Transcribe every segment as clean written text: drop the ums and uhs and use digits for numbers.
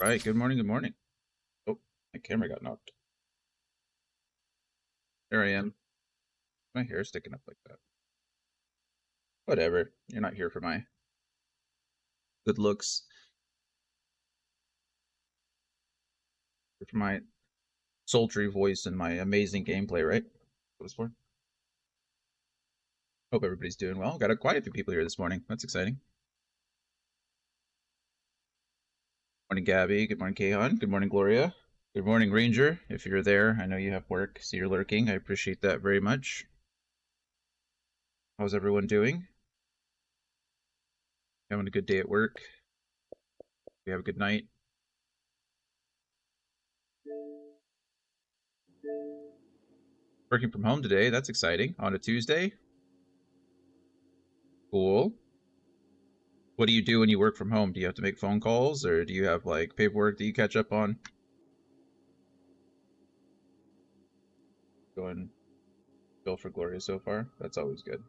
Right, good morning, good morning. Oh, my camera got knocked. There I am. My hair sticking up like that. Whatever. You're not here for my good looks. You're for my sultry voice and my amazing gameplay, right? What was for? Hope everybody's doing well. Got quite a few people here this morning. That's exciting. Morning, Gabby. Good morning, Kahan. Good morning, Gloria. Good morning, Ranger. If you're there, I know you have work, so you're lurking. I appreciate that very much. How's everyone doing? Having a good day at work? You have a good night? Working from home today. That's exciting. On a Tuesday. Cool. What do you do when you work from home? Do you have to make phone calls, or do you have like paperwork that you catch up on? Going Bill for Gloria so far. That's always good.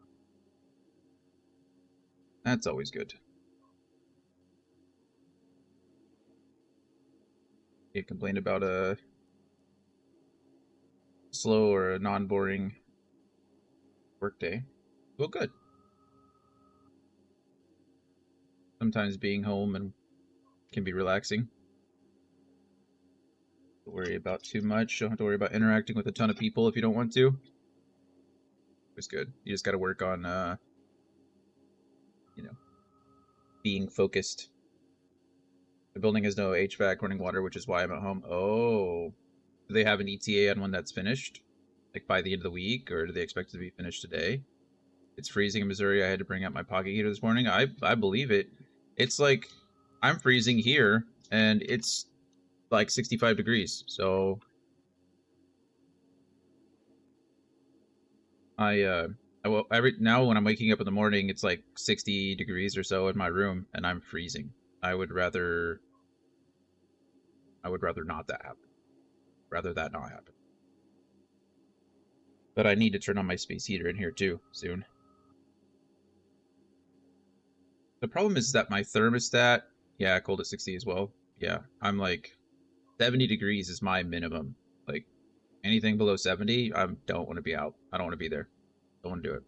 That's always good. You complain about a slow or a non-boring workday. Well, good. Sometimes being home and can be relaxing. Don't worry about too much. Don't have to worry about interacting with a ton of people if you don't want to. It's good. You just got to work on, you know, being focused. The building has no HVAC, running water, which is why I'm at home. Oh, do they have an ETA on when that's finished? Like by the end of the week, or do they expect it to be finished today? It's freezing in Missouri. I had to bring out my pocket heater this morning. I believe it. It's like I'm freezing here, and it's like 65 degrees. So every now when I'm waking up in the morning, it's like 60 degrees or so in my room, and I'm freezing. I would rather not that happen. Rather that not happen. But I need to turn on my space heater in here too soon. The problem is that my thermostat, yeah, cold at 60 as well. Yeah, I'm like 70 degrees is my minimum. Like anything below 70, I don't want to be out. I don't want to be there. Don't want to do it.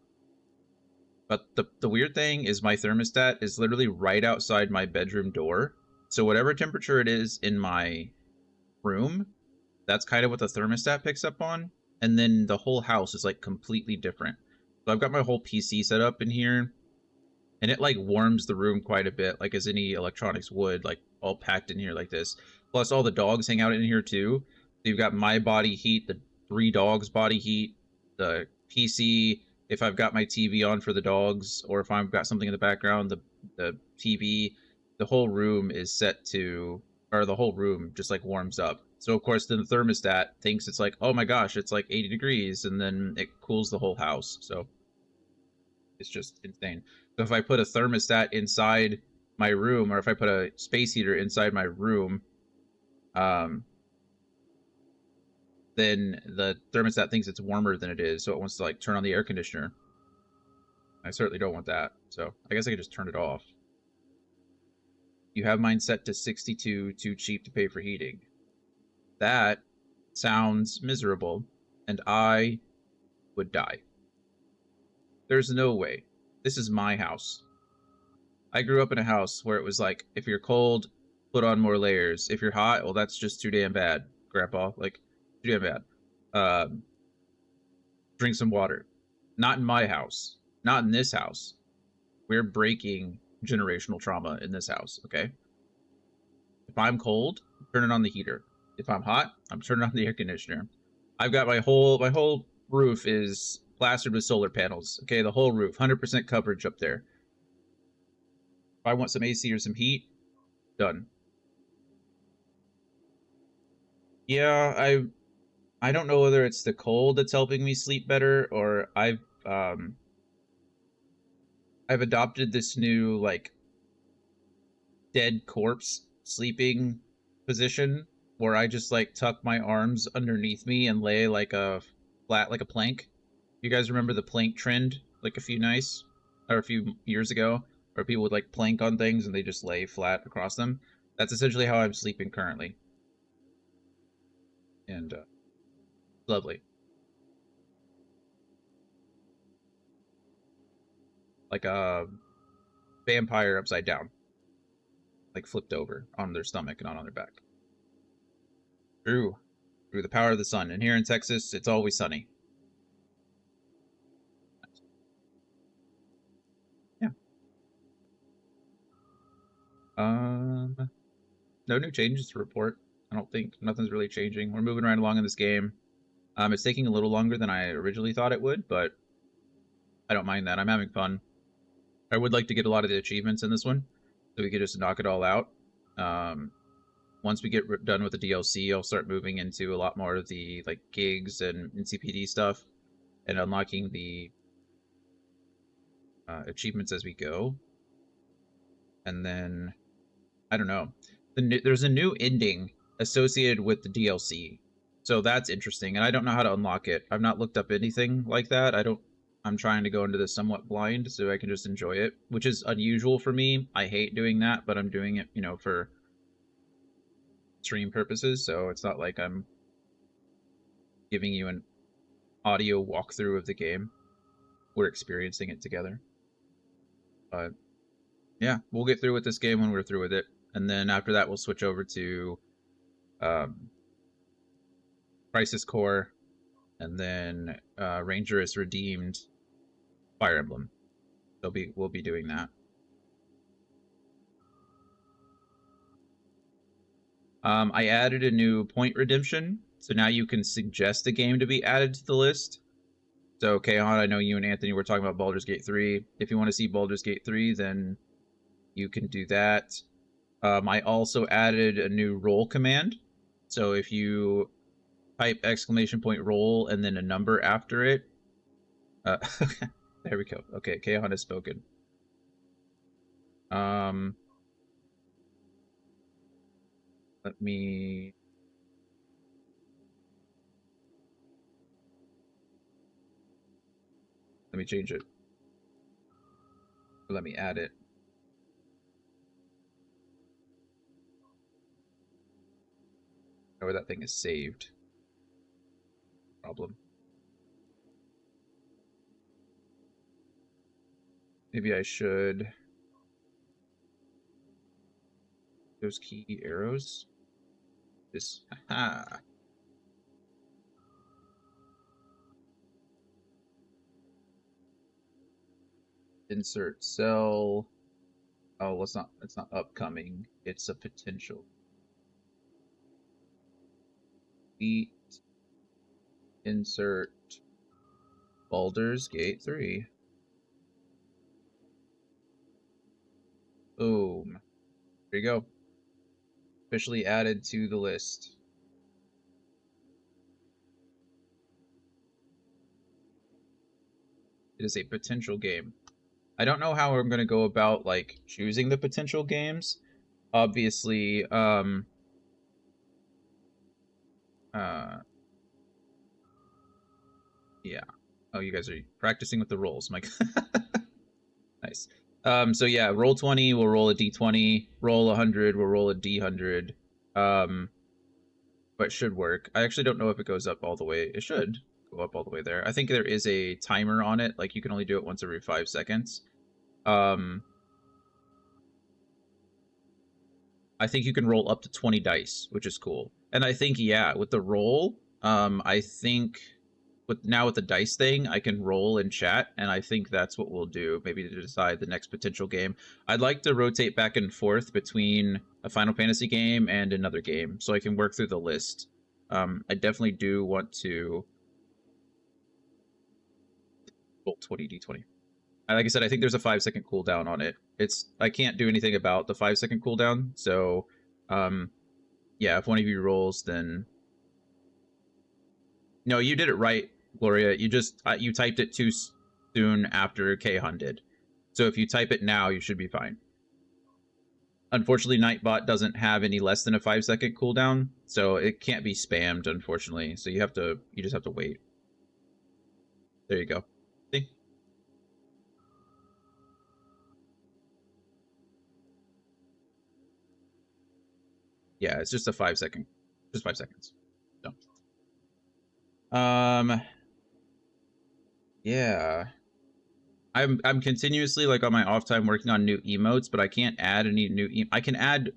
But the weird thing is my thermostat is literally right outside my bedroom door. So whatever temperature it is in my room, that's kind of what the thermostat picks up on. And then the whole house is like completely different. So I've got my whole PC set up in here, and it like warms the room quite a bit, like as any electronics would, like all packed in here like this. Plus all the dogs hang out in here too. So you've got my body heat, the three dogs body heat, the PC, if I've got my TV on for the dogs, or if I've got something in the background, the TV, the whole room is set to, or the whole room just like warms up. So of course then the thermostat thinks it's like, oh my gosh, it's like 80 degrees, and then it cools the whole house. So it's just insane. So if I put a thermostat inside my room, or if I put a space heater inside my room, um, then the thermostat thinks it's warmer than it is, so it wants to like turn on the air conditioner. I certainly don't want that, so I guess I could just turn it off. You have mine set to 62, too cheap to pay for heating. That sounds miserable, and I would die. There's no way. This is my house. I grew up in a house where it was like, if you're cold, put on more layers. If you're hot, well, that's just too damn bad, Grandpa. Like, too damn bad. Um, drink some water. Not in my house. Not in this house. We're breaking generational trauma in this house, okay? If I'm cold, I'm turning on the heater. If I'm hot, I'm turning on the air conditioner. I've got my whole roof is plastered with solar panels. Okay, the whole roof, 100% coverage up there. If I want some AC or some heat, done. Yeah, I don't know whether it's the cold that's helping me sleep better, or I've adopted this new like dead corpse sleeping position where I just like tuck my arms underneath me and lay like a flat like a plank. You guys remember the plank trend like a few years ago, where people would like plank on things and they just lay flat across them? That's essentially how I'm sleeping currently. And lovely. Like a vampire upside down. Like flipped over on their stomach, not on their back. True. Through the power of the sun. And here in Texas, it's always sunny. Yeah. No new changes to report. I don't think nothing's really changing. We're moving right along in this game. It's taking a little longer than I originally thought it would, but I don't mind that. I'm having fun. I would like to get a lot of the achievements in this one, so we could just knock it all out. Once we get done with the DLC, I'll start moving into a lot more of the like gigs and NCPD stuff, and unlocking the achievements as we go. And then I don't know. There's a new ending associated with the DLC, so that's interesting. And I don't know how to unlock it. I've not looked up anything like that. I'm trying to go into this somewhat blind so I can just enjoy it, which is unusual for me. I hate doing that, but I'm doing it, for stream purposes. So it's not like I'm giving you an audio walkthrough of the game. We're experiencing it together. But yeah, we'll get through with this game when we're through with it. And then after that, we'll switch over to Crisis Core, and then Ranger is Redeemed Fire Emblem. We'll be doing that. I added a new point redemption, so now you can suggest a game to be added to the list. So, Kahan, I know you and Anthony were talking about Baldur's Gate 3. If you want to see Baldur's Gate 3, then you can do that. I also added a new roll command. So if you type !roll and then a number after it, there we go. Okay, Kahan has spoken. Let me change it. Let me add it. Where that thing is saved. Problem. Maybe I should. Those key arrows. This. Haha. Insert cell. Oh, it's not upcoming. It's a potential. Beat. Insert Baldur's Gate 3. Boom. There you go. Officially added to the list. It is a potential game. I don't know how I'm going to go about like choosing the potential games. Obviously, yeah. Oh, you guys are practicing with the rolls, Mike. Nice. So yeah, roll 20, we'll roll a d20. Roll 100, we'll roll a d100. But should work. I actually don't know if it goes up all the way. It should go up all the way there. I think there is a timer on it. Like you can only do it once every 5 seconds. I think you can roll up to 20 dice, which is cool. And I think, yeah, with the roll, I think with the dice thing, I can roll in chat, and I think that's what we'll do, maybe to decide the next potential game. I'd like to rotate back and forth between a Final Fantasy game and another game, so I can work through the list. I definitely do want to roll 20d20. Like I said, I think there's a 5-second cooldown on it. I can't do anything about the 5-second cooldown, so yeah, if one of you rolls, then no, you did it right, Gloria. You just you typed it too soon after Kahan did. So if you type it now, you should be fine. Unfortunately, Nightbot doesn't have any less than a 5-second cooldown, so it can't be spammed, unfortunately. So you just have to wait. There you go. See? Yeah, it's just a 5 second, just 5 seconds. So, yeah, I'm continuously like on my off time working on new emotes, but I can't add any new. I can add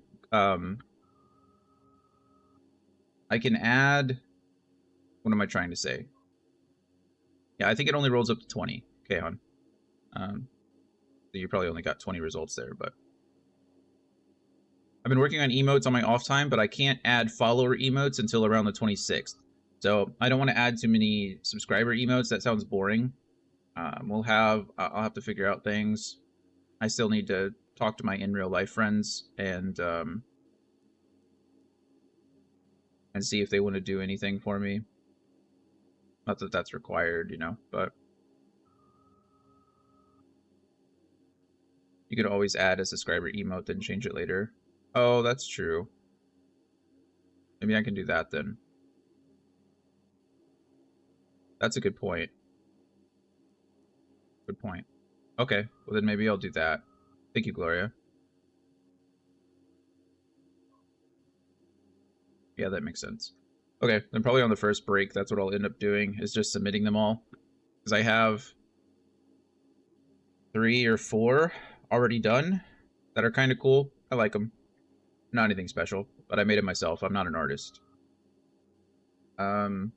What am I trying to say? Yeah, I think it only rolls up to 20. Okay, hon. So you probably only got 20 results there, but I've been working on emotes on my off time, but I can't add follower emotes until around the 26th. So I don't want to add too many subscriber emotes. That sounds boring. I'll have to figure out things. I still need to talk to my in real life friends and see if they want to do anything for me. Not that that's required, you know, but you could always add a subscriber emote, then change it later. Oh, that's true. Maybe I can do that then. That's a good point. Good point. Okay, well then maybe I'll do that. Thank you, Gloria. Yeah, that makes sense. Okay, then probably on the first break, that's what I'll end up doing, is just submitting them all. Because I have 3 or 4 already done that are kind of cool. I like them. Not anything special, but I made it myself. I'm not an artist. That's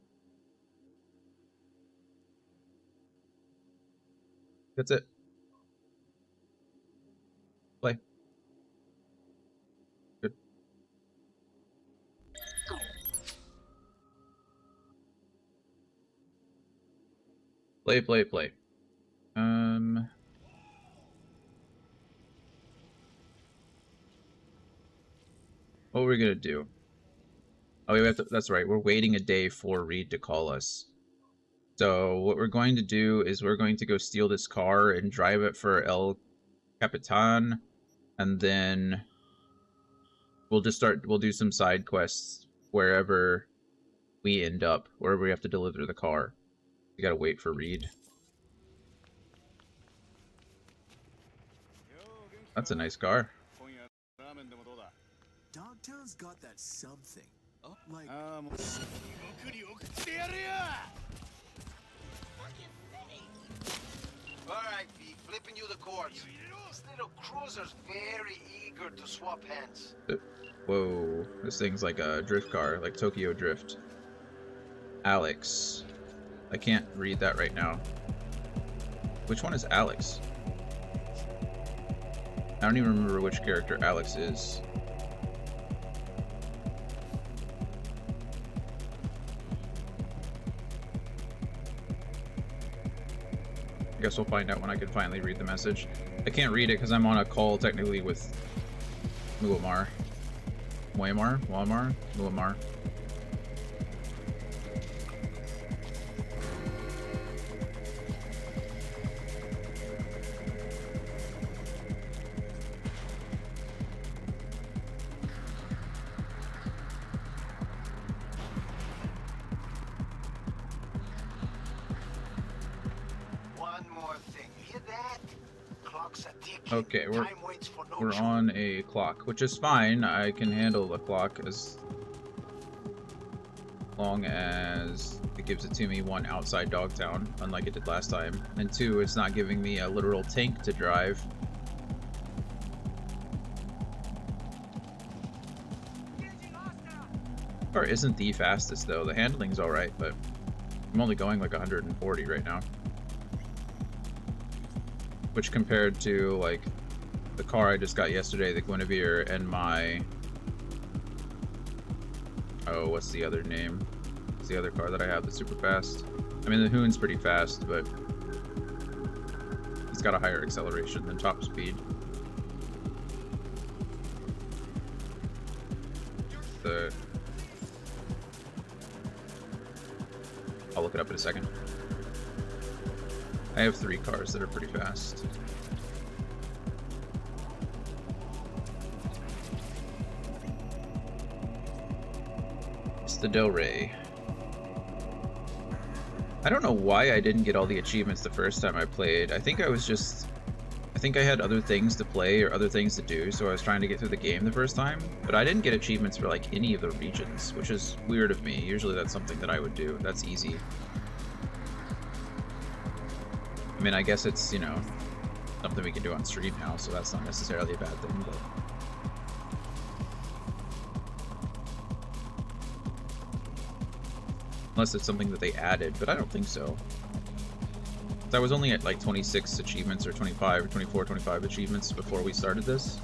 it. Play. Good. Play, play, play. What are we gonna do? Oh, we have to, that's right. We're waiting a day for Reed to call us. So what we're going to do is we're going to go steal this car and drive it for El Capitan, and then we'll do some side quests wherever we end up, wherever we have to deliver the car. We gotta wait for Reed. That's a nice car. Dogtown's got that something. Like Alright, V, flipping you the course. This little cruiser's very eager to swap hands. Whoa, this thing's like a drift car, like Tokyo Drift. Alex. I can't read that right now. Which one is Alex? I don't even remember which character Alex is. I guess we'll find out when I can finally read the message. I can't read it because I'm on a call technically with Muammar. Muammar. One more thing. Hear that? Clock's a ticking. Okay, Time waits for no we're joke. on a clock, which is fine. I can handle the clock as long as it gives it to me, 1, outside Dogtown, unlike it did last time, and 2, it's not giving me a literal tank to drive. Car isn't the fastest though. The handling's alright, but I'm only going like 140 right now. Which compared to like the car I just got yesterday, the Guinevere, and my... Oh, what's the other name? What's the other car that I have that's super fast? I mean, the Hoon's pretty fast, but it's got a higher acceleration than top speed. I'll look it up in a second. I have 3 cars that are pretty fast. It's the Del Rey. I don't know why I didn't get all the achievements the first time I played. I think think I had other things to play or other things to do, so I was trying to get through the game the first time, but I didn't get achievements for like any of the regions, which is weird of me. Usually that's something that I would do. That's easy. I mean, I guess it's, you know, something we can do on stream now, so that's not necessarily a bad thing, but... Unless it's something that they added, but I don't think so. I was only at like 26 achievements or 25 or 24, 25 achievements before we started this.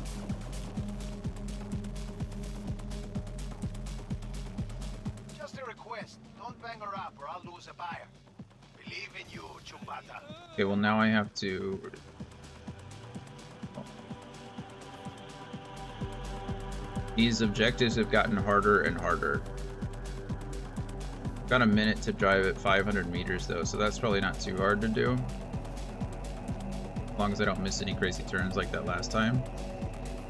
Just a request. Don't bang her up or I'll lose a buyer. Believe in you, Chumbata. Okay, well now I have to... These objectives have gotten harder and harder. Got a minute to drive at 500 meters though, so that's probably not too hard to do. As long as I don't miss any crazy turns like that last time.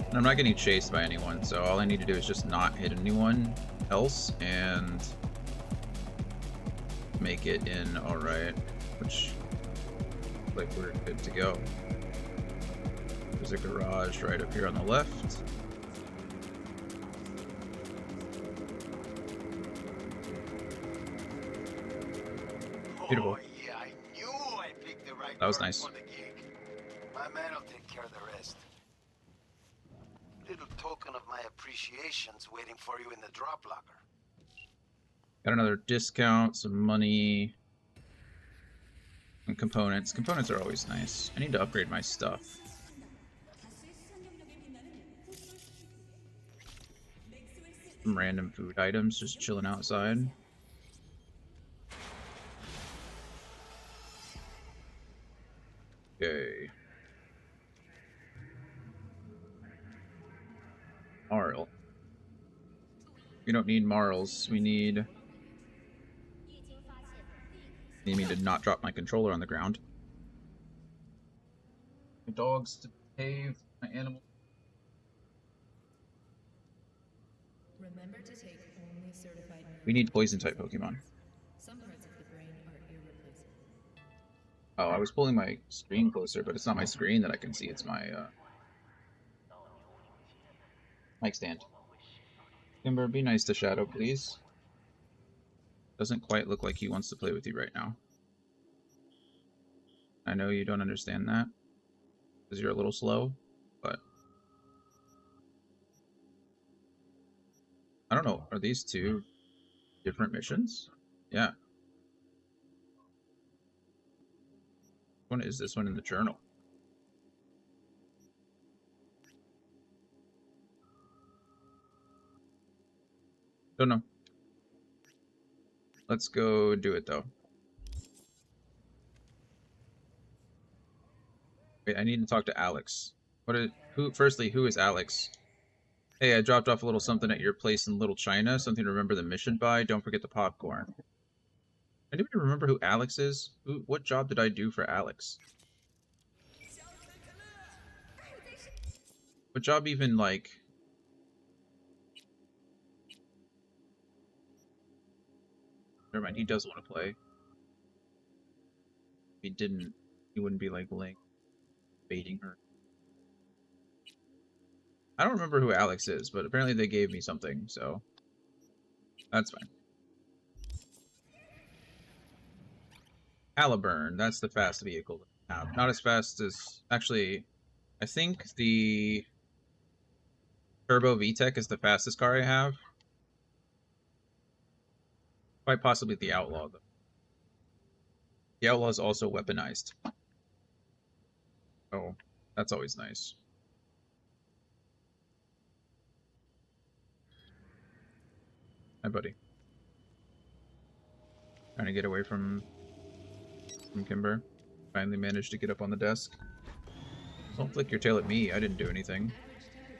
And I'm not getting chased by anyone, so all I need to do is just not hit anyone else and make it in alright, which looks like we're good to go. There's a garage right up here on the left. Beautiful. Oh, yeah, I knew I picked the right That was girl nice. for the gig. My man will take care of the rest. Little token of my appreciation's waiting for you in the drop locker. Got another discount, some money, and components. Components are always nice. I need to upgrade my stuff. Some random food items just chilling outside. Okay. Marl. We don't need marls. We need me to not drop my controller on the ground. My dogs to pave, my animals. Remember to take only certified We need poison type Pokemon. Some parts of the brain are irreplaceable. Oh, I was pulling my screen closer, but it's not my screen that I can see. It's my mic stand. Kimber, be nice to Shadow, please. Doesn't quite look like he wants to play with you right now. I know you don't understand that, because you're a little slow, but... I don't know, are these two different missions? Yeah. Which one is this one in the journal? Don't know. Let's go do it though. Wait, I need to talk to Alex. Firstly, who is Alex? Hey, I dropped off a little something at your place in Little China. Something to remember the mission by. Don't forget the popcorn. Anybody remember who Alex is? What job did I do for Alex? What job even, like... Never mind, he does want to play. If he didn't, he wouldn't be like Link baiting her. I don't remember who Alex is, but apparently they gave me something, so that's fine. Caliburn, that's the fast vehicle. Not as fast as... Actually, I think the Turbo VTEC is the fastest car I have. Quite possibly the Outlaw, though. The Outlaw is also weaponized. Oh, that's always nice. Hi, buddy. Trying to get away from Kimber. Finally managed to get up on the desk. Don't flick your tail at me. I didn't do anything.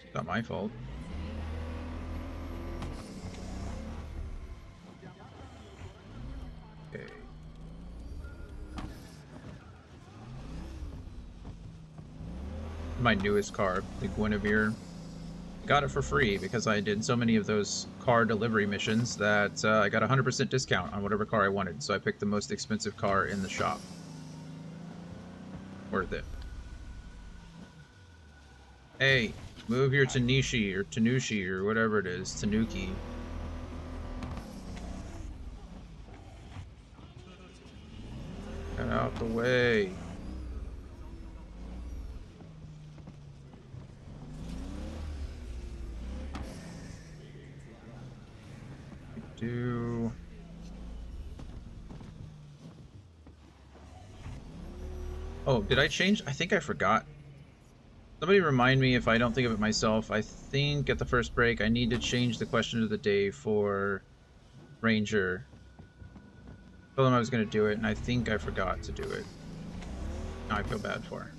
It's not my fault. Okay. My newest car, the Guinevere. Got it for free because I did so many of those car delivery missions that I got 100% discount on whatever car I wanted. So I picked the most expensive car in the shop. Worth it. Hey, move your Tanishi or Tanushi or whatever it is, Tanuki. Get out the way. Do. Oh, did I change? I think I forgot. Somebody remind me if I don't think of it myself. I think at the first break I need to change the question of the day for Ranger. Told him I was going to do it, and I think I forgot to do it. Now I feel bad for her.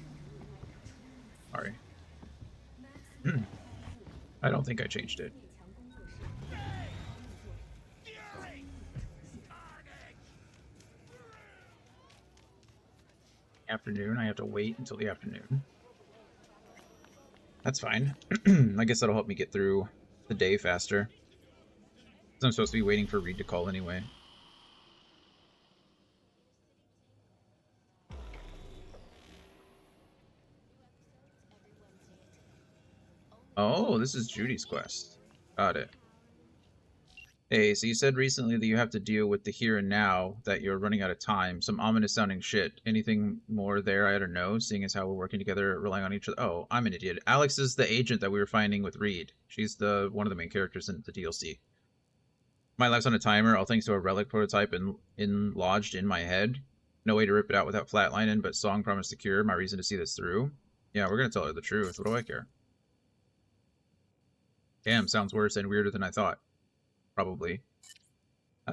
Sorry. I don't think I changed it. Afternoon, I have to wait until the afternoon. That's fine. I guess that'll help me get through the day faster. 'Cause I'm supposed to be waiting for Reed to call anyway. Oh, this is Judy's quest. Got it. Hey, so you said recently that you have to deal with the here and now, that you're running out of time. Some ominous sounding shit. Anything more there I don't know, seeing as how we're working together, relying on each other? Oh, I'm an idiot. Alex is the agent that we were finding with Reed. She's one of the main characters in the DLC. My life's on a timer, all thanks to a relic prototype lodged in my head. No way to rip it out without flatlining, but Song promised to cure my reason to see this through. Yeah, we're gonna tell her the truth. What do I care? Damn, sounds worse and weirder than I thought. Probably.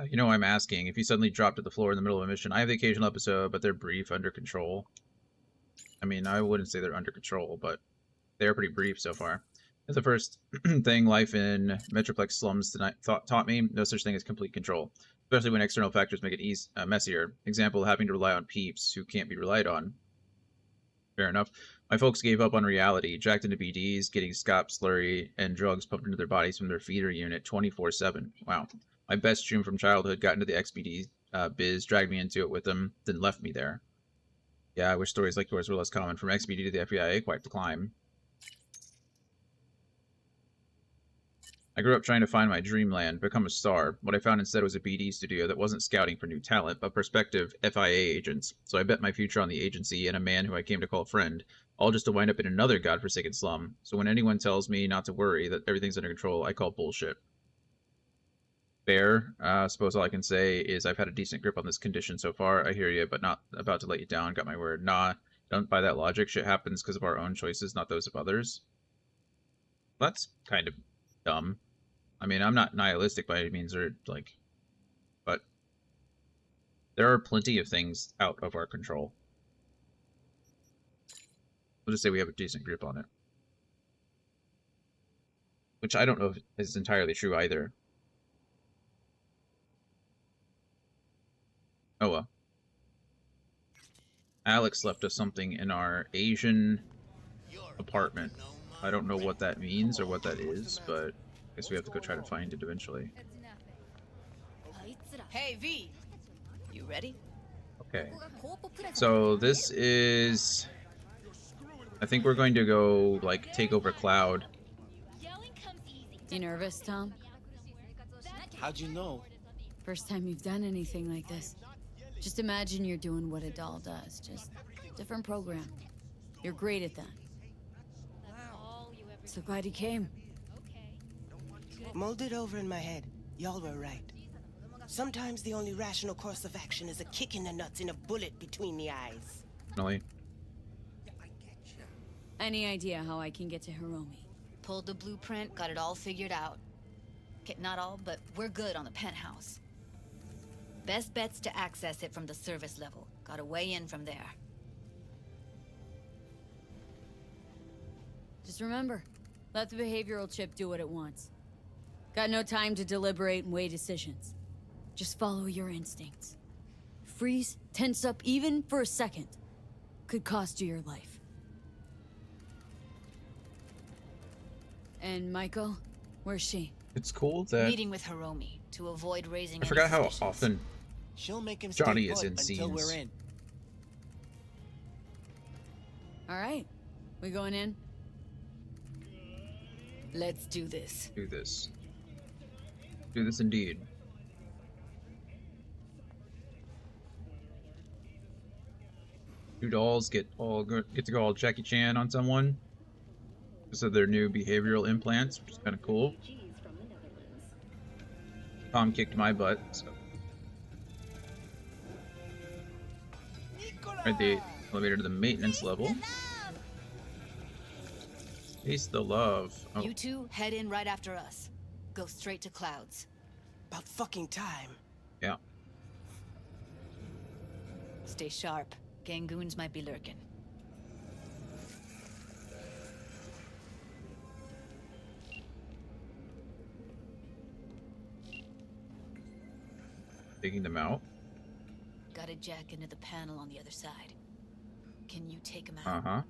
You know why I'm asking. If you suddenly drop to the floor in the middle of a mission, I have the occasional episode, but they're brief, under control. I mean, I wouldn't say they're under control, but they're pretty brief so far. That's the first thing life in Metroplex slums tonight taught me. No such thing as complete control, especially when external factors make it messier. Example, having to rely on peeps who can't be relied on. Fair enough. My folks gave up on reality, jacked into BDs, getting scop slurry and drugs pumped into their bodies from their feeder unit 24/7. Wow. My best dream from childhood got into the XBD biz, dragged me into it with them, then left me there. Yeah, I wish stories like yours were less common. From XBD to the FBI, quite the climb. I grew up trying to find my dreamland, become a star. What I found instead was a BD studio that wasn't scouting for new talent, but prospective FIA agents. So I bet my future on the agency and a man who I came to call friend, all just to wind up in another godforsaken slum. So when anyone tells me not to worry, that everything's under control, I call bullshit. Fair. Suppose all I can say is I've had a decent grip on this condition so far. I hear you, but not about to let you down. Got my word. Nah, don't buy that logic. Shit happens because of our own choices, not those of others. That's kind of dumb. I mean, I'm not nihilistic by any means, or like, but there are plenty of things out of our control. We'll just say we have a decent grip on it. Which I don't know if is entirely true either. Oh well. Alex left us something in our Asian apartment. I don't know what that means or what that is, but I guess we have to go try to find it eventually. Hey, V. You ready? Okay. So this is... I think we're going to go, like, take over Cloud. You nervous, Tom? How'd you know? First time you've done anything like this. Just imagine you're doing what a doll does, just different program. You're great at that. So glad you came. Mulled it over in my head. Y'all were right. Sometimes the only rational course of action is a kick in the nuts and a bullet between the eyes. Definitely. Any idea how I can get to Hiromi? Pulled the blueprint, got it all figured out. Okay, not all, but we're good on the penthouse. Best bet's to access it from the service level. Got a way in from there. Just remember, let the behavioral chip do what it wants. Got no time to deliberate and weigh decisions. Just follow your instincts. Freeze, tense up even for a second. Could cost you your life. And Maiko, where's she? It's cool that... Meeting with Hiromi to avoid raising I forgot how suspicions. often She'll make him Johnny stay is put in until we're scenes. in. All right, we going in? Let's do this. Do this. Do this indeed. Two dolls get to go all Jackie Chan on someone. So their new behavioral implants, which is kind of cool. Tom kicked my butt. So. Right, the elevator to the maintenance level. Taste the love. Oh. You two head in right after us. Go straight to Clouds. About fucking time. Yeah. Stay sharp. Gangoons might be lurking. Taking them out. Gotta jack into the panel on the other side. Can you take him out? Uh-huh.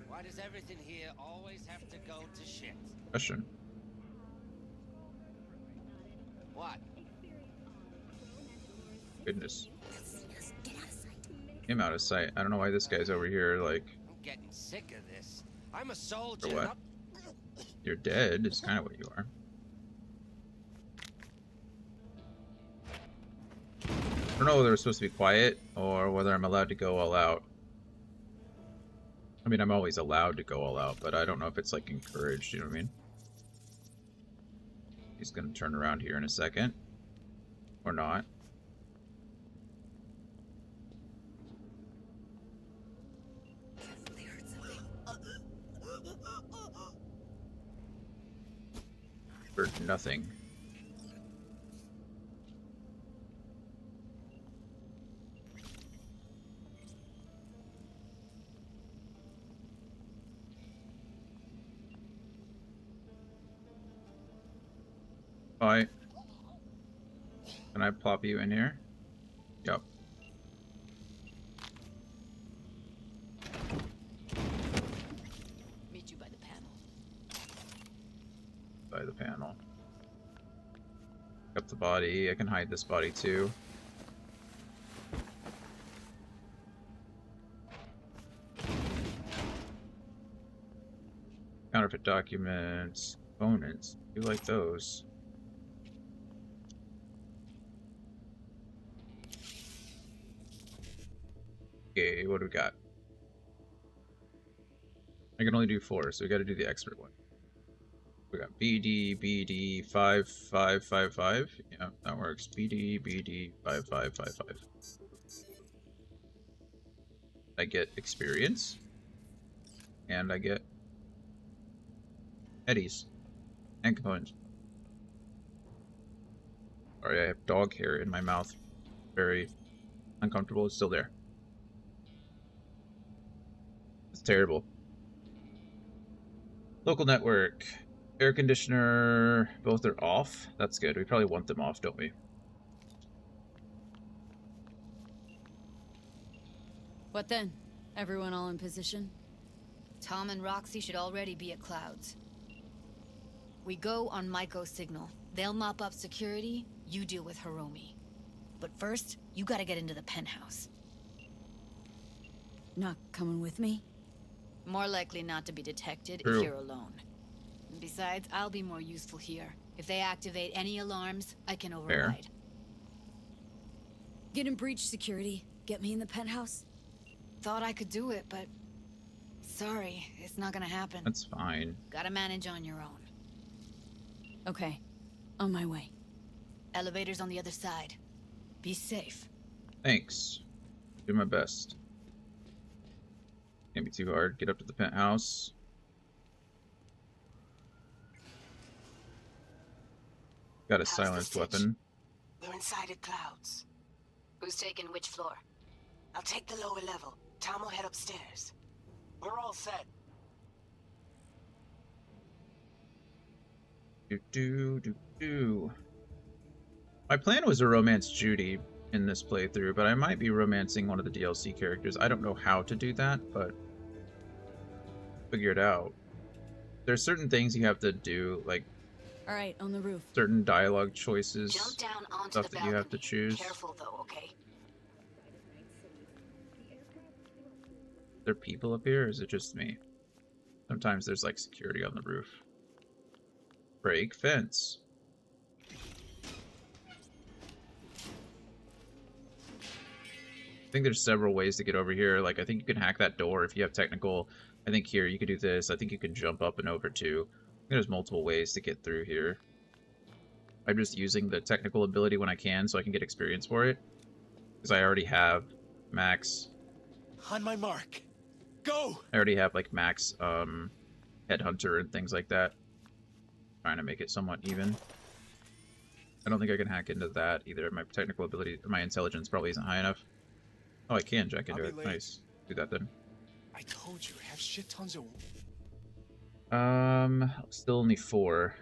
Why does everything here always have to go to shit? Question. What? Goodness. Him out of sight. I don't know why this guy's over here, like... I'm getting sick of this. I'm a soldier, For what? not... You're dead, is kind of what you are. I don't know whether it's supposed to be quiet, or whether I'm allowed to go all out. I mean, I'm always allowed to go all out, but I don't know if it's, like, encouraged, you know what I mean? He's gonna turn around here in a second. Or not. Heard nothing. Hi. Can I plop you in here? Yup. Meet you by the panel. By the panel. Up the body. I can hide this body too. Counterfeit documents. Components. You like those? Okay, what do we got? I can only do 4, so we gotta do the expert one. We got BD 5555. Yeah, that works. BD 5555. I get experience. And I get eddies and components. Sorry, I have dog hair in my mouth. Very uncomfortable. It's still there. It's terrible. Local network. Air conditioner. Both are off. That's good. We probably want them off, don't we? What then? Everyone all in position? Tom and Roxy should already be at Clouds. We go on Maiko's signal. They'll mop up security, you deal with Hiromi. But first, you gotta get into the penthouse. Not coming with me? More likely not to be detected True. if you're alone. Besides, I'll be more useful here. If they activate any alarms, I can override. Get in breach security. Get me in the penthouse. Thought I could do it, but... Sorry, it's not gonna happen. That's fine. Gotta manage on your own. Okay. On my way. Elevator's on the other side. Be safe. Thanks. Do my best. Can't be too hard. Get up to the penthouse. Got a How's the silenced stitch? weapon. We're inside at Clouds. Who's taking which floor? I'll take the lower level. Tom will head upstairs. We're all set. Do. My plan was to romance Judy in this playthrough, but I might be romancing one of the DLC characters. I don't know how to do that, but figure it out. There's certain things you have to do, like All right, on the roof. certain dialogue choices, Jump down onto stuff the that you have to balcony. choose. Careful though, okay? Are there people up here, or is it just me? Sometimes there's like security on the roof. Break fence. I think there's several ways to get over here. Like, I think you can hack that door if you have technical. I think here you could do this. I think you can jump up and over too. I think there's multiple ways to get through here. I'm just using the technical ability when I can so I can get experience for it. Because I already have max. On my mark. Go! I already have like max headhunter and things like that. Trying to make it somewhat even. I don't think I can hack into that either. My technical ability, my intelligence probably isn't high enough. Oh, I can jack into it. Nice. Do that then. I told you, I have shit tons of... Still only 4.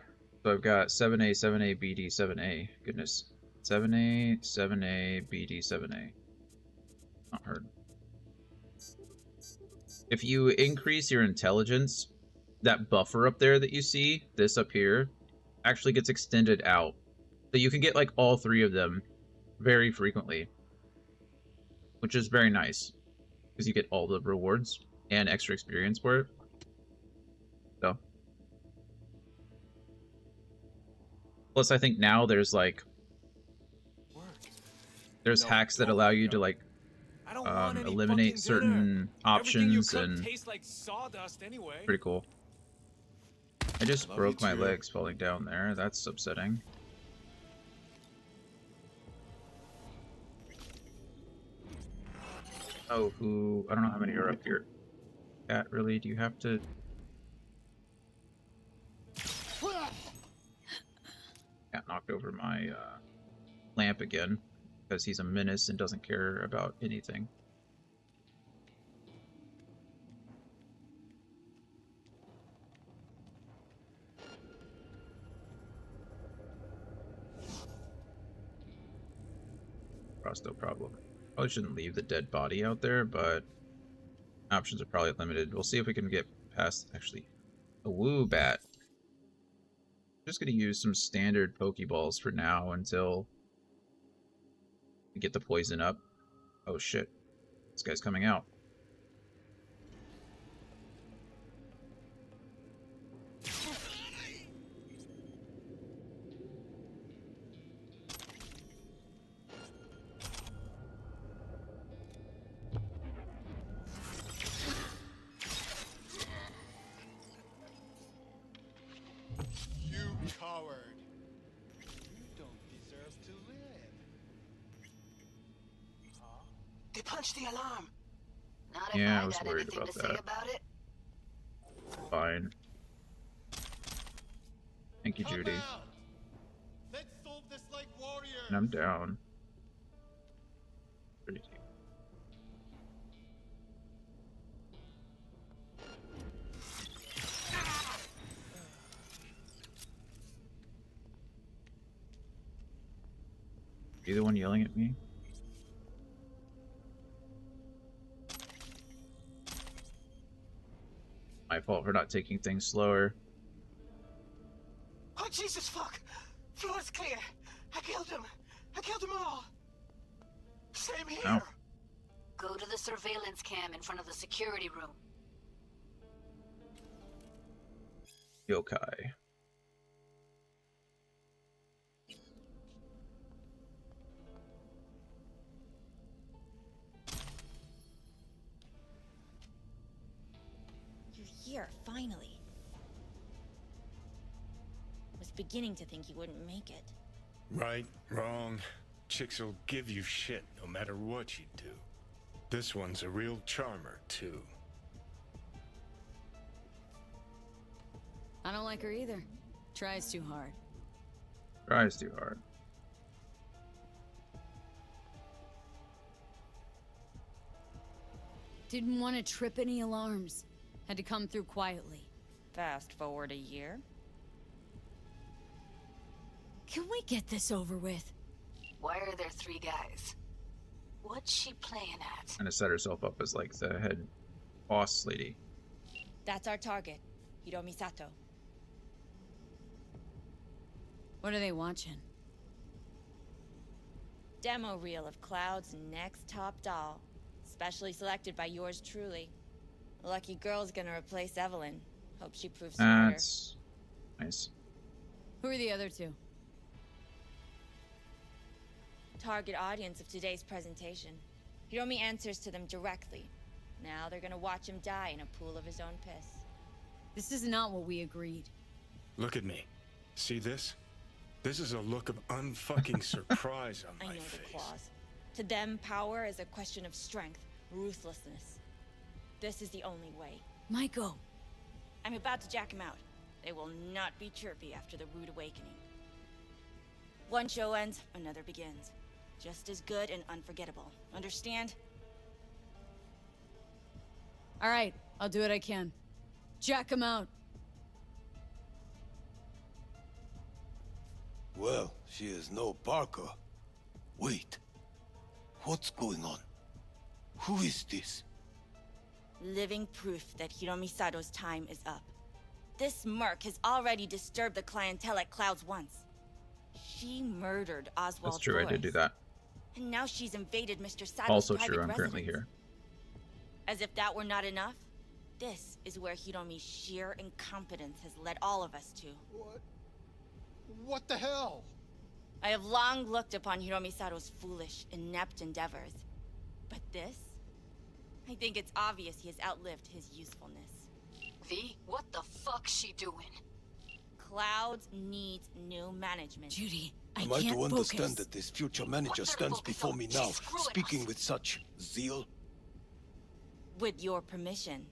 So I've got 7A, 7A, BD, 7A. Goodness. 7A, 7A, BD, 7A. Not hard. If you increase your intelligence, that buffer up there that you see, this up here, actually gets extended out. So you can get like all 3 of them very frequently. Which is very nice. Because you get all the rewards and extra experience for it. So. Plus, I think now there's like... There's hacks that allow you to like eliminate certain options and... Like sawdust anyway. Pretty cool. I just broke my legs falling down there. That's upsetting. Oh, who... I don't know how many are up here. Cat, really? Do you have to... Cat knocked over my lamp again. Because he's a menace and doesn't care about anything. No problem. Probably shouldn't leave the dead body out there, but options are probably limited. We'll see if we can get past, actually, a woo bat. Just gonna use some standard Pokeballs for now until we get the poison up. Oh shit. This guy's coming out. They punched the alarm. Not Yeah, if I was got worried anything about to say that. about it. Fine. Thank you, Judy. Let's solve this like warriors. And I'm down. Pretty deep. You the one yelling at me? My fault for not taking things slower. Oh, Jesus, fuck! Floor's clear. I killed him. I killed them all. Same here. Oh. Go to the surveillance cam in front of the security room. Yokai. You're here, finally. Was beginning to think you wouldn't make it. Right, wrong. Chicks will give you shit no matter what you do. This one's a real charmer, too. I don't like her either. Tries too hard. Tries too hard. Didn't want to trip any alarms. Had to come through quietly. Fast forward a year. Can we get this over with? Why are there 3 guys? What's she playing at? And to set herself up as like the head boss lady. That's our target, Hiromi Sato. What are they watching? Demo reel of Cloud's next top doll. Specially selected by yours truly. Lucky girl's gonna replace Evelyn. Hope she proves smarter. That's nice. Who are the other two? Target audience of today's presentation. Hiromi answers to them directly. Now they're gonna watch him die in a pool of his own piss. This is not what we agreed. Look at me. See this? This is a look of unfucking surprise on I my know face. the claws. To them, power is a question of strength, ruthlessness. This is the only way. Maiko. I'm about to jack him out. They will not be chirpy after the rude awakening. One show ends, another begins. Just as good and unforgettable. Understand? All right, I'll do what I can. Jack him out. Well, she is no Parker. Wait. What's going on? Who is this? Living proof that Hiromi Sato's time is up. This merc has already disturbed the clientele at Clouds once. She murdered Oswald That's true. I did do that. And now she's invaded Mr. Sato's Also private true. I'm currently residence. here. As if that were not enough, this is where Hiromi's sheer incompetence has led all of us to. What the hell? I have long looked upon Hiromi Sato's foolish, inept endeavors. But this? I think it's obvious he has outlived his usefulness. V, what the fuck's she doing? Clouds needs new management. Judy, I Am I can't to understand focus. that this future manager stands before me now, speaking with such zeal? With your permission.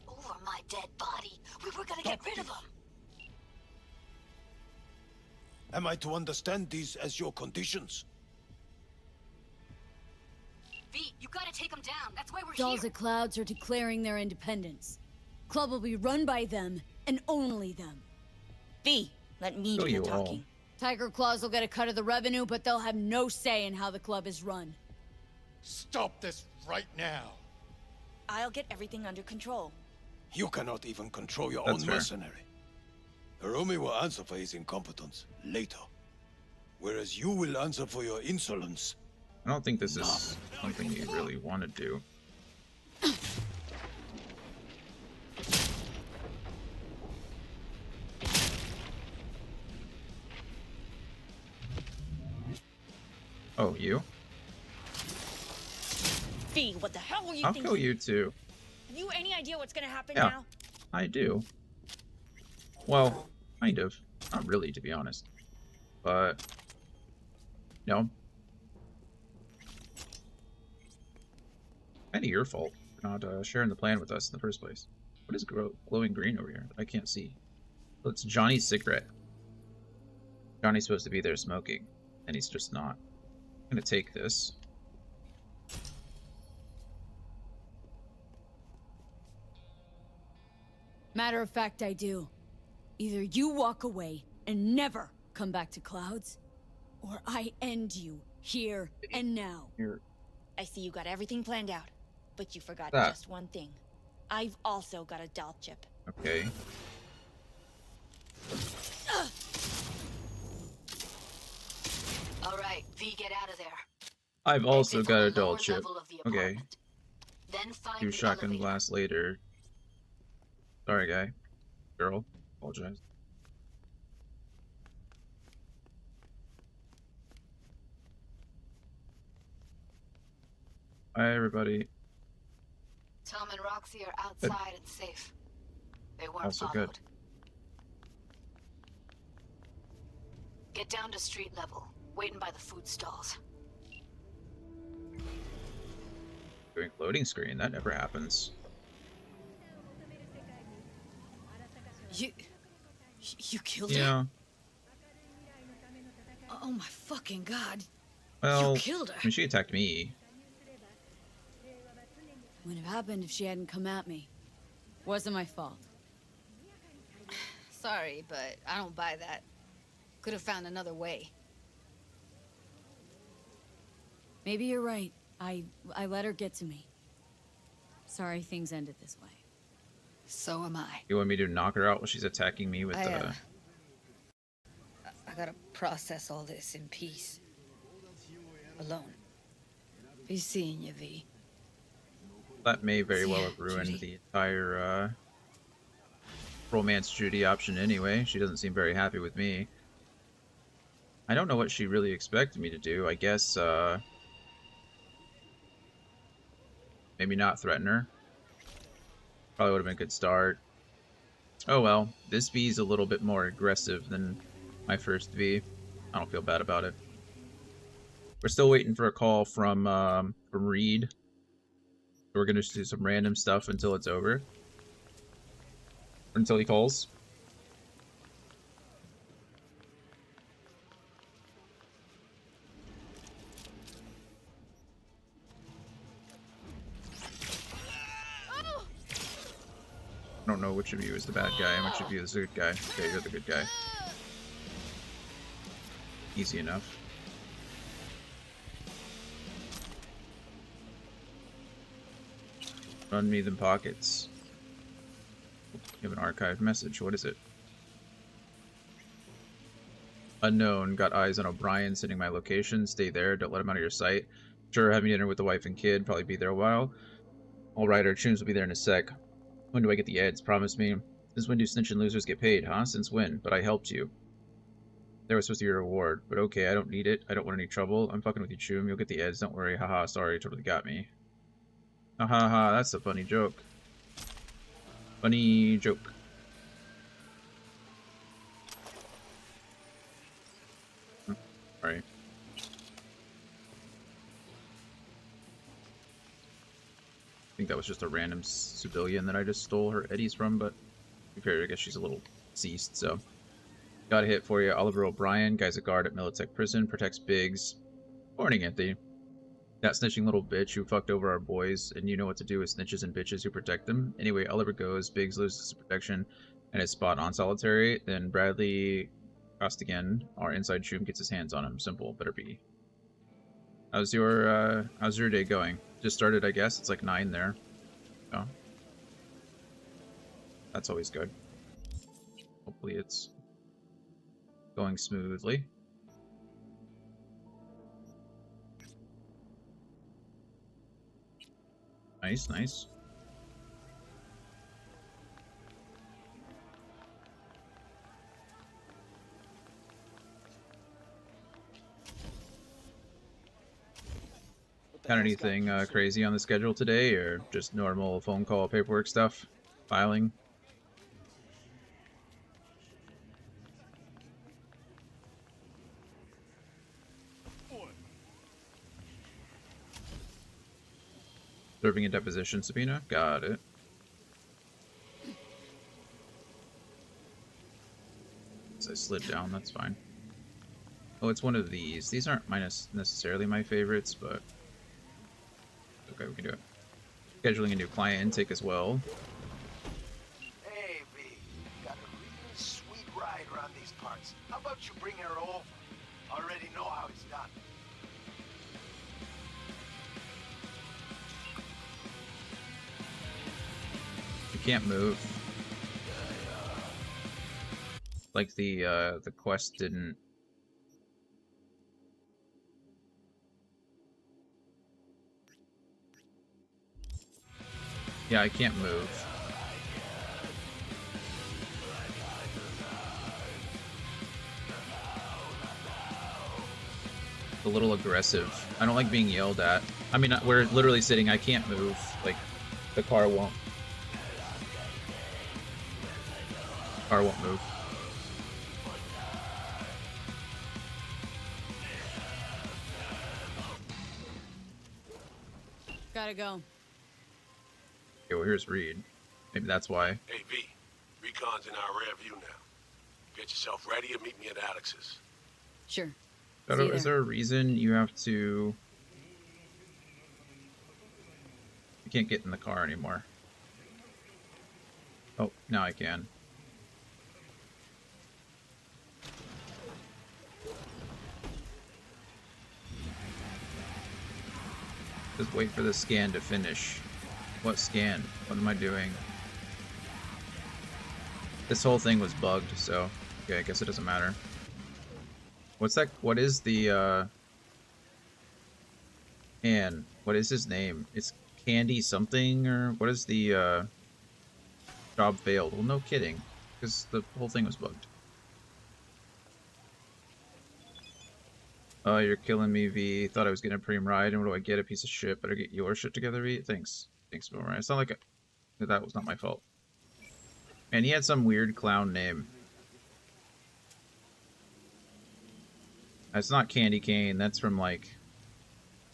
Over my dead body. We were gonna get rid of him. Am I to understand these as your conditions? V, you gotta take him down. That's why we're Dolls here. at Clouds are declaring their independence. Club will be run by them, and only them. V, let me Go do the you all. talking. Tiger Claws will get a cut of the revenue, but they'll have no say in how the club is run. Stop this right now. I'll get everything under control. You cannot even control your That's own fair. mercenary. Hiromi will answer for his incompetence later. Whereas you will answer for your insolence. I don't think this is something you really want to do. Oh, you? V, what the hell were you I'll thinking? kill you too. Have you any idea what's gonna happen Yeah. now? I do. Well, kind of. Not really, to be honest. But no. Kind of your fault for not sharing the plan with us in the first place. What is glowing green over here? I can't see. Well, it's Johnny's cigarette. Johnny's supposed to be there smoking, and he's just not. I'm gonna take this. Matter of fact, I do. Either you walk away and never come back to Clouds, or I end you here and now. Here. I see you got everything planned out, but you forgot Ah. just one thing. I've also got a doll chip. Okay. All right, V, get out of there. I've also Exit got from a the doll lower chip. level of the Okay. apartment. Then find Do the shotgun elevator. blast later. Sorry, guy. Girl. Apologize. Hi, everybody. Tom and Roxy are outside and safe. They weren't Also followed. good. Get down to street level, waiting by the food stalls. Doing loading screen. That never happens. You killed her? Yeah. Oh my fucking god. Well, You killed her. I mean, she attacked me. Wouldn't have happened if she hadn't come at me. Wasn't my fault. Sorry, but I don't buy that. Could have found another way. Maybe you're right. I let her get to me. Sorry things ended this way. So am I. You want me to knock her out while she's attacking me with I gotta process all this in peace. Alone. Be seeing you, V. That may very well Yeah, have ruined Judy. the entire romance Judy option anyway. She doesn't seem very happy with me. I don't know what she really expected me to do. I guess, maybe not threaten her. Probably would have been a good start. Oh well, this V is a little bit more aggressive than my first V. I don't feel bad about it. We're still waiting for a call from Reed. We're gonna just do some random stuff until it's over. Or until he calls. I don't know which of you is the bad guy and which of you is the good guy. Okay, you're the good guy. Easy enough. Run me them pockets. You have an archived message. What is it? Unknown. Got eyes on O'Brien sending my location. Stay there. Don't let him out of your sight. Sure, having dinner with the wife and kid. Probably be there a while. Alright, our tunes will be there in a sec. When do I get the eds? Promise me. Since when do snitching losers get paid, huh? Since when? But I helped you. There was supposed to be a reward. But okay, I don't need it. I don't want any trouble. I'm fucking with you, Choom. You'll get the eds. Don't worry. Haha, sorry. Totally got me. Haha, that's a funny joke. Funny joke. Alright. I think that was just a random civilian that I just stole her eddies from, but to be fair, I guess she's a little deceased, so. Got a hit for you. Oliver O'Brien, guy's a guard at Militech Prison, protects Biggs. Morning, Anthony. That snitching little bitch who fucked over our boys, and you know what to do with snitches and bitches who protect them. Anyway, Oliver goes, Biggs loses his protection and is spot on solitary, then Bradley Costigan, our inside Choom, gets his hands on him. Simple, better be. How's your day going? Just started, I guess. It's like 9 there. Oh. That's always good. Hopefully it's going smoothly. Nice, nice. Got anything crazy on the schedule today, or just normal phone call paperwork stuff? Filing? Serving a deposition subpoena? Got it. So I slid down, that's fine. Oh, it's one of these. These aren't necessarily my favorites, but okay, we can do it. Scheduling a new client intake as well. Hey, V. Got a really sweet ride around these parts. How about you bring her over? Already know how it's done. You can't move. Like the quest didn't. Yeah, I can't move. A little aggressive. I don't like being yelled at. I mean, we're literally sitting, I can't move. Like, the car won't. Car won't move. Gotta go. Okay, well, here's Reed. Maybe that's why. Hey, V. Recon's in our rear view now. Get yourself ready and meet me at Alex's. Sure. Is there a reason you have to... You can't get in the car anymore. Oh, now I can. Just wait for the scan to finish. What scan? What am I doing? This whole thing was bugged, so... Okay, I guess it doesn't matter. What's that? What is the, Ann, what is his name? It's Candy something, or what is the, job failed? Well, no kidding. because the whole thing was bugged. Oh, you're killing me, V. Thought I was getting a Preem ride, and what do I get? A piece of shit. Better get your shit together, V. Thanks. Thanks, Boomerang. It's not like that was not my fault. And he had some weird clown name. That's not Candy Cane. That's from, like,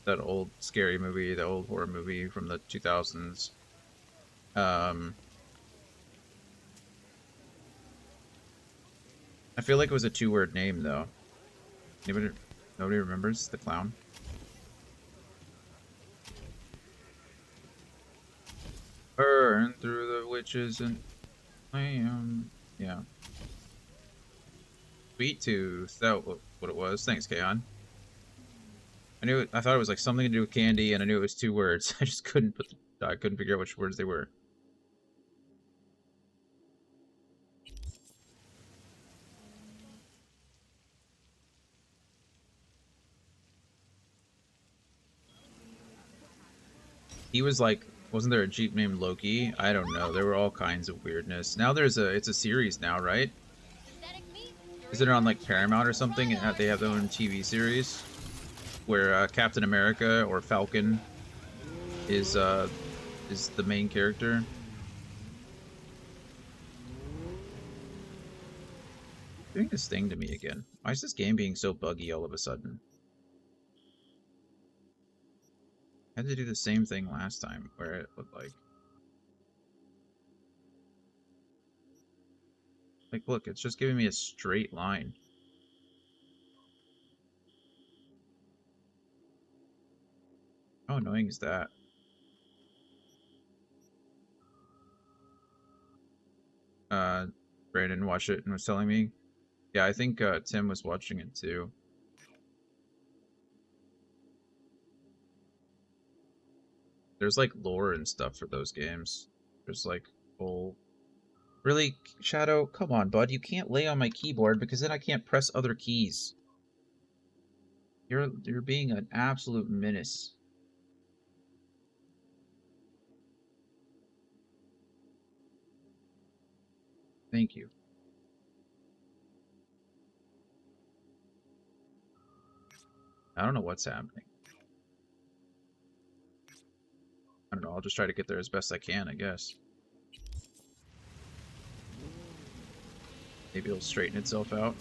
that old scary movie, the old horror movie from the 2000s. I feel like it was a 2-word name, though. Nobody remembers the clown? Burn through the witches and... yeah. Sweet Tooth. That was what it was. Thanks, Kaon. I thought it was like something to do with candy, and I knew it was 2 words. I just couldn't I couldn't figure out which words they were. He was like, wasn't there a Jeep named Loki? I don't know. There were all kinds of weirdness. Now it's a series now, right? Is it on like Paramount or something? And they have their own TV series where Captain America or Falcon is the main character. Doing this thing to me again. Why is this game being so buggy all of a sudden? I had to do the same thing last time where it looked like look, it's just giving me a straight line. How annoying is that? Brandon watched it and was telling me. Yeah, I think Tim was watching it too. There's like lore and stuff for those games. There's like whole... Really, Shadow? Come on, bud. You can't lay on my keyboard because then I can't press other keys. You're being an absolute menace. Thank you. I don't know what's happening. I don't know, I'll just try to get there as best I can, I guess. Maybe it'll straighten itself out.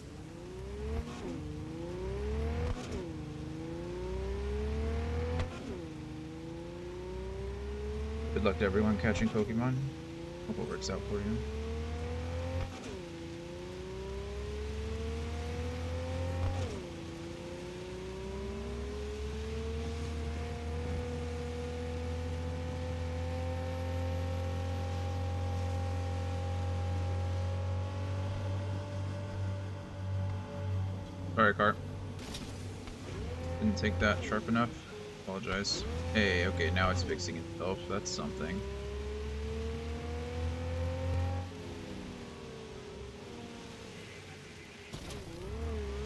Good luck to everyone catching Pokemon. Hope it works out for you. Sorry, car. Didn't take that sharp enough. Apologize. Hey, okay, now it's fixing itself. That's something.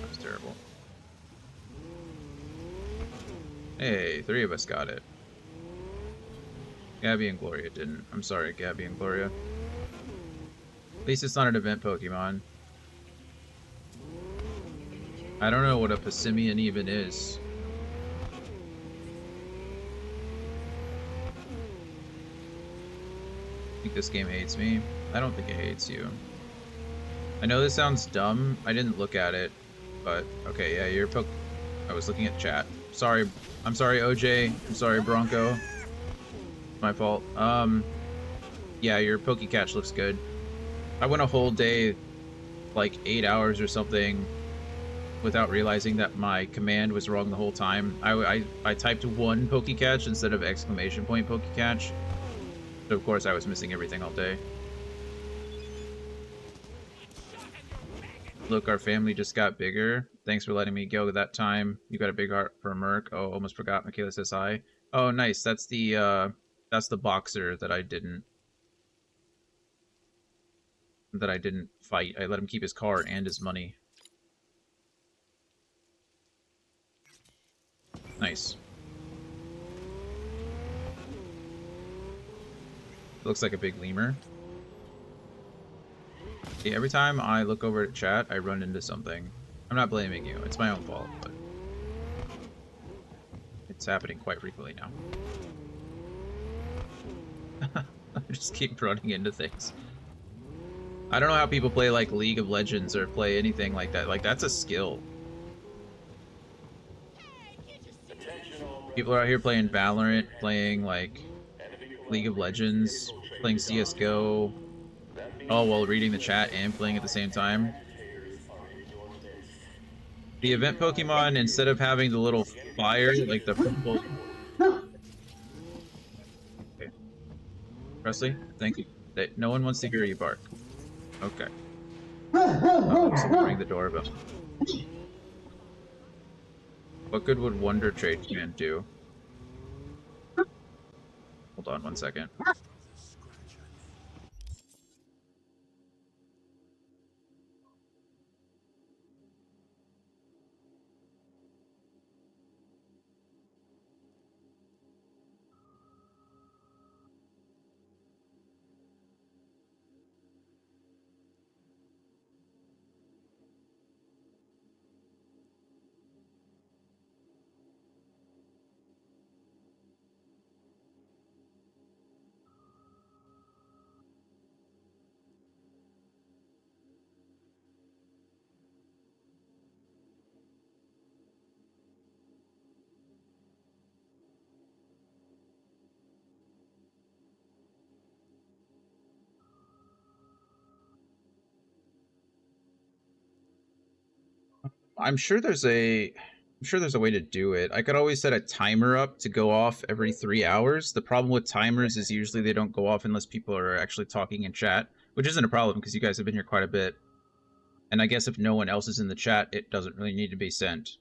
That was terrible. Hey, 3 of us got it. Gabby and Gloria didn't. I'm sorry, Gabby and Gloria. At least it's not an event Pokemon. I don't know what a Passimian even is. I think this game hates me. I don't think it hates you. I know this sounds dumb. I didn't look at it, but okay, yeah, you're I was looking at chat. Sorry. I'm sorry, OJ. I'm sorry, Bronco. My fault. Yeah, your Pokecatch looks good. I went a whole day, like 8 hours or something, without realizing that my command was wrong the whole time. I typed 1 Pokecatch instead of exclamation point Pokecatch. So of course I was missing everything all day. Look, our family just got bigger. Thanks for letting me go that time. You got a big heart for a Merc. Oh, almost forgot. Michaela says hi. Oh, nice. That's the boxer that I didn't fight. I let him keep his car and his money. Nice. Looks like a big lemur. Yeah, every time I look over at chat, I run into something. I'm not blaming you. It's my own fault, but it's happening quite frequently now. I just keep running into things. I don't know how people play like League of Legends or play anything like that. Like, that's a skill. People are out here playing Valorant, playing like League of Legends, playing CSGO, all while reading the chat and playing at the same time. The event Pokemon, instead of having the little fire, like the purple... Okay. Presley, thank you. No one wants to hear you bark. Okay. Oh, someone rang the doorbell. What good would Wonder Trade Command do? Hold on 1 second. I'm sure there's a way to do it. I could always set a timer up to go off every 3 hours. The problem with timers is usually they don't go off unless people are actually talking in chat, which isn't a problem because you guys have been here quite a bit. And I guess if no one else is in the chat, it doesn't really need to be sent.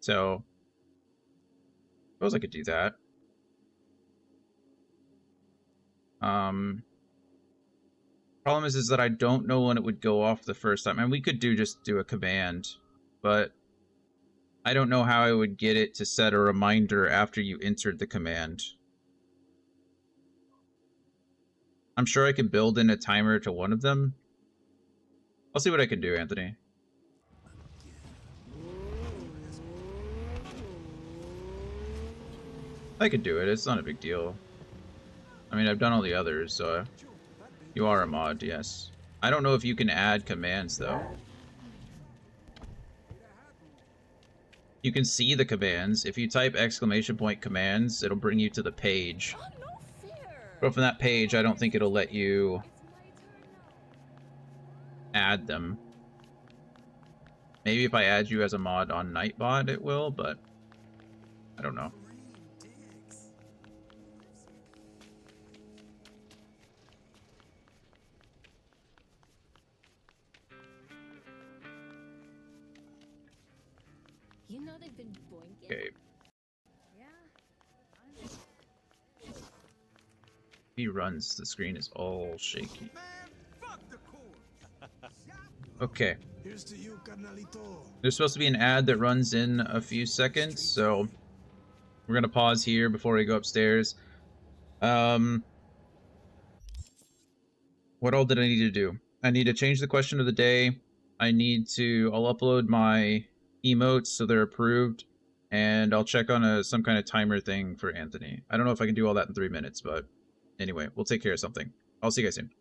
So, I suppose I could do that. Problem is that I don't know when it would go off the first time. And we could just do a command, but I don't know how I would get it to set a reminder after you entered the command. I'm sure I can build in a timer to one of them. I'll see what I can do, Anthony. I could do it. It's not a big deal. I mean, I've done all the others, so... You are a mod, yes. I don't know if you can add commands, though. You can see the commands. If you type !commands, it'll bring you to the page. But from that page, I don't think it'll let you add them. Maybe if I add you as a mod on Nightbot, it will, but I don't know. You know they've been boinking. Okay. He runs, the screen is all shaky. Okay. Here's to you, carnalito. There's supposed to be an ad that runs in a few seconds, so we're gonna pause here before we go upstairs. What all did I need to do? I need to change the question of the day. I'll upload my emotes so they're approved, and I'll check on some kind of timer thing for Anthony. I don't know if I can do all that in 3 minutes, but anyway, we'll take care of something. I'll see you guys soon.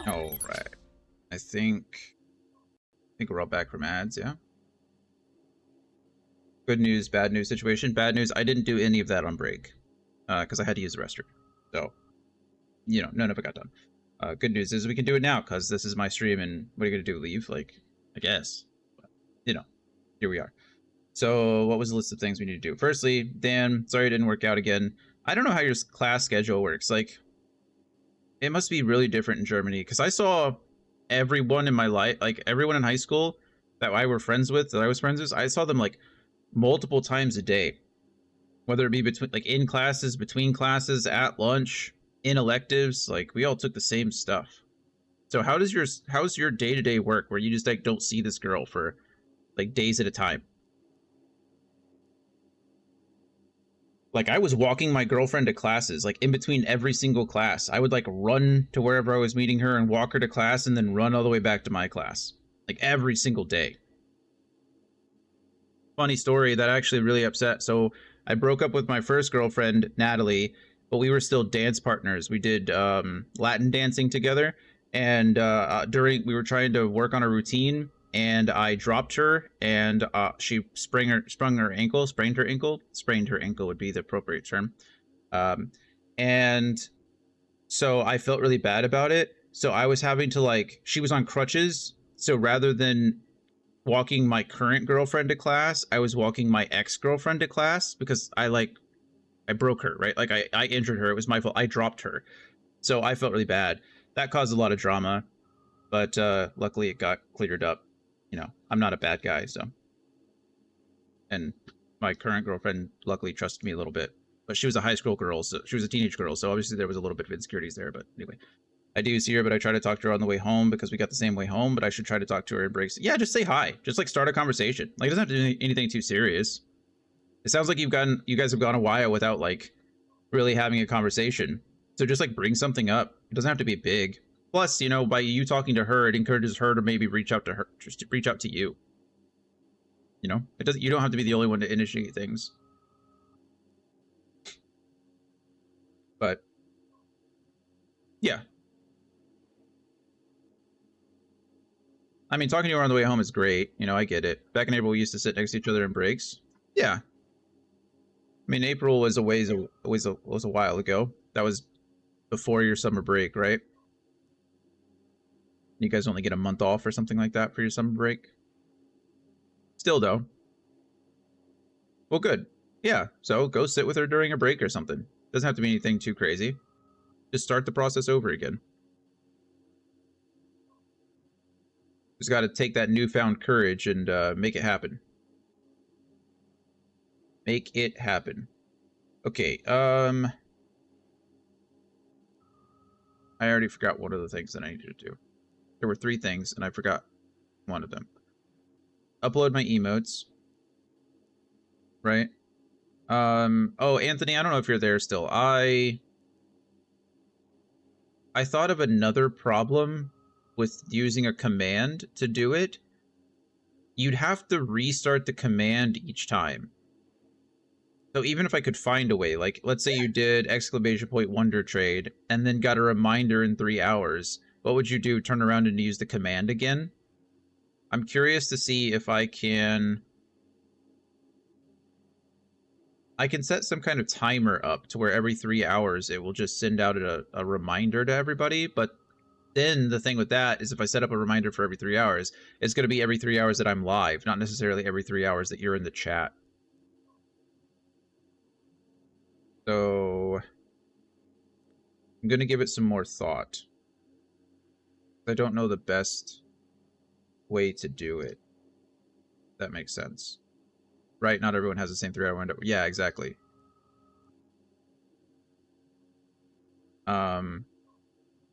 All right. I think we're all back from ads, yeah? Good news, bad news situation. Bad news, I didn't do any of that on break. Because I had to use the restroom. So, you know, none of it got done. Good news is we can do it now, because this is my stream, and what are you going to do, leave? Like, I guess. But, you know, here we are. So, what was the list of things we need to do? Firstly, Dan, sorry it didn't work out again. I don't know how your class schedule works. Like, it must be really different in Germany, because I saw everyone in my life, like, everyone in high school that I was friends with, I saw them, like, multiple times a day. Whether it be between, like, in classes, between classes, at lunch, in electives, like, we all took the same stuff. So how's your day-to-day work where you just, like, don't see this girl for, like, days at a time? Like, I was walking my girlfriend to classes, like, in between every single class. I would, like, run to wherever I was meeting her and walk her to class and then run all the way back to my class. Like, every single day. Funny story that actually really upset. So I broke up with my first girlfriend, Natalie, but we were still dance partners. We did Latin dancing together, and we were trying to work on a routine, and I dropped her, and she sprained her ankle would be the appropriate term. And so I felt really bad about it. So I was having to, like, she was on crutches, so rather than walking my current girlfriend to class, I was walking my ex-girlfriend to class because I broke her, right? Like, I injured her. It was my fault. I dropped her. So I felt really bad. That caused a lot of drama, but luckily it got cleared up. You know, I'm not a bad guy, so. And my current girlfriend luckily trusted me a little bit, but she was a high school girl, so she was a teenage girl, so obviously there was a little bit of insecurities there, but anyway. I do see her, but I try to talk to her on the way home because we got the same way home, but I should try to talk to her in breaks. Yeah, just say hi. Just, like, start a conversation. Like, it doesn't have to do anything too serious. It sounds like you guys have gone a while without, like, really having a conversation. So just, like, bring something up. It doesn't have to be big. Plus, you know, by you talking to her, it encourages her to maybe reach out to her, just to reach out to you. You know, you don't have to be the only one to initiate things. But yeah. I mean, talking to her on the way home is great. You know, I get it. Back in April, we used to sit next to each other in breaks. Yeah. I mean, April was a while ago. That was before your summer break, right? You guys only get a month off or something like that for your summer break? Still, though. Well, good. Yeah, so go sit with her during a break or something. Doesn't have to be anything too crazy. Just start the process over again. Just got to take that newfound courage and make it happen. Make it happen. Okay, I already forgot one of the things that I needed to do. There were 3 things, and I forgot one of them. Upload my emotes. Right? Oh, Anthony, I don't know if you're there still. I thought of another problem with using a command to do it. You'd have to restart the command each time. So even if I could find a way, like, let's say you did ! Wonder Trade, and then got a reminder in 3 hours, what would you do? Turn around and use the command again? I'm curious to see if I can set some kind of timer up to where every 3 hours it will just send out a reminder to everybody, but then the thing with that is if I set up a reminder for every 3 hours, it's going to be every 3 hours that I'm live, not necessarily every 3 hours that you're in the chat. So I'm going to give it some more thought. I don't know the best way to do it. That makes sense. Right? Not everyone has the same 3 hour window. Yeah, exactly.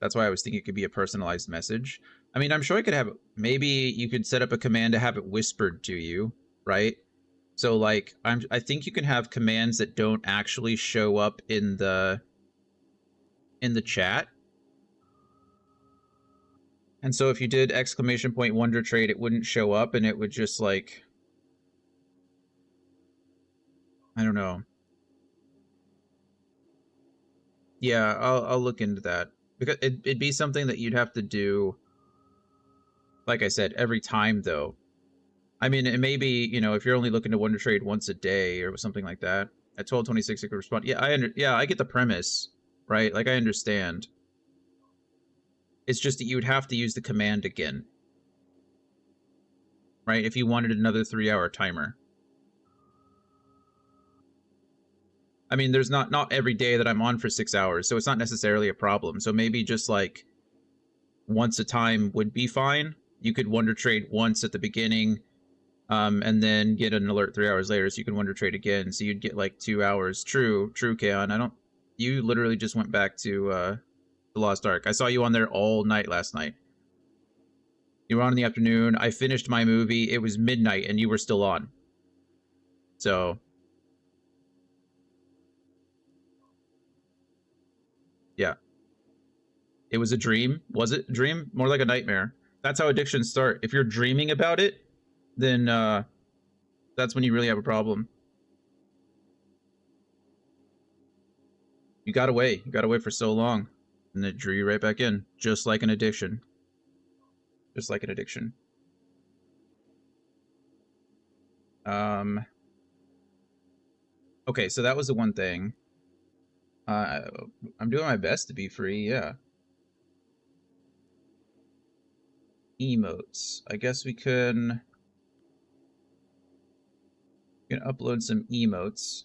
That's why I was thinking it could be a personalized message. I mean, I'm sure I could have, maybe you could set up a command to have it whispered to you, right? So, like, I think you can have commands that don't actually show up in the chat. And so if you did ! Wonder Trade, it wouldn't show up, and it would just, like, I don't know. Yeah, I'll look into that. Because it'd be something that you'd have to do, like I said, every time, though. I mean, it may be, you know, if you're only looking to wonder trade once a day or something like that. At 12:26, it could respond. Yeah, I get the premise, right? Like, I understand. It's just that you would have to use the command again, right? If you wanted another 3-hour timer. I mean, there's not every day that I'm on for 6 hours, so it's not necessarily a problem. So maybe just like once a time would be fine. You could wonder trade once at the beginning, and then get an alert 3 hours later, so you can wonder trade again. So you'd get like 2 hours. True, Kaon. You literally just went back to the Lost Ark. I saw you on there all night last night. You were on in the afternoon. I finished my movie. It was midnight, and you were still on. So yeah. It was a dream. Was it a dream? More like a nightmare. That's how addictions start. If you're dreaming about it, then that's when you really have a problem. You got away. You got away for so long. And it drew you right back in. Just like an addiction. Just like an addiction. Okay, so that was the one thing. I'm doing my best to be free, yeah. Emotes. I guess we can upload some emotes.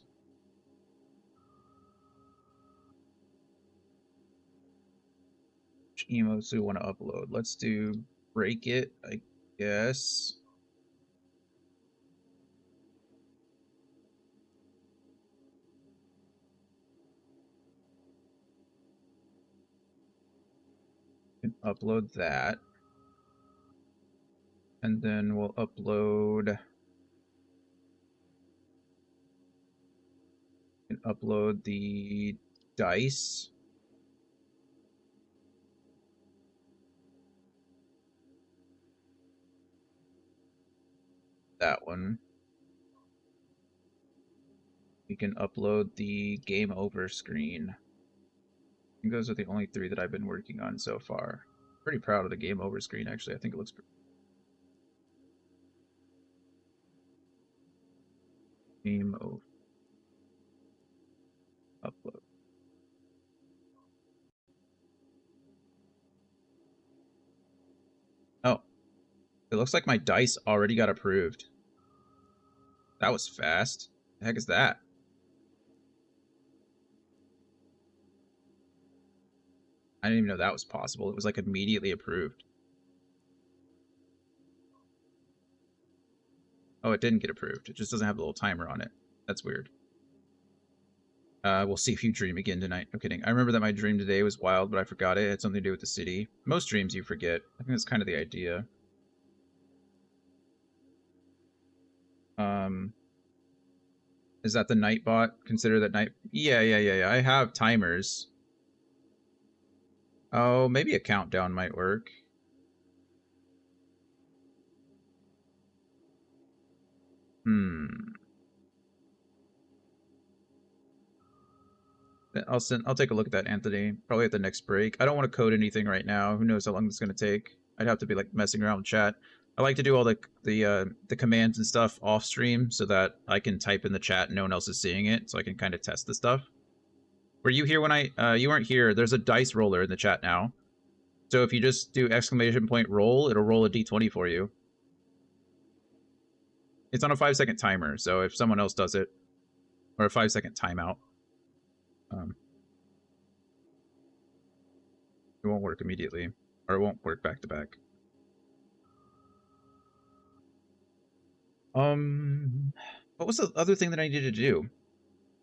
Which emotes do we want to upload? Let's do Break It, I guess. Upload that, and then we'll upload the dice. That one. We can upload the game over screen. I think those are the only 3 that I've been working on so far. Pretty proud of the game over screen, actually. I think it looks pretty. Game over. Upload. Oh. It looks like my dice already got approved. That was fast. The heck is that? I didn't even know that was possible. It was like immediately approved. Oh, it didn't get approved. It just doesn't have a little timer on it. That's weird. We'll see if you dream again tonight. No kidding. I remember that my dream today was wild, but I forgot it. It had something to do with the city. Most dreams you forget. I think that's kind of the idea. Is that the Nightbot? Consider that night. Yeah. I have timers. Oh, maybe a countdown might work. I'll take a look at that, Anthony. Probably at the next break. I don't want to code anything right now. Who knows how long it's going to take? I'd have to be like messing around with chat. I like to do all the commands and stuff off stream so that I can type in the chat and no one else is seeing it, so I can kind of test the stuff. Were you here when you weren't here? There's a dice roller in the chat now. So if you just do !roll, it'll roll a d20 for you. It's on a 5-second timer, so if someone else does it, or a 5-second timeout, it won't work immediately, or it won't work back to back. What was the other thing that I needed to do?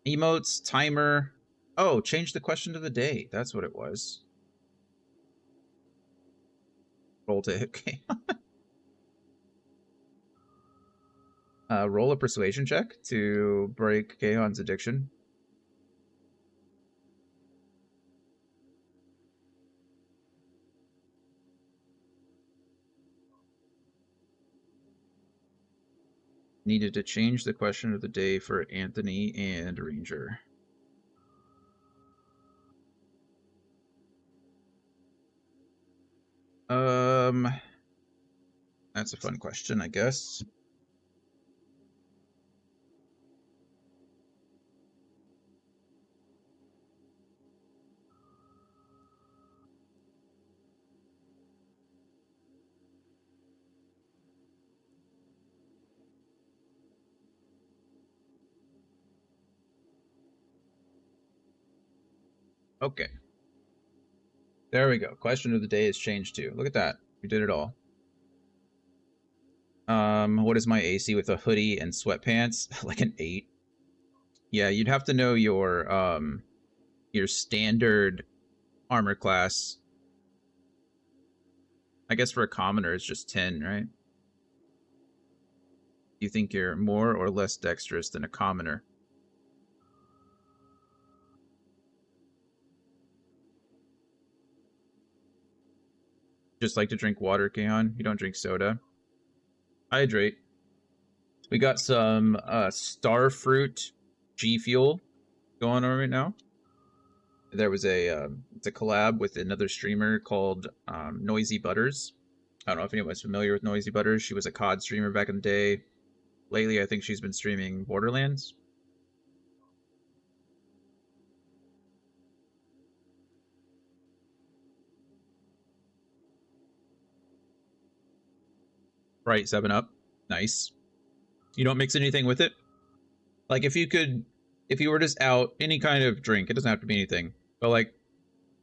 Emotes, timer. Oh, change the question of the day. That's what it was. Roll to hit. Okay. Roll a persuasion check to break Kaon's addiction. Needed to change the question of the day for Anthony and Ranger. That's a fun question, I guess. Okay. There we go. Question of the day is changed too. Look at that. We did it all. What is my AC with a hoodie and sweatpants? Like an 8. Yeah, you'd have to know your standard armor class. I guess for a commoner it's just 10, right? You think you're more or less dexterous than a commoner? Just like to drink water, Kaon? You don't drink soda? Hydrate. We got some Starfruit G Fuel going on right now. There was it's a collab with another streamer called Noisy Butters. I don't know if anyone's familiar with Noisy Butters. She was a COD streamer back in the day. Lately, I think she's been streaming Borderlands. Right, 7-Up. Nice. You don't mix anything with it? Like, if you were just out, any kind of drink, it doesn't have to be anything, but like,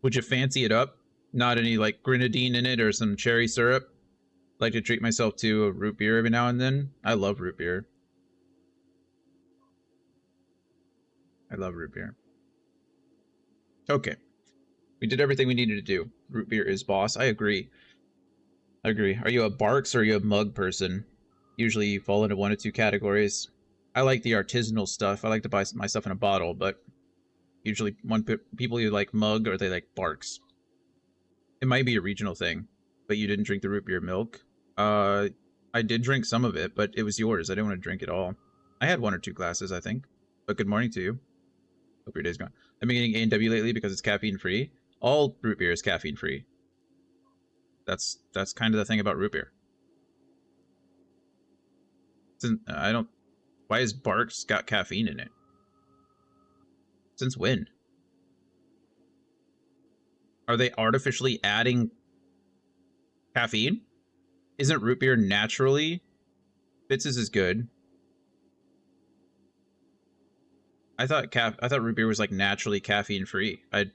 would you fancy it up? Not any like grenadine in it or some cherry syrup? Like to treat myself to a root beer every now and then. I love root beer. I love root beer. Okay. We did everything we needed to do. Root beer is boss. I agree. I agree. Are you a Barks or are you a mug person? Usually you fall into one of two categories. I like the artisanal stuff. I like to buy my stuff in a bottle, but usually people either like mug or they like Barks. It might be a regional thing, but you didn't drink the root beer milk. I did drink some of it, but it was yours. I didn't want to drink it all. I had 1 or 2 glasses, I think. But good morning to you. Hope your day's going. I've been getting A&W lately because it's caffeine free. All root beer is caffeine free. That's kind of the thing about root beer. Why has Barks got caffeine in it? Since when? Are they artificially adding caffeine? Isn't root beer naturally? Fitz's is good. I thought root beer was like naturally caffeine free. I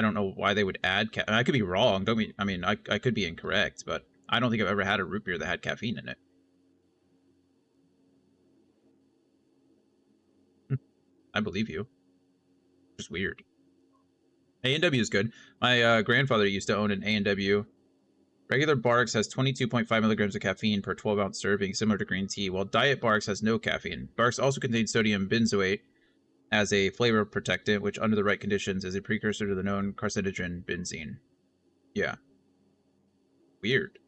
don't know why they would add I could be wrong. I could be incorrect, but I don't think I've ever had a root beer that had caffeine in it. I believe you. Just weird. A&W is good. My grandfather used to own an A&W. Regular Barks has 22.5 milligrams of caffeine per 12-ounce serving, similar to green tea, while Diet Barks has no caffeine. Barks also contains sodium benzoate as a flavor protectant, which under the right conditions is a precursor to the known carcinogen benzene. Yeah. Weird.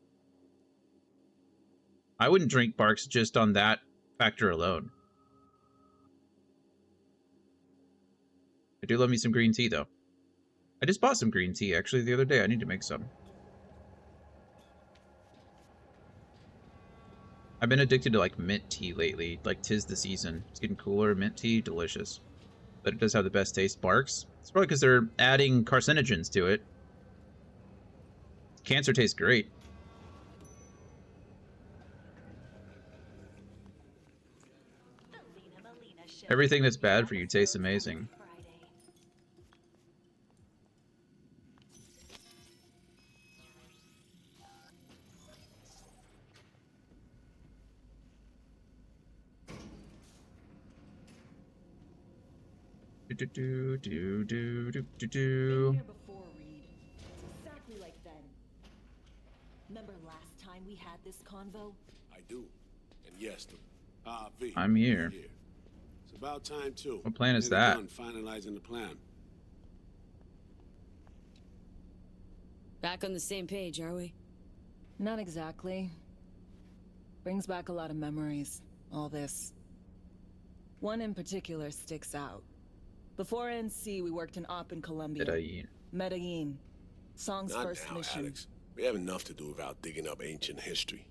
I wouldn't drink Barks just on that factor alone. I do love me some green tea, though. I just bought some green tea, actually, the other day. I need to make some. I've been addicted to, like, mint tea lately. Like, 'tis the season. It's getting cooler. Mint tea, delicious. But it does have the best taste. Barks. It's probably because they're adding carcinogens to it. Cancer tastes great. Everything that's bad for you tastes amazing. Been here before, Reed. It's exactly like then. Remember last time we had this convo? I do. And yes, V. I'm here. It's about time too. What plan is that? Finalizing the plan. Back on the same page, are we? Not exactly. Brings back a lot of memories, all this. One in particular sticks out. Before NC, we worked an op in Colombia. Medellin. Medellin. Song's Not first now, mission. Alex. We have enough to do without digging up ancient history.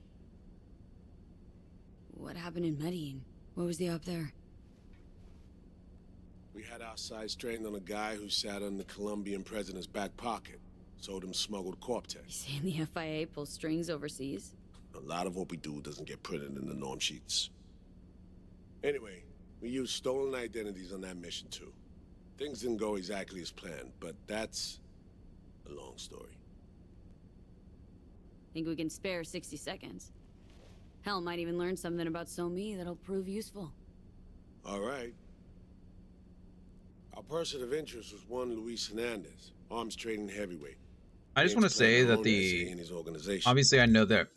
What happened in Medellin? What was the up there? We had our sights trained on a guy who sat in the Colombian president's back pocket. Sold him smuggled Corp-Tech. You saying the FIA pulls strings overseas? A lot of what we do doesn't get printed in the norm sheets. Anyway, we used stolen identities on that mission too. Things didn't go exactly as planned, but that's a long story. Think we can spare 60 seconds? Hell, might even learn something about So-Mi that'll prove useful. All right. Our person of interest was one Luis Hernandez, arms trading heavyweight. I just want to say that obviously I know that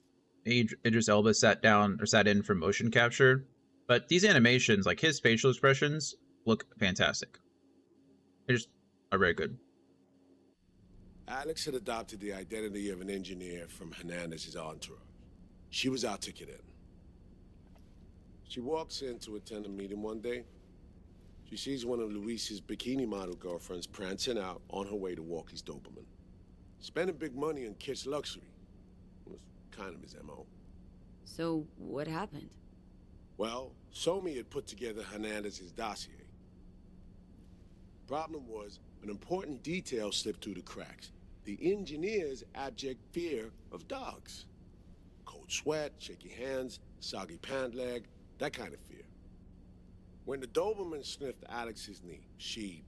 Idris Elba sat in for motion capture, but these animations, like his facial expressions, look fantastic. They just are very good. Alex had adopted the identity of an engineer from Hernandez's entourage. She was our ticket in. She walks in to attend a meeting one day. She sees one of Luis's bikini model girlfriends prancing out on her way to Walkie's Doberman. Spending big money on kitsch luxury was kind of his MO. So, what happened? Well, So-Mi had put together Hernandez's dossier. Problem was, an important detail slipped through the cracks. The engineer's abject fear of dogs. Cold sweat, shaky hands, soggy pant leg, that kind of fear. When the Doberman sniffed Alex's knee, she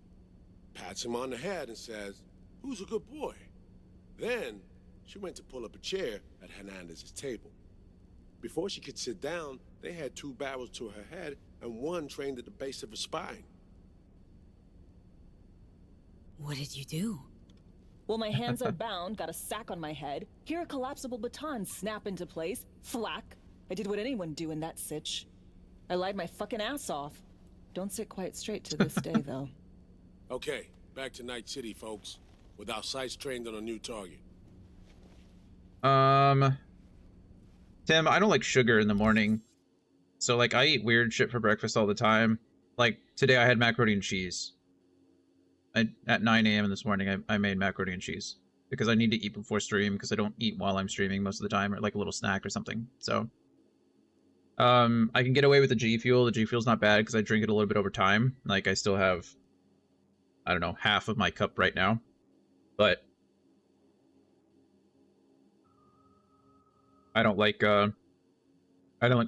pats him on the head and says, "Who's a good boy?" Then, she went to pull up a chair at Hernandez's table. Before she could sit down, they had 2 barrels to her head and one trained at the base of her spine. What did you do? Well, my hands are bound, got a sack on my head. Here a collapsible baton snap into place. Thwack. I did what anyone do in that sitch. I lied my fucking ass off. Don't sit quite straight to this day, though. Okay, back to Night City, folks. With our sights trained on a new target. Tim, I don't like sugar in the morning. So, like, I eat weird shit for breakfast all the time. Like, today I had macaroni and cheese. At 9 a.m. this morning, I made macaroni and cheese. Because I need to eat before stream, because I don't eat while I'm streaming most of the time, or like a little snack or something. So, I can get away with the G Fuel. The G Fuel's not bad, because I drink it a little bit over time. Like, I still have, I don't know, half of my cup right now. But I don't like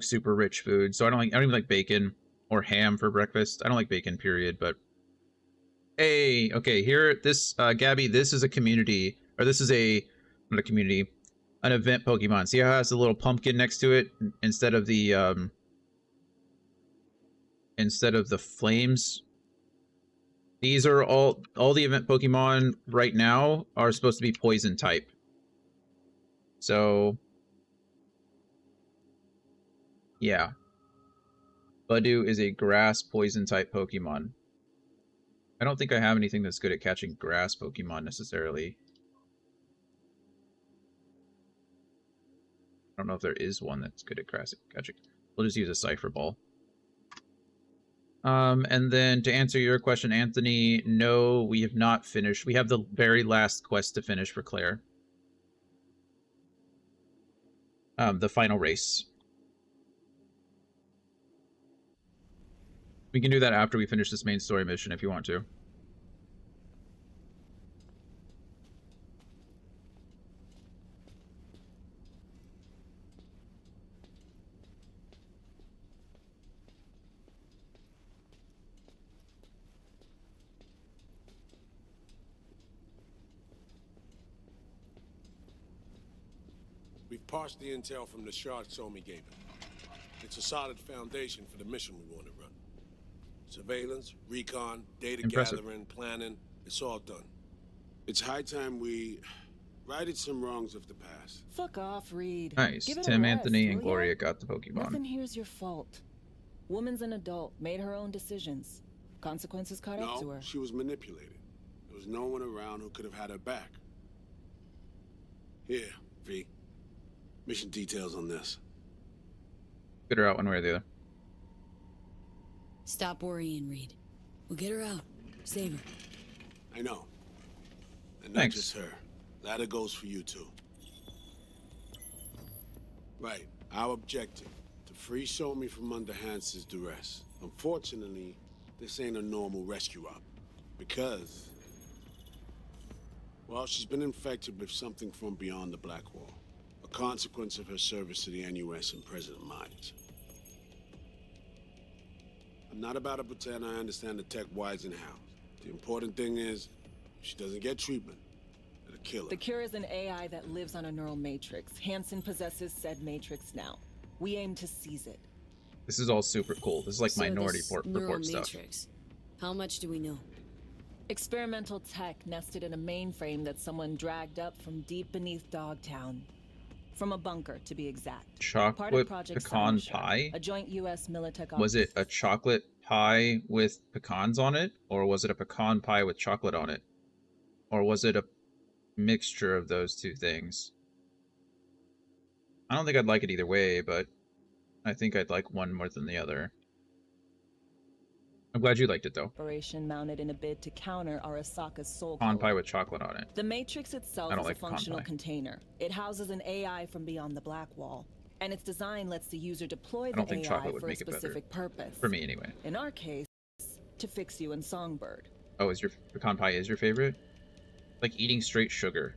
super rich food, so I don't even like bacon or ham for breakfast. I don't like bacon, period. But hey, okay, here, this Gabby, this is a community, or this is not a community, an event Pokemon. See how it has the little pumpkin next to it instead of the flames? These are all the event Pokemon right now are supposed to be poison type. So yeah. Budew is a grass poison type Pokemon. I don't think I have anything that's good at catching grass Pokemon necessarily. I don't know if there is one that's good at grass catching. We'll just use a Cypher Ball. And then to answer your question, Anthony, no, we have not finished. We have the very last quest to finish for Claire. The final race. We can do that after we finish this main story mission if you want to. We've parsed the intel from the shard So-Mi gave it. It's a solid foundation for the mission we want to run. Surveillance, recon, data gathering, planning, it's all done. It's high time we righted some wrongs of the past. Fuck off, Reed. Nice. Give it Tim, a rest, Anthony, and will Gloria ya? got the Pokemon. Nothing here's your fault. Woman's an adult, made her own decisions. Consequences caught up to her. No, she was manipulated. There was no one around who could have had her back. Here, V. Mission details on this. Get her out one way or the other. Stop worrying, Reed. We'll get her out. Save her. I know. And not Thanks. just her. Ladder goes for you too. Right. Our objective, to free Somi from under Hansen's duress. Unfortunately, this ain't a normal rescue op. Because, well, she's been infected with something from beyond the Black Wall. A consequence of her service to the NUS and President Myers. I'm not about to pretend I understand the tech whys and hows. The important thing is, if she doesn't get treatment, it'll kill her. The cure is an AI that lives on a neural matrix. Hansen possesses said matrix now. We aim to seize it. This is all super cool. This is like So Minority this Report neural stuff. matrix. How much do we know? Experimental tech nested in a mainframe that someone dragged up from deep beneath Dogtown. From a bunker, to be exact. Part of Chocolate Project pecan Cynosure, pie? a joint U.S. Militech Was it a chocolate pie with pecans on it? Or was it a pecan pie with chocolate on it? Or was it a mixture of those two things? I don't think I'd like it either way, but I think I'd like one more than the other. I'm glad you liked it, though. operation mounted in a bid to counter Arasaka's soul Pecan code. pie with chocolate on it. The Matrix itself I don't is like a pecan functional pie. container. It houses an AI from beyond the Black Wall, and its design lets the user deploy I the don't think AI chocolate would for a make it better. specific purpose. For me, anyway. In our case, to fix you and Songbird. Oh, is your pecan pie is your favorite? Like eating straight sugar.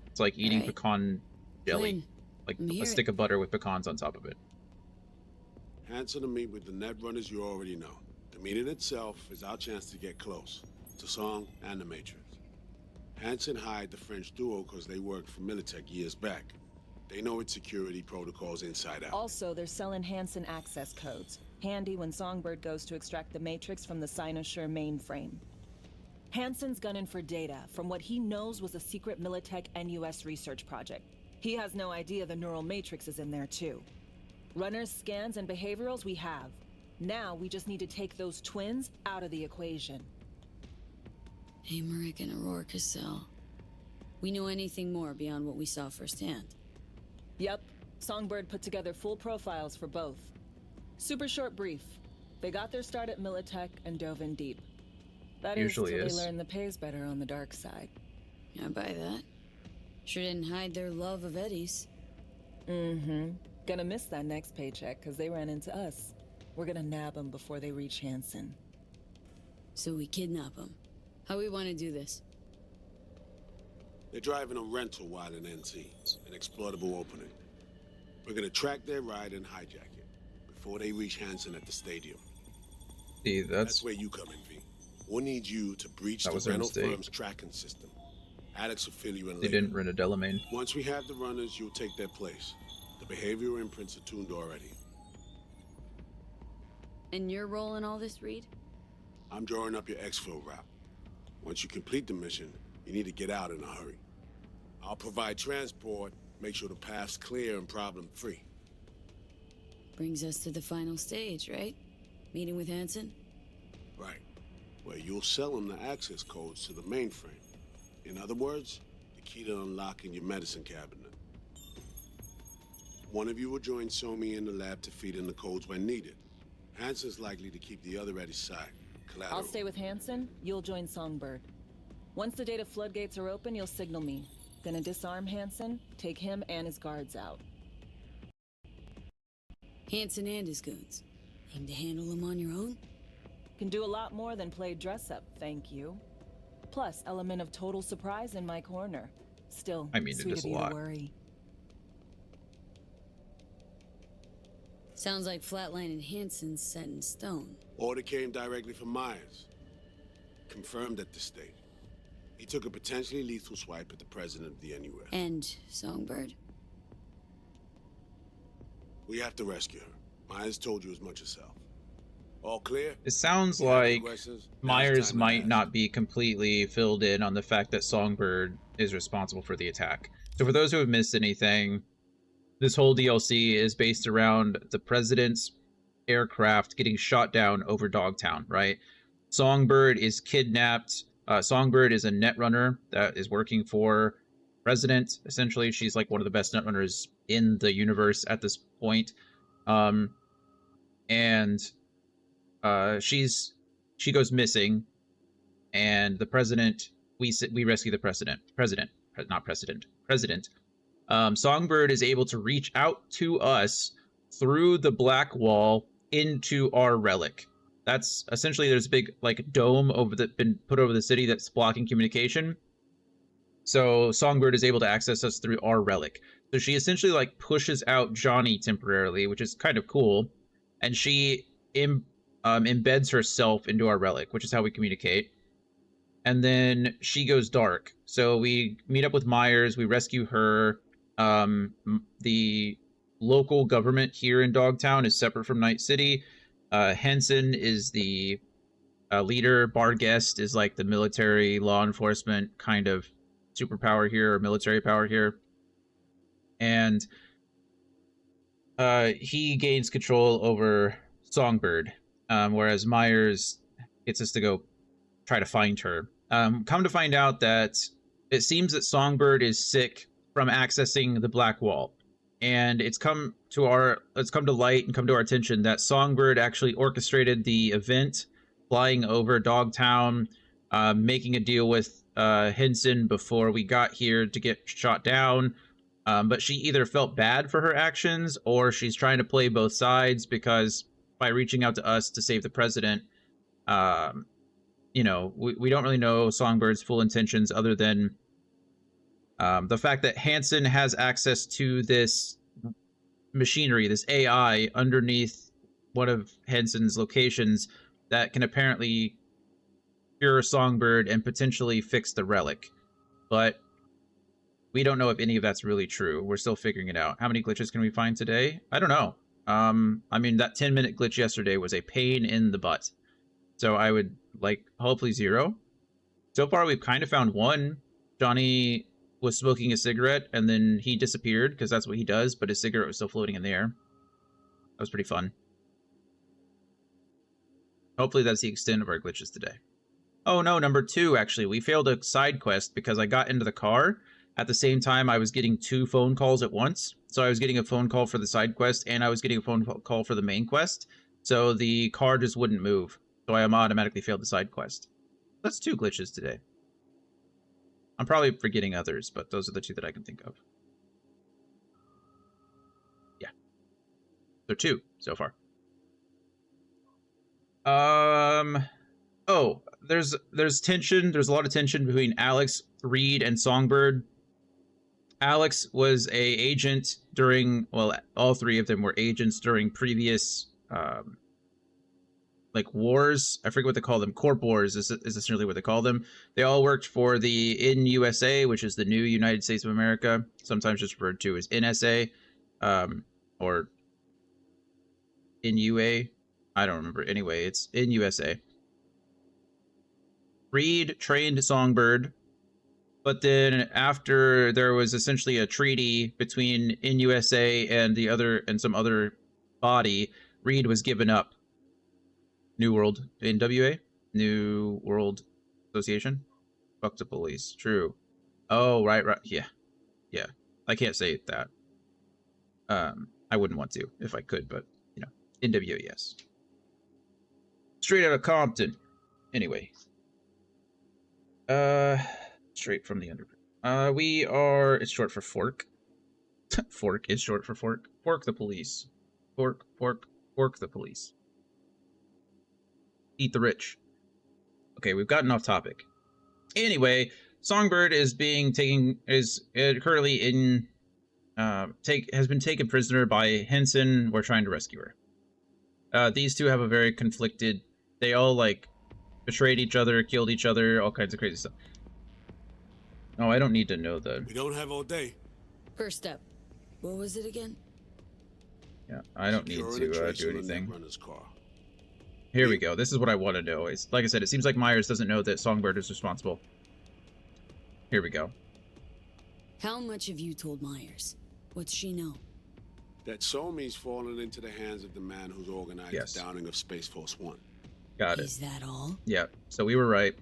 It's like eating Alright. pecan jelly. Fine. Like Let me a hear stick of butter with pecans on top of it. Hansen to meet with the net runners you already know. The meeting itself is our chance to get close to Song and the Matrix. Hansen hired the French duo because they worked for Militech years back. They know its security protocols inside out. Also, they're selling Hansen access codes. Handy when Songbird goes to extract the Matrix from the Cynosure mainframe. Hansen's gunning for data from what he knows was a secret Militech NUS research project. He has no idea the neural matrix is in there too. Runners, scans, and behaviorals we have. Now we just need to take those twins out of the equation. Amaric and Aurora Cassell. We know anything more beyond what we saw firsthand? Yep. Songbird put together full profiles for both. Super short brief. They got their start at Militech and dove in deep. That Usually is till is. they learn the pay's better on the dark side. I buy that. Sure didn't hide their love of Eddie's. Mm-hmm. Gonna miss that next paycheck because they ran into us. We're gonna nab them before they reach Hansen. So we kidnap them. How we want to do this? They're driving a rental while in NC, an exploitable opening. We're gonna track their ride and hijack it before they reach Hansen at the stadium. See, That's where you come in, V. We'll need you to breach That the was their rental mistake. firm's tracking system. Alex will fill you in They later. didn't rent a Delamain. Once we have the runners, you'll take their place. The behavioral imprints are tuned already. And your role in all this, Reed? I'm drawing up your exfil route. Once you complete the mission, you need to get out in a hurry. I'll provide transport, make sure the path's clear and problem-free. Brings us to the final stage, right? Meeting with Hansen? Right. Where you'll sell them the access codes to the mainframe. In other words, the key to unlocking your medicine cabinet. One of you will join Somi in the lab to feed in the codes when needed. Hansen's likely to keep the other at his side. Collateral. I'll stay with Hansen, you'll join Songbird. Once the data floodgates are open, you'll signal me. Gonna disarm Hansen, take him and his guards out. Hansen and his goons. Aim to handle them on your own? Can do a lot more than play dress-up, thank you. Plus, element of total surprise in my corner. Still, I mean, it sweet is of a you lot. to worry. Sounds like Flatline and Hansen's set in stone. Order came directly from Myers. Confirmed at the state. He took a potentially lethal swipe at the president of the NUS. And Songbird? We have to rescue her. Myers told you as much herself. All clear? It sounds You have any like questions? Now's Myers time to might ask. not be completely filled in on the fact that Songbird is responsible for the attack. So for those who have missed anything, this whole DLC is based around the president's aircraft getting shot down over Dogtown, right? Songbird is kidnapped. Songbird is a netrunner that is working for president. Essentially, she's like one of the best netrunners in the universe at this point. She goes missing, and the president, we rescue the president, Songbird is able to reach out to us through the black wall into our relic. That's essentially, there's a big like dome been put over the city that's blocking communication. So Songbird is able to access us through our relic. So she essentially like pushes out Johnny temporarily, which is kind of cool, and she embeds herself into our relic, which is how we communicate. And then she goes dark. So we meet up with Myers, we rescue her. The local government here in Dogtown is separate from Night City. Henson is the leader. Barguest is like the military law enforcement kind of superpower here, or military power here. And he gains control over Songbird, whereas Myers gets us to go try to find her. Come to find out that it seems that Songbird is sick from accessing the Black Wall. And it's come to light and come to our attention that Songbird actually orchestrated the event, flying over Dogtown, making a deal with Henson before we got here to get shot down. But she either felt bad for her actions, or she's trying to play both sides, because by reaching out to us to save the president, you know, we don't really know Songbird's full intentions, other than the fact that Hansen has access to this machinery, this AI, underneath one of Henson's locations that can apparently cure Songbird and potentially fix the relic. But we don't know if any of that's really true. We're still figuring it out. How many glitches can we find today? I don't know. I mean, that 10-minute glitch yesterday was a pain in the butt. So I would, like, hopefully 0. So far, we've kind of found one. Johnny was smoking a cigarette, and then he disappeared, because that's what he does, but his cigarette was still floating in the air. That was pretty fun. Hopefully that's the extent of our glitches today. Oh no, number 2, actually. We failed a side quest because I got into the car. At the same time, I was getting 2 phone calls at once. So I was getting a phone call for the side quest, and I was getting a phone call for the main quest. So the car just wouldn't move. So I automatically failed the side quest. That's 2 glitches today. I'm probably forgetting others, but those are the 2 that I can think of. Yeah. So 2 so far. Oh, there's tension. There's a lot of tension between Alex, Reed, and Songbird. Alex was a agent during, well, all 3 of them were agents during previous, like, wars. I forget what they call them. Corp wars is essentially what they call them. They all worked for the NUSA, which is the New United States of America, sometimes just referred to as NSA, or NUA. I don't remember. Anyway, it's NUSA. Reed trained Songbird, but then after there was essentially a treaty between NUSA and some other body, Reed was given up. New World NWA? New World Association? Fuck the police. True. Oh, right. Yeah. Yeah. I can't say that. I wouldn't want to if I could, but, you know, NWA, yes. Straight out of Compton. Anyway. Straight from the underground. It's short for Fork. Fork is short for Fork. Fork the police. Fork the police. Eat the rich. Okay, we've gotten off topic. Anyway, Songbird is currently in has been taken prisoner by Henson. We're trying to rescue her. These 2 have a very conflicted. They all like betrayed each other, killed each other, all kinds of crazy stuff. Oh, I don't need to know the. We don't have all day. First step. What was it again? Yeah, I don't need to do anything. Here we go. This is what I want to know. Is, like I said, it seems like Myers doesn't know that Songbird is responsible. Here we go. How much have you told Myers? What's she know? That Somi's fallen into the hands of the man who's organized the downing of Space Force 1. Got it. Is that all? Yeah, so we were right.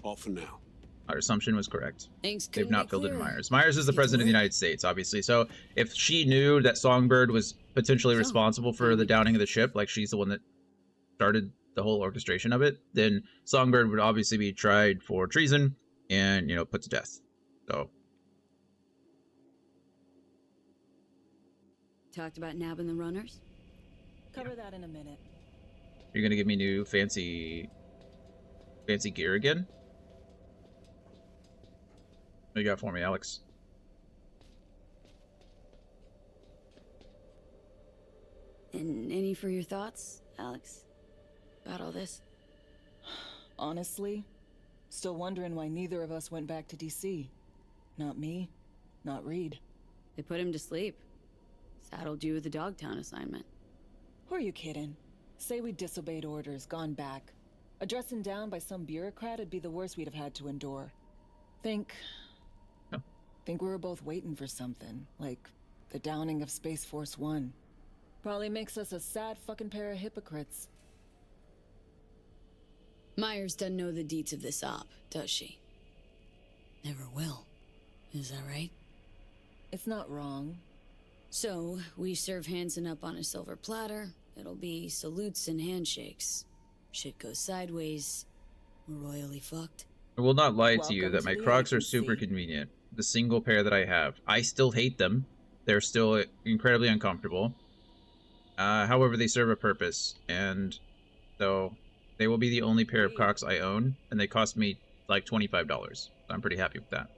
All for now. Our assumption was correct. Things They've not filled in Myers. Myers is the president of the United States, obviously. So if she knew that Songbird was potentially responsible for the downing of the ship, like she's the one that started the whole orchestration of it, then Songbird would obviously be tried for treason and, you know, put to death. So talked about nabbing the runners? Cover that in a minute. You're gonna give me new fancy gear again? What you got for me, Alex? And any for your thoughts, Alex? About all this? Honestly, still wondering why neither of us went back to DC. Not me, not Reed. They put him to sleep. Saddled you with the Dogtown assignment. Who are you kidding? Say we disobeyed orders, gone back. A dressing down by some bureaucrat would be the worst we'd have had to endure. Think we were both waiting for something, like the downing of Space Force One. Probably makes us a sad fucking pair of hypocrites. Myers doesn't know the deets of this op, does she? Never will. Is that right? It's not wrong. So, we serve Hansen up on a silver platter. It'll be salutes and handshakes. Shit goes sideways. We're royally fucked. I will not lie to you Welcome that to my the Crocs are agency. super convenient. The single pair that I have. I still hate them. They're still incredibly uncomfortable. However, they serve a purpose, and so they will be the only pair of Crocs I own, and they cost me like $25. So I'm pretty happy with that.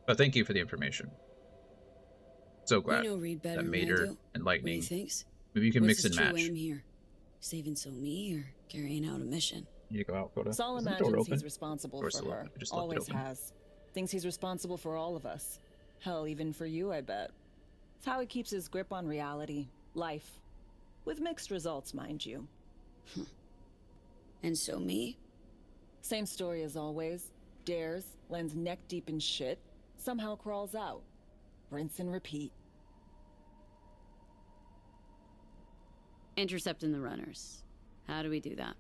But thank you for the information. So glad You know Reed better that than Mater I do. and What he Lightning. thinks? Maybe you can What's mix his and true match. aim here? Saving so me or carrying out a mission? You go out, Coda. Saul Is the door imagines open? he's responsible Of course for it'll her. open. I just left it Always open. has. Thinks he's responsible for all of us. Hell, even for you, I bet. It's how he keeps his grip on reality, life. With mixed results, mind you. And so me? Same story as always. Dares, lands neck deep in shit, somehow crawls out. Rinse and repeat. Intercepting the runners. How do we do that?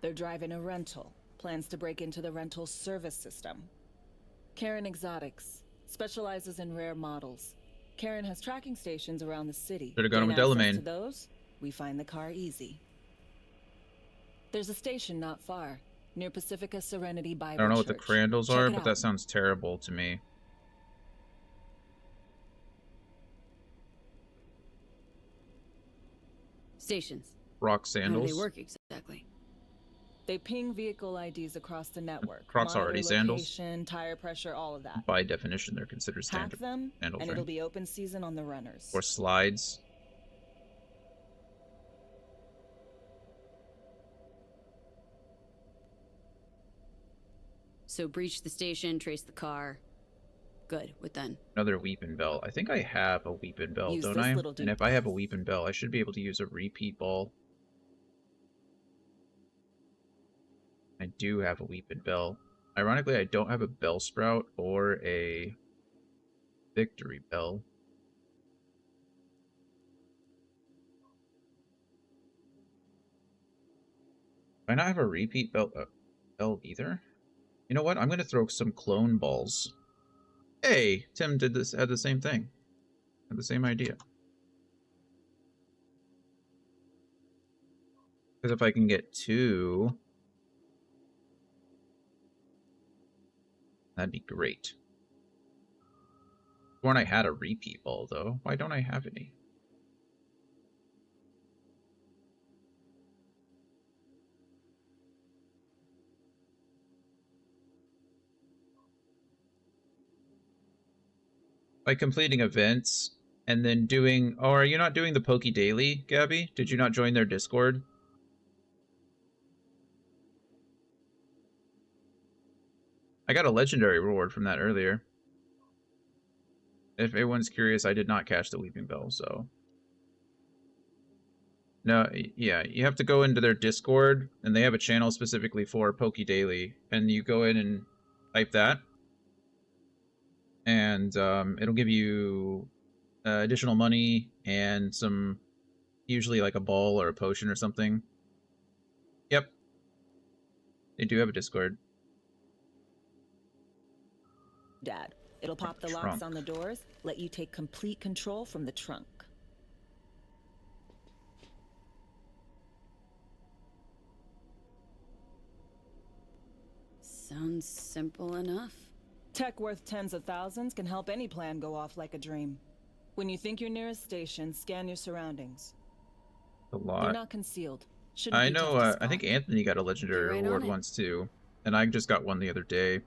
They're driving a rental. Plans to break into the rental service system. Karen Exotics. Specializes in rare models. Karen has tracking stations around the city. Should've gone Gain with access Delamain. to those, we find the car easy. There's a station not far, near Pacifica Serenity Bible I don't know what the Church. Crandalls Check are, it but out. that sounds terrible to me. Stations. Rock How do sandals. they work exactly? They ping vehicle IDs across the network. Crocs Monitor already sandals? location, tire pressure, all of that. By definition, they're considered Hack standard them, sandals, and right? it'll be open season on the runners. Or slides. So breach the station, trace the car. Good. What then? Another weeping bell. I think I have a weeping bell, Use don't this I? little And dude. if I have a weeping bell, I should be able to use a repeat ball. I do have a weeping bell. Ironically, I don't have a bell sprout or a victory bell. Do I not have a repeat bell either? You know what? I'm gonna throw some clone balls. Hey, Tim had the same thing. Had the same idea. Because if I can get two, that'd be great. When I had a repeat ball, though, why don't I have any? By completing events and then doing... Oh, are you not doing the Poke Daily, Gabby? Did you not join their Discord? I got a legendary reward from that earlier. If anyone's curious, I did not catch the Weeping Bell, so... No, yeah, you have to go into their Discord, and they have a channel specifically for Poke Daily, and you go in and type that, and it'll give you additional money and some, usually like a ball or a potion or something. Yep. They do have a Discord. Dad, it'll pop the locks Trunk. on the doors, let you take complete control from the trunk. Sounds simple enough. Tech worth tens of thousands can help any plan go off like a dream. When you think you're near a station, scan your surroundings. A They're lot. not concealed. Shouldn't I be tough know. to I spot. think Anthony got a legendary Get right reward on it. once too, and I just got one the other day.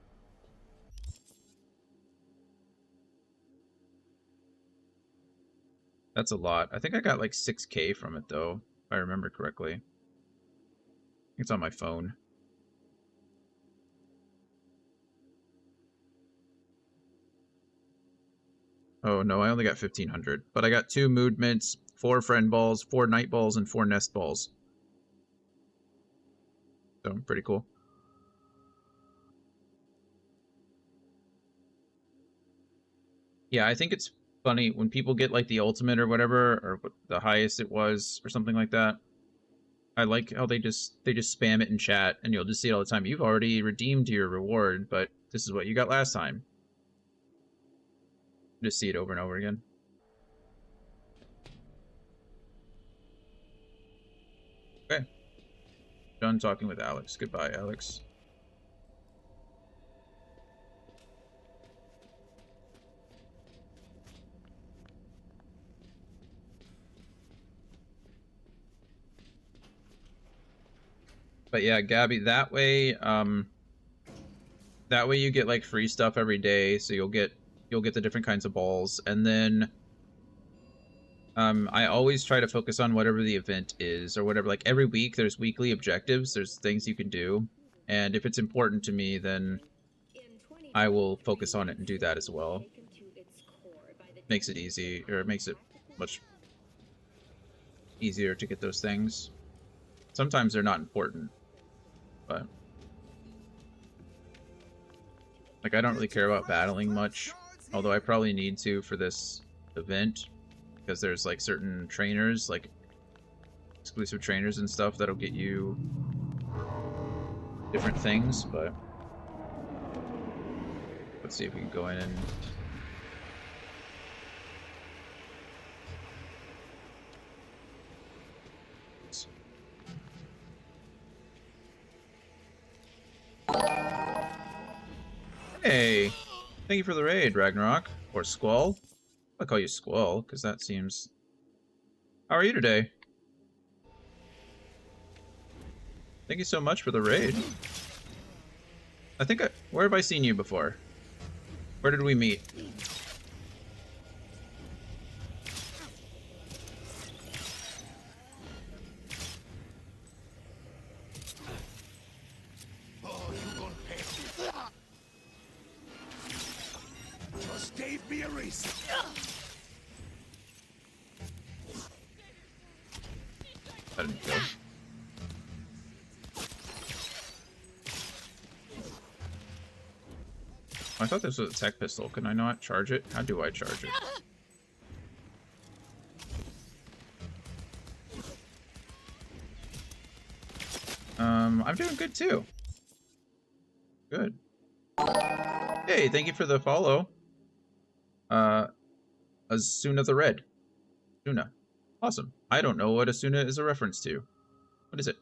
That's a lot. I think I got like 6K from it though, if I remember correctly. It's on my phone. Oh no, I only got 1500, but I got 2 mood mints, 4 friend balls, 4 night balls, and 4 nest balls. So pretty cool. Yeah, I think it's funny when people get like the ultimate or whatever, or what the highest it was, or something like that. I like how they just spam it in chat, and you'll just see it all the time. You've already redeemed your reward, but this is what you got last time. Just see it over and over again. Okay. Done talking with Alex. Goodbye, Alex. But yeah, Gabby, that way you get like free stuff every day, so you'll get the different kinds of balls, and then I always try to focus on whatever the event is or whatever. Like every week there's weekly objectives, there's things you can do, and if it's important to me, then I will focus on it and do that as well. Makes it easy, or it makes it much easier to get those things. Sometimes they're not important, but like I don't really care about battling much, although I probably need to for this event, because there's like certain trainers, like exclusive trainers and stuff that'll get you different things. But let's see if we can go in and hey, thank you for the raid, Ragnarok. Or Squall. I'll call you Squall, because that seems... How are you today? Thank you so much for the raid. I think where have I seen you before? Where did we meet? Just gave me a reason. I didn't kill. I thought this was a tech pistol. Can I not charge it? How do I charge it? I'm doing good too. Good. Hey, thank you for the follow. Asuna the Red. Asuna. Awesome. I don't know what Asuna is a reference to. What is it?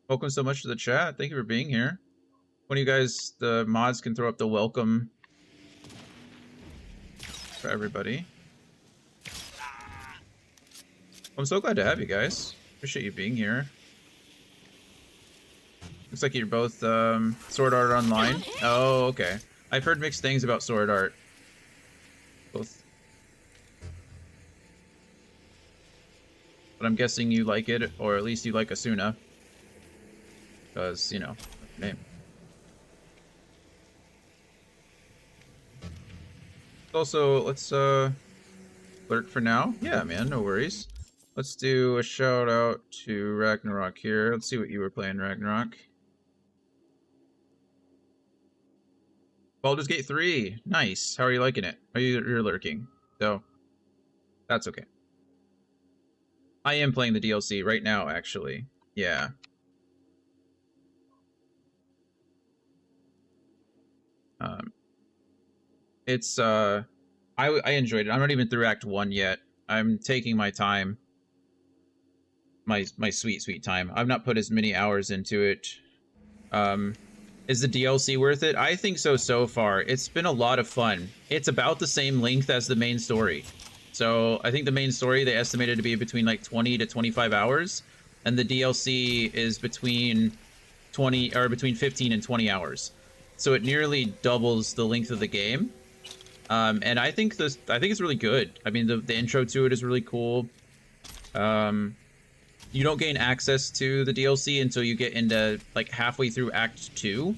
Welcome so much to the chat. Thank you for being here. One of you guys, the mods, can throw up the welcome for everybody. I'm so glad to have you guys. Appreciate you being here. Looks like you're both Sword Art Online. Oh, okay. I've heard mixed things about Sword Art. Both. But I'm guessing you like it, or at least you like Asuna. Because, you know, name. Also, let's alert for now. Yeah, man, no worries. Let's do a shout out to Ragnarok here. Let's see what you were playing, Ragnarok. Baldur's Gate 3. Nice. How are you liking it? You're lurking. So, that's okay. I am playing the DLC right now, actually. Yeah. It's, I enjoyed it. I'm not even through Act 1 yet. I'm taking my time. My sweet, sweet time. I've not put as many hours into it. Is the DLC worth it? I think so far. It's been a lot of fun. It's about the same length as the main story. So I think the main story they estimated to be between like 20 to 25 hours, and the DLC is between 15 and 20 hours. So it nearly doubles the length of the game. And I think it's really good. I mean, the intro to it is really cool. You don't gain access to the DLC until you get into like halfway through Act 2.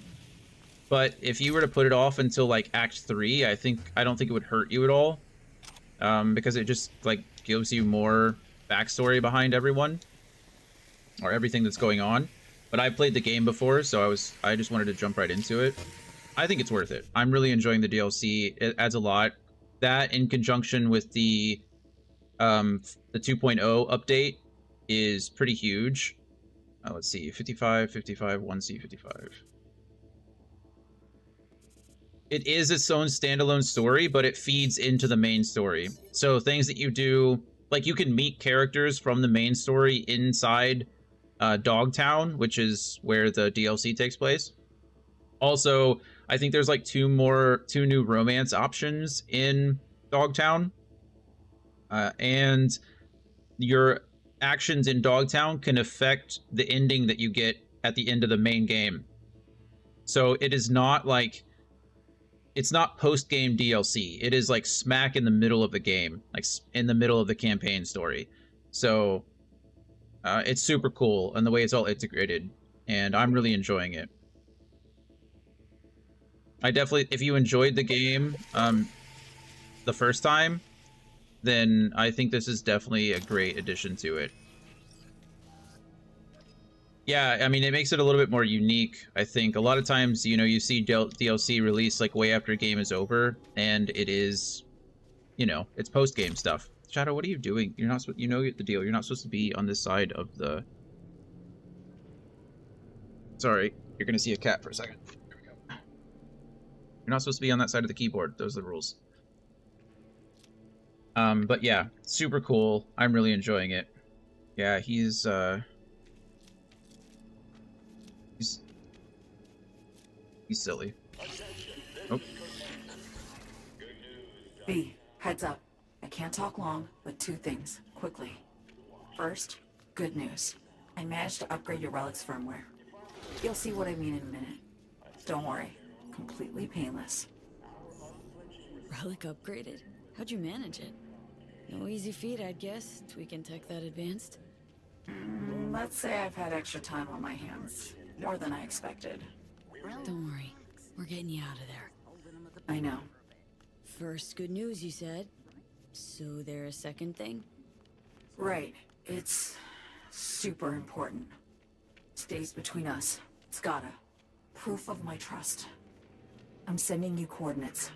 But if you were to put it off until like Act 3, I don't think it would hurt you at all. Because it just like gives you more backstory behind everyone or everything that's going on. But I played the game before, so I just wanted to jump right into it. I think it's worth it. I'm really enjoying the DLC. It adds a lot. That in conjunction with the 2.0 update is pretty huge. Let's see, 55, 1C, 55. It is its own standalone story, but it feeds into the main story. So things that you do, like you can meet characters from the main story inside Dogtown, which is where the DLC takes place. Also, I think there's like two new romance options in Dogtown. And your actions in Dogtown can affect the ending that you get at the end of the main game. So it is not like, it's not post-game DLC. It is like smack in the middle of the game, like in the middle of the campaign story. So it's super cool, and the way it's all integrated, and I'm really enjoying it. I definitely, if you enjoyed the game the first time, then I think this is definitely a great addition to it. Yeah, I mean, it makes it a little bit more unique, I think. A lot of times, you know, you see DLC released like way after a game is over, and it is, you know, it's post-game stuff. Shadow, what are you doing? You're not supposed, you know the deal. You're not supposed to be on this side of the... Sorry, you're gonna see a cat for a second. There we go. You're not supposed to be on that side of the keyboard. Those are the rules. But yeah, super cool. I'm really enjoying it. Yeah, he's silly. Oh. B, heads up. I can't talk long, but two things, quickly. First, good news. I managed to upgrade your relic's firmware. You'll see what I mean in a minute. Don't worry, completely painless. Relic upgraded? How'd you manage it? No easy feat, I'd guess, tweaking tech that advanced. Let's say I've had extra time on my hands. More than I expected. Don't worry, we're getting you out of there. I know. First, good news, you said. So there a second thing? Right. It's super important. Stays between us. It's gotta. Proof of my trust. I'm sending you coordinates.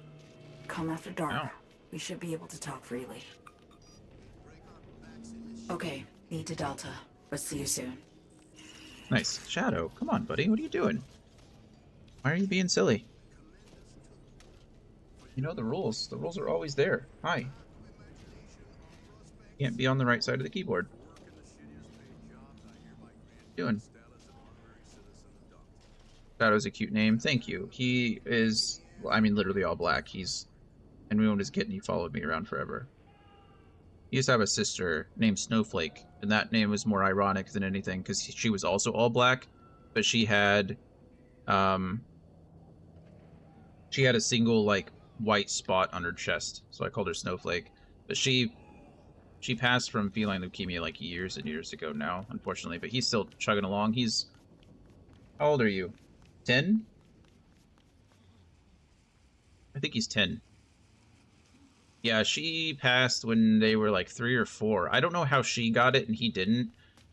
Come after dark. Oh. We should be able to talk freely. Okay, need to Delta, but see you soon. Nice. Shadow, come on, buddy. What are you doing? Why are you being silly? You know the rules. The rules are always there. Hi. Can't be on the right side of the keyboard. What are you doing? Shadow's a cute name. Thank you. He is, I mean, literally all black. He's, and we won't just get, and he followed me around forever. He used to have a sister named Snowflake, and that name was more ironic than anything because she was also all black, but she had a single like white spot on her chest, so I called her Snowflake. But she passed from feline leukemia like years and years ago now, unfortunately. But he's still chugging along. He's, how old are you? 10? I think he's 10. Yeah, she passed when they were like 3 or 4. I don't know how she got it and he didn't.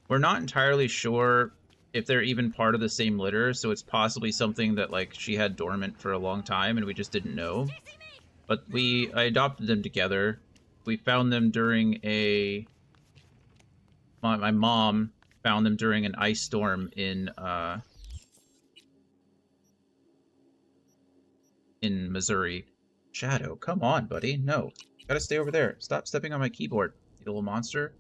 We're not entirely sure if they're even part of the same litter, so it's possibly something that like she had dormant for a long time and we just didn't know. But I adopted them together. We found them during my mom found them during an ice storm in Missouri. Shadow, come on, buddy. No. Gotta stay over there. Stop stepping on my keyboard, you little monster.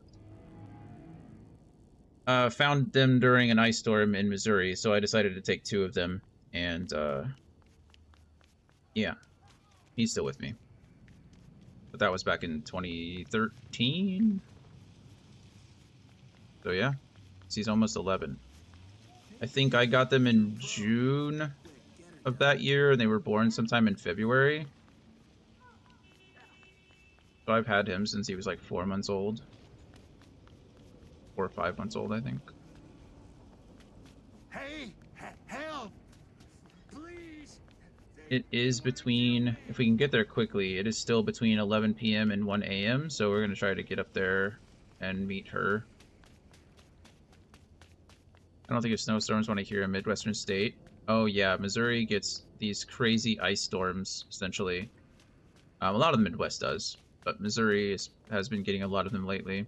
Found them during an ice storm in Missouri, so I decided to take 2 of them. And yeah, he's still with me. But that was back in 2013. So yeah, he's almost 11. I think I got them in June of that year, and they were born sometime in February. So I've had him since he was like 4 months old. 4 or 5 months old, I think. Hey, help! Please! It is between, if we can get there quickly, it is still between 11 p.m. and 1 a.m. So we're going to try to get up there and meet her. I don't think of snowstorms when I hear a Midwestern state. Oh yeah, Missouri gets these crazy ice storms, essentially. A lot of the Midwest does, but Missouri has been getting a lot of them lately.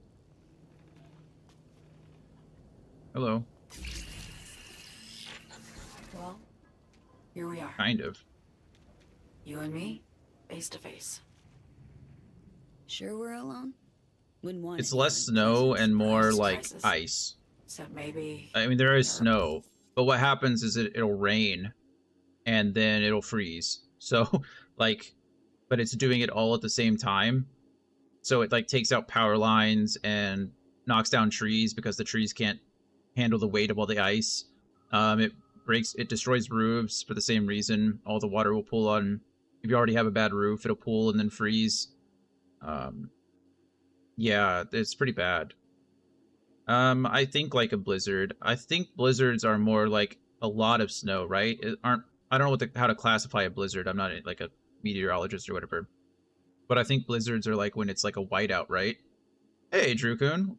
Hello. Well, here we are. Kind of. You and me, face to face. Sure we're alone? Wouldn't want It's it. less snow and more like Surprises. ice. So maybe. I mean, there is snow, but what happens is it'll rain and then it'll freeze. So, like, but it's doing it all at the same time. So it like takes out power lines and knocks down trees because the trees can't handle the weight of all the ice. It destroys roofs for the same reason. All the water will pool on. If you already have a bad roof, it'll pool and then freeze. Yeah, it's pretty bad. I think like a blizzard. I think blizzards are more like a lot of snow, right? I don't know how to classify a blizzard. I'm not like a meteorologist or whatever. But I think blizzards are like when it's like a whiteout, right? Hey, Drew-kun.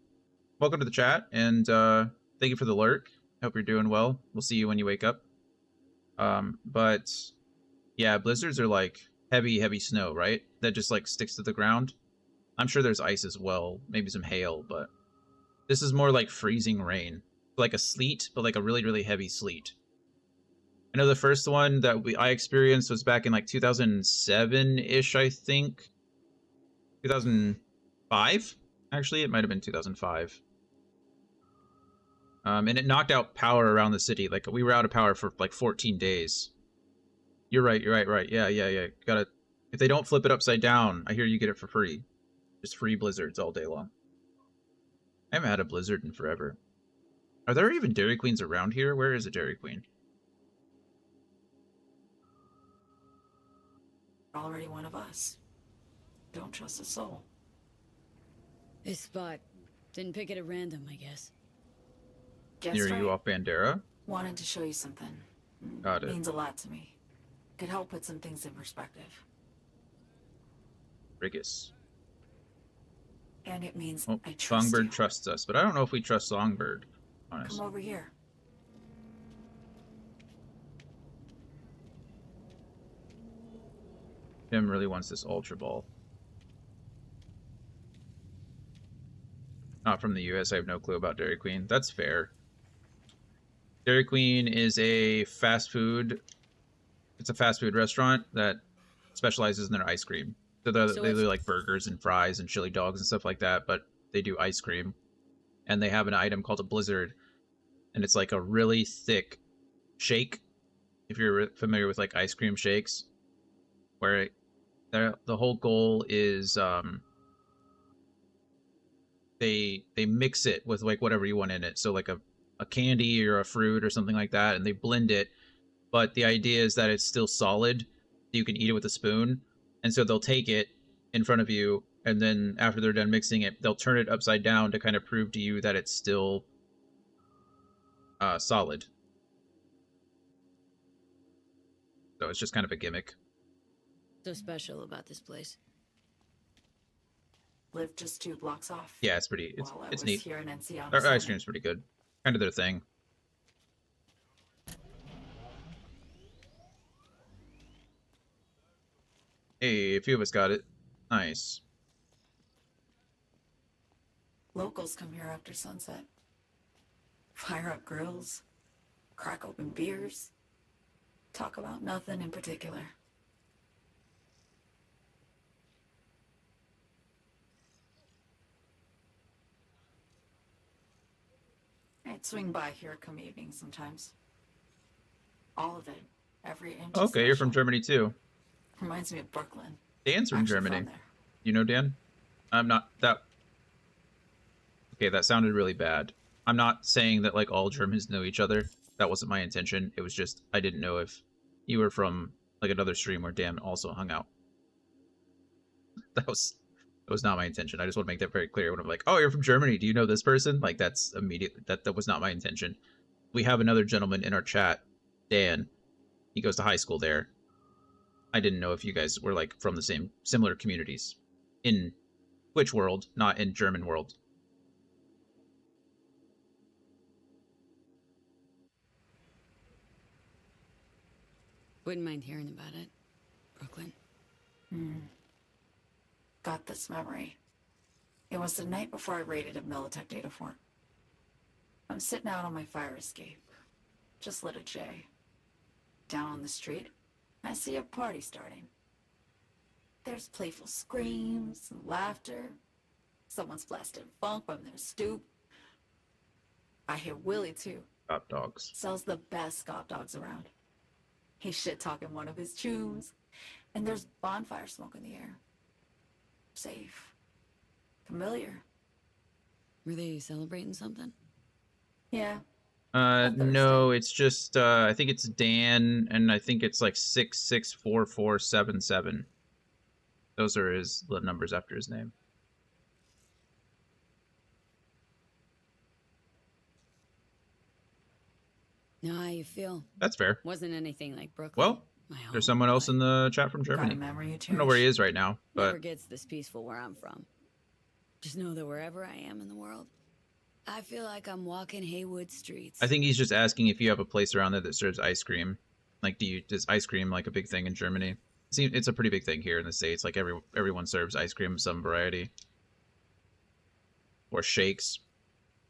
Welcome to the chat, and thank you for the lurk. Hope you're doing well. We'll see you when you wake up. But yeah, blizzards are like heavy snow, right? That just like sticks to the ground. I'm sure there's ice as well, maybe some hail, but this is more like freezing rain. Like a sleet, but like a really heavy sleet. I know the first one that I experienced was back in like 2007-ish, I think. 2005? Actually, it might have been 2005. And it knocked out power around the city. Like, we were out of power for like 14 days. You're right. Yeah. Gotta, if they don't flip it upside down, I hear you get it for free. Just free blizzards all day long. I haven't had a blizzard in forever. Are there even Dairy Queens around here? Where is a Dairy Queen? You're already one of us. Don't trust a soul. This spot. Didn't pick it at random, I guess. Guess Near right. you off Bandera? Wanted to show you something. Got it. Means a lot to me. Could help put some things in perspective. Rigus. And it means Oh, I trust Songbird you. trusts us, but I don't know if we trust Songbird, honestly. Come over here. Tim really wants this Ultra Ball. Not from the US, I have no clue about Dairy Queen. That's fair. Dairy Queen is a fast food... It's a fast food restaurant that specializes in their ice cream. So they do like burgers and fries and chili dogs and stuff like that, but they do ice cream. And they have an item called a Blizzard. And it's like a really thick shake, if you're familiar with like ice cream shakes, where the whole goal is they mix it with like whatever you want in it. So like a candy or a fruit or something like that, and they blend it. But the idea is that it's still solid. You can eat it with a spoon. And so they'll take it in front of you, and then after they're done mixing it, they'll turn it upside down to kind of prove to you that it's still solid. So it's just kind of a gimmick. So special about this place. Live just 2 blocks off. Yeah, it's pretty. It's While I it's was neat. here in NC on Our ice assignment. cream's pretty good. Kind of their thing. Hey, a few of us got it. Nice. Locals come here after sunset. Fire up grills, crack open beers, talk about nothing in particular. I'd swing by here come evening sometimes. All of it Every inch. Okay, you're from Germany too. Reminds me of Brooklyn. Dan's from Actually Germany. from there. You know Dan? I'm not that. Okay, that sounded really bad. I'm not saying that like all Germans know each other. That wasn't my intention. It was just I didn't know if you were from like another stream where Dan also hung out. That was not my intention. I just want to make that very clear when I'm like, "Oh, you're from Germany. Do you know this person?" Like that's immediately that was not my intention. We have another gentleman in our chat, Dan. He goes to high school there. I didn't know if you guys were like from the same similar communities in Twitch world, not in German world. Wouldn't mind hearing about it. Brooklyn. Got this memory. It was the night before I raided a Militech data fort. I'm sitting out on my fire escape. Just lit a J. Down on the street, I see a party starting. There's playful screams and laughter. Someone's blasting funk from their stoop. I hear Willie too. Hot dogs. Sells the best Scott dogs around. He's shit-talking one of his chews, and there's bonfire smoke in the air. Safe. Familiar. Were they celebrating something? Yeah. No, it's just I think it's Dan, and I think it's like 664477. Those are the numbers after his name. Know how you feel. That's fair. Wasn't anything like Brooklyn. Well, there's someone else in the chat from Germany. I don't know where he is right now, but Never gets this peaceful where I'm from. Just know that wherever I am in the world, I feel like I'm walking Haywood streets. I think he's just asking if you have a place around there that serves ice cream. Like, is ice cream like a big thing in Germany? It's a pretty big thing here in the States. Like everyone serves ice cream of some variety, or shakes,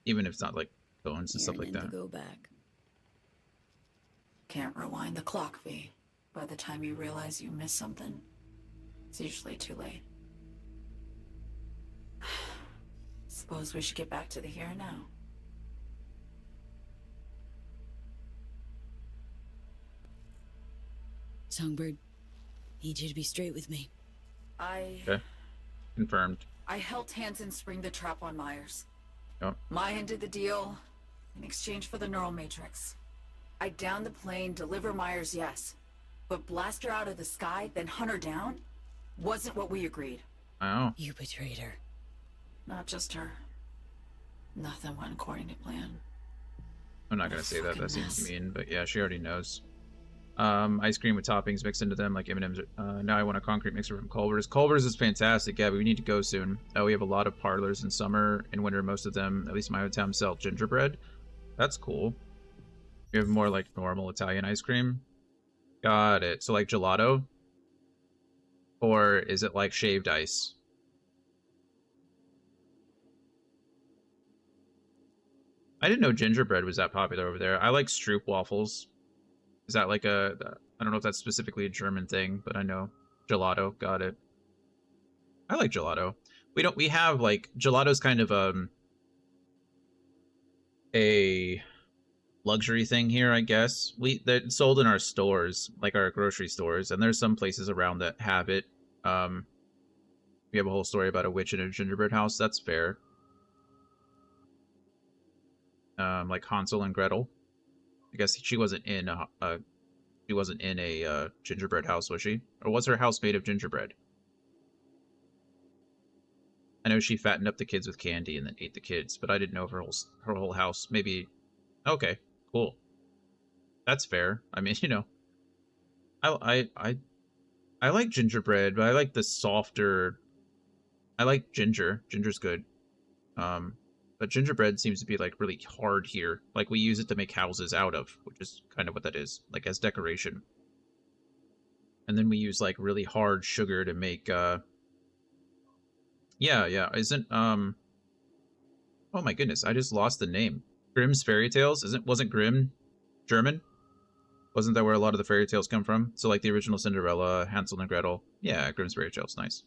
even if it's not like cones and stuff like that. Go back. Can't rewind the clock, V. By the time you realize you missed something, it's usually too late. Suppose we should get back to the here and now. Songbird, need you to be straight with me. Okay. Confirmed. I helped Hansen spring the trap on Myers. Yep. Mayan did the deal in exchange for the neural matrix. I downed the plane, deliver Myers, yes. But blast her out of the sky, then hunt her down? Wasn't what we agreed. Oh. You betrayed her. Not just her. Nothing went according to plan. I'm not gonna say that. That seems mean, but yeah, she already knows. Ice cream with toppings mixed into them like M&M's. Now I want a concrete mixer from Culver's. Culver's is fantastic, Gabby. We need to go soon. We have a lot of parlors in summer and winter. Most of them, at least in my hometown, sell gingerbread. That's cool. We have more like normal Italian ice cream. Got it. So like gelato? Or is it like shaved ice? I didn't know gingerbread was that popular over there. I like Stroop waffles. Is that like I don't know if that's specifically a German thing, but I know gelato. Got it. I like gelato. We have like gelato's kind of a luxury thing here, I guess. They're sold in our stores, like our grocery stores, and there's some places around that have it. We have a whole story about a witch in a gingerbread house. That's fair. Like Hansel and Gretel. I guess she wasn't in a gingerbread house, was she? Or was her house made of gingerbread? I know she fattened up the kids with candy and then ate the kids, but I didn't know if her whole house. Maybe. Okay, cool. That's fair. I mean, you know, I like gingerbread, but I like the softer. I like ginger. Ginger's good. But gingerbread seems to be like really hard here. Like we use it to make houses out of, which is kind of what that is, like as decoration. And then we use like really hard sugar to make yeah, isn't oh my goodness, I just lost the name. Grimm's Fairy Tales? Wasn't Grimm German? Wasn't that where a lot of the fairy tales come from? So like the original Cinderella, Hansel and Gretel. Yeah, Grimm's Fairy Tales, nice.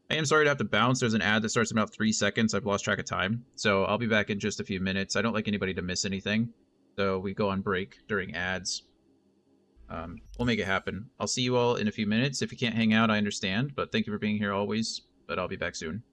I am sorry to have to bounce. There's an ad that starts in about 3 seconds. I've lost track of time. So I'll be back in just a few minutes. I don't like anybody to miss anything. So we go on break during ads. We'll make it happen. I'll see you all in a few minutes. If you can't hang out, I understand, but thank you for being here always. But I'll be back soon.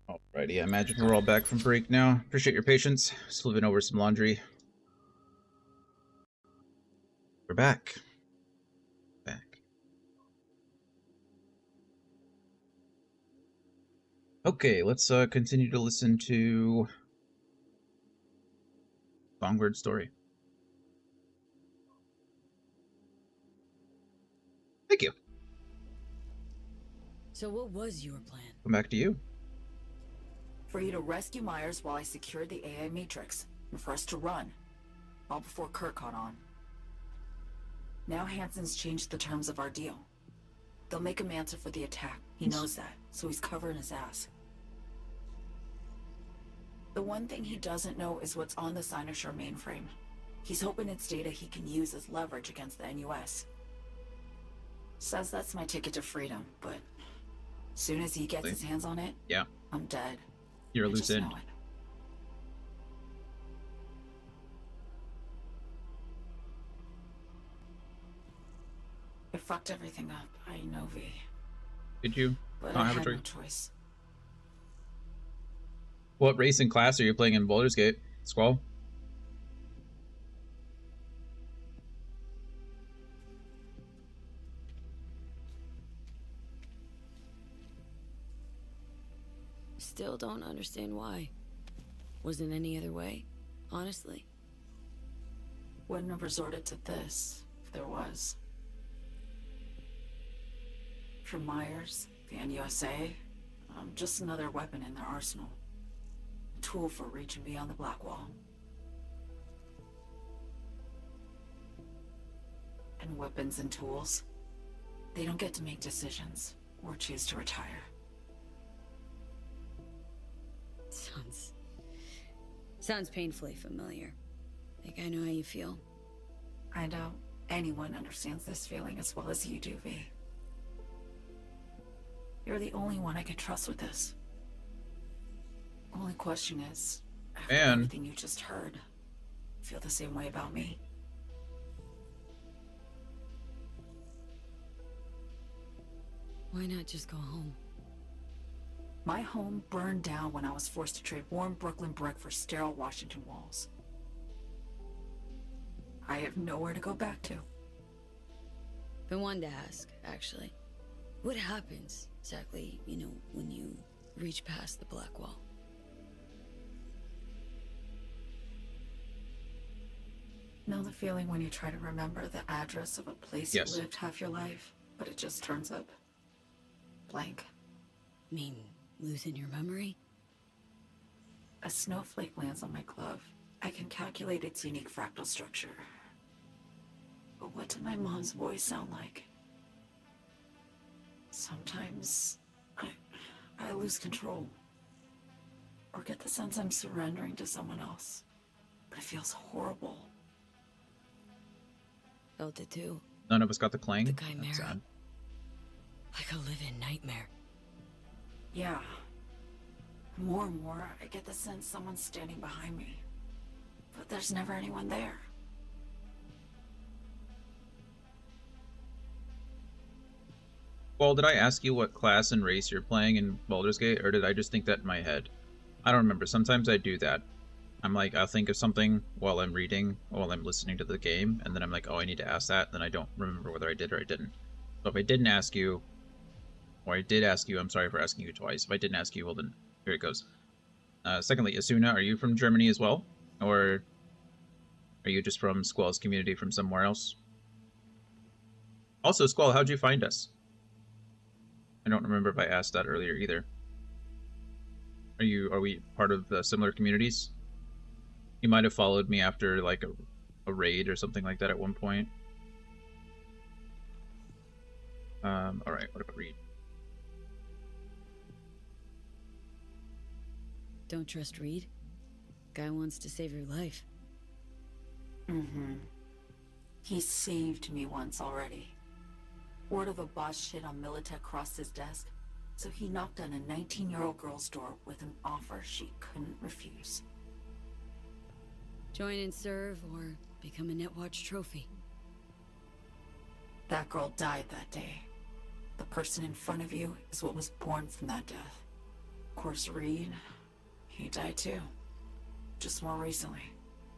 Alrighty, I imagine we're all back from break now. Appreciate your patience. Just living over some laundry. We're back. Okay, let's continue to listen to Songbird story. Thank you. So what was your plan? Come back to you. For you to rescue Myers while I secured the AI Matrix, and for us to run, all before Kurt caught on. Now Hansen's changed the terms of our deal. They'll make him answer for the attack. He knows that, so he's covering his ass. The one thing he doesn't know is what's on the Cynosure mainframe. He's hoping it's data he can use as leverage against the NUS. Says that's my ticket to freedom, but soon as he gets his hands on it, yeah, I'm dead. You're a loose end. I fucked everything up. I know, V. Did you? But Not I have a had no choice. choice. What race and class are you playing in Baldur's Gate, Squall? Still don't understand why. Wasn't any other way, honestly. Wouldn't have resorted to this if there was. For Myers, the NUSA, I'm just another weapon in their arsenal. A tool for reaching beyond the Black Wall. And weapons and tools, they don't get to make decisions or choose to retire. Sounds painfully familiar. Think I know how you feel. I doubt anyone understands this feeling as well as you do, V. You're the only one I can trust with this. Only question is, after everything you just heard, feel the same way about me? Why not just go home? My home burned down when I was forced to trade warm Brooklyn brick for sterile Washington walls. I have nowhere to go back to. Been wanting to ask, actually. What happens, exactly, when you reach past the Black Wall? Know the feeling when you try to remember the address of a place you lived half your life, but it just turns up blank? Mean losing your memory? A snowflake lands on my glove. I can calculate its unique fractal structure. But what did my mom's voice sound like? Sometimes I lose control. Or get the sense I'm surrendering to someone else. But it feels horrible. Felt it too. None of us got the clang. The Chimera. Like a living nightmare. Yeah. More and more, I get the sense someone's standing behind me. But there's never anyone there. Well, did I ask you what class and race you're playing in Baldur's Gate, or did I just think that in my head? I don't remember. Sometimes I do that. I'm like, I'll think of something while I'm reading, while I'm listening to the game, and then I'm like, oh, I need to ask that, then I don't remember whether I did or I didn't. So if I didn't ask you, or I did ask you, I'm sorry for asking you twice. If I didn't ask you, well then, here it goes. Secondly, Asuna, are you from Germany as well? Or are you just from Squall's community from somewhere else? Also, Squall, how'd you find us? I don't remember if I asked that earlier either. Are we part of similar communities? You might have followed me after like a raid or something like that at one point. Alright, what about Reed? Don't trust Reed? Guy wants to save your life. Mm-hmm. He saved me once already. Word of a boss shit on Militech crossed his desk, so he knocked on a 19-year-old girl's door with an offer she couldn't refuse. Join and serve, or become a Netwatch trophy. That girl died that day. The person in front of you is what was born from that death. Of course, Reed, he died too. Just more recently.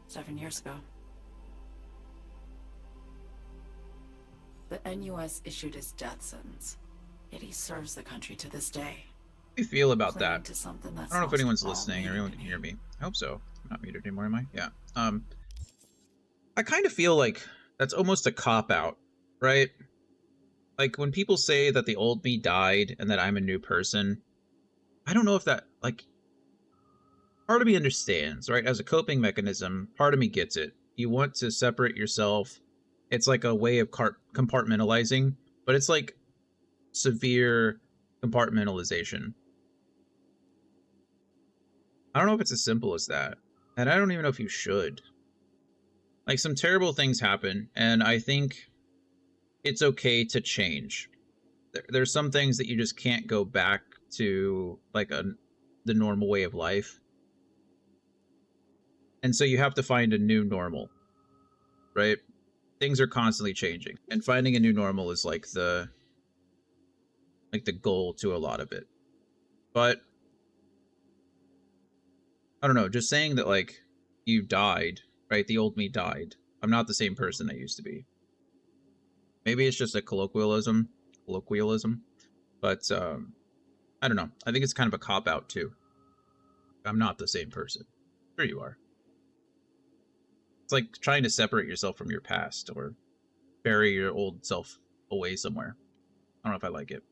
7 years ago. The NUS issued his death sentence, yet he serves the country to this day. How do you feel about Clinging that? to something I that's don't know if lost anyone's all listening or meaning anyone to can me. hear me. I hope so. I'm not muted anymore, am I? Yeah. I kind of feel like that's almost a cop-out, right? Like, when people say that the old me died and that I'm a new person, I don't know if that, like, part of me understands, right? As a coping mechanism, part of me gets it. You want to separate yourself. It's like a way of compartmentalizing, but it's like severe compartmentalization. I don't know if it's as simple as that. And I don't even know if you should. Like, some terrible things happen, and I think it's okay to change. There's some things that you just can't go back to, like, the normal way of life. And so you have to find a new normal, right? Things are constantly changing, and finding a new normal is like the goal to a lot of it. But I don't know, just saying that, like, you died, right? The old me died. I'm not the same person I used to be. Maybe it's just a colloquialism, but I don't know. I think it's kind of a cop-out too. I'm not the same person. Sure you are. It's like trying to separate yourself from your past or bury your old self away somewhere. I don't know if I like it.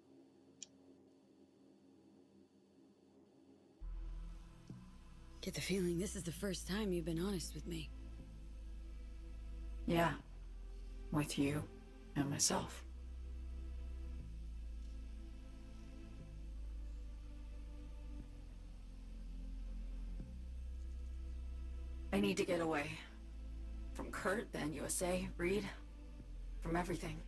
Get the feeling this is the first time you've been honest with me. Yeah. With you and myself. I need to get away. From Kurt, then USA, Reed. From everything.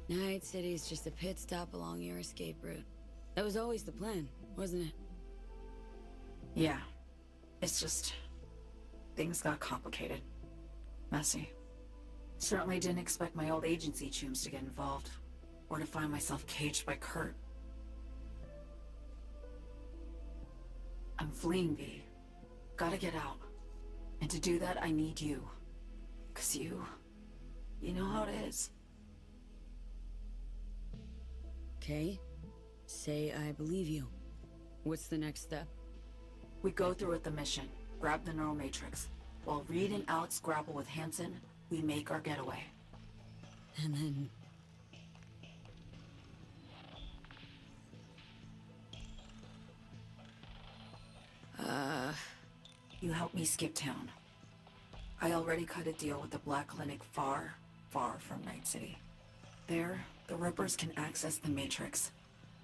Night City's just a pit stop along your escape route. That was always the plan, wasn't it? Yeah. It's just... things got complicated. Messy. Certainly didn't expect my old agency chooms to get involved. Or to find myself caged by Kurt. I'm fleeing, V. Gotta get out. And to do that, I need you. 'Cause you know how it is. Okay. Say I believe you. What's the next step? We go through with the mission. Grab the neural matrix. While Reed and Alex grapple with Hansen, we make our getaway. And then... You help me skip town. I already cut a deal with the Black Clinic far, far from Night City. There, the Rippers can access the Matrix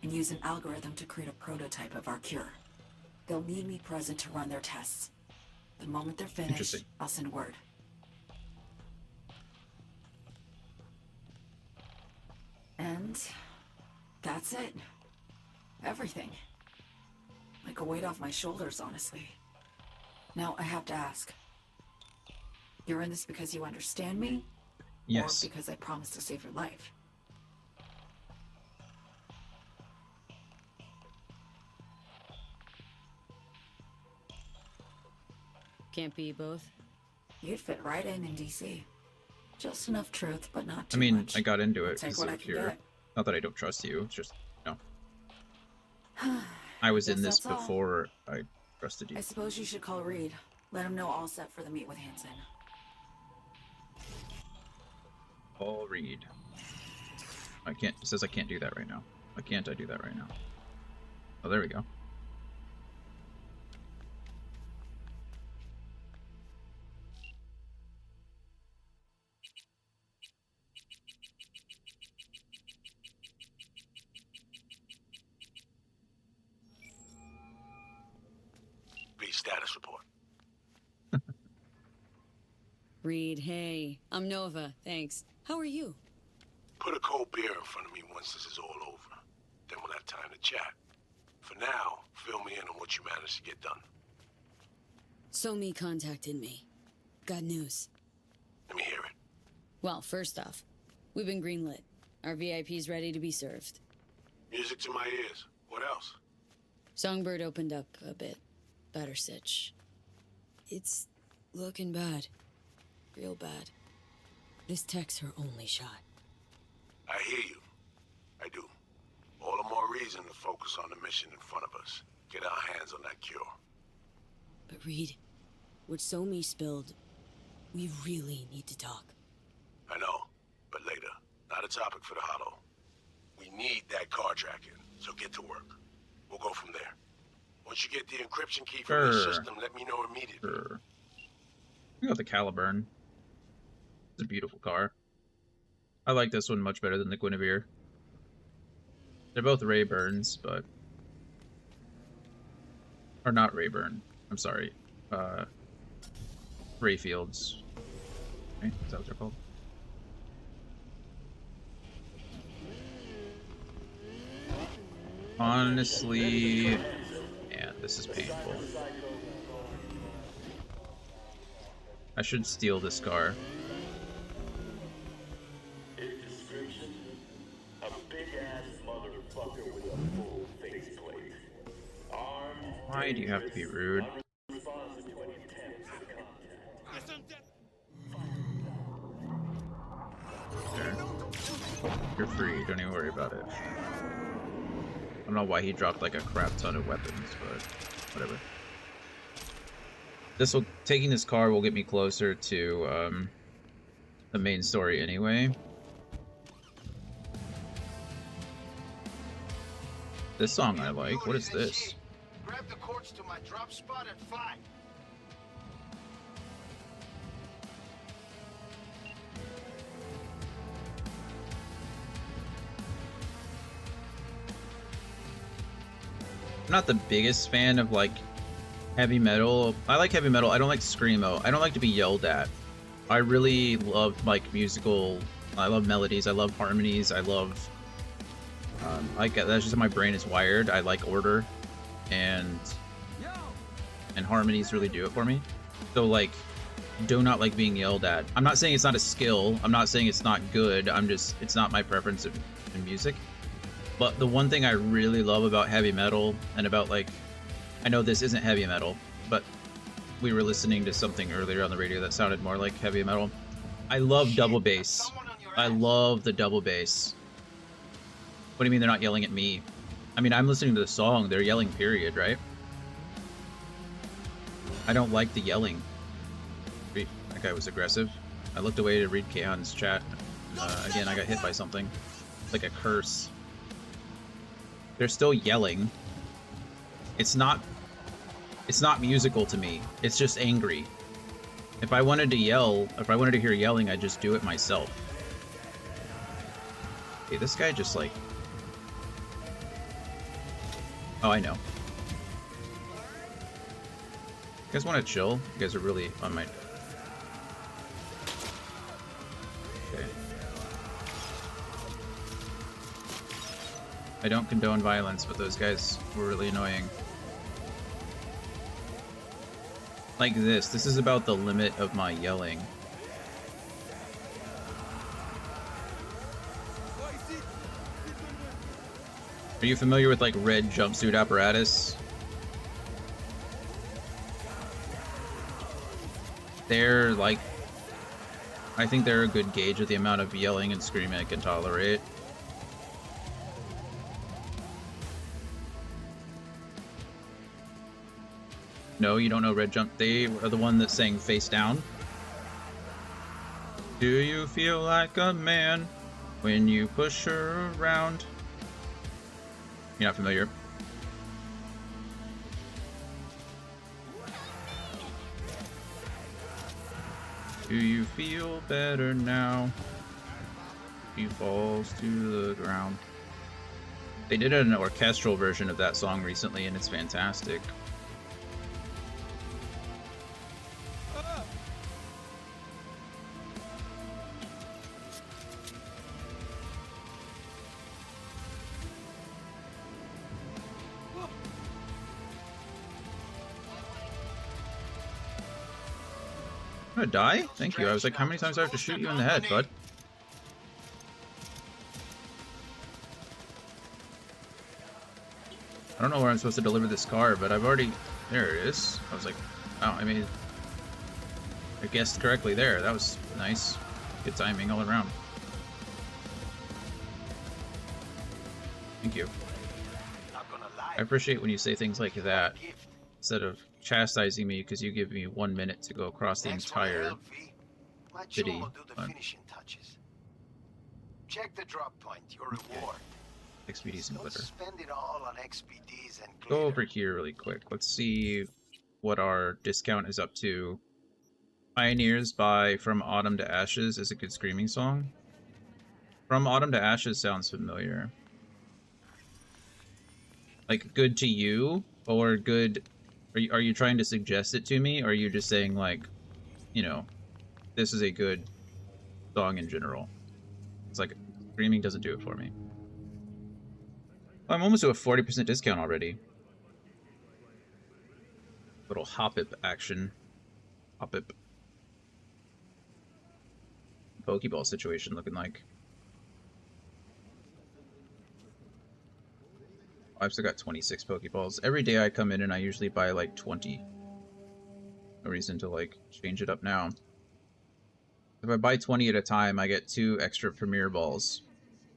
and use an algorithm to create a prototype of our cure. They'll need me present to run their tests. The moment they're finished, I'll send word. And that's it. Everything. Like a weight off my shoulders, honestly. Now, I have to ask. You're in this because you understand me? Yes. Or because I promised to save your life? Can't be both. You'd fit right in DC. Just enough truth, but not too I mean, much. I got into it Take because what I of can your... get. Not that I don't trust you, it's just, I was in this that's all. before I trusted you. I suppose you should call Reed. Let him know all set for the meet with Hansen. Paul Reed. I can't, it says I can't do that right now. Why can't I do that right now? Oh, there we go. B, status report. Reed, hey. I'm Nova, thanks. How are you? Put a cold beer in front of me once this is all over. Then we'll have time to chat. For now, fill me in on what you managed to get done. Somi contacted me. Got news. Let me hear it. Well, first off, we've been greenlit. Our VIP's ready to be served. Music to my ears. What else? Songbird opened up a bit. Better sitch. It's looking bad. Real bad. This tech's her only shot. I hear you. I do. All the more reason to focus on the mission in front of us. Get our hands on that cure. But Reed, what Somi spilled, we really need to talk. I know, but later. Not a topic for the Hollow. We need that car tracking, so get to work. We'll go from there. Once you get the encryption key from the system, let me know immediately. Sure. We got the Caliburn. It's a beautiful car. I like this one much better than the Guinevere. They're both Rayburns, but... Or not Rayburn. I'm sorry. Rayfields. Right? Is that what they're called? Honestly... Yeah, this is painful. I should steal this car. Why do you have to be rude? There. You're free, don't even worry about it. I don't know why he dropped like a crap ton of weapons, but whatever. Taking this car will get me closer to the main story anyway. This song I like. What is this? Grab the cords to my drop spot at 5. I'm not the biggest fan of like heavy metal. I like heavy metal. I don't like screamo. I don't like to be yelled at. I really love like musical. I love melodies. I love harmonies. I love. That's just how my brain is wired. I like order, and harmonies really do it for me. So like, do not like being yelled at. I'm not saying it's not a skill. I'm not saying it's not good. It's not my preference in music. But the one thing I really love about heavy metal, and about like, I know this isn't heavy metal, but we were listening to something earlier on the radio that sounded more like heavy metal. I love double bass. I love the double bass. What do you mean they're not yelling at me? I mean, I'm listening to the song. They're yelling, period, right? I don't like the yelling. That guy was aggressive. I looked away to read Kaon's chat. Again, I got hit by something. It's like a curse. They're still yelling. It's not musical to me. It's just angry. If I wanted to yell, if I wanted to hear yelling, I'd just do it myself. Okay, this guy just like... Oh, I know. You guys want to chill? You guys are really on my... Okay. I don't condone violence, but those guys were really annoying. Like this. This is about the limit of my yelling. Are you familiar with like red jumpsuit apparatus? They're like... I think they're a good gauge of the amount of yelling and screaming I can tolerate. No, you don't know Red Jump. They are the one that sang Face Down. Do you feel like a man when you push her around? You're not familiar. Do you feel better now? He falls to the ground. They did an orchestral version of that song recently, and it's fantastic. I'm gonna die? Thank you. I was like, how many times do I have to shoot you in the head, bud? I don't know where I'm supposed to deliver this car, but I've already... There it is. I was like, oh, I mean... I guessed correctly there. That was nice. Good timing all around. Thank you. I appreciate when you say things like that, instead of chastising me because you give me 1 minute to go across the entire city. Check the drop point, your reward. XPDs and glitter. Spend it all on XPDs and glitter. Go over here really quick. Let's see what our discount is up to. Pioneers by From Autumn to Ashes is a good screaming song. From Autumn to Ashes sounds familiar. Like, good to you? Or good... Are you trying to suggest it to me? Or are you just saying, like, you know, this is a good song in general? It's like, screaming doesn't do it for me. I'm almost to a 40% discount already. Little hop-up action. Hop-up. Pokeball situation looking like. I've still got 26 Pokeballs. Every day I come in and I usually buy like 20. No reason to like change it up now. If I buy 20 at a time, I get 2 extra Premier Balls.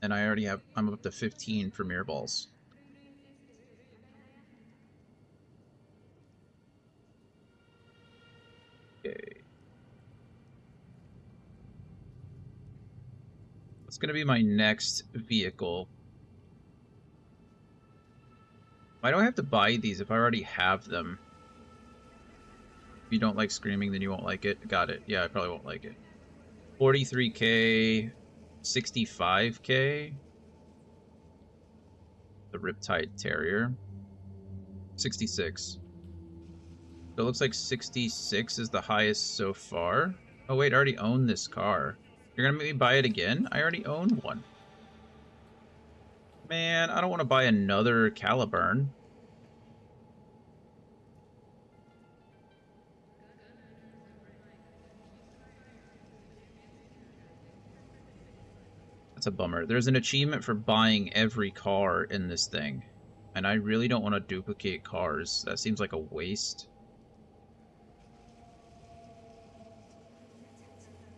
And I already have, I'm up to 15 Premier Balls. Okay. What's going to be my next vehicle? Why do I have to buy these if I already have them? If you don't like screaming, then you won't like it. Got it. Yeah, I probably won't like it. 43k, 65k. The Riptide Terrier. 66. So it looks like 66 is the highest so far. Oh wait, I already own this car. You're gonna make me buy it again? I already own one. Man, I don't want to buy another Caliburn. That's a bummer. There's an achievement for buying every car in this thing. And I really don't want to duplicate cars. That seems like a waste.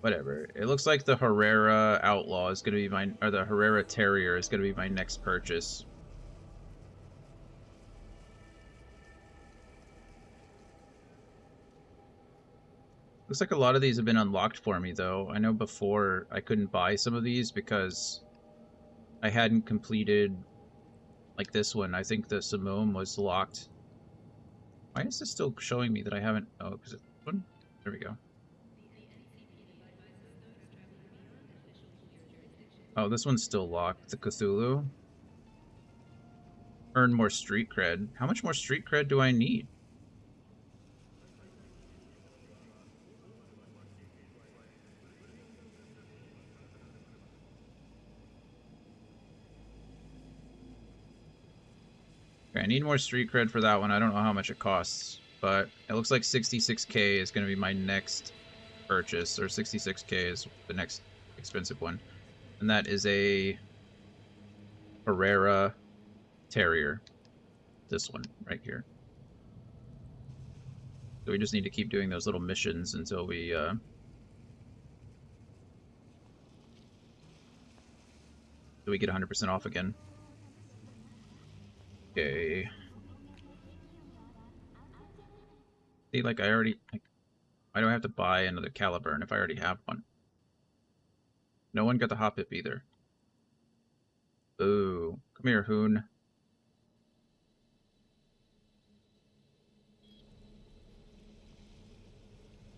Whatever. It looks like the Herrera Outlaw is going to be my... Or the Herrera Terrier is going to be my next purchase. Looks like a lot of these have been unlocked for me, though. I know before I couldn't buy some of these because I hadn't completed... Like this one. I think the Simone was locked. Why is this still showing me that I haven't... Oh, because it's one? There we go. Oh, this one's still locked. The Cthulhu. Earn more street cred. How much more street cred do I need? Okay, I need more street cred for that one. I don't know how much it costs, but it looks like 66k is going to be my next purchase, or 66k is the next expensive one. And that is a Herrera Terrier. This one right here. So we just need to keep doing those little missions until we get 100% off again. Okay. See, like I already... Like, why do I have to buy another Caliburn if I already have one? No one got the hop hip either. Ooh. Come here, Hoon.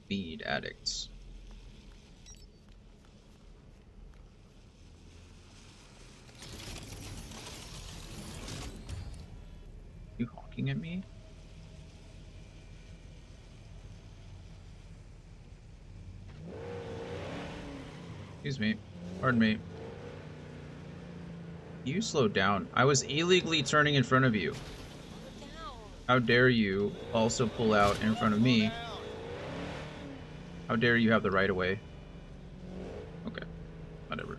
Speed addicts. You honking at me? Excuse me. Pardon me. You slowed down. I was illegally turning in front of you. How dare you also pull out in front of me? How dare you have the right of way? Okay, whatever.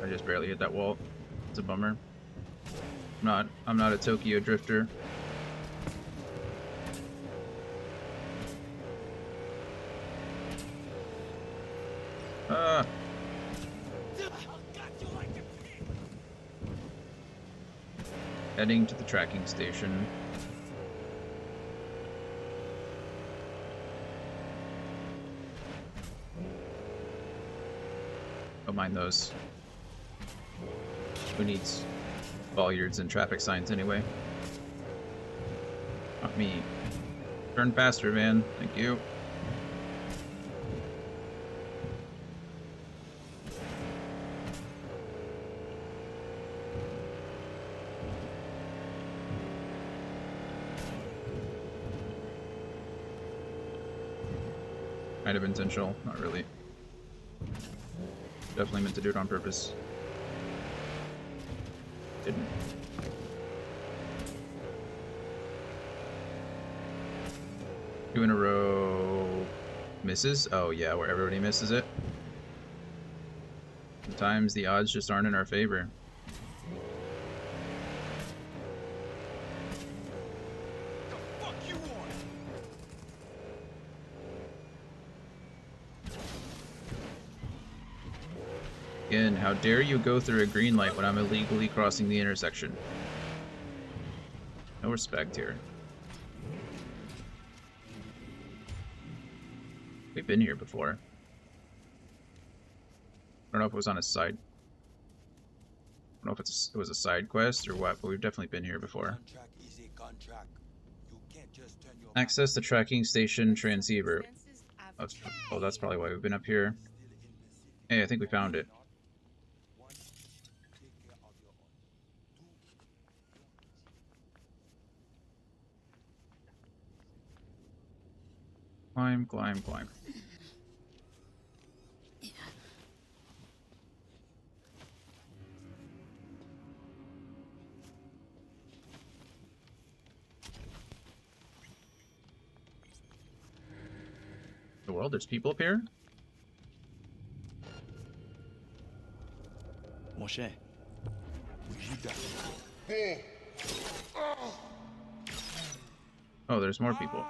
I just barely hit that wall. It's a bummer. I'm not a Tokyo drifter. Heading to the tracking station. Don't mind those. Who needs bollards and traffic signs anyway? Not me. Turn faster, man. Thank you. Might have been intentional, not really. Definitely meant to do it on purpose. Didn't. Two in a row. Misses? Oh yeah, where everybody misses it. Sometimes the odds just aren't in our favor. Again, how dare you go through a green light when I'm illegally crossing the intersection? No respect here. We've been here before. I don't know if it was on a side. I don't know if it was a side quest or what, but we've definitely been here before. Access the tracking station transceiver. Oh, that's probably why we've been up here. Hey, I think we found it. Climb, climb, climb. The world, there's people up here? Moshe. Oh, there's more people.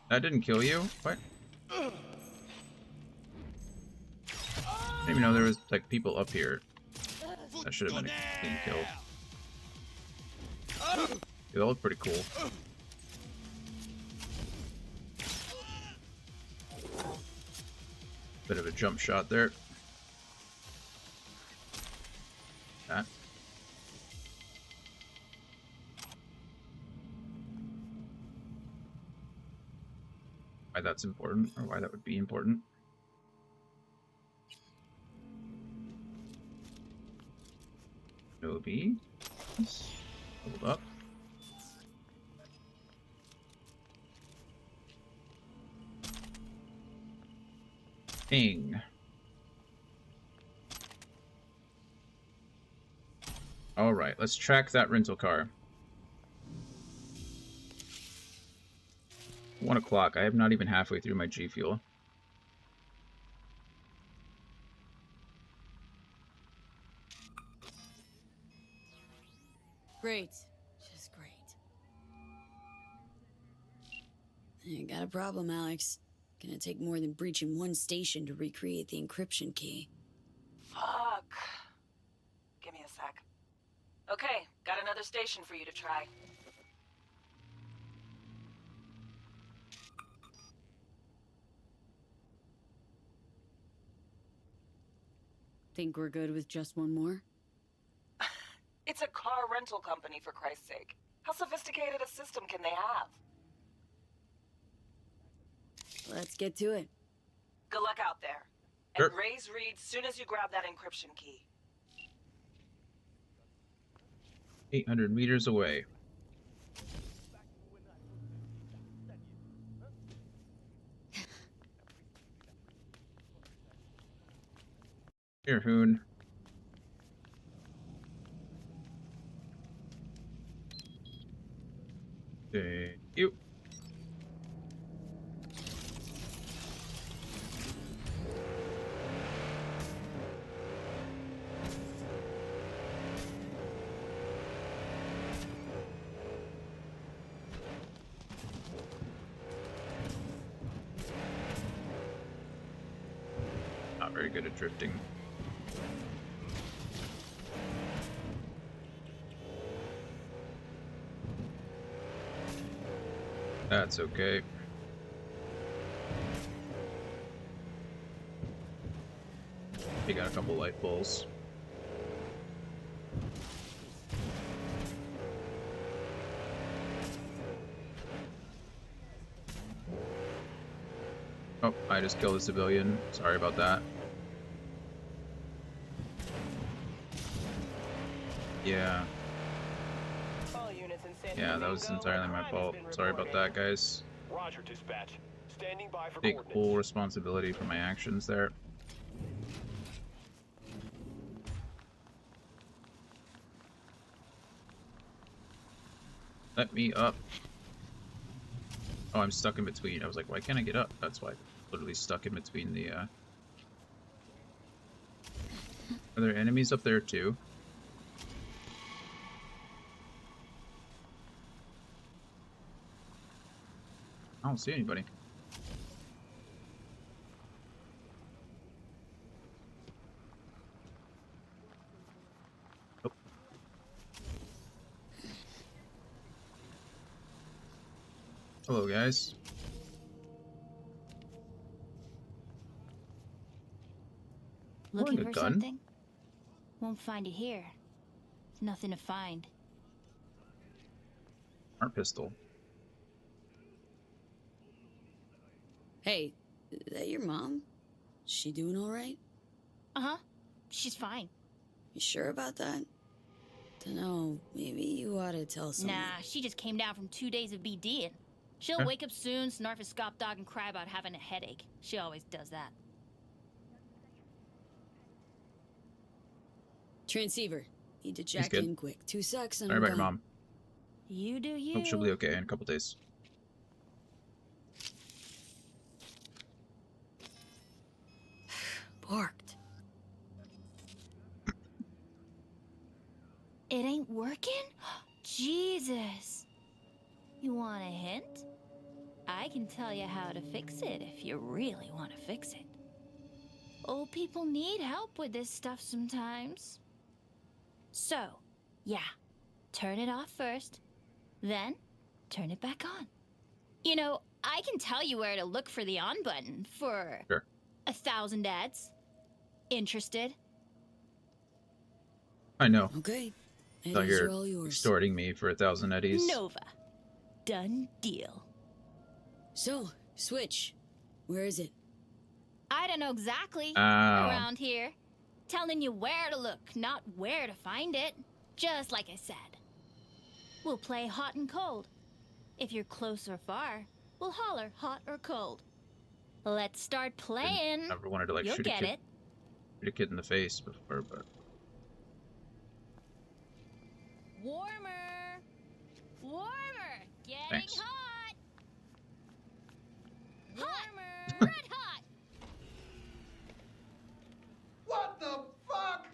That didn't kill you? What? I didn't even know there was like people up here. That should have been a clean kill. They all look pretty cool. Bit of a jump shot there. That. Why that's important, or why that would be important. Nobi. Hold up. Ping. Alright, let's track that rental car. 1 o'clock. I am not even halfway through my G Fuel. Great. Just great. You got a problem, Alex. Gonna take more than breaching one station to recreate the encryption key. Fuck. Give me a sec. Okay, got another station for you to try. Think we're good with just one more? It's a car rental company, for Christ's sake. How sophisticated a system can they have? Let's get to it. Good luck out there. Sure. And raise Reed soon as you grab that encryption key. 800 meters away. Here, Hoon. Thank you. Not very good at drifting. That's okay. You got a couple light bulls. Oh, I just killed a civilian. Sorry about that. Yeah. Yeah, that was entirely my fault. Sorry about that, guys. Roger, dispatch. Standing by for Take full responsibility for my actions there. Let me up. Oh, I'm stuck in between. I was like, why can't I get up? That's why. Literally stuck in between the, Are there enemies up there too? I don't see anybody. Oh. Hello, guys. Looking a for gun. something? Won't find it here. There's nothing to find. Our pistol. Hey, is that your mom? She doing all right? Uh-huh. She's fine. You sure about that? Dunno, maybe you ought to tell someone. Nah, she just came down from 2 days of BDing. She'll Huh? wake up soon, snarf a scop dog, and cry about having a headache. She always does that. Transceiver. Need to check good. in quick. 2 secs and Sorry I'm about your gone. mom. You do you. Hope she'll be okay in a couple days. Parked. It ain't working? Jesus. You want a hint? I can tell you how to fix it if you really want to fix it. Old people need help with this stuff sometimes. So, yeah, turn it off first, then turn it back on. You know, I can tell you where to look for the on button for Sure. 1,000 ads. Interested? I know. Okay. So Eddies are you're all yours. extorting me for 1,000 eddies. Nova. Done deal. So, Switch. Where is it? I don't know exactly. Ow. Around here. Telling you where to look, not where to find it. Just like I said. We'll play hot and cold. If you're close or far, we'll holler hot or cold. Let's start playing. Never wanted to like You'll shoot a get kid, it. shoot a kid in the face before, but Warmer. Warmer. Getting Thanks. hot. Hot. Red hot. What the fuck?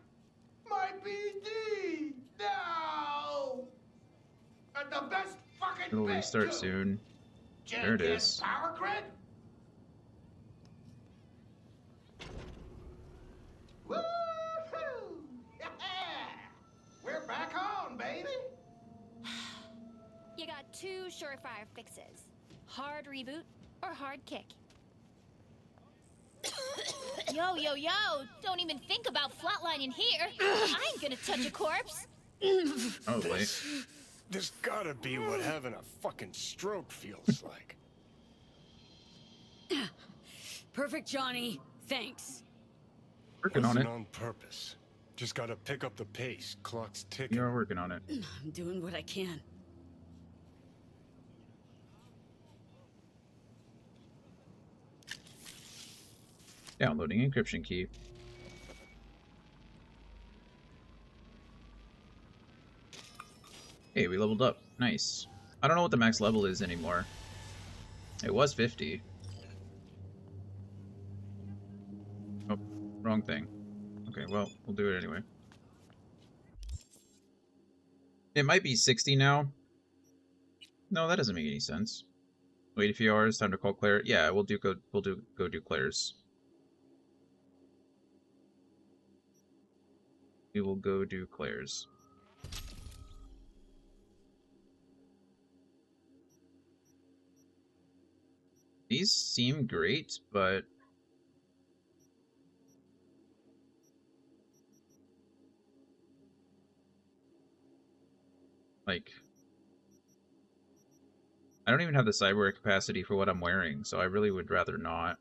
My BD! No! At the best fucking it'll bit, restart too. soon. There it is. Power grid? Woo-hoo! Yeah! We're back on, baby! You got 2 surefire fixes. Hard reboot or hard kick. Yo, yo, yo! Don't even think about flatlining here. I ain't gonna touch a corpse. Oh wait. This gotta be what having a fucking stroke feels like. Perfect, Johnny. Thanks. Working on Wasn't it. on purpose. Just gotta pick up the pace. Clock's ticking. You're working on it. I'm doing what I can. Downloading encryption key. Hey, we leveled up. Nice. I don't know what the max level is anymore. It was 50. Oh, wrong thing. Okay, well, we'll do it anyway. It might be 60 now. No, that doesn't make any sense. Wait a few hours, time to call Claire. Yeah, we'll go do Claire's. We will go do Claire's. These seem great, but like I don't even have the cyberware capacity for what I'm wearing, so I really would rather not.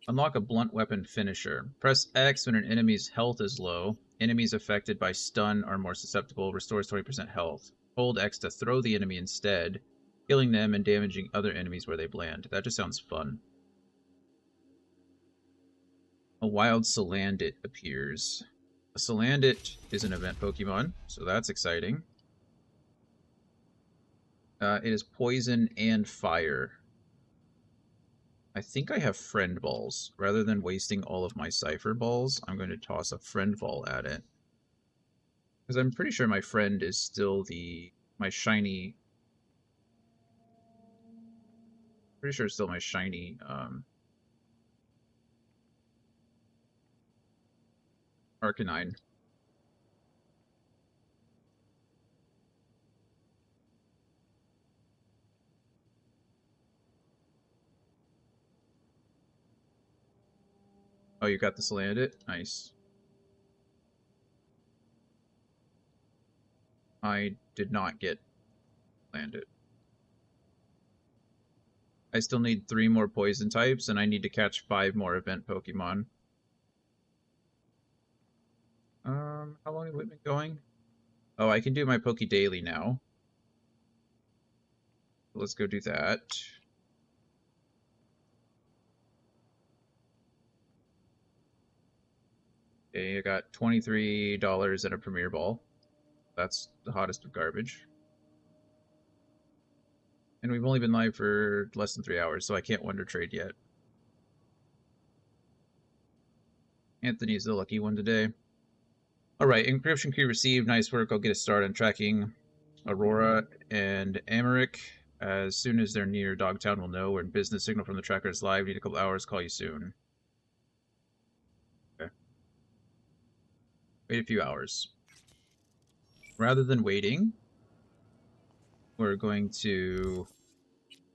Unlock a blunt weapon finisher. Press X when an enemy's health is low. Enemies affected by stun are more susceptible. Restores 20% health. Hold X to throw the enemy instead, killing them and damaging other enemies where they land. That just sounds fun. A wild Salandit appears. A Salandit is an event Pokemon, so that's exciting. It is poison and fire. I think I have friend balls. Rather than wasting all of my cipher balls, I'm going to toss a friend ball at it. Because I'm pretty sure my friend is still my shiny... Pretty sure it's still my shiny, Arcanine. Oh, you got the Salandit? Nice. I did not get Landit. I still need 3 more poison types, and I need to catch 5 more event Pokemon. How long have we been going? Oh, I can do my Poke Daily now. Let's go do that. Okay, I got $23 and a Premier Ball. That's the hottest of garbage. And we've only been live for less than 3 hours, so I can't Wonder Trade yet. Anthony's the lucky one today. Alright, encryption key received. Nice work. I'll get a start on tracking Aurora and Americ. As soon as they're near Dogtown, we'll know. We're in business. Signal from the tracker is live. Need a couple hours. Call you soon. Okay. Wait a few hours. Rather than waiting, we're going to...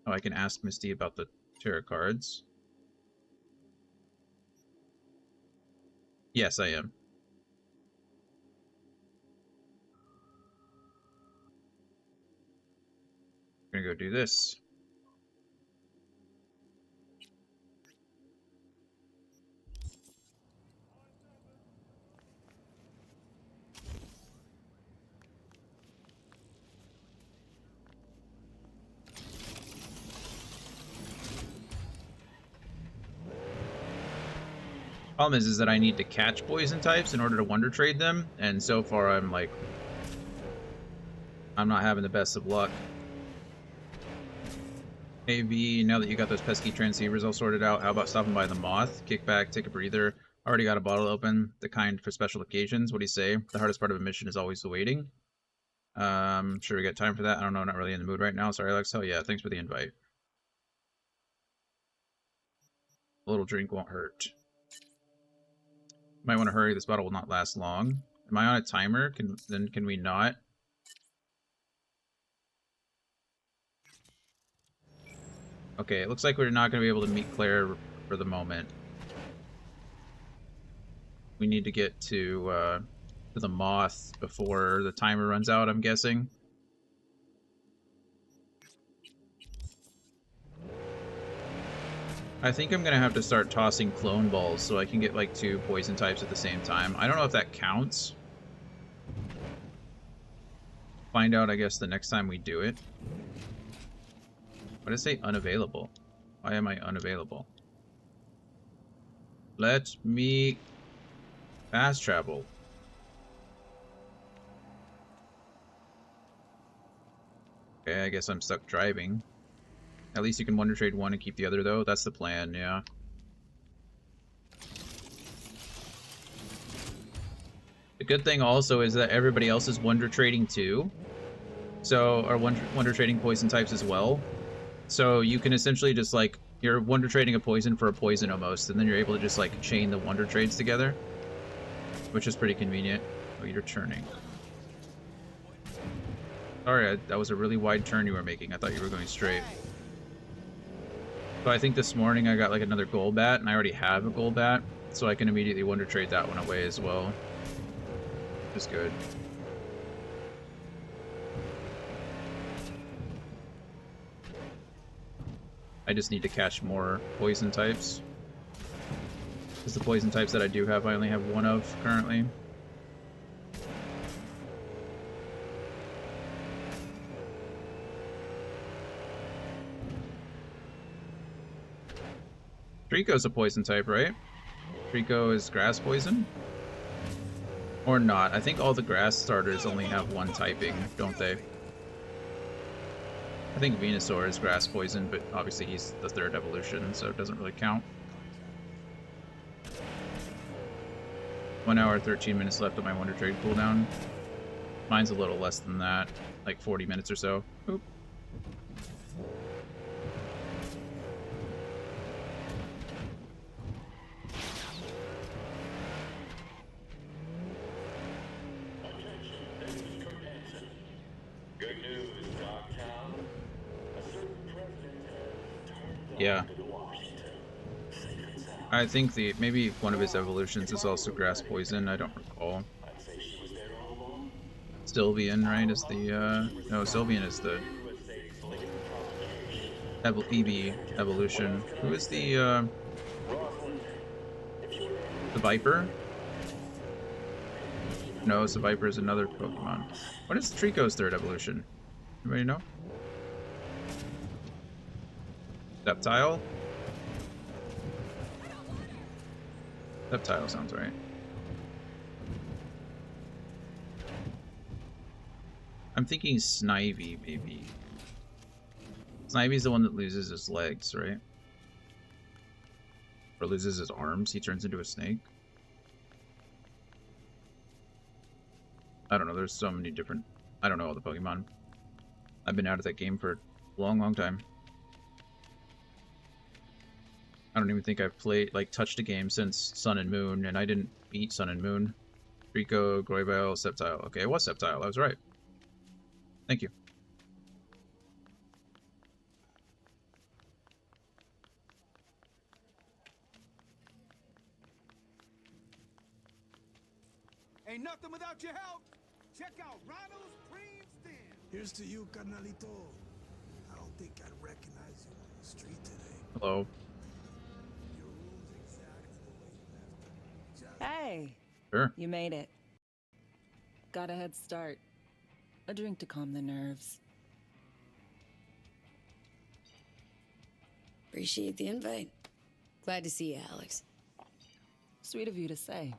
Oh, I can ask Misty about the tarot cards. Yes, I am. I'm gonna go do this. Problem is that I need to catch poison types in order to Wonder Trade them, and so far I'm like... I'm not having the best of luck. Hey V, now that you got those pesky transceivers all sorted out, how about stopping by the Moth? Kick back, take a breather. Already got a bottle open, the kind for special occasions. What do you say? The hardest part of a mission is always the waiting. Sure we got time for that? I don't know, not really in the mood right now. Sorry, Alex. Oh yeah, thanks for the invite. A little drink won't hurt. Might want to hurry, this bottle will not last long. Am I on a timer? Can we not? Okay, it looks like we're not going to be able to meet Claire for the moment. We need to get to the Moth before the timer runs out, I'm guessing. I think I'm going to have to start tossing clone balls so I can get like 2 poison types at the same time. I don't know if that counts. Find out, I guess, the next time we do it. Why does it say unavailable? Why am I unavailable? Let me fast travel. Okay, I guess I'm stuck driving. At least you can wonder trade one and keep the other, though. That's the plan, yeah. The good thing also is that everybody else is wonder trading too. So, or wonder trading poison types as well. So you can essentially just like, you're wonder trading a poison for a poison almost, and then you're able to just like chain the wonder trades together, which is pretty convenient. Oh, you're turning. Sorry, that was a really wide turn you were making. I thought you were going straight. So I think this morning I got like another Golbat, and I already have a Golbat, so I can immediately wonder trade that one away as well. Which is good. I just need to catch more poison types. Because the poison types that I do have, I only have one of currently. Trico's a poison type, right? Trico is grass poison? Or not. I think all the grass starters only have one typing, don't they? I think Venusaur is grass poison, but obviously he's the third evolution, so it doesn't really count. 1 hour, 13 minutes left of my Wonder Trade cooldown. Mine's a little less than that, like 40 minutes or so. Oop. Yeah. I think maybe one of his evolutions is also grass poison, I don't recall. Sylveon, right, is the, no, Sylveon is the EV evolution. Who is the Viper? No, the Viper is another Pokemon. What is Trico's third evolution? Anybody know? Sceptile? Sceptile sounds right. I'm thinking Snivy, maybe. Snivy's the one that loses his legs, right? Or loses his arms, he turns into a snake. I don't know, there's so many different... I don't know all the Pokemon. I've been out of that game for a long, long time. I don't even think I've touched a game since Sun and Moon, and I didn't beat Sun and Moon. Trico, Groyvile, Sceptile. Okay, it was Sceptile, I was right. Thank you. Ain't nothing without your help. Check out Ronald's Creams Den. Here's to you, carnalito. I don't think I'd recognize you on the street today. Hello. Hey. Sure. You made it. Got a head start. A drink to calm the nerves. Appreciate the invite. Glad to see you, Alex. Sweet of you to say.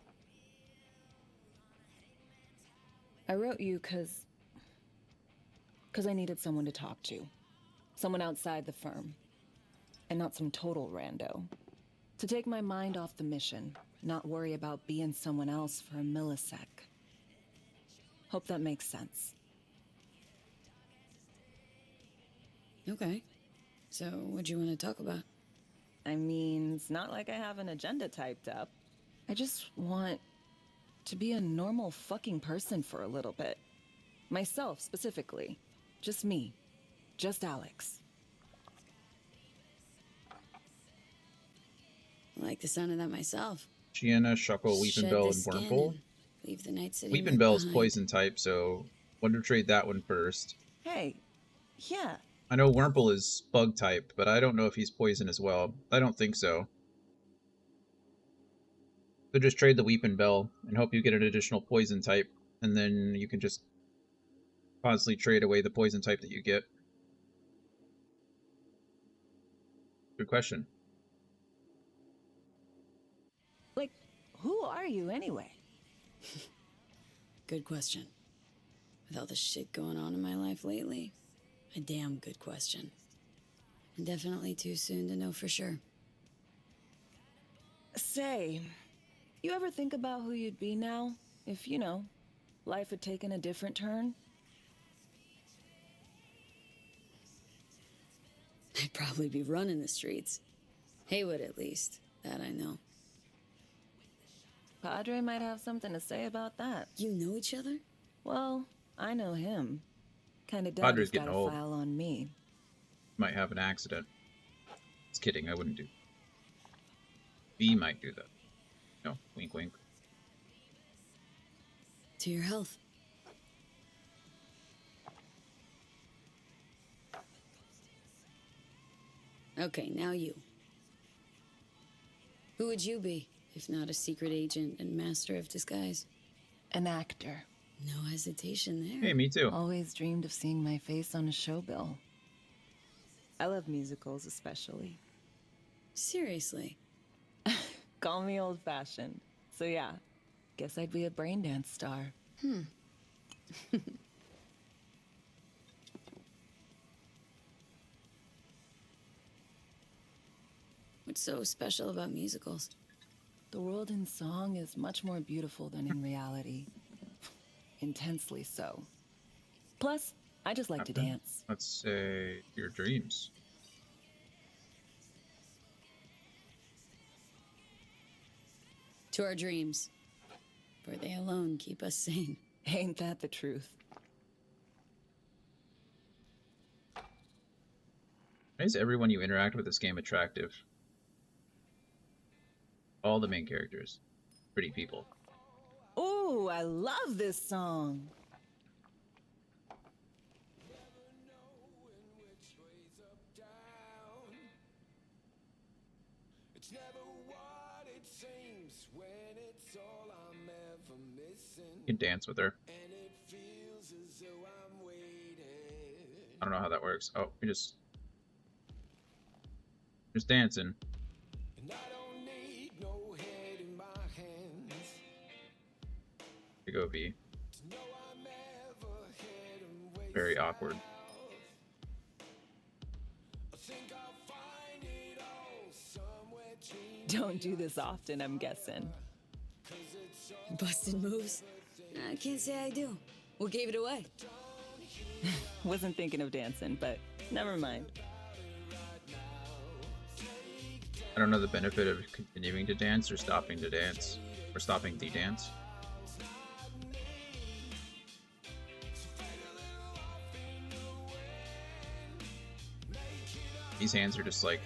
I wrote you because I needed someone to talk to. Someone outside the firm. And not some total rando. To take my mind off the mission. Not worry about being someone else for a millisec. Hope that makes sense. Okay. So, what do you want to talk about? I mean, it's not like I have an agenda typed up. I just want to be a normal fucking person for a little bit. Myself, specifically. Just me. Just Alex. I like the sound of that myself. Gianna, Shuckle, Weepinbell, and Wurmple. Leave the night city. Weepinbell's poison type, so Wonder Trade that one first. Hey, yeah. I know Wurmple is bug type, but I don't know if he's poison as well. I don't think so. So just trade the Weepinbell and hope you get an additional poison type, and then you can just constantly trade away the poison type that you get. Good question. Like, who are you anyway? Good question. With all the shit going on in my life lately, A damn good question. And definitely too soon to know for sure. Say, you ever think about who you'd be now if, you know, life had taken a different turn? I'd probably be running the streets. Haywood, at least. That I know. Padre might have something to say about that. You know each other? Well, I know him. Kinda Padre's dad's got getting a old. file on me. Might have an accident. Just kidding, I wouldn't do. V might do that. No, wink wink. To your health. Okay, now you. Who would you be, if not a secret agent and master of disguise? An actor. No hesitation there. Hey, me too. Always dreamed of seeing my face on a show bill. I love musicals especially. Seriously? Call me old-fashioned. So yeah, guess I'd be a brain dance star. What's so special about musicals? The world in song is much more beautiful than in reality. Intensely so. Plus, I just like to dance. Let's say your dreams. To our dreams. For they alone keep us sane. Ain't that the truth? Why is everyone you interact with this game attractive? All the main characters. Pretty people. Ooh, I love this song. It's never what it seems when it's all I'm ever missing. You can dance with her. And it feels as though I'm waiting. I don't know how that works. Oh, we just dancing. And I don't need no head in my hands. To go V. To know I'm ever heading way Very awkward. I think I'll find it all somewhere dreaming. Don't do this often, I'm guessing. Busted moves? I can't say I do. What gave it away? Wasn't thinking of dancing, but never mind. I don't know the benefit of continuing to dance or stopping to dance. Or stopping the dance. These hands are just like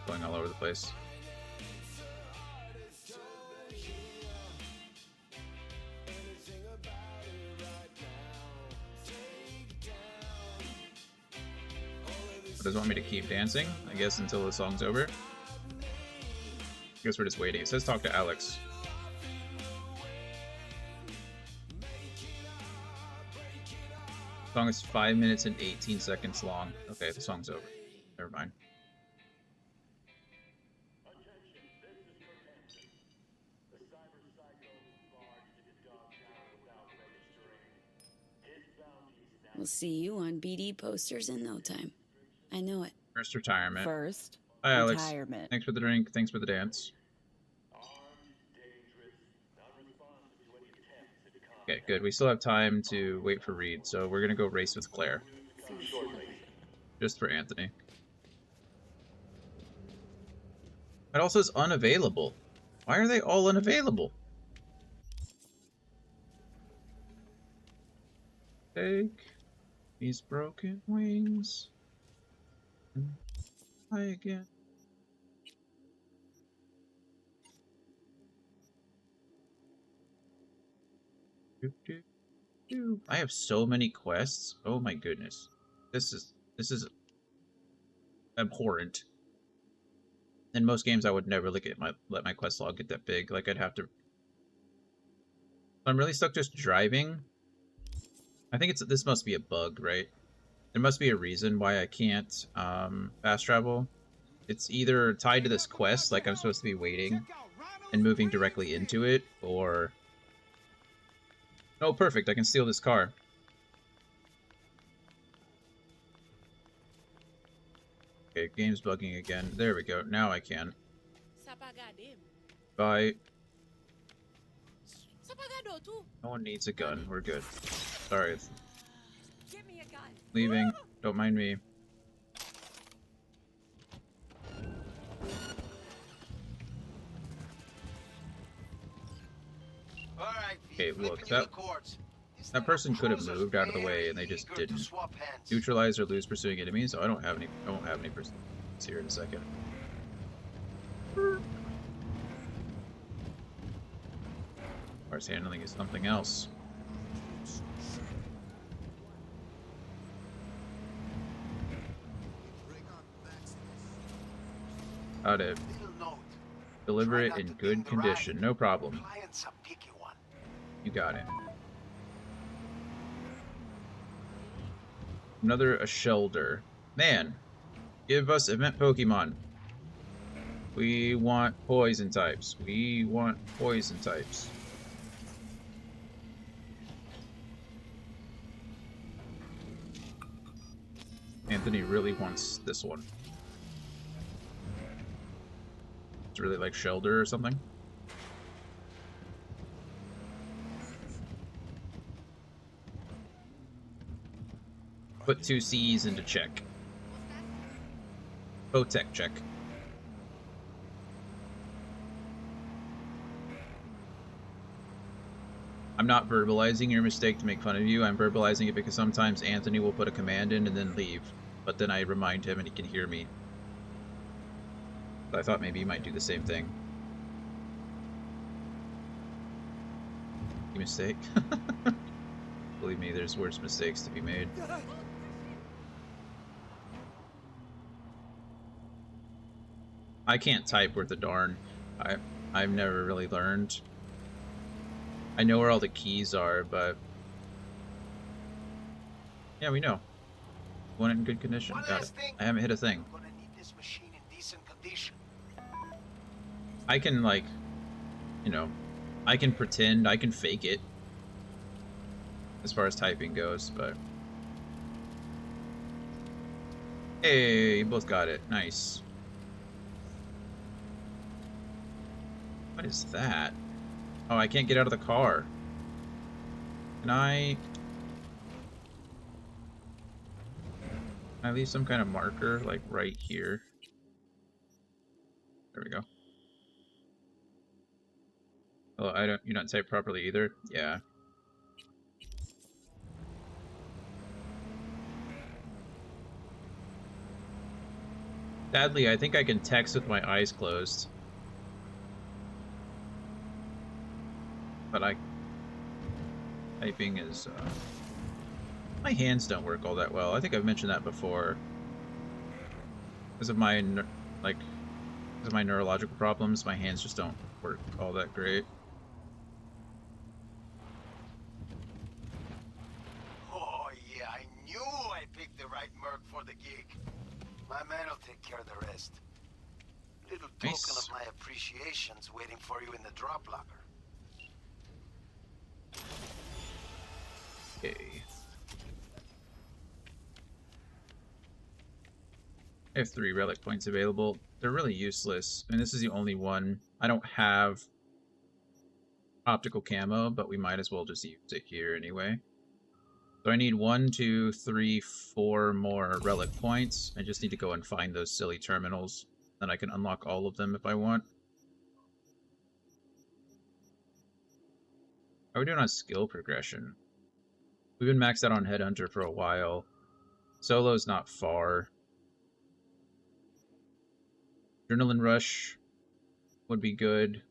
going all over the place. Does it want me to keep dancing? I guess until the song's over. I guess we're just waiting. It says talk to Alex. The song is 5 minutes and 18 seconds long. Okay, the song's over. Never mind. We'll see you on BD posters in no time. I know it. First retirement. First, Hi, Alex. retirement. Thanks for the drink. Thanks for the dance. Okay, good. We still have time to wait for Reed, so we're gonna go race with Claire. Just for Anthony. It also is unavailable. Why are they all unavailable? Take these broken wings and fly again. I have so many quests. Oh my goodness. This is abhorrent. In most games I would never let my quest log get that big. Like I'd have to. I'm really stuck just driving. I think this must be a bug, right? There must be a reason why I can't fast travel. It's either tied to this quest, like I'm supposed to be waiting and moving directly into it, or... Oh, perfect, I can steal this car. Okay, game's bugging again. There we go. Now I can. Bye. No one needs a gun. We're good. Sorry. Leaving. Don't mind me. Okay, look, that person could have moved out of the way and they just didn't. Neutralize or lose pursuing enemies. Oh, I won't have any pursuing here in a second. Horse handling is something else. Got it. Deliver it in good condition. No problem. You got it. Another a Shelder. Man, give us event Pokemon. We want poison types. We want poison types. Anthony really wants this one. It's really like Shelder or something. Put 2 C's into check. Protec check. I'm not verbalizing your mistake to make fun of you. I'm verbalizing it because sometimes Anthony will put a command in and then leave. But then I remind him and he can hear me. But I thought maybe he might do the same thing. Mistake? Believe me, there's worse mistakes to be made. I can't type worth a darn. I've never really learned. I know where all the keys are, but yeah, we know. Want it in good condition. Got it. I haven't hit a thing. I can, like, you know, I can pretend, I can fake it as far as typing goes, but hey, you both got it. Nice. What is that? Oh, I can't get out of the car. Can I leave some kind of marker, like, right here? There we go. Oh, you don't type properly either? Yeah. Sadly, I think I can text with my eyes closed. But typing is, my hands don't work all that well. I think I've mentioned that before. Because of my, neurological problems, my hands just don't work all that great. Oh yeah, I knew I picked the right merc for the gig. My man will take care of the rest. Little token of my appreciation's waiting for you in the drop locker. Okay. I have 3 relic points available. They're really useless. I mean, this is the only one. I don't have optical camo, but we might as well just use it here anyway. So I need 1, 2, 3, 4 more relic points. I just need to go and find those silly terminals. Then I can unlock all of them if I want. How are we doing on skill progression? We've been maxed out on Headhunter for a while. Solo's not far. Adrenaline Rush would be good,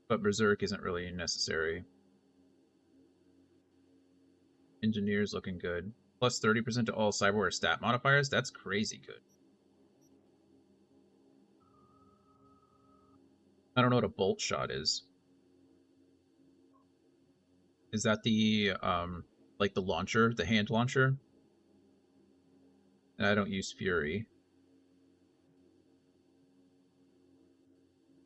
but Berserk isn't really necessary. Engineer's looking good. Plus 30% to all Cyberware stat modifiers? That's crazy good. I don't know what a bolt shot is. Is that the, like the launcher, the hand launcher? And I don't use Fury.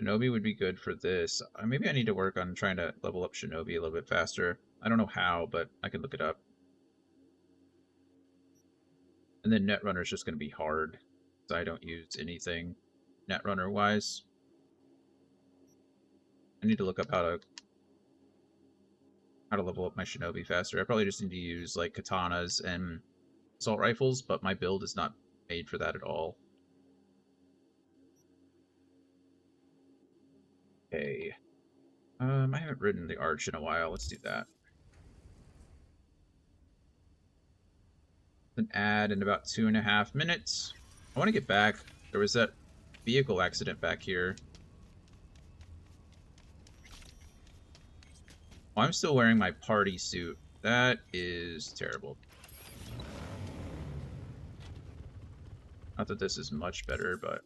Shinobi would be good for this. Maybe I need to work on trying to level up Shinobi a little bit faster. I don't know how, but I can look it up. And then Netrunner is just going to be hard, because I don't use anything Netrunner-wise. I need to look up how to level up my Shinobi faster. I probably just need to use, like, katanas and assault rifles, but my build is not made for that at all. Okay. I haven't ridden the Arch in a while. Let's do that. An ad in about 2.5 minutes. I want to get back. There was that vehicle accident back here. Oh, I'm still wearing my party suit. That is terrible. Not that this is much better, but...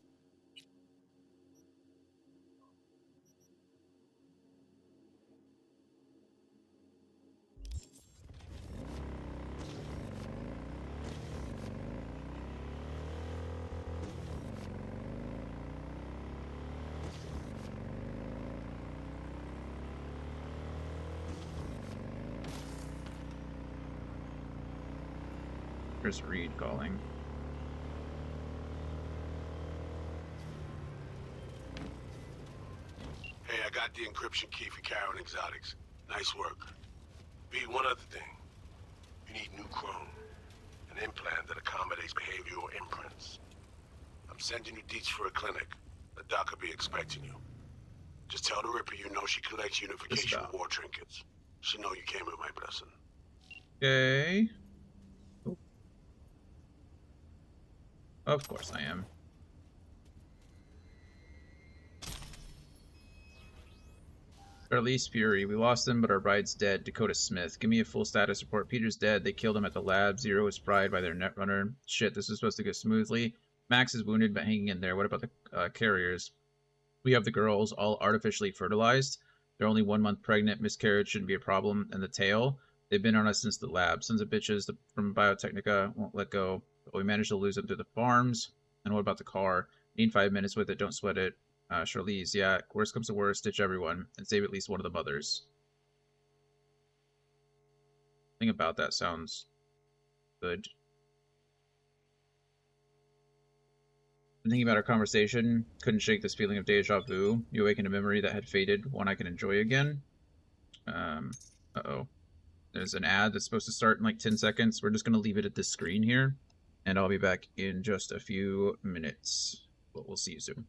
There's Reed calling. Hey, I got the encryption key for Karen Exotics. Nice work. Pete, one other thing. You need new chrome. An implant that accommodates behavioral imprints. I'm sending you deets for a clinic. The doc will be expecting you. Just tell the Ripper you know she collects unification war trinkets. She know you came with my blessing. Okay. Oh. Of course I am. Charlize Fury. We lost him, but our bride's dead. Dakota Smith. Give me a full status report. Peter's dead. They killed him at the lab. Zero was fried by their Netrunner. Shit, this is supposed to go smoothly. Max is wounded, but hanging in there. What about the carriers? We have the girls, all artificially fertilized. They're only 1 month pregnant. Miscarriage shouldn't be a problem. And the tail? They've been on us since the lab. Sons of bitches from Biotechnica won't let go. But we managed to lose them to the farms. And what about the car? Need 5 minutes with it. Don't sweat it. Charlize, yeah, worst comes to worst, ditch everyone, and save at least one of the mothers. Nothing about that sounds good. I'm thinking about our conversation. Couldn't shake this feeling of deja vu. You awaken a memory that had faded, one I can enjoy again. Uh-oh. There's an ad that's supposed to start in like 10 seconds. We're just going to leave it at this screen here, and I'll be back in just a few minutes. But we'll see you soon.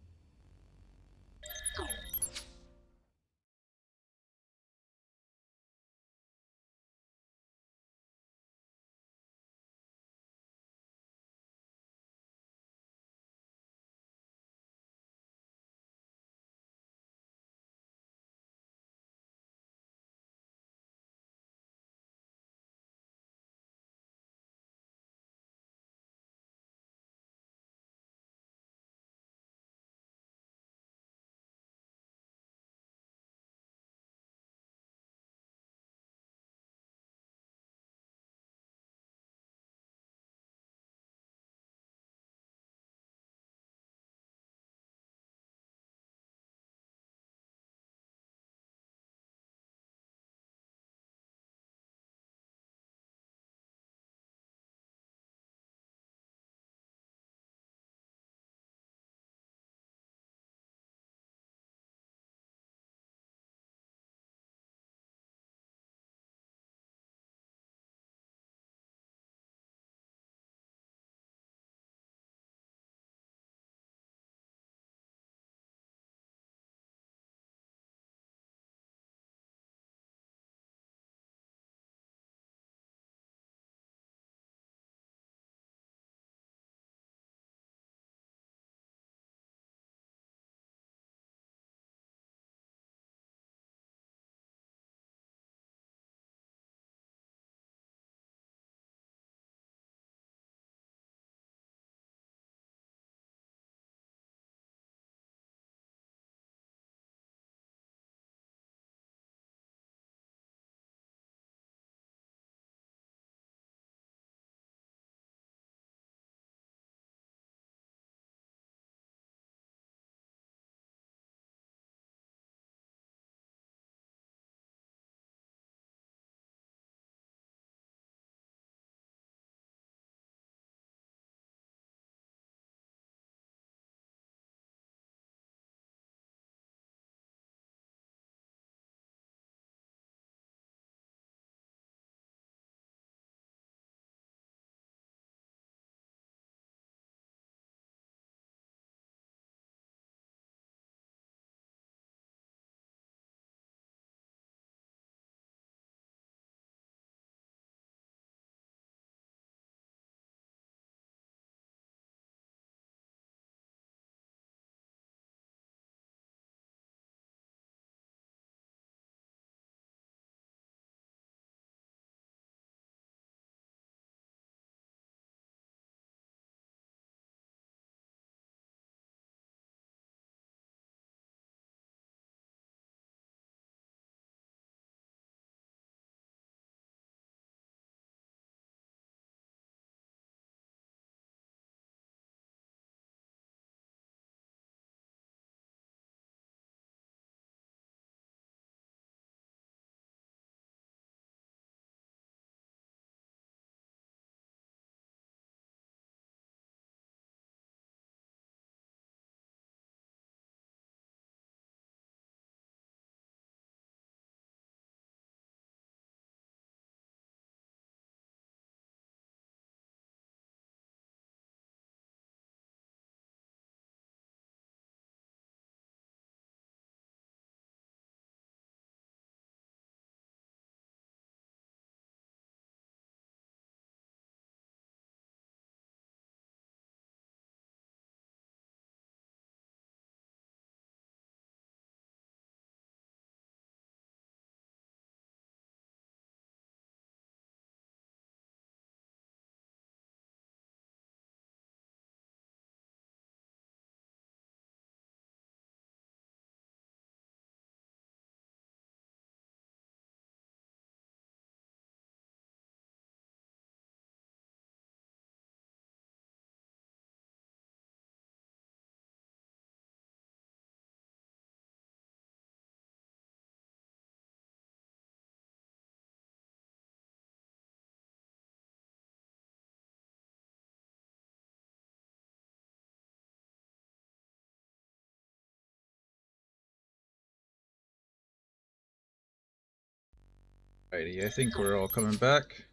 Alrighty, I think we're all coming back.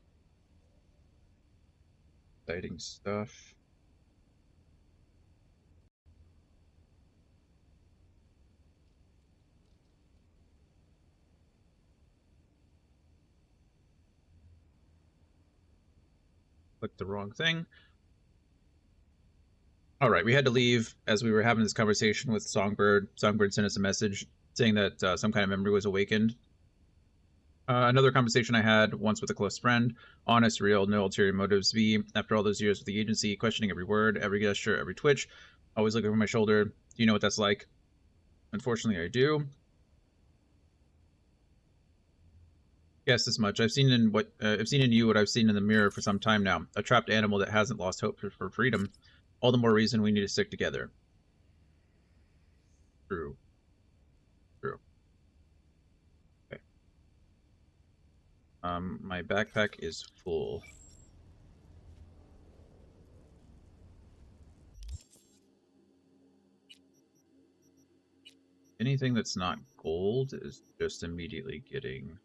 Exciting stuff. Clicked the wrong thing. Alright, we had to leave as we were having this conversation with Songbird. Songbird sent us a message saying that some kind of memory was awakened. Another conversation I had once with a close friend. Honest, real, no ulterior motives. V, after all those years with the agency, questioning every word, every gesture, every twitch, always looking over my shoulder. Do you know what that's like? Unfortunately, I do. Yes, this much. I've seen in you what I've seen in the mirror for some time now. A trapped animal that hasn't lost hope for freedom. All the more reason we need to stick together. True. True. Okay. My backpack is full. Anything that's not gold is just immediately getting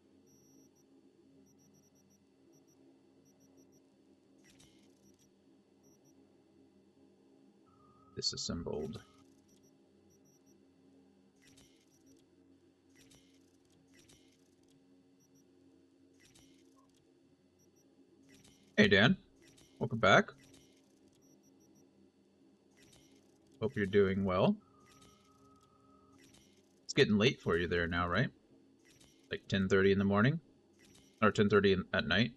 disassembled. Hey Dan, welcome back. Hope you're doing well. It's getting late for you there now, right? Like 10:30 in the morning? Or 10:30 at night?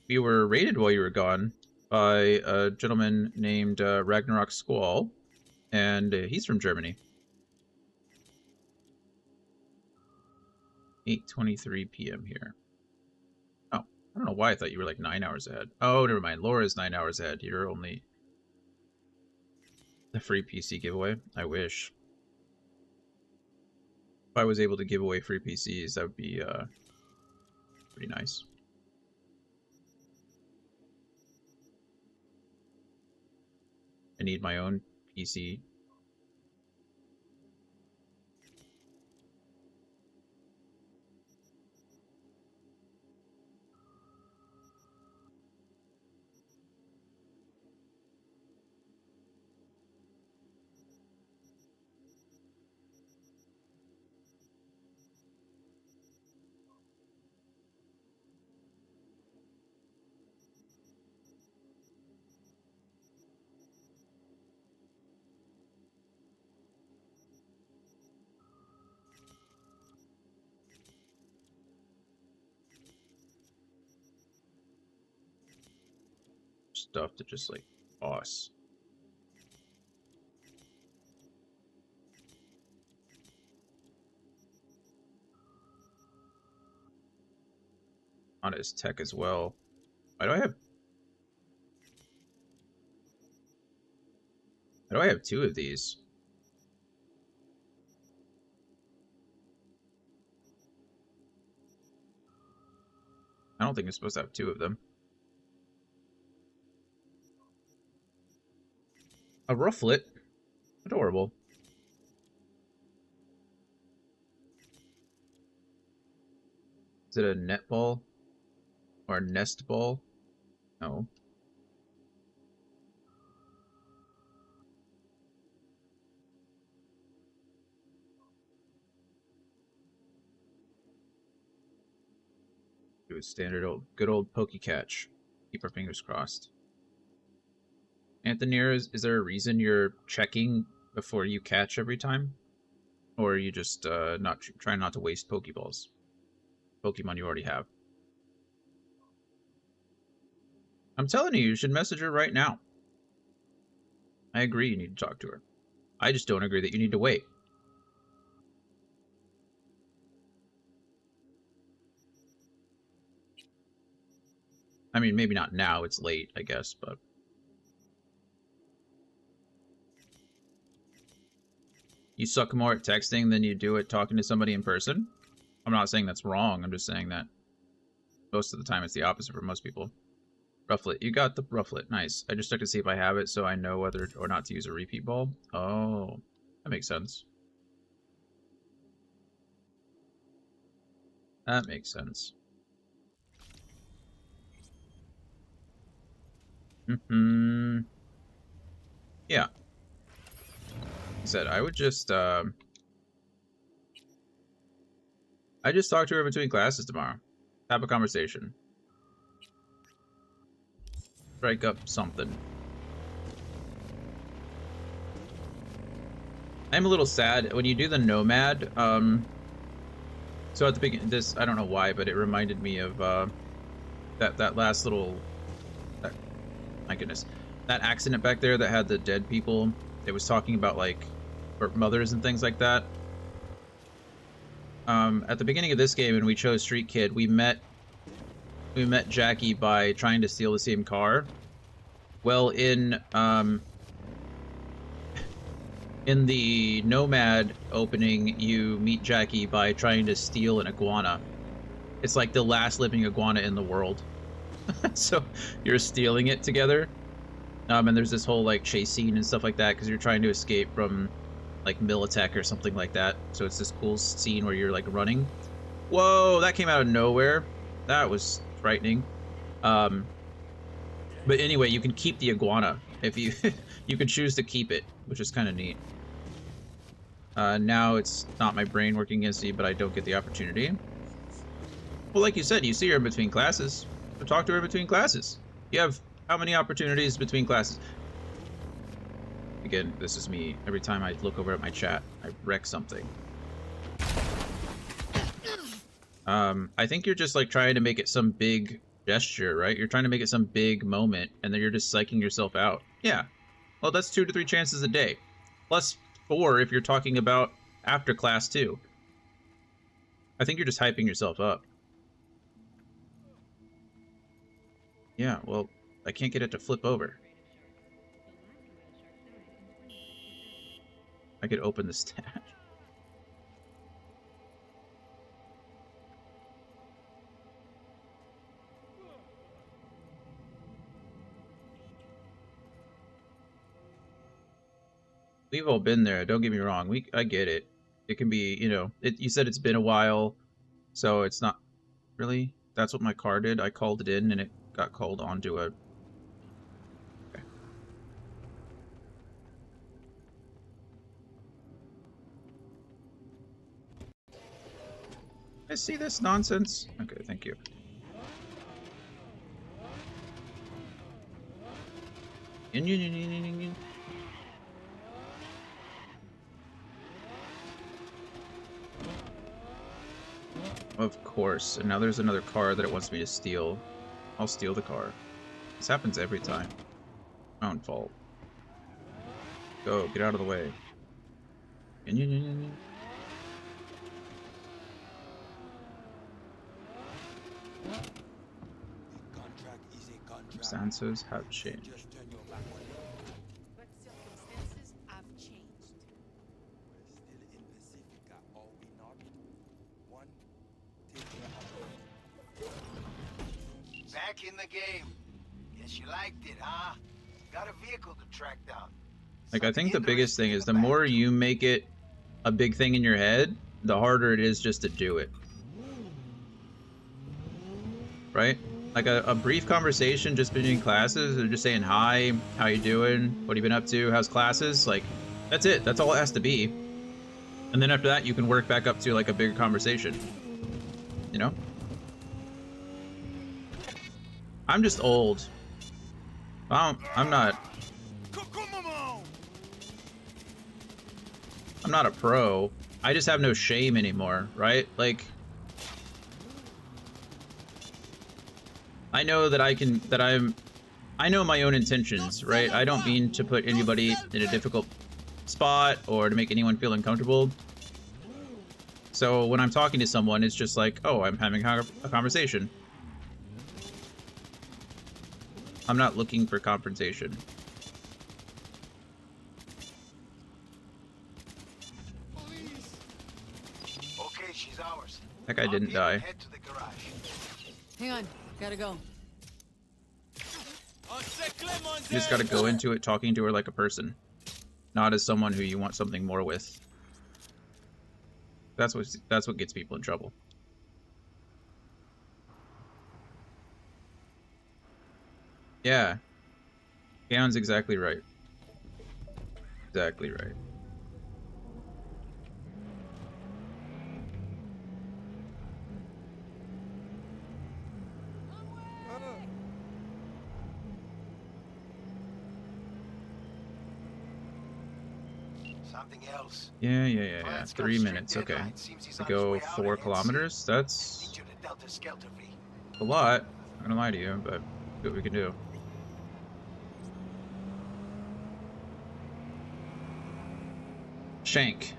We were raided while you were gone by a gentleman named Ragnarok Squall, and he's from Germany. 8:23 p.m. here. Oh, I don't know why I thought you were like 9 hours ahead. Oh, never mind. Laura's 9 hours ahead. You're only the free PC giveaway. I wish. If I was able to give away free PCs, that would be pretty nice. I need my own PC. Stuff to just like toss. On his tech as well. Why do I have two of these? I don't think I'm supposed to have two of them. A rufflet. Adorable. Is it a net ball? Or a nest ball? No. Do a standard good old Pokecatch. Keep our fingers crossed. Anthony, is there a reason you're checking before you catch every time? Or are you just trying not to waste Pokeballs? Pokemon you already have. I'm telling you, you should message her right now. I agree you need to talk to her. I just don't agree that you need to wait. I mean, maybe not now, it's late, I guess, but... You suck more at texting than you do at talking to somebody in person? I'm not saying that's wrong, I'm just saying that most of the time it's the opposite for most people. Rufflet, you got the Rufflet, nice. I just checked to see if I have it so I know whether or not to use a repeat ball. Oh. That makes sense. That makes sense. Yeah. Like I said, I would just I just talk to her between classes tomorrow. Have a conversation. Strike up something. I'm a little sad when you do the Nomad. So at the beginning, this, I don't know why, but it reminded me of that last little, my goodness, that accident back there that had the dead people. It was talking about like mothers and things like that. At the beginning of this game, when we chose Street Kid, we met Jackie by trying to steal the same car. Well, in the Nomad opening, you meet Jackie by trying to steal an iguana. It's like the last living iguana in the world. So you're stealing it together. And there's this whole like chase scene and stuff like that because you're trying to escape from like Militech or something like that. So it's this cool scene where you're like running. Whoa, that came out of nowhere. That was frightening. But anyway, you can keep the iguana if you you can choose to keep it, which is kind of neat. Now it's not my brain working against me, but I don't get the opportunity. Well, like you said, you see her in between classes. So talk to her between classes. You have how many opportunities between classes? Again, this is me. Every time I look over at my chat, I wreck something. I think you're just like trying to make it some big gesture, right? You're trying to make it some big moment, and then you're just psyching yourself out. Yeah. Well, that's 2 to 3 chances a day. Plus 4 if you're talking about after class too. I think you're just hyping yourself up. Yeah, well, I can't get it to flip over. I could open the stash. We've all been there, don't get me wrong. I get it. It can be, you know, you said it's been a while, so it's not really. That's what my car did. I called it in and it got called onto a. Okay. I see this nonsense. Okay, thank you. Of course, and now there's another car that it wants me to steal. I'll steal the car. This happens every time. My own fault. Go, get out of the way. Circumstances have changed. But circumstances have changed. We're still in Pacifica, are we not? One, back in the game. Guess you liked it, huh? Got a vehicle to track down. Like, I think the biggest thing is the more you make it a big thing in your head, the harder it is just to do it. Right? Like a brief conversation just between classes, or just saying hi, how you doing, what have you been up to, how's classes, like, that's it. That's all it has to be. And then after that, you can work back up to like a bigger conversation. You know? I'm just old. I'm not a pro. I just have no shame anymore, right? Like, I know that I know my own intentions, right? I don't mean to put anybody in a difficult spot or to make anyone feel uncomfortable. So when I'm talking to someone, it's just like, oh, I'm having a conversation. I'm not looking for confrontation. Okay, she's ours. That guy didn't die. Head to the garage. Hang on, gotta go. You just gotta go into it talking to her like a person. not as someone who you want something more with. That's what gets people in trouble. Yeah. Ganon's exactly right. Exactly right. Something else. Yeah. 3 minutes, okay. To go 4 kilometers? That's a lot. I'm gonna lie to you, but see what we can do. Shank.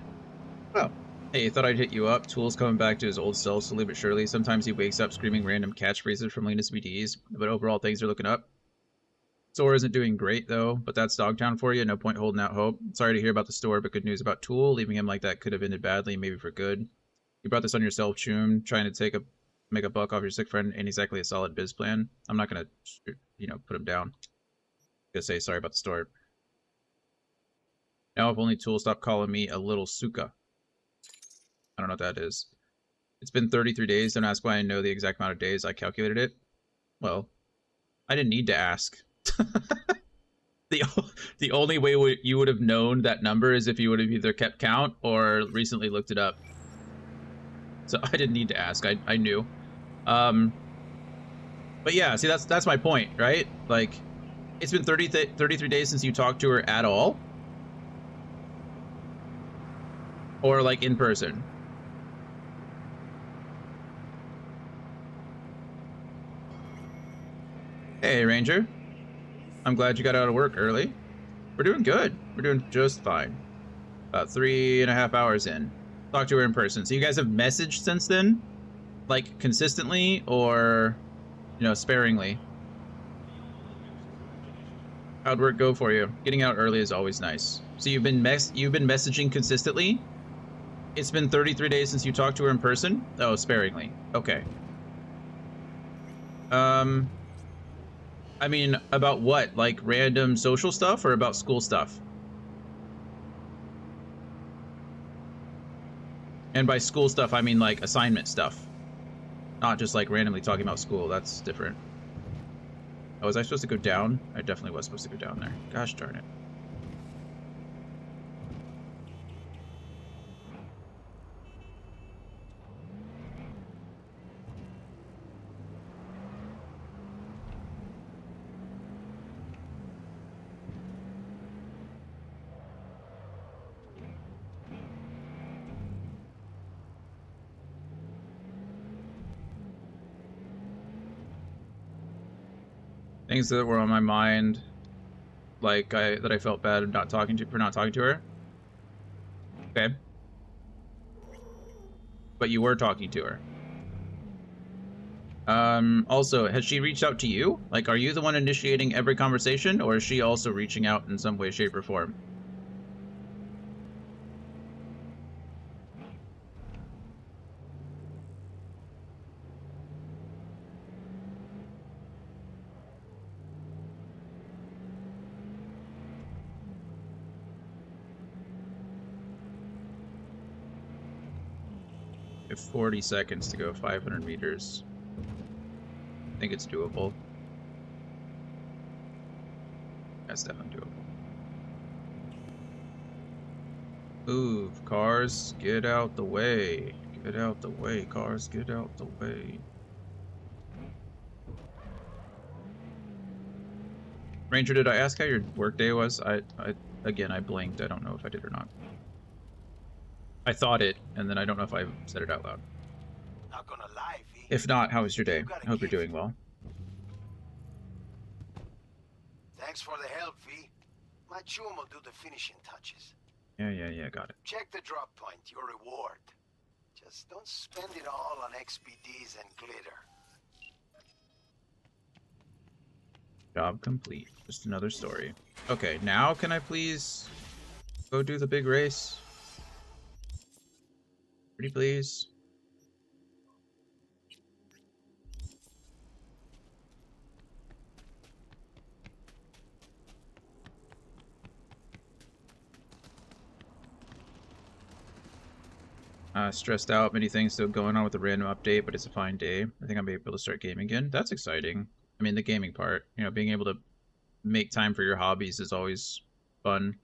Oh. Hey, thought I'd hit you up. Tool's coming back to his old self slowly but surely. Sometimes he wakes up screaming random catchphrases from Lena's BDs, but overall things are looking up. Store isn't doing great though, but that's Dogtown for you. No point holding out hope. Sorry to hear about the store, but good news about Tool. Leaving him like that could have ended badly, maybe for good. You brought this on yourself, Choom, trying to make a buck off your sick friend ain't exactly a solid biz plan. I'm not gonna, put him down. Just say sorry about the store. Now if only Tool stopped calling me a little Suka. I don't know what that is. It's been 33 days. Don't ask why I know the exact amount of days. I calculated it. Well, I didn't need to ask. The only way you would have known that number is if you would have either kept count or recently looked it up. So I didn't need to ask. I knew. But yeah, see that's my point, right? Like, it's been 33 days since you talked to her at all, or like in person. Hey, Ranger. I'm glad you got out of work early. We're doing good. We're doing just fine. About 3.5 hours in. Talked to her in person. So you guys have messaged since then? Like, consistently or, sparingly? How'd work go for you? Getting out early is always nice. So you've been messaging consistently? It's been 33 days since you talked to her in person? Oh, sparingly. Okay. I mean, about what? Like random social stuff or about school stuff? And by school stuff, I mean like assignment stuff. Not just like randomly talking about school. That's different. Oh, was I supposed to go down? I definitely was supposed to go down there. Gosh darn it. Things that were on my mind, like that I felt bad for not talking to her. Okay. But you were talking to her. Also, has she reached out to you? Like, are you the one initiating every conversation, or is she also reaching out in some way, shape, or form? We have 40 seconds to go 500 meters. I think it's doable. That's definitely doable. Move, cars, get out the way. Get out the way, cars, get out the way. Ranger, did I ask how your workday was? Again, I blinked. I don't know if I did or not. I thought it, and then I don't know if I said it out loud. Not gonna lie, V. If not, how was your day? I hope you're doing well. Thanks for the help, V. My Choom will do the finishing touches. Yeah, got it. Check the drop point, your reward. Just don't spend it all on XPDs and glitter. Job complete. Just another story. Okay, now can I please go do the big race? Pretty please. Stressed out, many things still going on with the random update, but it's a fine day. I think I'll be able to start gaming again. That's exciting. I mean, the gaming part, you know, being able to make time for your hobbies is always fun.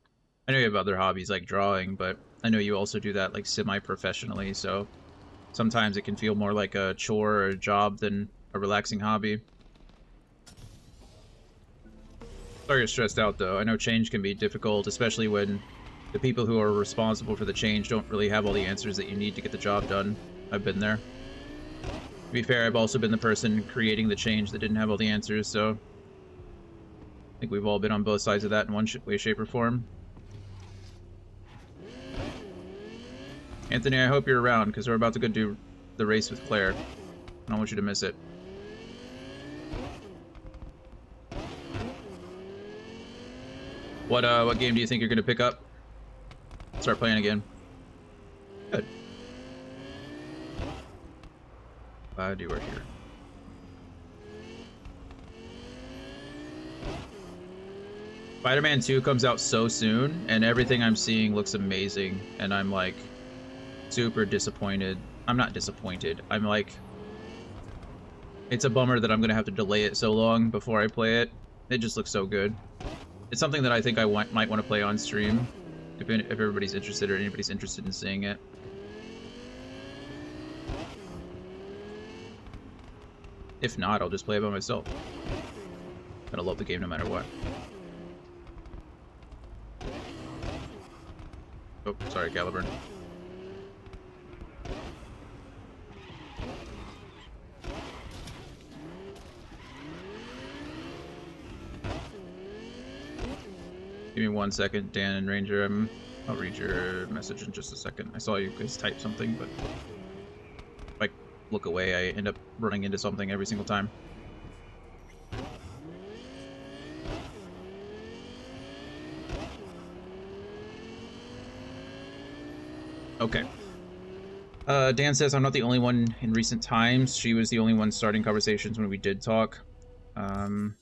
I know you have other hobbies like drawing, but I know you also do that like semi-professionally, so sometimes it can feel more like a chore or a job than a relaxing hobby. Sorry you're stressed out though. I know change can be difficult, especially when the people who are responsible for the change don't really have all the answers that you need to get the job done. I've been there. To be fair, I've also been the person creating the change that didn't have all the answers, so I think we've all been on both sides of that in one way, shape, or form. Anthony, I hope you're around, because we're about to go do the race with Claire. I don't want you to miss it. What game do you think you're going to pick up? Start playing again. Good. Glad you are here. Spider-Man 2 comes out so soon, and everything I'm seeing looks amazing, and I'm like super disappointed. I'm not disappointed. I'm like, it's a bummer that I'm gonna have to delay it so long before I play it. It just looks so good. It's something that I think I might want to play on stream if everybody's interested or anybody's interested in seeing it. If not, I'll just play it by myself. I'm gonna love the game no matter what. Oh, sorry, Caliburn. Give me 1 second, Dan and Ranger. I'll read your message in just a second. I saw you guys type something, but if I look away, I end up running into something every single time. Okay. Dan says, I'm not the only one in recent times. She was the only one starting conversations when we did talk.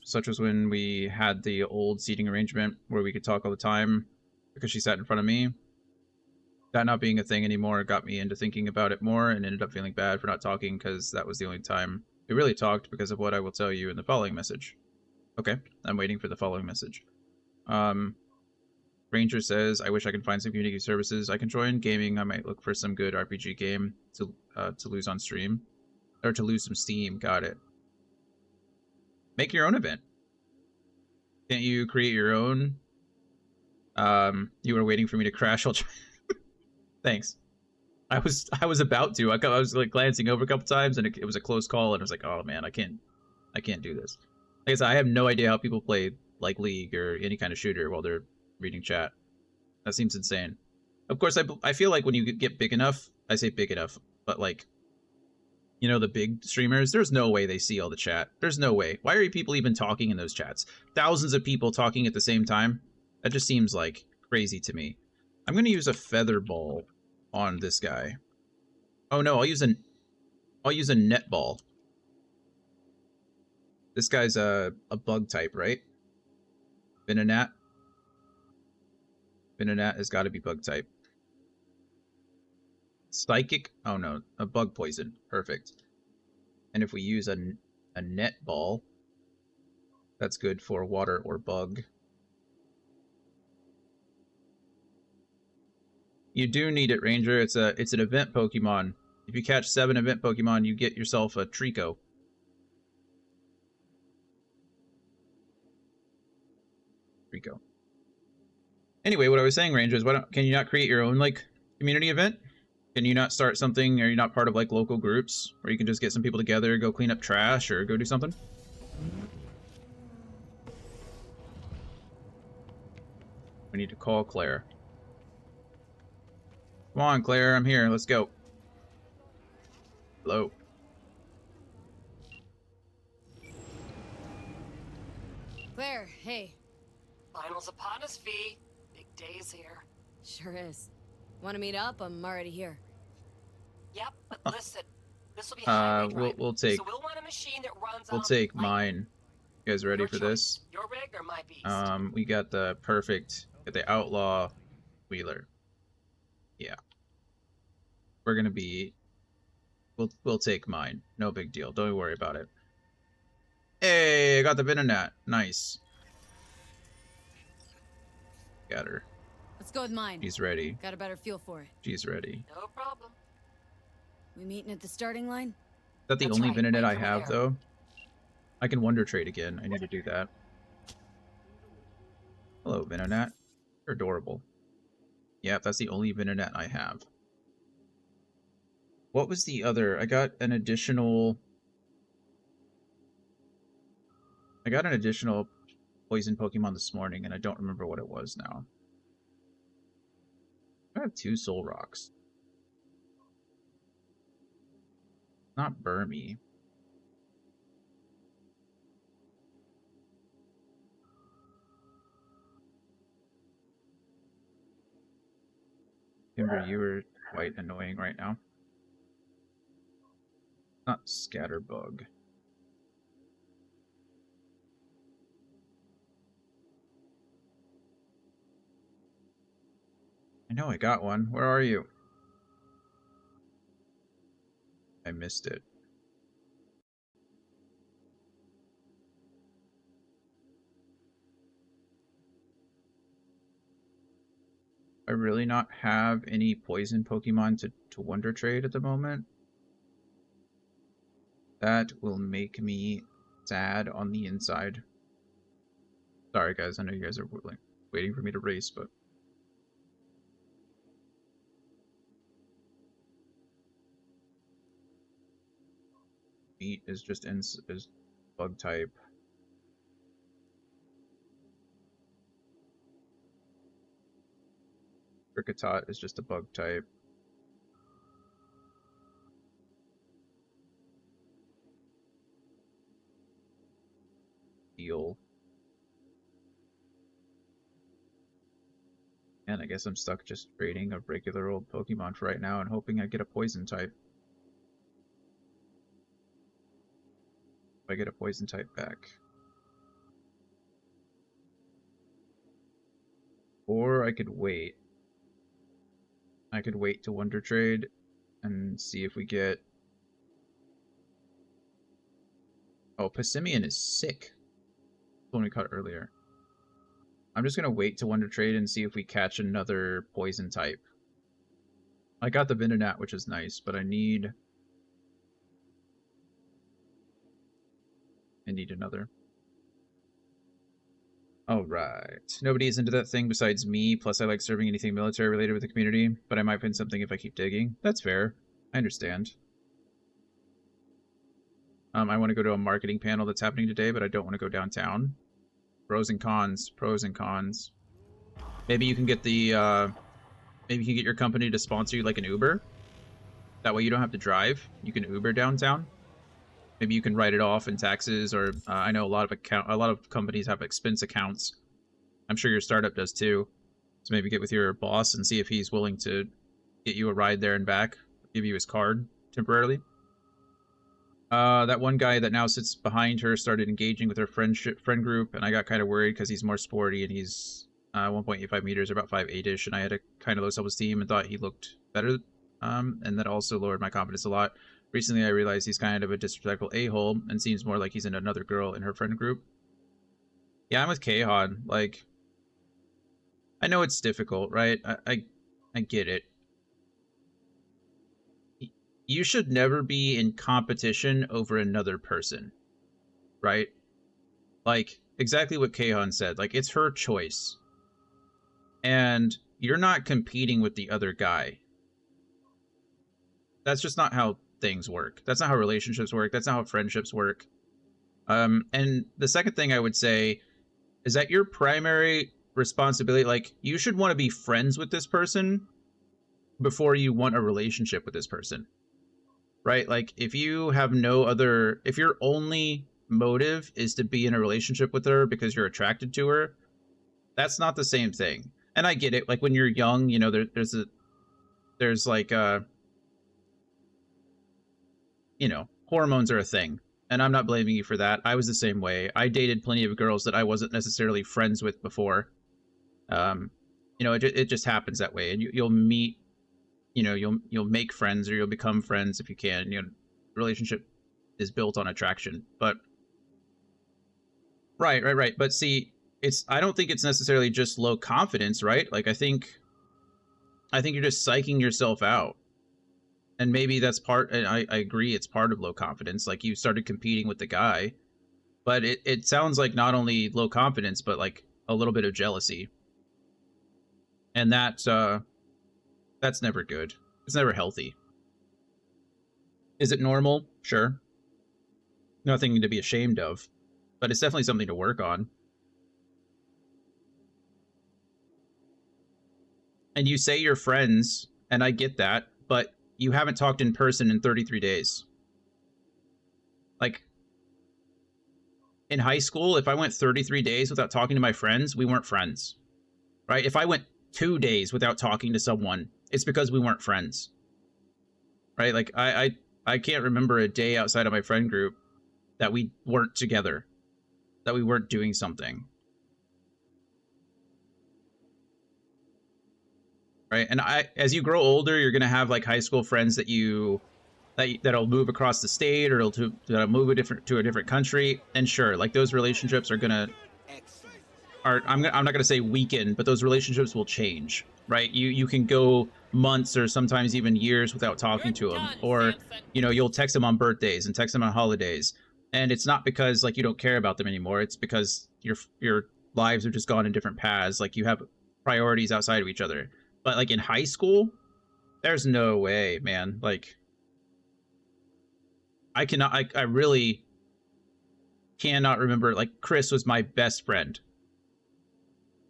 Such as when we had the old seating arrangement where we could talk all the time because she sat in front of me. That not being a thing anymore got me into thinking about it more and ended up feeling bad for not talking because that was the only time we really talked because of what I will tell you in the following message. Okay, I'm waiting for the following message. Ranger says, I wish I could find some community services I can join. Gaming, I might look for some good RPG game to lose on stream. Or to lose some steam, got it. Make your own event. Can't you create your own? You were waiting for me to crash. I'll try. Thanks. I was about to. I was like glancing over a couple times, and it was a close call, and I was like, oh man, I can't do this. Like I said, I have no idea how people play like League or any kind of shooter while they're reading chat. That seems insane. Of course, I feel like when you get big enough, I say big enough, but like, you know, the big streamers, there's no way they see all the chat. There's no way. Why are people even talking in those chats? Thousands of people talking at the same time? That just seems like crazy to me. I'm going to use a feather ball on this guy. Oh no, I'll use a net ball. This guy's a bug type, right? Venonat. Venonat has got to be bug type. Psychic? Oh no, a bug poison. Perfect. And if we use a net ball, that's good for water or bug. You do need it, Ranger. It's an event Pokemon. If you catch 7 event Pokemon, you get yourself a Trico. Trico. Anyway, what I was saying, Ranger, is can you not create your own like community event? Can you not start something? Are you not part of like local groups where you can just get some people together, go clean up trash, or go do something? We need to call Claire. Come on, Claire, I'm here. Let's go. Hello. Claire, hey. Finals upon us, V. Big day's here. Sure is. Want to meet up? I'm already here. Yep, but listen. This will be highway driving, we'll take. So we'll want a machine that runs We'll on take light. mine. You guys ready for this? Your rig or my beast? We got the perfect. Got the Outlaw Wheeler. Yeah. we're gonna be. We'll take mine. No big deal. Don't worry about it. Hey, I got the Venonat. Nice. Got her. Let's go with mine. She's ready. Got a better feel for it. She's ready. No problem. We meeting at the starting line? Is that the That's only right, Venonat I right over have, there. though? I can Wonder Trade again. I need to do that. Hello, Venonat. You're adorable. Yeah, that's the only Venonat I have. What was the other? I got an additional poison Pokemon this morning, and I don't remember what it was now. I have 2 Soul Rocks. Not Burmy. Kimber, you are quite annoying right now. Not Scatterbug. I know I got one. Where are you? I missed it. I really not have any poison Pokemon to Wonder Trade at the moment. That will make me sad on the inside. Sorry guys, I know you guys are like waiting for me to race, but Meat is just is bug type. Kricketot is just a bug type. Eel. And I guess I'm stuck just trading a regular old Pokemon for right now and hoping I get a poison type. If I get a poison type back. Or I could wait. I could wait to Wonder Trade and see if we get... Oh, Passimian is sick. The one we caught earlier. I'm just gonna wait to Wonder Trade and see if we catch another poison type. I got the Venonat, which is nice, but I need another. Alright. Nobody is into that thing besides me, plus I like serving anything military related with the community, but I might find something if I keep digging. That's fair. I understand. I want to go to a marketing panel that's happening today, but I don't want to go downtown. Pros and cons. Pros and cons. Maybe you can get the, maybe you can get your company to sponsor you like an Uber. That way you don't have to drive. You can Uber downtown. Maybe you can write it off in taxes, or I know a lot of companies have expense accounts. I'm sure your startup does too. So maybe get with your boss and see if he's willing to get you a ride there and back, give you his card temporarily. That one guy that now sits behind her started engaging with her friend group, and I got kind of worried because he's more sporty and he's 1.85 meters, about 5'8"-ish, and I had a kind of low self-esteem and thought he looked better, and that also lowered my confidence a lot. Recently, I realized he's kind of a disrespectful a-hole and seems more like he's in another girl in her friend group. Yeah, I'm with Kahan. Like, I know it's difficult, right? I get it. You should never be in competition over another person, right? Like, exactly what Kahan said. Like, it's her choice. And you're not competing with the other guy. That's just not how things work. That's not how relationships work. That's not how friendships work. And the second thing I would say is that your primary responsibility, like, you should want to be friends with this person before you want a relationship with this person. Right? Like, if you have no other, if your only motive is to be in a relationship with her because you're attracted to her, that's not the same thing. And I get it. Like, when you're young, you know, there's like, you know, hormones are a thing. And I'm not blaming you for that. I was the same way. I dated plenty of girls that I wasn't necessarily friends with before. You know, it just happens that way. And you'll meet you know, you'll make friends or you'll become friends if you can. You know, relationship is built on attraction. But right. But see, I don't think it's necessarily just low confidence, right? Like I think you're just psyching yourself out. And maybe that's part, and I agree, it's part of low confidence. Like you started competing with the guy, but it sounds like not only low confidence, but like a little bit of jealousy. And that's never good. It's never healthy. Is it normal? Sure. Nothing to be ashamed of, but it's definitely something to work on. And you say you're friends, and I get that, but you haven't talked in person in 33 days. Like, in high school, if I went 33 days without talking to my friends, we weren't friends, right? If I went 2 days without talking to someone, it's because we weren't friends, right? Like, I can't remember a day outside of my friend group that we weren't together, that we weren't doing something. Right, and as you grow older, you're gonna have like high school friends that'll move across the state, or that'll move to a different country, and sure, like those relationships I'm not gonna say weaken, but those relationships will change, right? You can go months or sometimes even years without talking to them, or you know, you'll text them on birthdays and text them on holidays, and it's not because like you don't care about them anymore. It's because your lives have just gone in different paths. Like you have priorities outside of each other. But like in high school, there's no way, man. Like I really cannot remember. Like Chris was my best friend.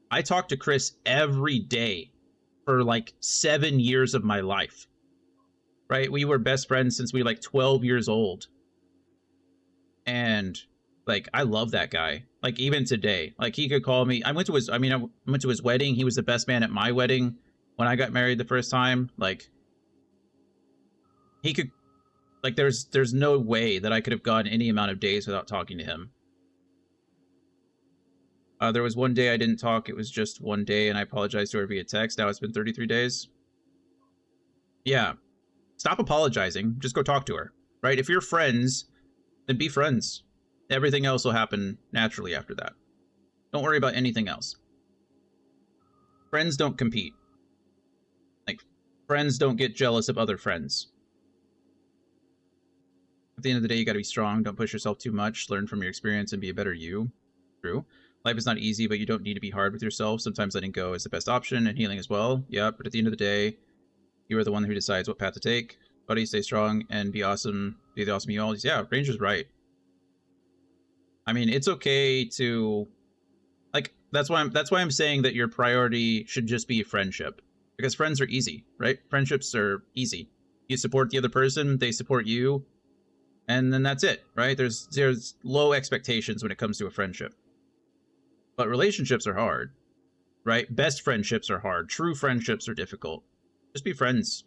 I talked to Chris every day for like 7 years of my life. Right? We were best friends since we were like 12 years old. And like I love that guy. Like even today, like he could call me. I went to his wedding. He was the best man at my wedding. When I got married the first time, like he could, like there's no way that I could have gone any amount of days without talking to him. There was one day I didn't talk. It was just one day, and I apologized to her via text. Now it's been 33 days. Yeah, stop apologizing. Just go talk to her, right? If you're friends, then be friends. Everything else will happen naturally after that. Don't worry about anything else. Friends don't compete. Friends don't get jealous of other friends. At the end of the day, you gotta be strong. Don't push yourself too much. Learn from your experience and be a better you. True. Life is not easy, but you don't need to be hard with yourself. Sometimes letting go is the best option, and healing as well. Yeah, but at the end of the day, you are the one who decides what path to take. Buddy, stay strong and be awesome. Be the awesome you always. Yeah, Ranger's right. I mean, it's okay to... Like, that's why I'm saying that your priority should just be friendship. Because friends are easy, right? Friendships are easy. You support the other person, they support you, and then that's it, right? There's low expectations when it comes to a friendship. But relationships are hard, right? Best friendships are hard. True friendships are difficult. Just be friends.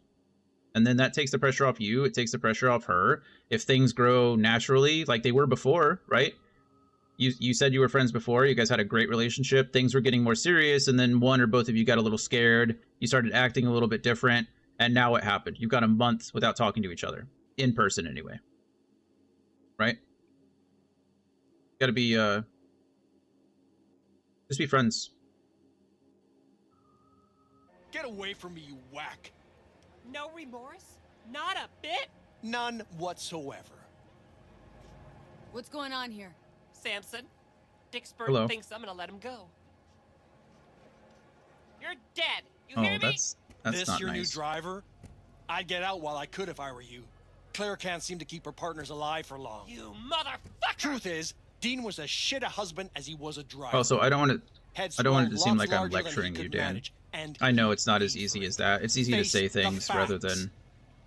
And then that takes the pressure off you. It takes the pressure off her. If things grow naturally like they were before, right? You said you were friends before, you guys had a great relationship, things were getting more serious, and then one or both of you got a little scared, you started acting a little bit different, and now what happened? You've got a month without talking to each other. In person, anyway. Right? Gotta be, just be friends. Get away from me, you whack! No remorse? Not a bit? None whatsoever. What's going on here? Samson, Dicksburg Hello. thinks I'm gonna let him go. You're dead. You Oh, hear me? that's This not your new nice. driver? I'd get out while I could if I were you. Claire can't seem to keep her partners alive for long. You motherfucker! Truth is, Dean was as shit a husband as he was a driver. Also, I don't want it to seem like I'm lots larger than he lecturing you, could Dan. manage, and I know it's not as easy as that. It's easy to Face say the things rather facts. than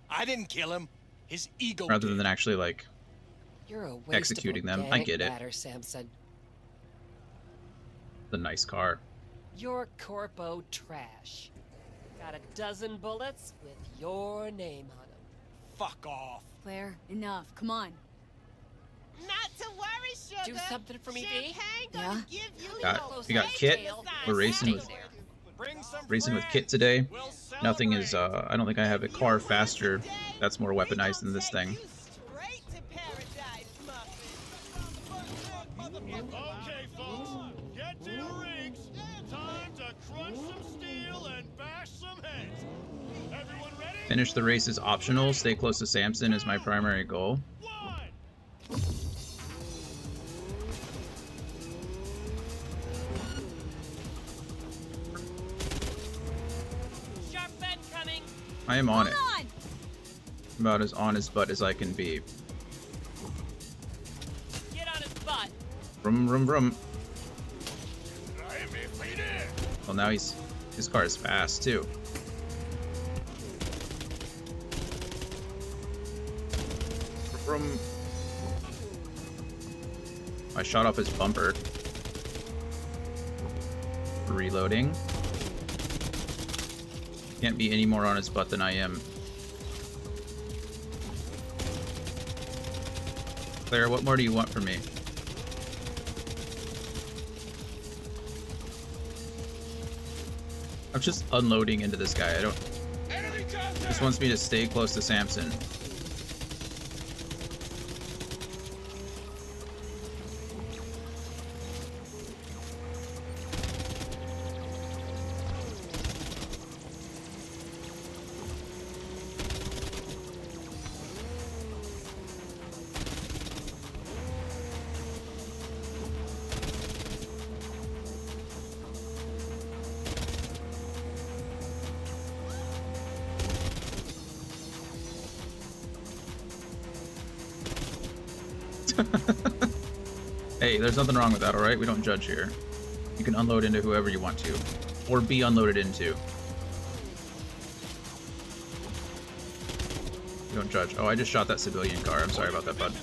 I didn't kill him. His ego than actually like You're a waste executing of a them. I gag get it. matter, Samson. The nice car. You're corpo trash. Got a dozen bullets with your name on them. Fuck off. Claire, enough. Come on. Not to worry, sugar. Do something for me, V. Yeah? We got Kit. We're racing with Kit today. Nothing is, I don't think I have a car faster that's more weaponized than this thing. Okay, folks, get to your rigs. Time to crunch some steel and bash some heads. Everyone ready? Finish the race is optional. Stay close to Samson is my primary goal. Sharp bend coming. I am on it. I'm about as on his butt as I can be. Get on his butt. Vroom, vroom, vroom. Well, now his car is fast too. Vroom. I shot off his bumper. Reloading. Can't be any more on his butt than I am. Claire, what more do you want from me? I'm just unloading into this guy. I don't... Just wants me to stay close to Samson. Hey, there's nothing wrong with that, alright? We don't judge here. You can unload into whoever you want to. Or be unloaded into. You don't judge. Oh, I just shot that civilian car. I'm sorry about that, bud.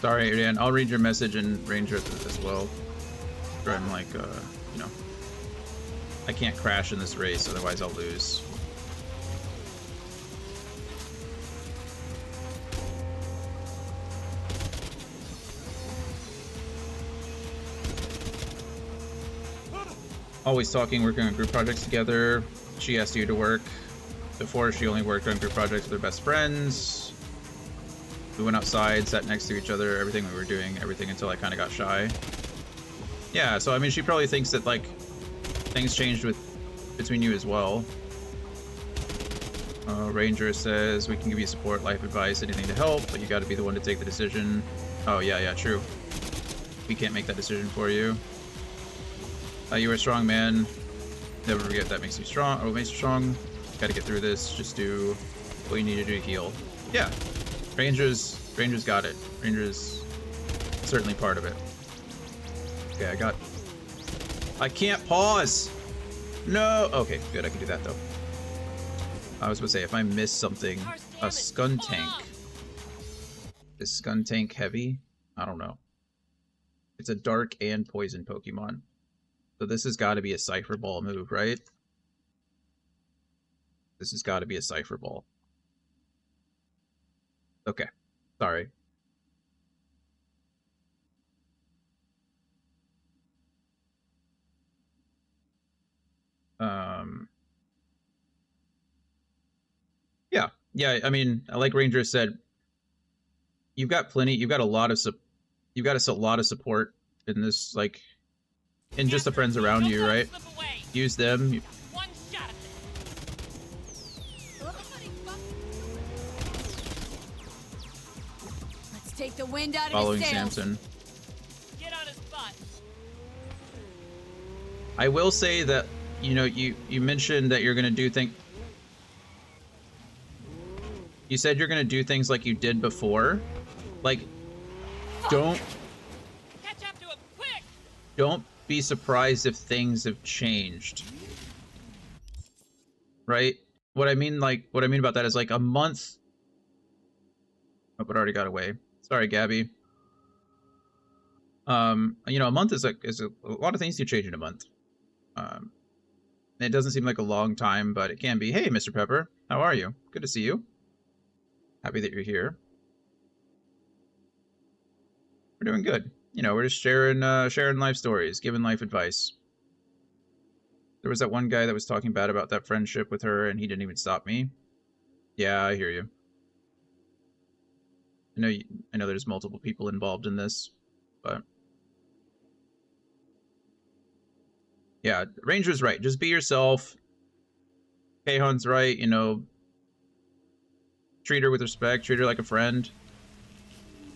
Sorry, Dan. I'll read your message in Ranger as well. I'm like, you know, I can't crash in this race, otherwise I'll lose. Always talking, working on group projects together. She asked you to work. Before, she only worked on group projects with her best friends. We went outside, sat next to each other, everything we were doing, everything until I kind of got shy. Yeah, so I mean, she probably thinks that, like, things changed between you as well. Ranger says, we can give you support, life advice, anything to help, but you gotta be the one to take the decision. Oh, yeah, true. We can't make that decision for you. You are a strong man. Never forget that makes you strong, or what makes you strong. Gotta get through this, just do what you need to do to heal. Yeah. Ranger's got it. Ranger's certainly part of it. Okay, I can't pause! No! Okay, good, I can do that though. I was gonna say, if I miss something, a Scun Tank. Is Scun Tank heavy? I don't know. It's a dark and poison Pokemon. So this has got to be a Cypher Ball move, right? This has got to be a Cypher Ball. Okay, sorry. Yeah, I mean, like Ranger said, you've got a lot of support in this, like, in just the friends around you, right? Use them. Let's take the wind out of Following his sails. Samson. Get on his butt. I will say that, you know, you mentioned that you're gonna do things. You said you're gonna do things like you did before. Like, don't Catch up to him quick. don't be surprised if things have changed. Right? What I mean about that is, like, a month. Oh, but already got away. Sorry, Gabby. You know, a month is a lot of things can change in a month. It doesn't seem like a long time, but it can be. Hey, Mr. Pepper, how are you? Good to see you. Happy that you're here. We're doing good. You know, we're just sharing life stories, giving life advice. There was that one guy that was talking bad about that friendship with her, and he didn't even stop me. Yeah, I hear you. I know there's multiple people involved in this, but yeah, Ranger's right. Just be yourself. Kayhan's right, you know. Treat her with respect, treat her like a friend,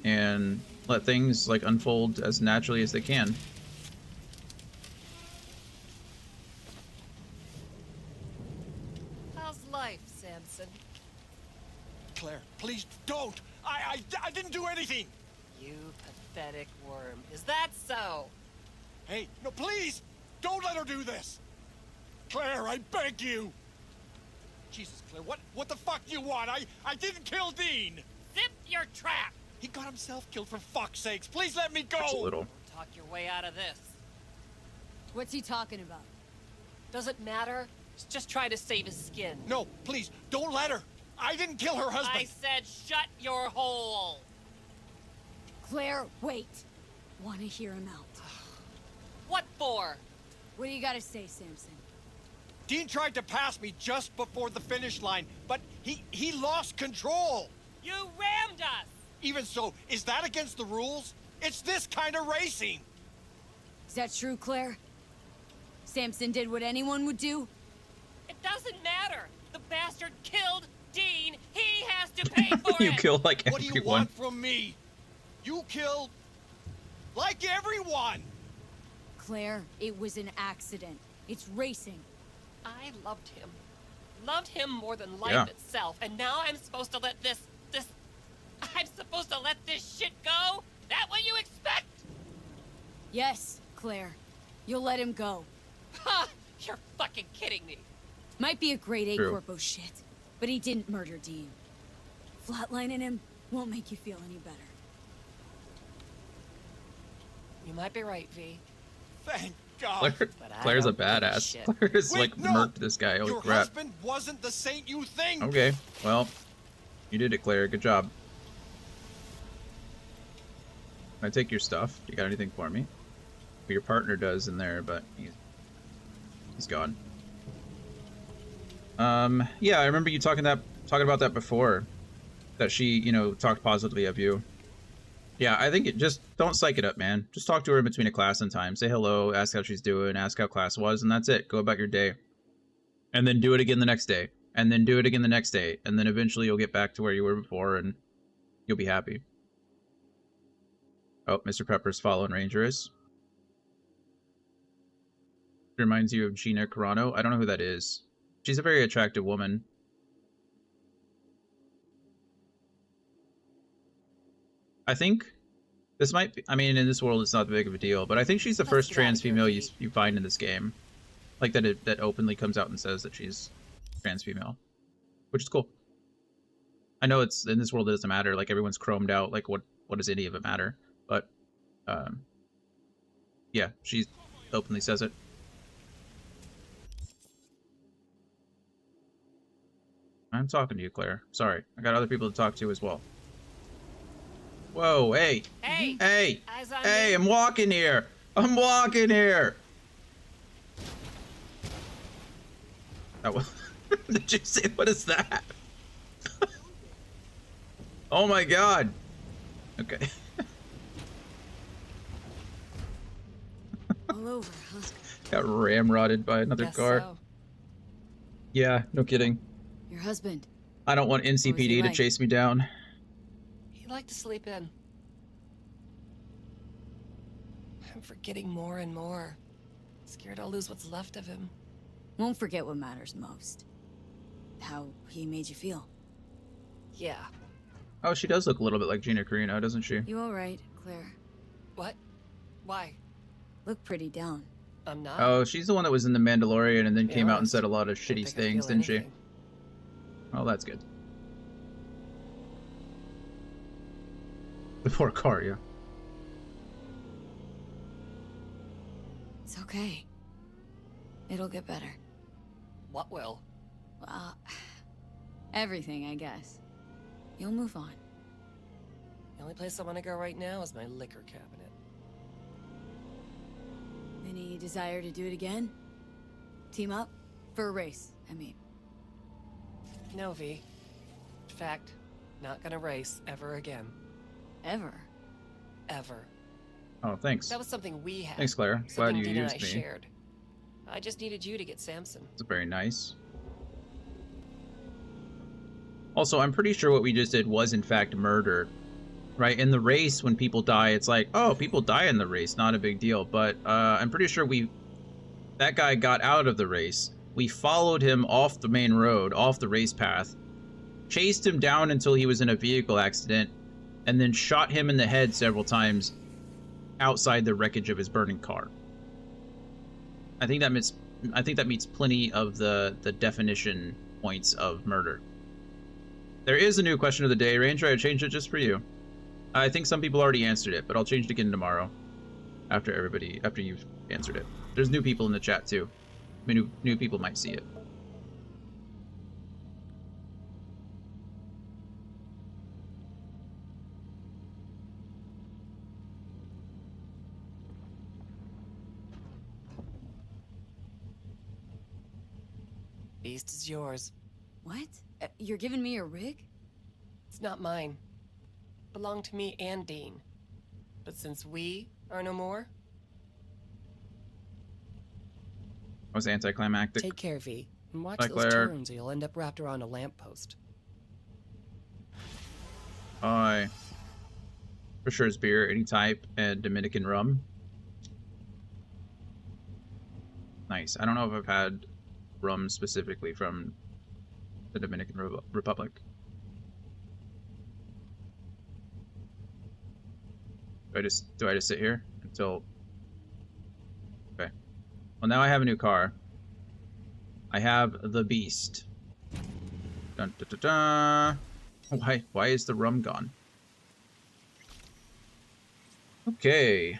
and let things like unfold as naturally as they can. How's life, Samson? Claire, please don't! I didn't do anything! You pathetic worm. Is that so? Hey, no, please! Don't let her do this! Claire, I beg you! Jesus, Claire, what the fuck do you want? I didn't kill Dean! Zip your trap! He got himself killed, for fuck's sakes! Please let me go! That's a little. Talk your way out of this. What's he talking about? Doesn't matter. He's just trying to save his skin. No, please, don't let her! I didn't kill her husband! I said shut your hole! Claire, wait. Want to hear him out. What for? What do you gotta say, Samson? Dean tried to pass me just before the finish line, but he lost control! You rammed us! Even so, is that against the rules? It's this kind of racing! Is that true, Claire? Samson did what anyone would do? It doesn't matter! The bastard killed Dean! He has to pay for You it! kill like What do you everyone. want from me? You killed... like everyone! Claire, it was an accident. It's racing. I loved him. Loved him more than life Yeah. itself, and now I'm supposed to let this... I'm supposed to let this shit go? That what you expect? Yes, Claire. You'll let him go. Ha! You're fucking kidding me. Might be a grade A True. corpo shit, but he didn't murder Dean. Flatlining him won't make you feel any better. You might be right, V. Thank God! Claire's a don't give a badass. shit. Claire's Wait, like no! murked this guy. Holy Your crap. husband wasn't the saint you think! Okay, well, you did it, Claire. Good job. I take your stuff. You got anything for me? Well, your partner does in there, but he's gone. Yeah, I remember you talking about that before. That she, you know, talked positively of you. Yeah, I think just don't psych it up, man. Just talk to her in between a class and time. Say hello, ask how she's doing, ask how class was, and that's it. Go about your day. And then do it again the next day. And then do it again the next day. And then eventually you'll get back to where you were before and you'll be happy. Oh, Mr. Pepper's following Ranger is. Reminds you of Gina Carano. I don't know who that is. She's a very attractive woman. I think this might be, I mean, in this world it's not that big of a deal, but I think she's the first trans female you find in this game. Like that openly comes out and says that she's trans female, which is cool. I know it's in this world it doesn't matter, like everyone's chromed out, like what does any of it matter? But yeah, she openly says it. I'm talking to you, Claire. Sorry, I got other people to talk to as well. Whoa, hey! Hey! Hey! Eyes on Hey, me. I'm walking here! I'm walking here! That was... Did you see? What is that? Oh my god! Okay. All over, huh? Got ramrodded by another Guess car. so. Yeah, no kidding. Your husband. I don't want NCPD to like? chase me down. He'd like to sleep in. I'm forgetting more and more. Scared I'll lose what's left of him. Won't forget what matters most. How he made you feel. Yeah. Oh, she does look a little bit like Gina Carano, doesn't she? You all right, Claire? What? Why? Look pretty down. I'm not. Oh, she's the one that was in The Mandalorian and then came out and honest, said a lot of don't shitty think I things, feel didn't she? anything. Oh, that's good. The poor car, yeah. okay. It'll get better. What will? Well, everything, I guess. You'll move on. The only place I want to go right now is my liquor cabinet. Any desire to do it again? Team up? For a race, I mean. No, V. In fact, not gonna race ever again. Ever? Ever. Oh, thanks. That was something we had. Thanks, Claire. Glad Something you Dean and I used me. shared. I just needed you to get Samson. It's very nice. Also, I'm pretty sure what we just did was in fact murder. Right? In the race, when people die, it's like, oh, people die in the race, not a big deal. But I'm pretty sure that guy got out of the race. We followed him off the main road, off the race path, chased him down until he was in a vehicle accident, and then shot him in the head several times outside the wreckage of his burning car. I think that meets plenty of the definition points of murder. There is a new question of the day, Ranger. I changed it just for you. I think some people already answered it, but I'll change it again tomorrow after you've answered it. There's new people in the chat too. I mean, new people might see it. Beast is yours. What? You're giving me a rig? It's not mine. Belonged to me and Dean. But since we are no more... I was anticlimactic. Take care, V. And watch Bye, those Claire. turns or you'll end up wrapped around a lamppost. Aye. For sure is beer, any type, and Dominican rum. Nice. I don't know if I've had rum specifically from the Dominican Republic. Do I just sit here until... Okay. Well, now I have a new car. I have the Beast. Dun, dun, dun, dun. Why is the rum gone? Okay.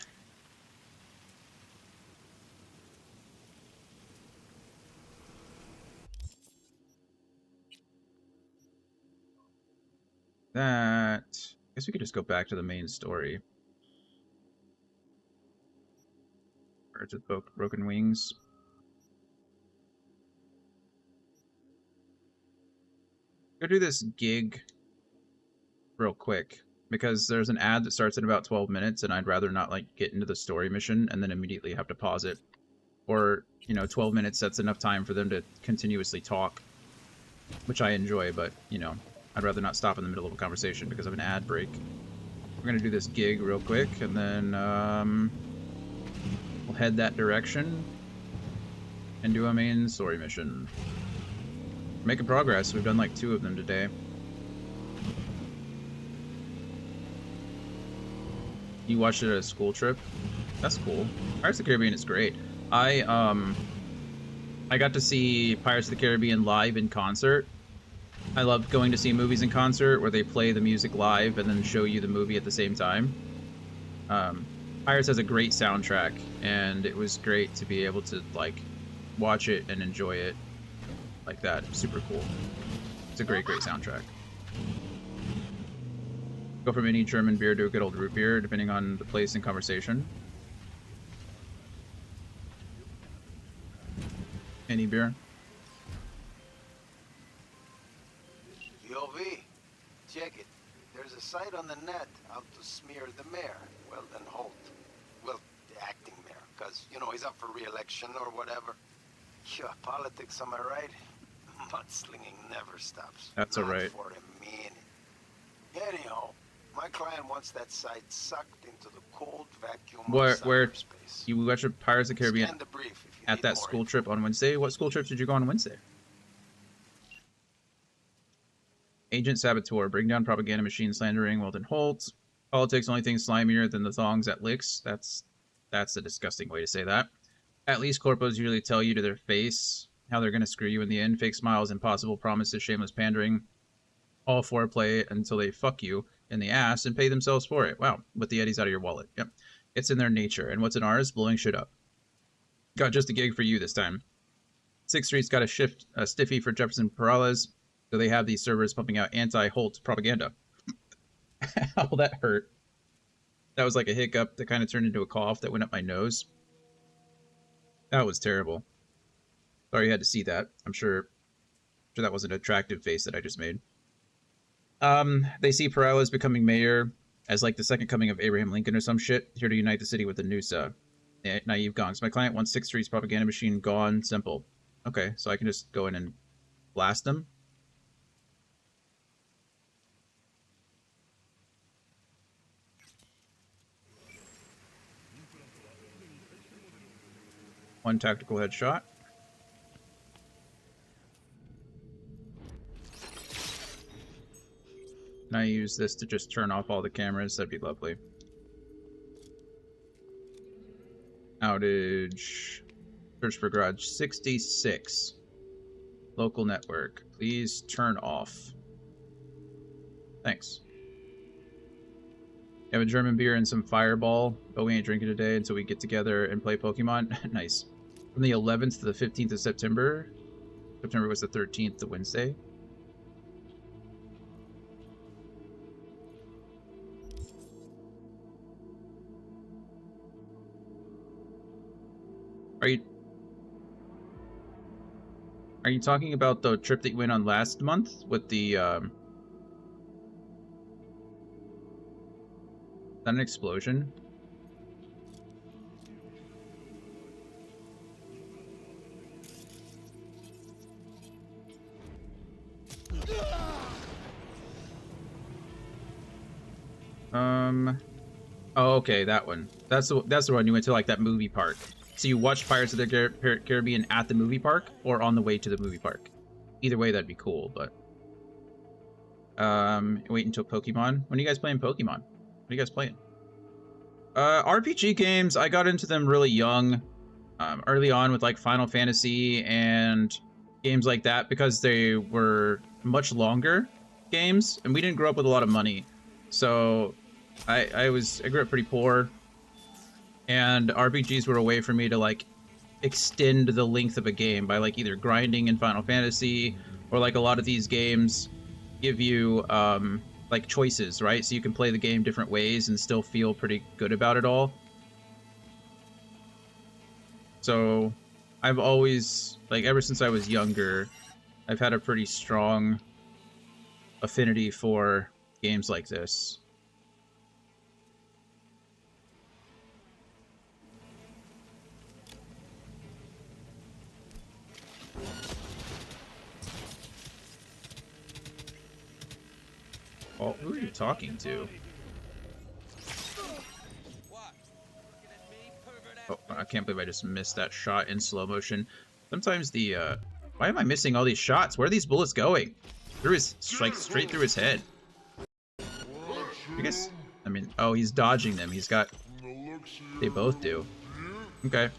I guess we could just go back to the main story. Birds with broken wings. Go do this gig real quick, because there's an ad that starts in about 12 minutes, and I'd rather not like get into the story mission and then immediately have to pause it. Or, 12 minutes, that's enough time for them to continuously talk, which I enjoy, but, I'd rather not stop in the middle of a conversation because of an ad break. We're gonna do this gig real quick, and then we'll head that direction and do a main story mission. Making progress. We've done like 2 of them today. You watched it at a school trip? That's cool. Pirates of the Caribbean is great. I got to see Pirates of the Caribbean live in concert. I love going to see movies in concert where they play the music live and then show you the movie at the same time. Pirates has a great soundtrack, and it was great to be able to like watch it and enjoy it like that. Super cool. It's a great soundtrack. Go from any German beer to a good old root beer, depending on the place and conversation. Any beer? Yo, V, check it. There's a site on the net out to smear the mayor, Weldon Holt. Well, the acting mayor, because, he's up for re-election or whatever. Yeah, politics, am I right? Mudslinging never stops. That's alright. For a minute. Anyhow, my client wants that site sucked into the cold vacuum of Where cyberspace. you watched Pirates of the Caribbean Scan the brief if you at need that more school trip on Wednesday? What school trip did you go on Wednesday? Agent Saboteur, bring down propaganda machine slandering Weldon Holt. Politics, only thing slimier than the thongs at Licks. That's a disgusting way to say that. At least corpos usually tell you to their face how they're going to screw you in the end. Fake smiles, impossible promises, shameless pandering. All foreplay until they fuck you in the ass and pay themselves for it. Wow, with the eddies out of your wallet. Yep. It's in their nature. And what's in ours? Blowing shit up. Got just a gig for you this time. 6th Street's got a stiffy for Jefferson Perales, so they have these servers pumping out anti-Holt propaganda. Oh, that hurt. That was like a hiccup that kind of turned into a cough that went up my nose. That was terrible. Sorry you had to see that. I'm sure that was an attractive face that I just made. They see Perales becoming mayor as like the second coming of Abraham Lincoln or some shit, here to unite the city with the Noosa. Naive gongs. My client wants 6th Street's propaganda machine gone. Simple. Okay, so I can just go in and blast them. One tactical headshot. Can I use this to just turn off all the cameras? That'd be lovely. Outage. Search for garage 66. Local network. Please turn off. Thanks. Have a German beer and some Fireball, but we ain't drinking today until we get together and play Pokemon. Nice. From the 11th to the 15th of September. September was the 13th, the Wednesday. Are you talking about the trip that you went on last month with the is that an explosion? Oh, okay, that one. That's the one you went to, like, that movie park. So you watched Pirates of the Caribbean at the movie park or on the way to the movie park? Either way, that'd be cool, but... wait until Pokemon. When are you guys playing Pokemon? What are you guys playing? RPG games, I got into them really young. Early on with, like, Final Fantasy and games like that because they were much longer games, and we didn't grow up with a lot of money. So, I grew up pretty poor. And RPGs were a way for me to, like, extend the length of a game by, like, either grinding in Final Fantasy or, like, a lot of these games give you, like, choices, right? So you can play the game different ways and still feel pretty good about it all. So I've always, like, ever since I was younger, I've had a pretty strong affinity for games like this. Oh, who are you talking to? Oh, I can't believe I just missed that shot in slow motion. Sometimes the, why am I missing all these shots? Where are these bullets going? Through his, like, straight through his head. I guess, I mean, oh, he's dodging them. He's got, they both do. Okay.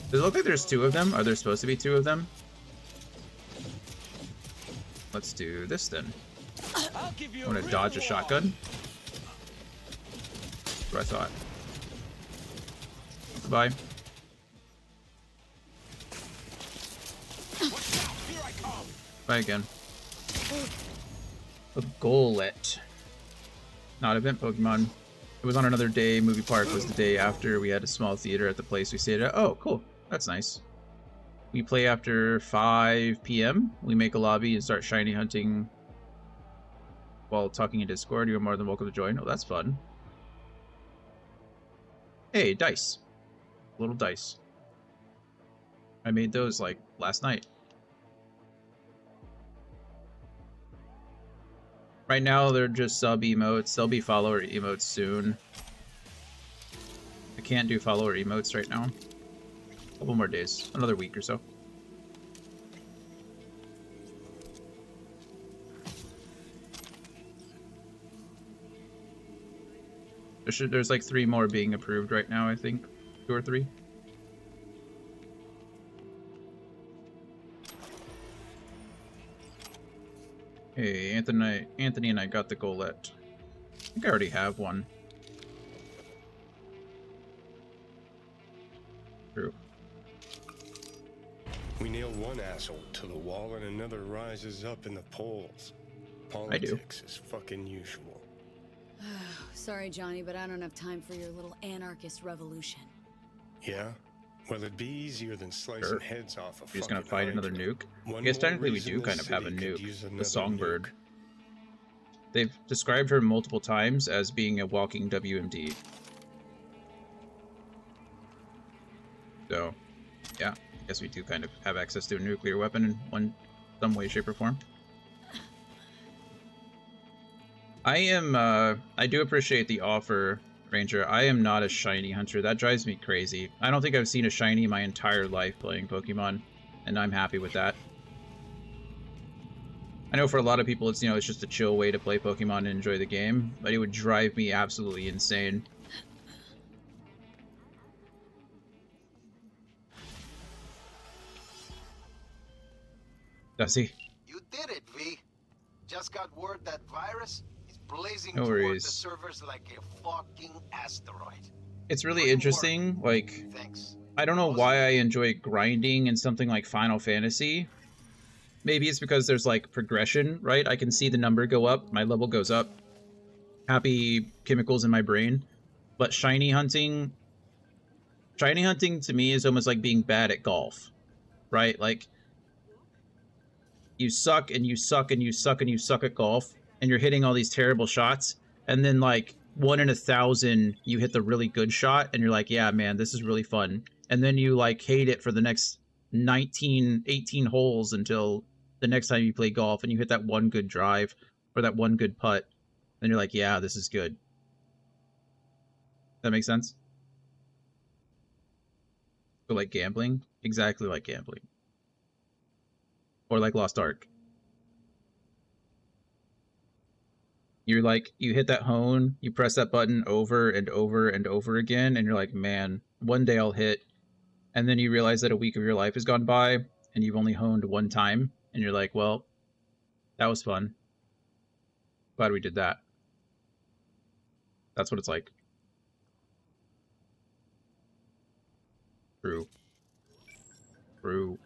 Does it look like there's two of them? Are there supposed to be two of them? Let's do this then. I want to dodge a shotgun. That's what I thought. Goodbye. Bye again. A Golett. Not event Pokemon. It was on another day. Movie Park was the day after. We had a small theater at the place we stayed at. Oh, cool. That's nice. We play after 5 p.m. We make a lobby and start shiny hunting while talking in Discord. You're more than welcome to join. Oh, that's fun. Hey, dice. Little dice. I made those, like, last night. Right now, they're just sub emotes. They'll be follower emotes soon. I can't do follower emotes right now. A couple more days. Another week or so. There's like 3 more being approved right now, I think. 2 or 3. Hey, Anthony and I got the Golett. I think I already have one. True. We nail one asshole to the wall and another rises up in the polls. I do. Politics is fucking usual. Sorry, Johnny, but I don't have time for your little anarchist revolution. Yeah? Well, it'd be easier than slicing heads off a We're just gonna fucking fight another Hydra. nuke. One I guess more technically we reason do the kind of have a city could nuke, use the another Songbird. nuke. They've described her multiple times as being a walking WMD. So, yeah, I guess we do kind of have access to a nuclear weapon in some way, shape, or form. I do appreciate the offer, Ranger. I am not a shiny hunter. That drives me crazy. I don't think I've seen a shiny my entire life playing Pokemon, and I'm happy with that. I know for a lot of people it's, it's just a chill way to play Pokemon and enjoy the game, but it would drive me absolutely insane. Does he? You did it, V. Just got word that virus is blazing No toward worries. the servers like a fucking asteroid. It's really interesting, like, I don't know why I enjoy grinding in something like Final Fantasy. Maybe it's because there's, like, progression, right? I can see the number go up, my level goes up, happy chemicals in my brain. But shiny hunting to me is almost like being bad at golf, right? Like, you suck and you suck and you suck and you suck at golf, and you're hitting all these terrible shots, and then, like, 1 in 1,000 you hit the really good shot, and you're like, yeah, man, this is really fun. And then you, like, hate it for the next 18 holes until the next time you play golf and you hit that one good drive or that one good putt. Then you're like, yeah, this is good. That makes sense? So like gambling? Exactly like gambling. Or like Lost Ark. You're like, you hit that hone, you press that button over and over and over again, and you're like, man, one day I'll hit. And then you realize that a week of your life has gone by, and you've only honed one time, and you're like, well, that was fun. Glad we did that. That's what it's like. True. True.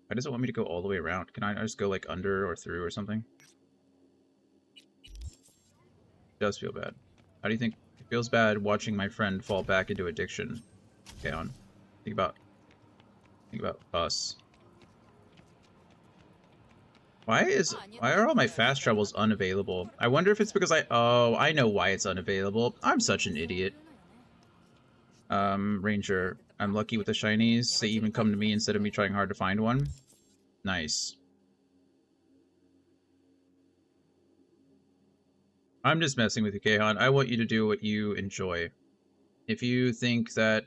Why does it want me to go all the way around? Can I just go like under or through or something? It does feel bad. How do you think it feels bad watching my friend fall back into addiction? Okay, on. Think about us. Why are all my fast travels unavailable? I wonder if it's because I know why it's unavailable. I'm such an idiot. Ranger, I'm lucky with the shinies. They even come to me instead of me trying hard to find one. Nice. I'm just messing with you, Kahan. I want you to do what you enjoy. If you think that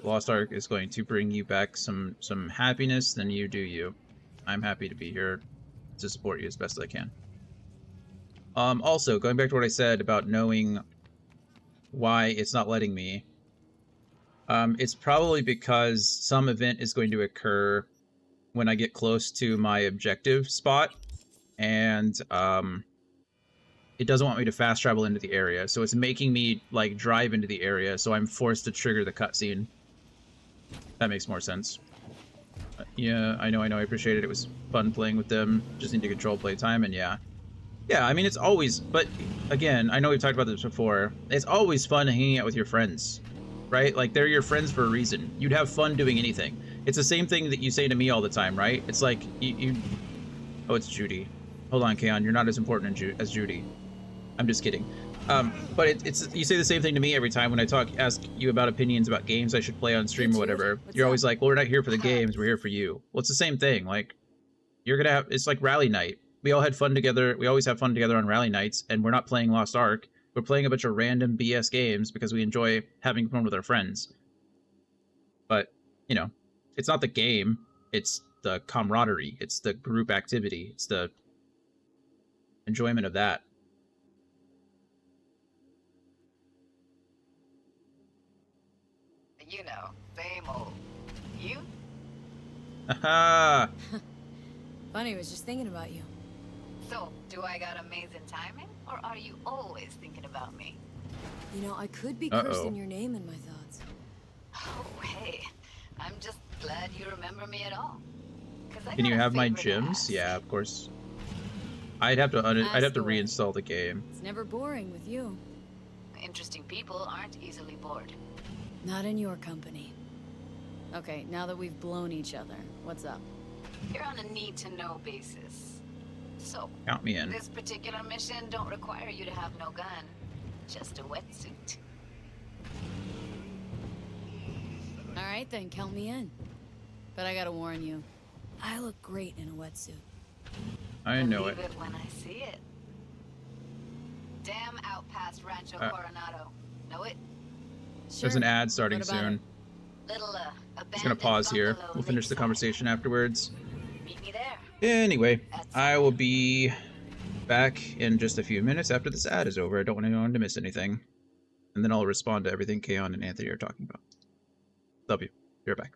Lost Ark is going to bring you back some happiness, then you do you. I'm happy to be here to support you as best as I can. Also, going back to what I said about knowing why it's not letting me, it's probably because some event is going to occur when I get close to my objective spot, and it doesn't want me to fast travel into the area, so it's making me like drive into the area, so I'm forced to trigger the cutscene. That makes more sense. Yeah, I know, I appreciate it. It was fun playing with them. Just need to control playtime, and yeah. Yeah, I mean, it's always, but again, I know we've talked about this before, it's always fun hanging out with your friends, right? Like, they're your friends for a reason. You'd have fun doing anything. It's the same thing that you say to me all the time, right? It's like, oh, it's Judy. Hold on, Kaon, you're not as important as Judy. I'm just kidding. But it's you say the same thing to me every time when I ask you about opinions about games I should play on stream or whatever. You're always like, well, we're not here for the games, we're here for you. Well, it's the same thing. Like, you're gonna have, it's like rally night. We all had fun together. We always have fun together on rally nights, and we're not playing Lost Ark. We're playing a bunch of random BS games because we enjoy having fun with our friends. But, you know, it's not the game. It's the camaraderie. It's the group activity. It's the enjoyment of that. You know, same old. You? Aha! Funny, I was just thinking about you. So, do I got amazing timing, or are you always thinking about me? You know, I could be Uh-oh. cursing your name in my thoughts. Oh, hey. I'm just glad you remember me at all. 'Cause I Can you got a have my favor to gyms? ask. Yeah, of course. I'd have to Ask away. reinstall the game. It's never boring with you. Interesting people aren't easily bored. Not in your company. Okay, now that we've blown each other, what's up? You're on a need-to-know basis. So, Count me in. this particular mission don't require you to have no gun. Just a wetsuit. Alright then, count me in. But I gotta warn you, I look great in a wetsuit. I know it. Believe it when I see it. Dam out past Rancho Coronado. Know it? There's an ad starting What about soon. Little, Just gonna pause here. We'll finish the conversation afterwards. meet me there. Anyway, I will be back in just a few minutes after this ad is over. I don't want anyone to miss anything. And then I'll respond to everything Kaon and Anthony are talking about. Love you. You're back.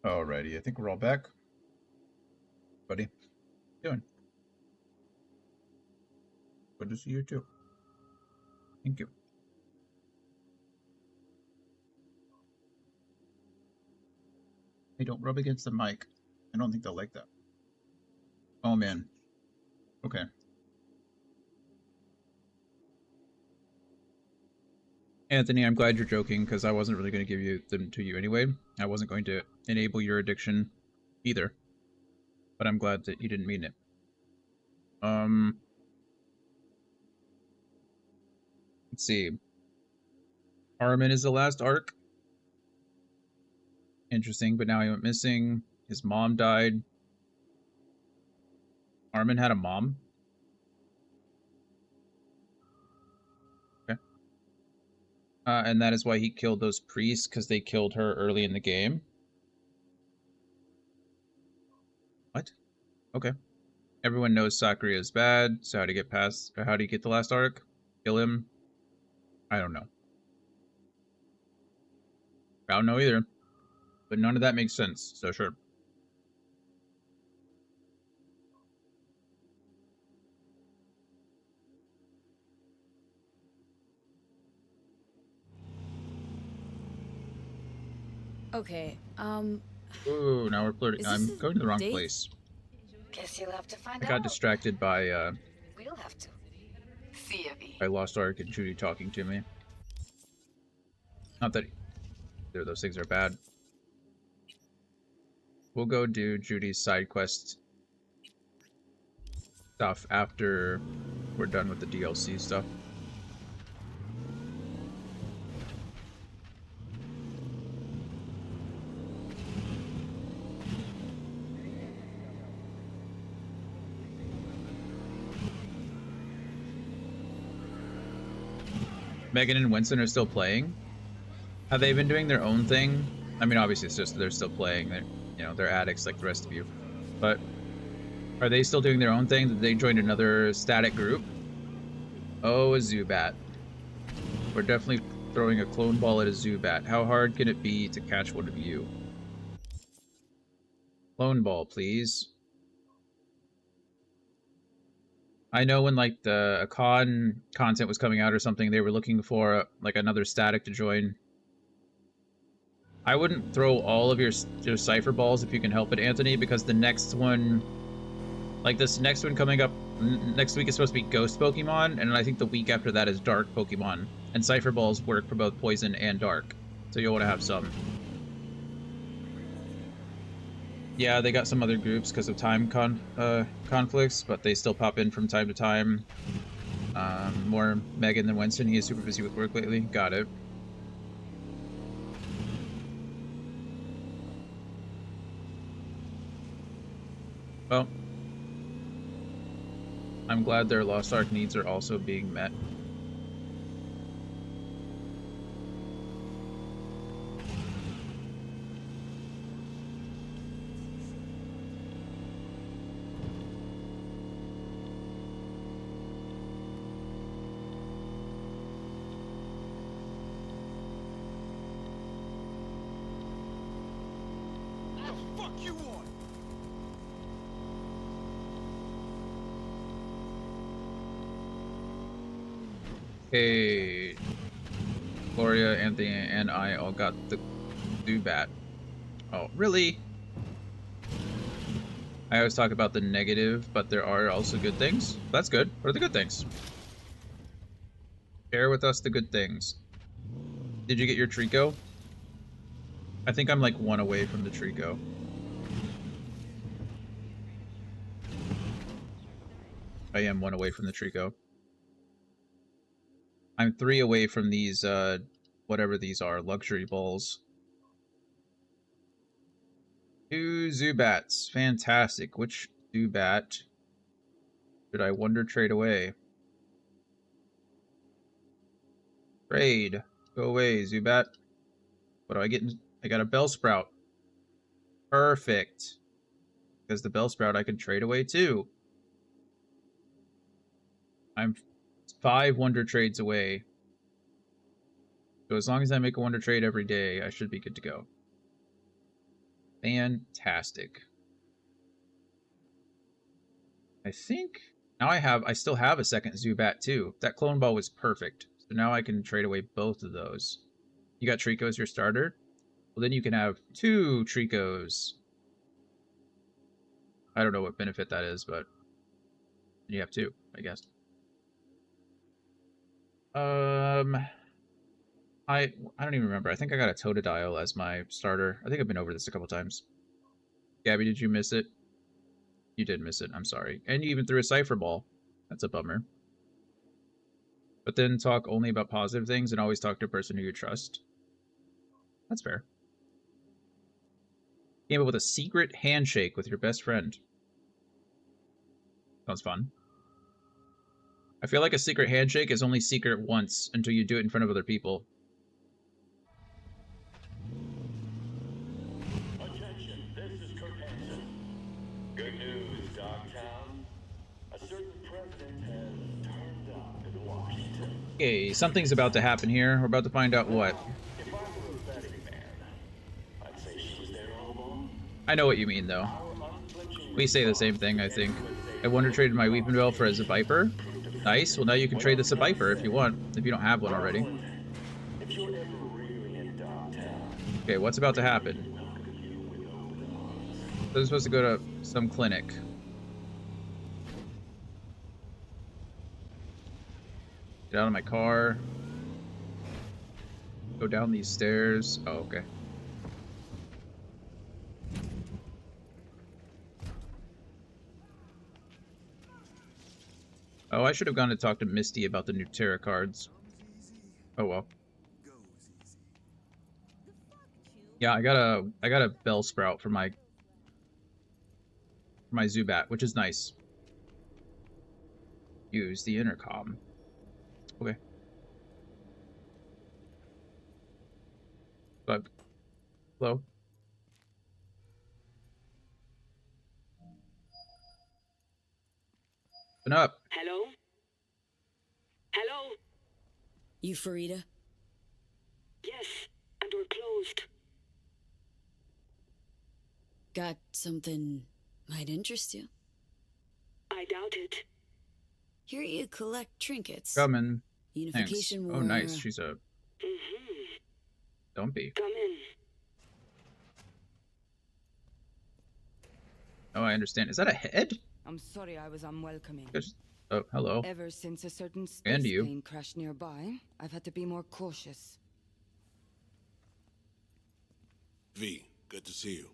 Alrighty, I think we're all back. Buddy, how you doing? Good to see you too. Thank you. Hey, don't rub against the mic. I don't think they'll like that. Oh man. Okay. Anthony, I'm glad you're joking because I wasn't really going to give them to you anyway. I wasn't going to enable your addiction either. But I'm glad that you didn't mean it. Let's see. Armin is the last arc. Interesting, but now he went missing. His mom died. Armin had a mom? Okay. And that is why he killed those priests, because they killed her early in the game. What? Okay. Everyone knows Sakurai is bad, so how do you get past, or how do you get the last arc? Kill him? I don't know. I don't know either. But none of that makes sense, so sure. Okay, Ooh, now we're flirting. I'm going to the wrong date? place. Guess you'll have to find I out. got distracted by, We'll have to. See ya, V. by Lost Ark and Judy talking to me. Not that either of those things are bad. We'll go do Judy's side quest stuff after we're done with the DLC stuff. Megan and Winston are still playing. Have they been doing their own thing? I mean, obviously it's just they're still playing. They're, you know, they're addicts like the rest of you. But are they still doing their own thing? Did they join another static group? Oh, a Zubat. We're definitely throwing a clone ball at a Zubat. How hard can it be to catch one of you? Clone ball, please. I know when like the con content was coming out or something, they were looking for like another static to join. I wouldn't throw all of your Cypher balls if you can help it, Anthony, because the next one, like this next one coming up next week is supposed to be Ghost Pokemon, and I think the week after that is Dark Pokemon. And Cypher balls work for both Poison and Dark, so you'll want to have some. Yeah, they got some other groups because of time conflicts, but they still pop in from time to time. More Megan than Winston. He is super busy with work lately. Got it. Well, I'm glad their Lost Ark needs are also being met. The fuck you want? Hey, Gloria, Anthony, and I all got the Zubat. Oh, really? I always talk about the negative, but there are also good things. That's good. What are the good things? Share with us the good things. Did you get your Trico? I think I'm like 1 away from the Trico. I am 1 away from the Trico. I'm 3 away from these, whatever these are, luxury balls. 2 Zubats. Fantastic. Which Zubat should I wonder trade away? Trade. Go away, Zubat. What do I get? I got a Bellsprout. Perfect. Because the Bellsprout I can trade away too. I'm 5 wonder trades away. So as long as I make a wonder trade every day, I should be good to go. Fantastic. I think now I still have a second Zubat too. That clone ball was perfect. So now I can trade away both of those. You got Trico as your starter? Well, then you can have 2 Tricos. I don't know what benefit that is, but you have 2, I guess. I don't even remember. I think I got a Totodile as my starter. I think I've been over this a couple times. Gabby, did you miss it? You did miss it. I'm sorry. And you even threw a Cypher Ball. That's a bummer. But then talk only about positive things and always talk to a person who you trust. That's fair. Came up with a secret handshake with your best friend. Sounds fun. I feel like a secret handshake is only secret once until you do it in front of other people. Attention, this is Kurt Hansen. Good news, Dogtown. A certain president has turned up in Washington. Okay, something's about to happen here. We're about to find out what. If I were a betting man, I'd say she was there all along. I know what you mean, though. We say the same thing, I think. I wonder traded my Weepinbell for a Viper. Nice. Well, now you can trade this a Viper if you want, if you don't have one already. Okay, what's about to happen? So I'm supposed to go to some clinic. Get out of my car. Go down these stairs. Oh, okay. Oh, I should have gone to talk to Misty about the new Terra cards. Oh well. Yeah, I got a Bellsprout for my Zubat, which is nice. Use the intercom. Okay. But hello. Open up. Hello? Hello? You Farida? Yes, and we're closed. Got something might interest you? I doubt it. Here you collect trinkets. Coming. Unification Thanks. War. Oh, nice. She's a dumpy. Come in. Oh, I understand. Is that a head? I'm sorry I was unwelcoming. Just, oh, hello. Ever since a certain And space you. plane crashed nearby, I've had to be more cautious. V, good to see you.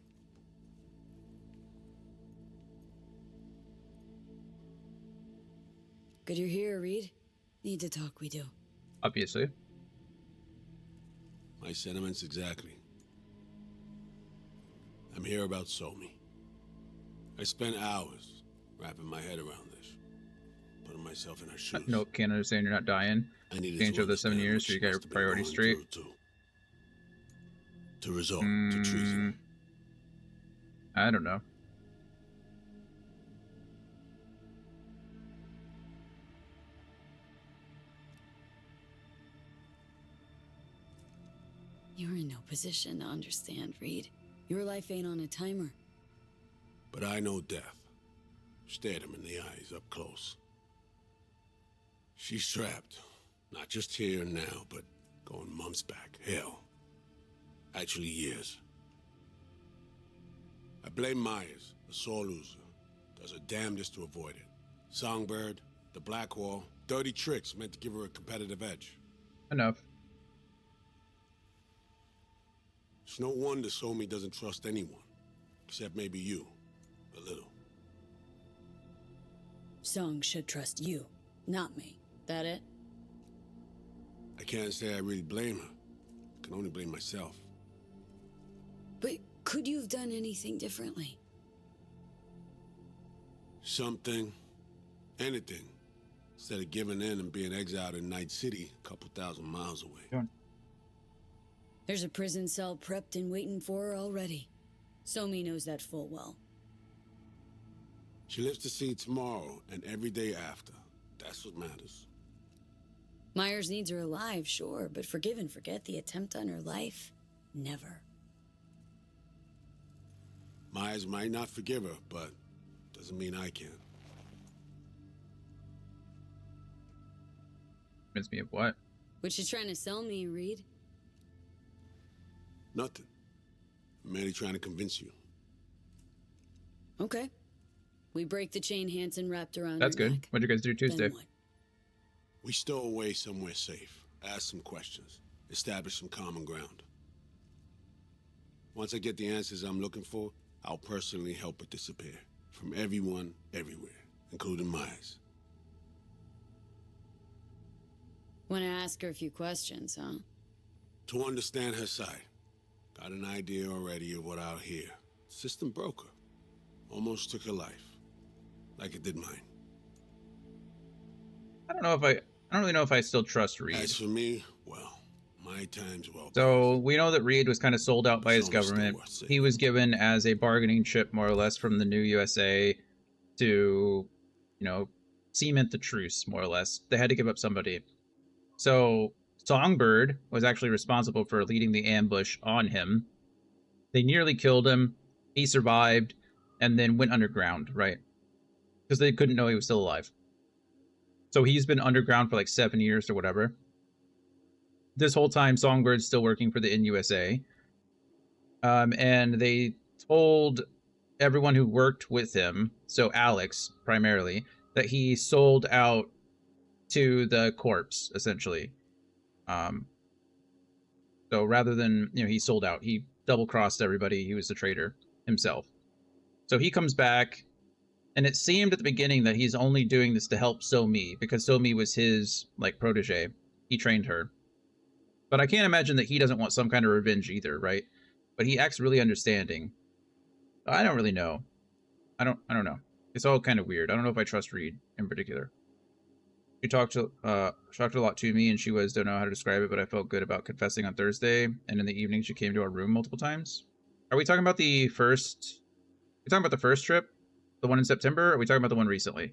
Good you're here, Reed. Need to talk, we do. Obviously. My sentiments exactly. I'm here about Somi. I spent hours wrapping my head around this, putting myself in her shoes. Nope, can't understand you're not dying. I needed Change to over the 7 understand years what so you she got your must have been priorities going straight. through, to resort to treason. I don't know. You're in no position to understand, Reed. Your life ain't on a timer. But I know death. Stared him in the eyes up close. She's trapped. Not just here and now, but going months back. Hell. Actually years. I blame Myers, the sore loser. Does her damnedest to avoid it. Songbird, the Blackwall, dirty tricks meant to give her a competitive edge. Enough. It's no wonder Somi doesn't trust anyone. Except maybe you. A little. Song should trust you, not me. That it? I can't say I really blame her. I can only blame myself. But could you have done anything differently? Something. Anything. Instead of giving in and being exiled in Night City, a couple thousand miles away. There's a prison cell prepped and waiting for her already. Somi knows that full well. She lives to see tomorrow and every day after. That's what matters. Myers needs her alive, sure, but forgive and forget the attempt on her life? Never. Myers might not forgive her, but doesn't mean I can. Convince me of what? What you trying to sell me, Reed? Nothing. I'm merely trying to convince you. Okay. We break the chain Hanson wrapped around That's her good. neck. What'd you guys do Tuesday? Then what? We stow away somewhere safe, ask some questions, establish some common ground. Once I get the answers I'm looking for, I'll personally help it disappear. From everyone, everywhere, including Myers. Want to ask her a few questions, huh? To understand her side. Got an idea already of what I'll hear. System broke her. Almost took her life. Like it did mine. I don't really know if I still trust Reed. As for me, well, my time's well. So we know that Reed was kind of sold out by his government. He was given as a bargaining chip, more or less, from the new USA to, cement the truce, more or less. They had to give up somebody. So Songbird was actually responsible for leading the ambush on him. They nearly killed him. He survived and then went underground, right? Because they couldn't know he was still alive. So he's been underground for like 7 years or whatever. This whole time, Songbird's still working for the NUSA. And they told everyone who worked with him, so Alex primarily, that he sold out to the corpse, essentially. So rather than, he sold out. He double-crossed everybody. He was a traitor himself. So he comes back, and it seemed at the beginning that he's only doing this to help So-Mi, because So-Mi was his, protege. He trained her. But I can't imagine that he doesn't want some kind of revenge either, right? But he acts really understanding. I don't really know. I don't know. It's all kind of weird. I don't know if I trust Reed in particular. She talked a lot to me, and she don't know how to describe it, but I felt good about confessing on Thursday, and in the evening she came to our room multiple times. Are we talking about the first... Are we talking about the first trip? The one in September? Or are we talking about the one recently?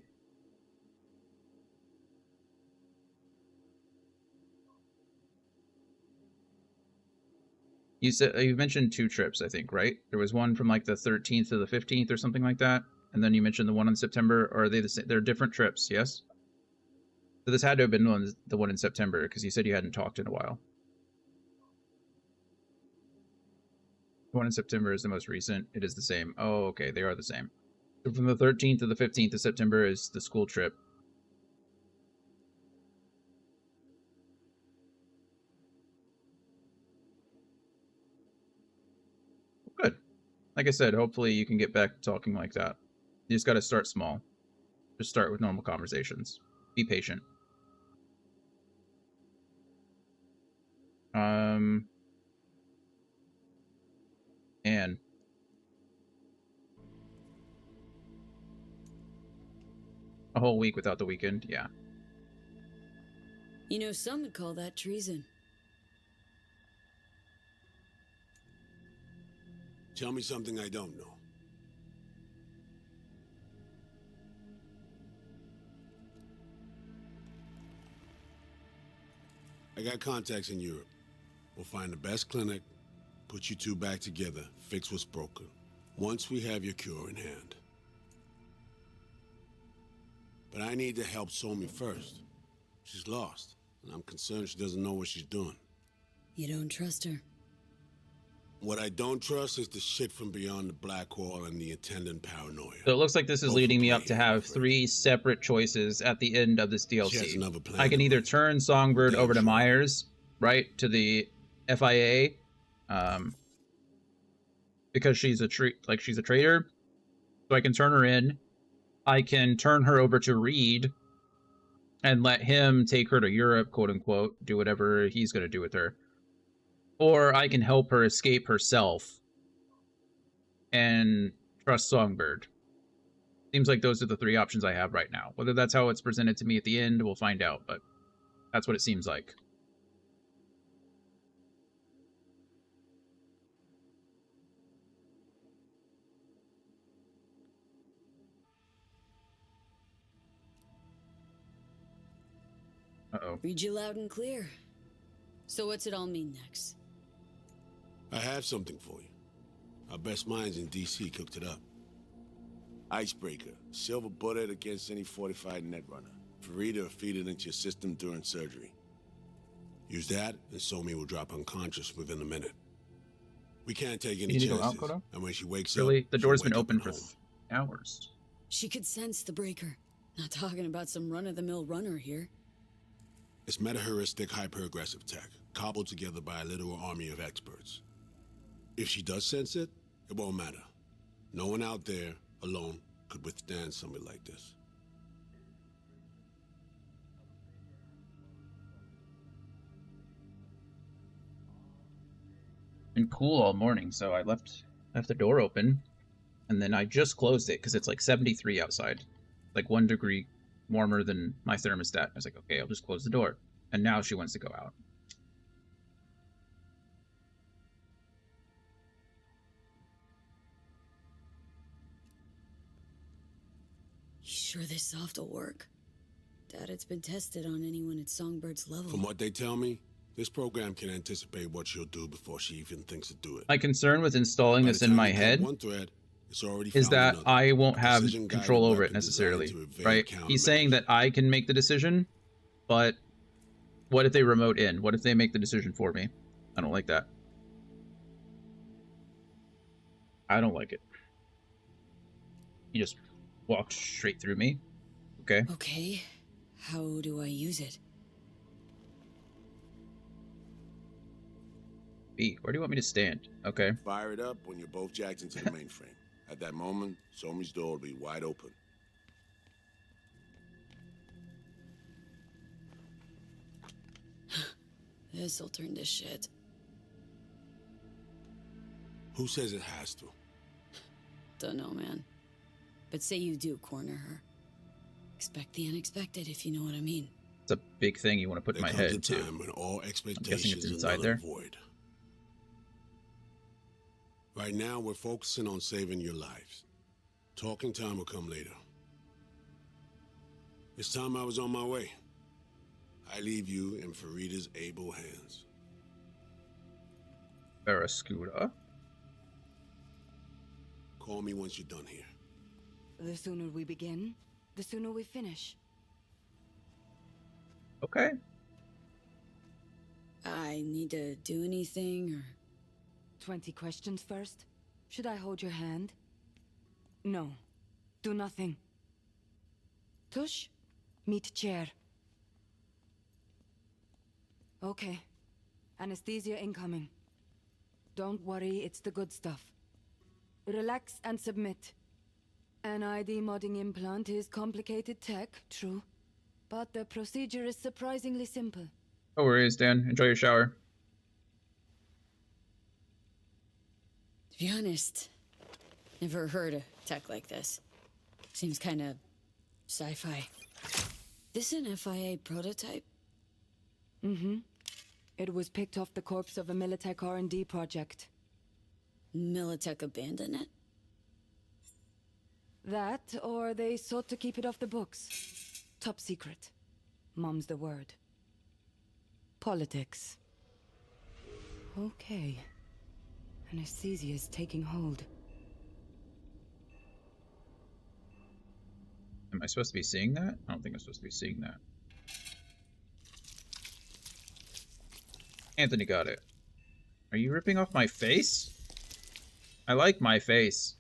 You mentioned 2 trips, I think, right? There was one from the 13th to the 15th or something like that, and then you mentioned the one in September. Or are they the same? They're different trips, yes? So this had to have been the one in September, because you said you hadn't talked in a while. The one in September is the most recent. It is the same. Oh, okay, they are the same. So from the 13th to the 15th of September is the school trip. Good. Like I said, hopefully you can get back to talking like that. You just got to start small. Just start with normal conversations. Be patient. And a whole week without the weekend, yeah. Some would call that treason. Tell me something I don't know. I got contacts in Europe. We'll find the best clinic, put you two back together, fix what's broken. Once we have your cure in hand. But I need to help So-Mi first. She's lost, and I'm concerned she doesn't know what she's doing. You don't trust her? What I don't trust is the shit from beyond the black hole and the attendant paranoia. So it looks like this is leading me up to have 3 separate choices at the end of this DLC. I can either turn Songbird over to Myers, right, to the FIA, because she's a traitor. So I can turn her in. I can turn her over to Reed and let him take her to Europe, quote unquote, do whatever he's going to do with her. Or I can help her escape herself and trust Songbird. Seems like those are the 3 options I have right now. Whether that's how it's presented to me at the end, we'll find out, but that's what it seems like. Uh-oh. Read you loud and clear. So what's it all mean next? I have something for you. Our best minds in DC cooked it up. Icebreaker, silver bullet against any fortified netrunner. Farida will feed it into your system during surgery. Use that, and Somi will drop unconscious within a minute. We can't take any You need to chances. go out, Kodo? And when she wakes Really? up, The she'll door's wake been up open at for home. hours. She could sense the breaker. Not talking about some run-of-the-mill runner here. It's meta-heuristic hyper-aggressive tech, cobbled together by a literal army of experts. If she does sense it, it won't matter. No one out there, alone, could withstand something like this. Been cool all morning, so I left the door open, and then I just closed it because it's like 73 outside, like 1 degree warmer than my thermostat. I was like, okay, I'll just close the door. And now she wants to go out. You sure this soft will work? Doubt it's been tested on anyone at Songbird's level. From what they tell me, this program can anticipate what she'll do before she even thinks to do it. My concern with installing By this the in time my you cut head one thread, it's already is found that another. I won't A have precision-guided control over it weapon designed necessarily, to evade right? He's saying that I can make the decision, but what if they remote in? What if they make the decision for me? I don't like that. I don't like it. He just walked straight through me. Okay. Okay, how do I use it? B, where do you want me to stand? Okay. Fire it up when you're both jacked into the mainframe. At that moment, Somi's door will be wide open. This'll turn to shit. Who says it has to? Dunno, man. But say you do corner her. Expect the unexpected, if you know what I mean. It's a big thing you want to put in my There comes head, a too. time when all I'm guessing expectations it's are inside null there. and void. Right now, we're focusing on saving your lives. Talking time will come later. It's time I was on my way. I leave you in Farida's able hands. Barraskewda. Call me once you're done here. The sooner we begin, the sooner we finish. Okay. I need to do anything, or... 20 questions first? Should I hold your hand? No. Do nothing. Tush, meet chair. Okay. Anesthesia incoming. Don't worry, it's the good stuff. Relax and submit. An ID modding implant is complicated tech, true. But the procedure is surprisingly simple. No worries, Dan. Enjoy your shower. To be honest, never heard of tech like this. Seems kinda sci-fi. This an FIA prototype? Mm-hmm. It was picked off the corpse of a Militech R&D project. Militech abandoned it? That, or they sought to keep it off the books. Top secret. Mom's the word. Politics. Okay. Anesthesia is taking hold. Am I supposed to be seeing that? I don't think I'm supposed to be seeing that. Anthony got it. Are you ripping off my face? I like my face.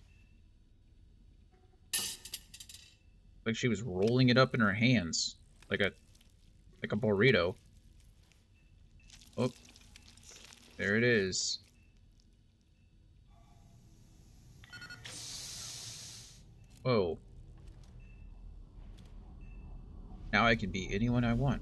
Like she was rolling it up in her hands. Like a burrito. Oh. There it is. Whoa. Now I can be anyone I want.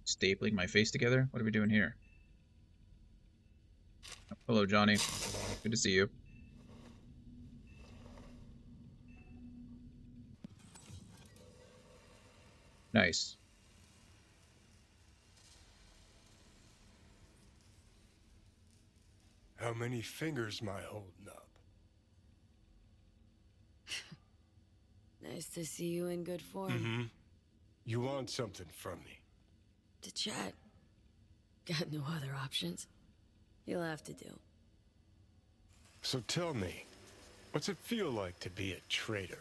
Stapling my face together? What are we doing here? Oh, hello, Johnny. Good to see you. Nice. How many fingers am I holding up? Nice to see you in good form. Mm-hmm. You want something from me? To chat. Got no other options. You'll have to do. So tell me, what's it feel like to be a traitor?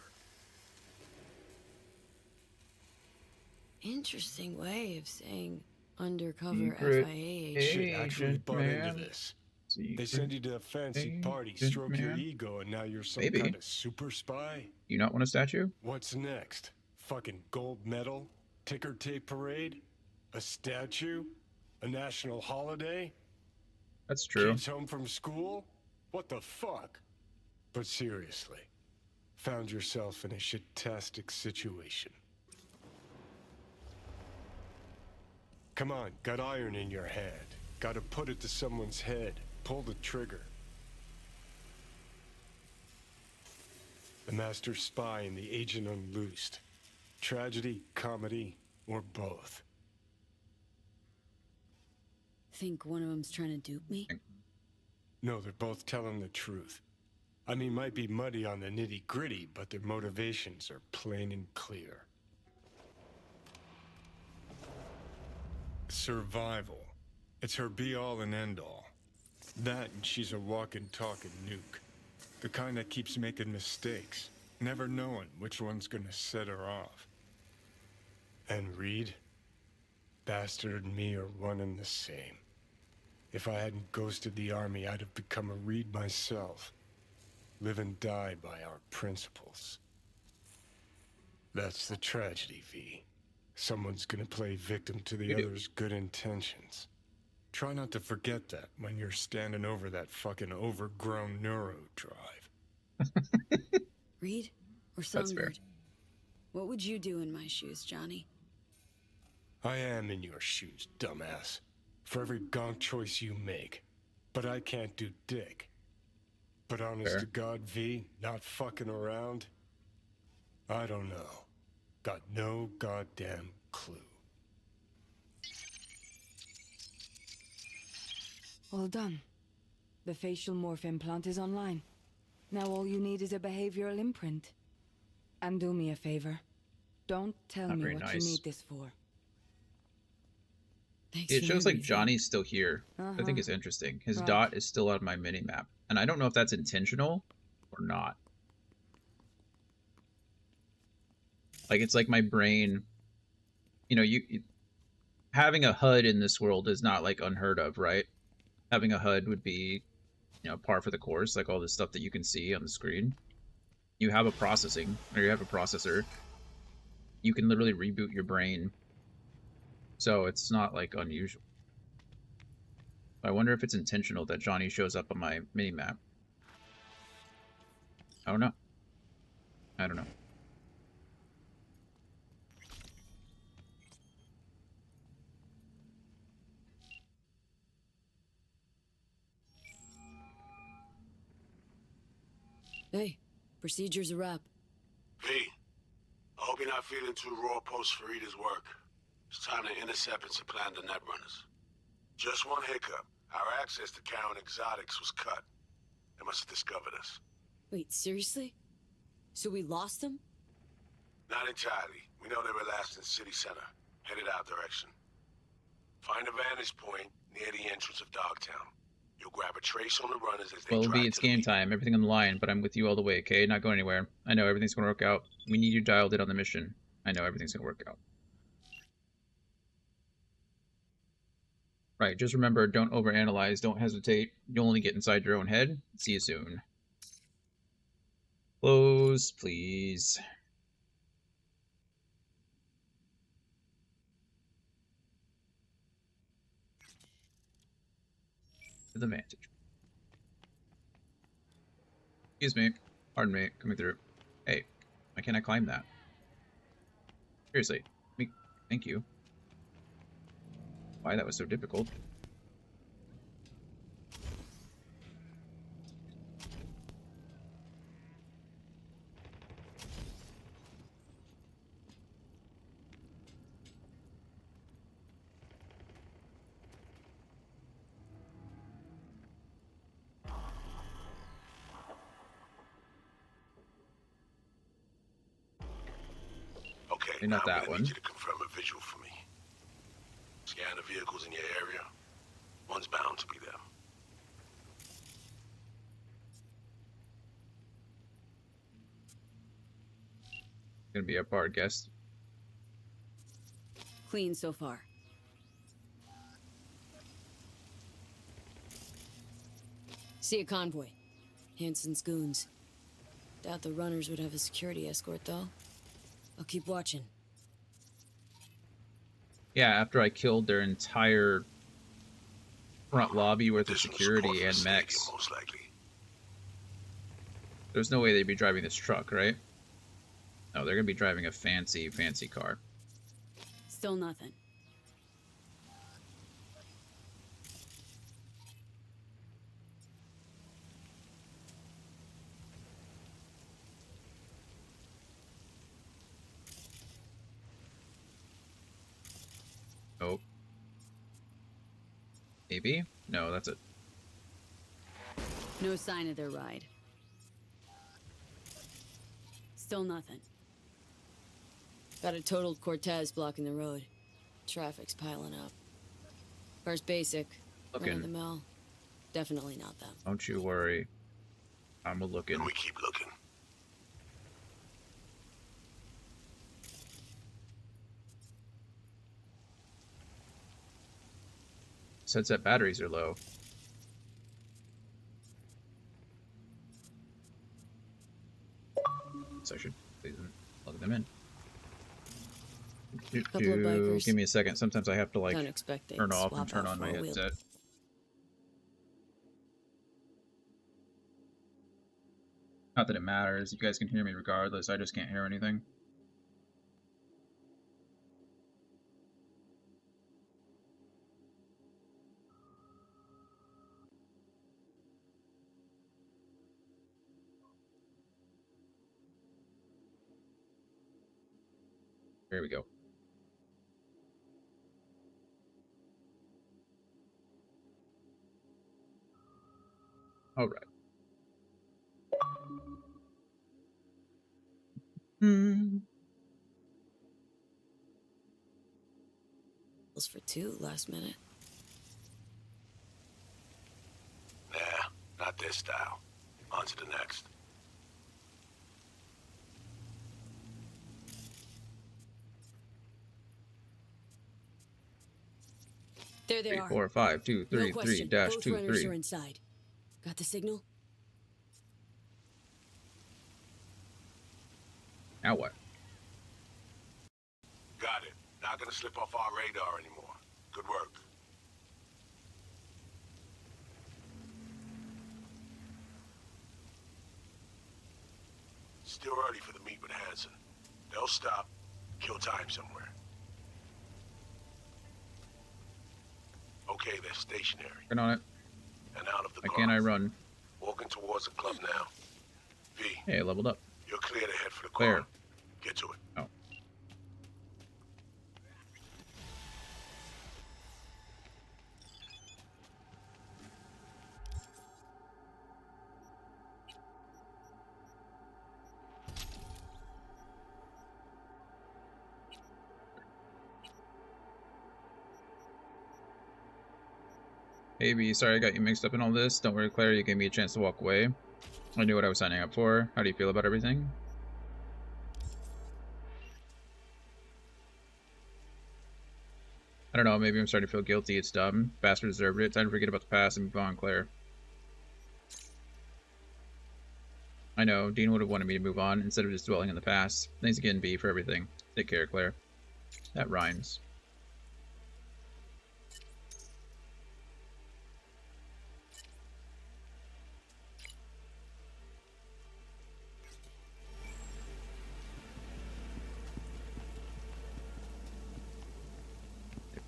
Interesting way of saying undercover Secret FIA Should agent. actually butt man. into this. They Secret send you to a fancy party, agent stroke your man. ego, and now you're some Maybe. kind of super spy? You not want a statue? What's next? Fucking gold medal? Ticker tape parade? A statue? A national holiday? That's true. Kids home from school? What the fuck? But seriously, found yourself in a shit-tastic situation. Come on, got iron in your hand. Gotta put it to someone's head. Pull the trigger. The master spy and the agent unloosed. Tragedy, comedy, or both. Think one of them's trying to dupe me? No, they're both telling the truth. I mean, might be muddy on the nitty-gritty, but their motivations are plain and clear. Survival. It's her be-all and end-all. That and she's a walking, talking nuke. The kind that keeps making mistakes, never knowing which one's gonna set her off. And Reed? Bastard and me are one and the same. If I hadn't ghosted the army, I'd have become a Reed myself. Live and die by our principles. That's the tragedy, V. Someone's gonna play victim to the other's good intentions. Try not to forget that when you're standing over that fucking overgrown neuro drive. Reed or That's fair. Songbird? What would you do in my shoes, Johnny? I am in your shoes, dumbass. For every gonk choice you make. But I can't do dick. But honest Fair. to God, V, not fucking around? I don't know. Got no goddamn clue. All done. The facial morph implant is online. Now all you need is a behavioral imprint. And do me a favor. Don't tell Not me very what nice. you need this for. Thanks It for shows like everything. Johnny's still here. I think Uh-huh. it's interesting. His Right. dot is still on my mini-map. And I don't know if that's intentional or not. Like, it's like my brain... You know, having a HUD in this world is not, like, unheard of, right? Having a HUD would be, you know, par for the course, like all the stuff that you can see on the screen. You have a processing, or you have a processor. You can literally reboot your brain. So it's not, like, unusual. I wonder if it's intentional that Johnny shows up on my mini-map. I don't know. I don't know. Hey, procedure's a wrap. V, I hope you're not feeling too raw post Farida's work. It's time to intercept and supplant the Netrunners. Just one hiccup. Our access to Karen Exotics was cut. They must have discovered us. Wait, seriously? So we lost them? Not entirely. We know they were last in City Center, headed our direction. Find a vantage point near the entrance of Dogtown. You'll grab a trace on the runners as they Well, drive V, it's to the game meet. time. Everything on the line, but I'm with you all the way, okay? Not going anywhere. I know everything's gonna work out. We need you dialed in on the mission. I know everything's gonna work out. Right, just remember, don't overanalyze, don't hesitate. You'll only get inside your own head. See you soon. Close, please. To the vantage. Excuse me. Pardon me. Coming through. Hey, why can't I climb that? Seriously. Thank you. Why that was so difficult. Maybe not that I one. need you to confirm a visual for me. Scan the vehicles in your area. One's bound to be them. Gonna be a bar guest. Clean so far. See a convoy. Hansen's goons. Doubt the runners would have a security escort, though. I'll keep watching. Yeah, after I killed their entire front lobby with the security and mechs. Most likely. There's no way they'd be driving this truck, right? No, they're gonna be driving a fancy car. Still nothing. Oh. Maybe? No, that's it. No sign of their ride. Still nothing. Got a totaled Cortez blocking the road. Traffic's piling up. First basic. Looking. Run of the mill. Definitely not them. Don't you worry. I'm a looking. And we keep looking. Sunset batteries are low. So I should plug them in. Couple of bikers. Give me a second. Sometimes I have to like Don't expect they'd turn off and swap turn out on my for a wheel. headset. Not that it matters. You guys can hear me regardless. I just can't hear anything. There we go. All right. Was for two last minute. Nah, not this style. On to the next. There they are. 4, 5, 2, 3, No 3, question. dash Both 2, runners 3. are inside. Got the signal? Now what? Got it. Not gonna slip off our radar anymore. Good work. Still early for the meet with Hansen. They'll stop, kill time somewhere. Okay, they're stationary. Working on it. And out of the Why can't I run? Walking towards the club now. V, Hey, I leveled up. you're cleared ahead for the Clear. car. Get to it. Oh. Hey B, sorry I got you mixed up in all this. Don't worry, Claire, you gave me a chance to walk away. I knew what I was signing up for. How do you feel about everything? I don't know, maybe I'm starting to feel guilty. It's dumb. Bastard deserved it. Time to forget about the past and move on, Claire. I know, Dean would have wanted me to move on instead of just dwelling in the past. Thanks again, B, for everything. Take care, Claire. That rhymes.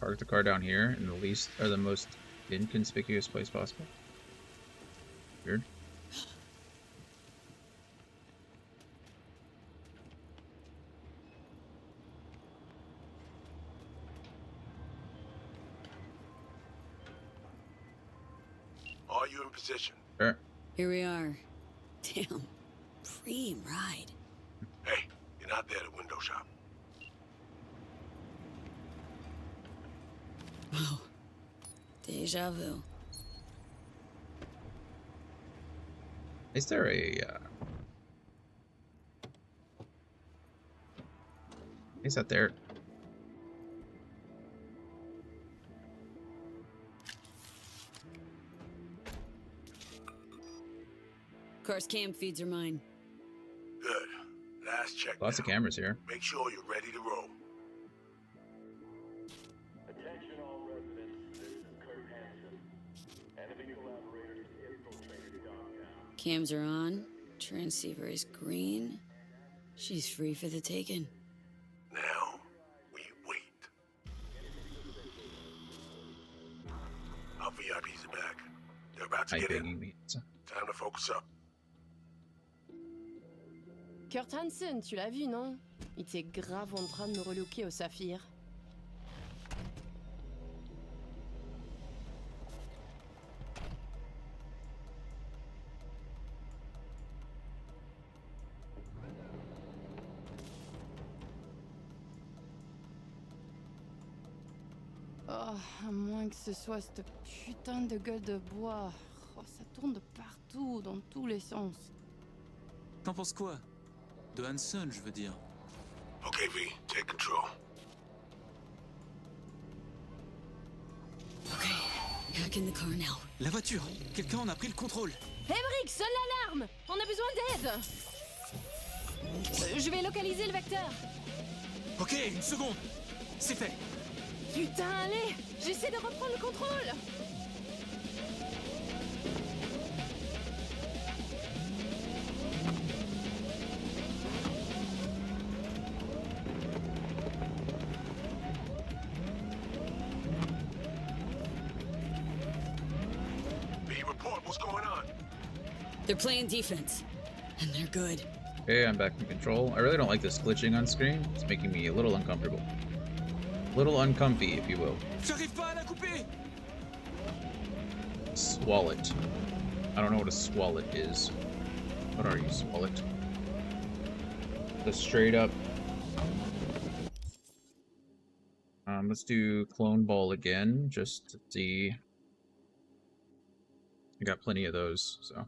Park the car down here in the least or the most inconspicuous place possible. Weird. Are you in position? Sure. Here we are. Damn. Preem ride. Hey, you're not there to window shop. Oh. Deja vu. Is there a... Is that there? Of course, cam feeds are mine. Good. Last check. Lots of cameras here. Make sure you're ready to roll. Attention all residents, this is Kurt Hansen. Enemy collaborators infiltrated Dogtown. Cams are on. Transceiver is green. She's free for the taking. Now, we wait. Our VIPs are back. They're about to get in. Time to focus up. Kurt Hansen, tu l'as vu, non? Il était grave en train de me relooker au Saphir. Oh, à moins que ce soit cette putain de gueule de bois. Oh, ça tourne de partout, dans tous les sens. T'en penses quoi? De Hansen, je veux dire. Okay, V, take control. Back in the car now. La voiture! Quelqu'un en a pris le contrôle! Emmerich, sonne l'alarme! On a besoin d'aide! Je vais localiser le vecteur. Ok, une seconde! C'est fait! Putain, allez! J'essaie de reprendre le contrôle! V, report what's going on. They're playing defense. And they're good. Okay, I'm back in control. I really don't like this glitching on screen. It's making me a little uncomfortable. Little uncomfy, if you will. J'arrive pas à la couper! Swallet. I don't know what a swallet is. What are you, swallet? The straight up. Let's do clone ball again, just to see. I got plenty of those, so.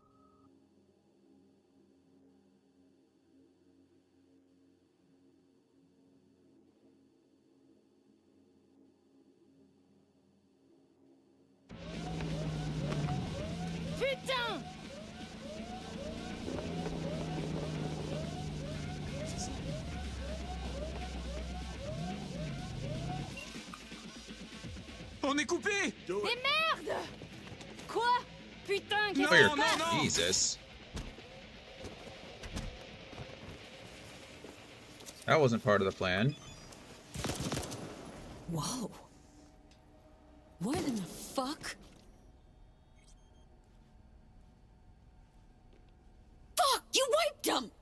Putain! On est coupé! Mais merde! Quoi? Putain, qu'est-ce Fire. qui se passe? Jesus. That wasn't part of the plan. Whoa. What in the fuck? Fuck! You wiped them!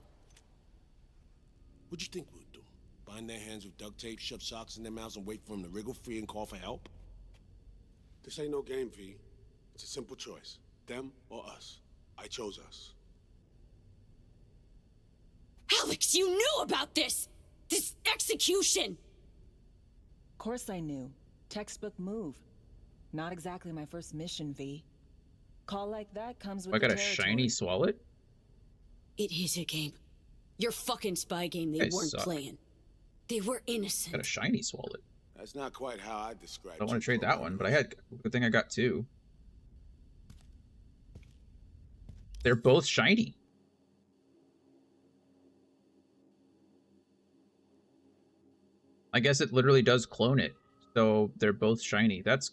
What'd you think we'd do? Bind their hands with duct tape, shove socks in their mouths, and wait for them to wriggle free and call for help? This ain't no game, V. It's a simple choice. Them or us. I chose us. Alex, you knew about this! This execution! Of course I knew. Textbook move. Not exactly my first mission, V. Call like that comes with I got the a territory. shiny swallet? It is a game. Your fucking spy game they You guys weren't suck. playing. They were innocent. Got a shiny swallet. That's not quite how I describe it. I don't want to trade that one, but I had. Good thing I got two. They're both shiny. I guess it literally does clone it, so they're both shiny. That's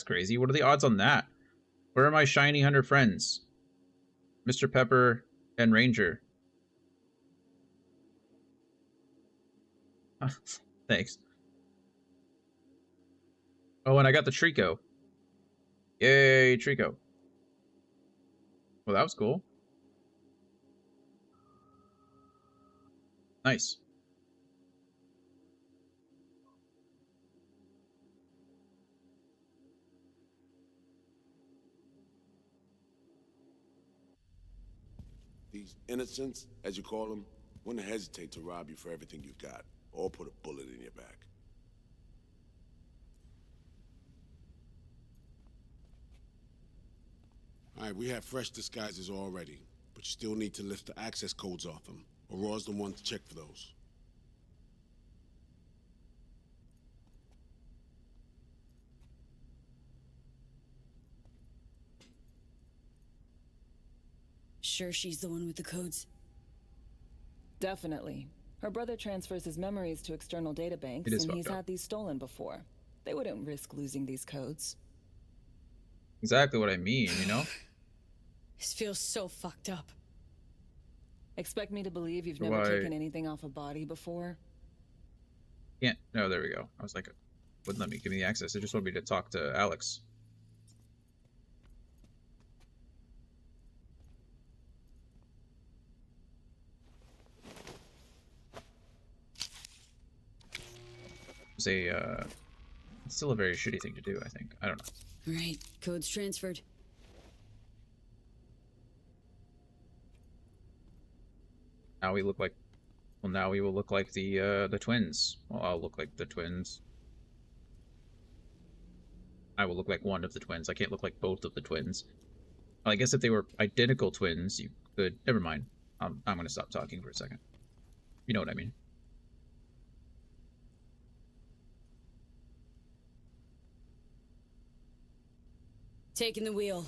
crazy. What are the odds on that? Where are my shiny hunter friends? Mr. Pepper and Ranger. Thanks. Oh, and I got the Trico. Yay, Trico. Well, that was cool. Nice. These innocents, as you call them, wouldn't hesitate to rob you for everything you've got, or put a bullet in your back. All right, we have fresh disguises already, but you still need to lift the access codes off them. Aurora's the one to check for those. Sure she's the one with the codes? Definitely. Her brother transfers his memories to external databanks, It is and he's fucked up. had these stolen before. They wouldn't risk losing these codes. Exactly what I mean, you know? This feels so fucked up. Expect me to believe you've So never I- taken anything off a body before? Can't. No, there we go. I was like, wouldn't let me give me the access. It just wanted me to talk to Alex. It's a, it's still a very shitty thing to do, I think. I don't know. Right, codes transferred. Now we look like, well, now we will look like the twins. Well, I'll look like the twins. I will look like one of the twins. I can't look like both of the twins. Well, I guess if they were identical twins, you could. Never mind. I'm gonna stop talking for a second. You know what I mean. Taking the wheel.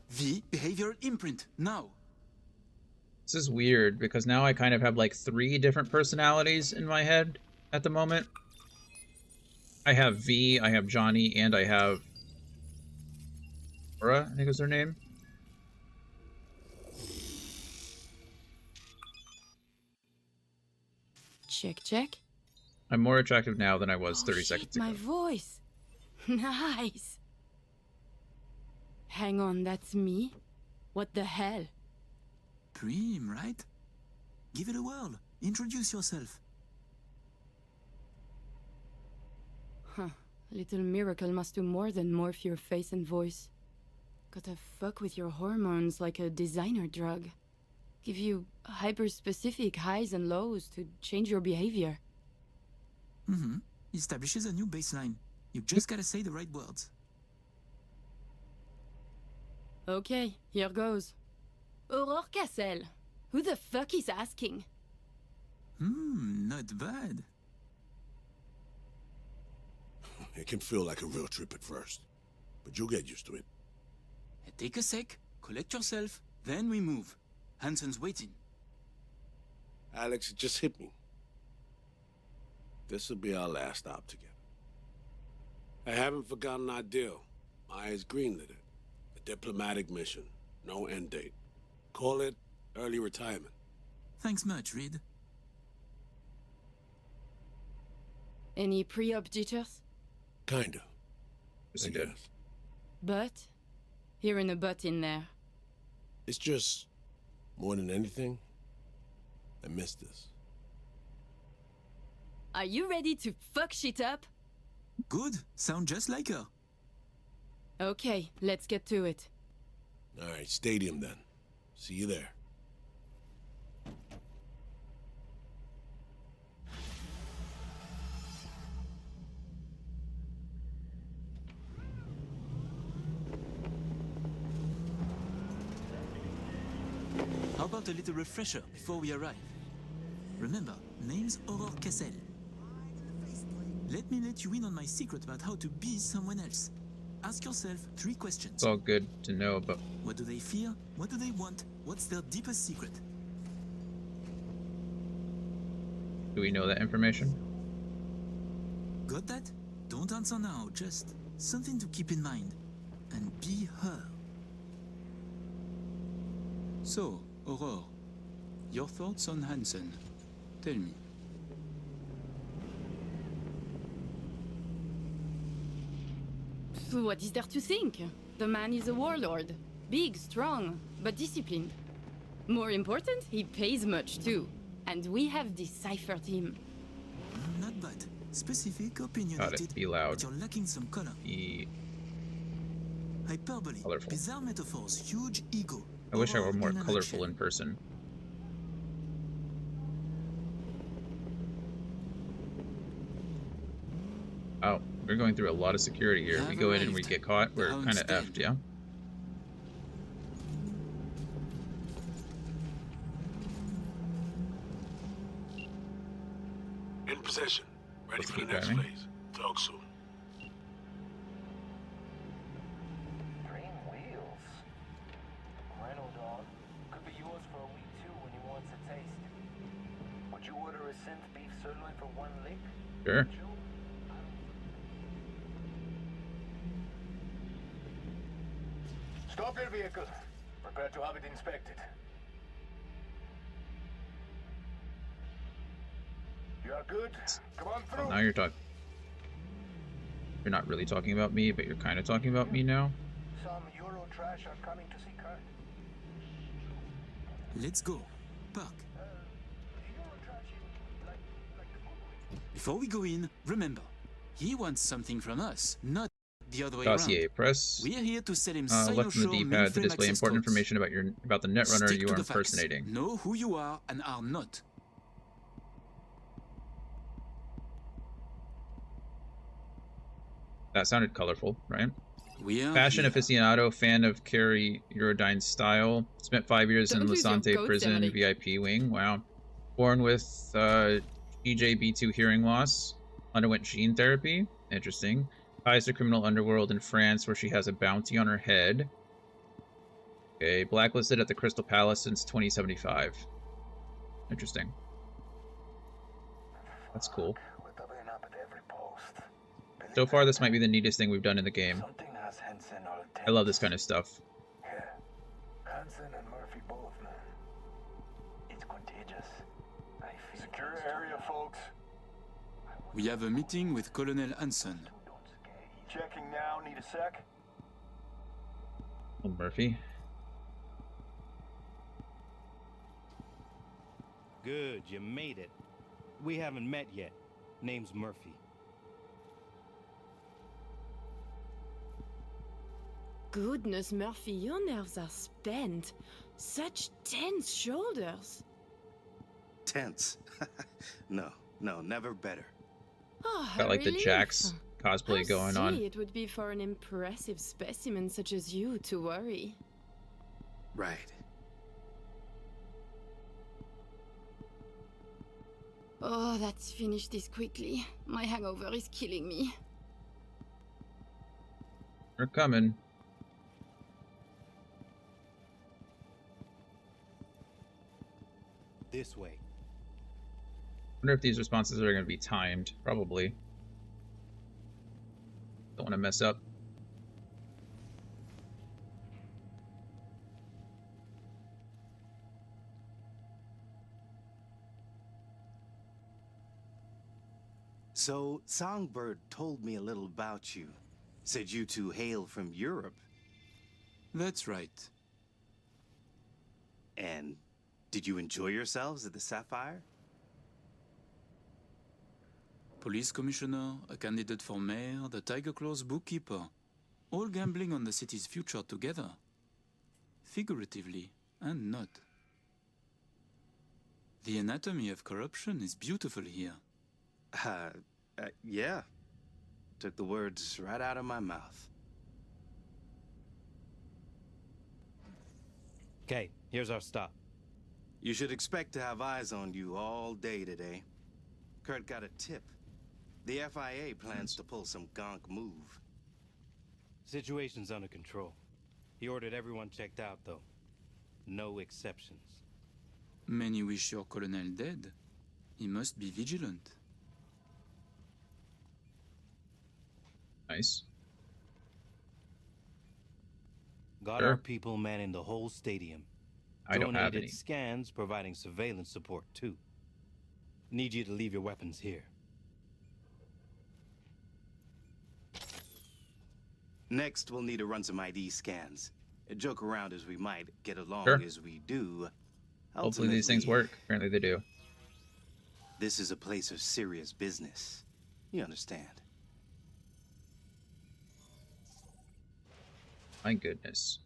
V, behavioral imprint, now. This is weird because now I kind of have like 3 different personalities in my head at the moment. I have V, I have Johnny, and I have Aurora, I think is her name. Check, check. I'm more attractive now than I was 30 Shit, seconds ago. my voice. Nice. Hang on, that's me? What the hell? Prim, right? Give it a whirl. Introduce yourself. Huh. Little Miracle must do more than morph your face and voice. Gotta fuck with your hormones like a designer drug. Give you hyper-specific highs and lows to change your behavior. Mm-hmm. Establishes a new baseline. You just gotta say the right words. Okay, here goes. Aurore Cassel. Who the fuck is asking? Not bad. It can feel like a real trip at first, but you'll get used to it. Take a sec, collect yourself, then we move. Hansen's waiting. Alex, it just hit me. This'll be our last stop together. I haven't forgotten our deal. Maya's greenlit it. A diplomatic mission. No end date. Call it early retirement. Thanks much, Reed. Any pre-op jitters? Kinda. Yes, he did. But? Hearing a but in there. It's just, more than anything, I miss this. Are you ready to fuck shit up? Good. Sound just like her. Okay, let's get to it. All right, stadium then. See you there. How about a little refresher before we arrive? Remember, name's Aurore Cassel. Let me let you in on my secret about how to be someone else. Ask yourself 3 questions. It's all good to know, but What do they fear? What do they want? What's their deepest secret? do we know that information? Got that? Don't answer now, just something to keep in mind. And be her. So, Aurore, your thoughts on Hansen? Tell me. What is there to think? The man is a warlord. Big, strong, but disciplined. More important, he pays much too. And we have deciphered him. Not bad. Specific, Got opinionated, it. Be loud. but you're lacking some color. Be Hyperbole, colorful. bizarre metaphors, huge ego. I wish I were Horror more in a colorful nutshell. in person. Oh, we're going through a lot of security here. If we go in and we get caught, we're kind of effed, yeah? In position. Ready Let's for the keep next driving. phase. Talk soon. Dream wheels. Rental dog. Could be yours for a week too when you want a taste. Would you order a synth beef sirloin for one lick? Sure. Stop your vehicle. Prepare to have it inspected. You are good. Come on through. Now you're talking. You're not really talking about me, but you're kind of talking about me now. Some Euro trash are coming to see Kurt. Let's go. Park. Before we go in, remember, he wants something from us, not the other way Dossier. around. Press We are here to sell him left from the D-pad to mainframe display access important codes. information about the netrunner Stick you to are the facts. impersonating. Know who you are and are not. That sounded colorful, right? We are Fashion here. aficionado, fan of Carrie Eurodyne's style. Spent 5 years in Don't lose your Lasante goat, prison Daddy. VIP wing. Wow. Born with GJB2 hearing loss. Underwent gene therapy. Interesting. Ties to criminal underworld in France where she has a bounty on her head. Okay. Blacklisted at the Crystal Palace since 2075. Interesting. That's cool. We're doubling up at every post. So far, this might be the neatest thing we've done in the game. Something has Hansen all I love this kind of stuff. Yeah. Hansen and Murphy both, man. It's contagious. I feel secure area, folks. We have a meeting with Colonel Hansen. Checking now. Need a sec? Oh, Murphy. Good, you made it. We haven't met yet. Name's Murphy. Goodness, Murphy, your nerves are spent. Such tense shoulders. Tense. No, never better. Oh, Got like the relief. Jax cosplay I going see. on. It would be for an impressive specimen such as you to worry. Right. Oh, let's finish this quickly. My hangover is killing me. We're coming. This way. Wonder if these responses are going to be timed. Probably. Don't want to mess up. So, Songbird told me a little about you. Said you two hail from Europe. That's right. And did you enjoy yourselves at the Sapphire? Police commissioner, a candidate for mayor, the Tiger Claws bookkeeper. All gambling on the city's future together. Figuratively, and not. The anatomy of corruption is beautiful here. Yeah. Took the words right out of my mouth. Okay, here's our stop. You should expect to have eyes on you all day today. Kurt got a tip. The FIA plans to pull some gonk move. Situation's under control. He ordered everyone checked out, though. No exceptions. Many wish your colonel dead. He must be vigilant. Nice. Got Sure. our people manning the whole stadium. I don't have Donated any. scans providing surveillance support, too. Need you to leave your weapons here. Next, we'll need to run some ID scans. Joke around as we might, get along Sure. as we do. Hopefully these things Ultimately, work. Apparently they do. This is a place of serious business. You understand. My goodness.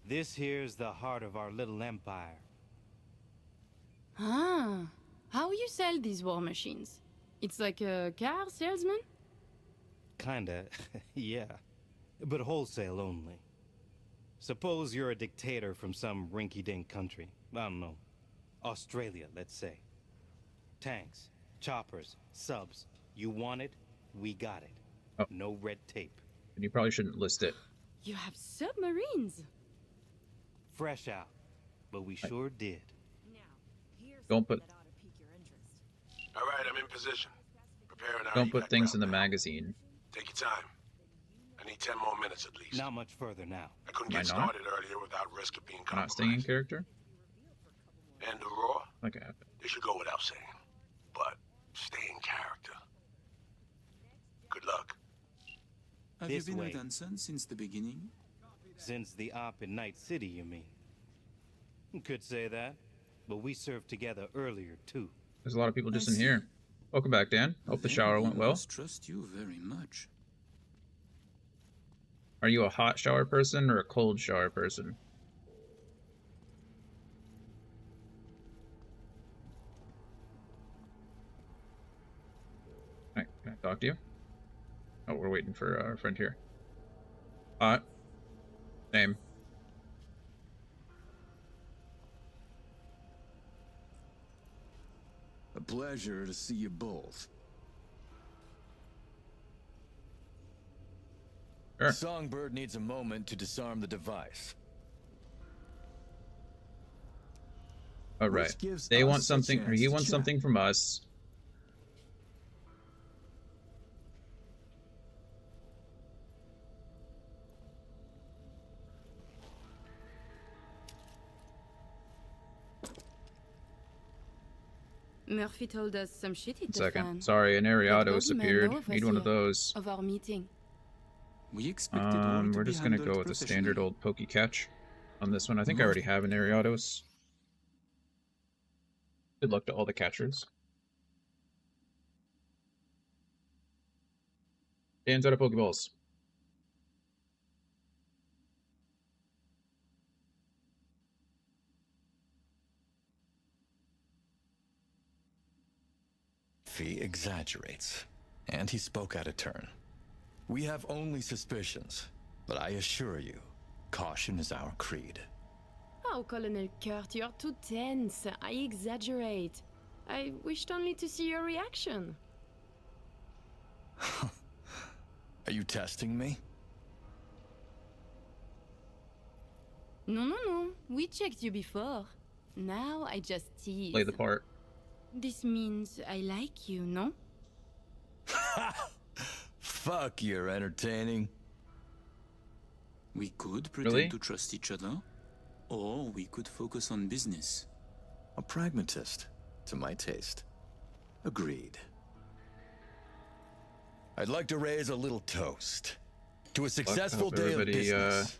This here's the heart of our little empire. Ah, how you sell these war machines? It's like a car salesman? Kinda, yeah. But wholesale only. Suppose you're a dictator from some rinky-dink country. I don't know. Australia, let's say. Tanks, choppers, subs. You want it, we got it. Oh. No red tape. And you probably shouldn't list it. You have submarines. Fresh out. But we sure did. Don't put All right, I'm in position. Preparing our don't put evac things route in the now. magazine. Take your time. I need 10 more minutes at least. Not much further now. I couldn't Am I get not? started earlier without risk of being I'm not staying in compromised. character? And Aurora, Okay. this should go without saying. But stay in character. Good luck. Have This you been way. with Anson since the beginning? Since the op in Night City, you mean? Could say that. But we served together earlier, too. There's a lot of people just I in see. here. Welcome back, Dan. Hope the Then shower we went well. must trust you very much. Are you a hot shower person or a cold shower person? Alright, can I talk to you? Oh, we're waiting for our friend here. Hot. Name. A pleasure to see you both. Sure. Songbird needs a moment to disarm the device. All right. Which gives They us want a something, or chance he to wants chat. something from us. Murphy told us some shit hit the Second. fan. Sorry, an But Ariados boogeymen appeared. know of Need us one of here, those. Of our meeting. We expected all to We're be just gonna handled go with the standard professionally. old pokey catch on this one. I think I already have an Ariados. Good luck to all the catchers. Dan's out of Pokeballs. Fee exaggerates, and he spoke out of turn. We have only suspicions, but I assure you, caution is our creed. Oh, Colonel Kurt, you're too tense. I exaggerate. I wished only to see your reaction. Are you testing me? No. We checked you before. Now I just tease. Play the part. This means I like you, no? Fuck, you're entertaining. We could pretend Really? to trust each other, or we could focus on business. A pragmatist, to my taste. Agreed. I'd like to raise a little toast to a successful hope day of everybody, business.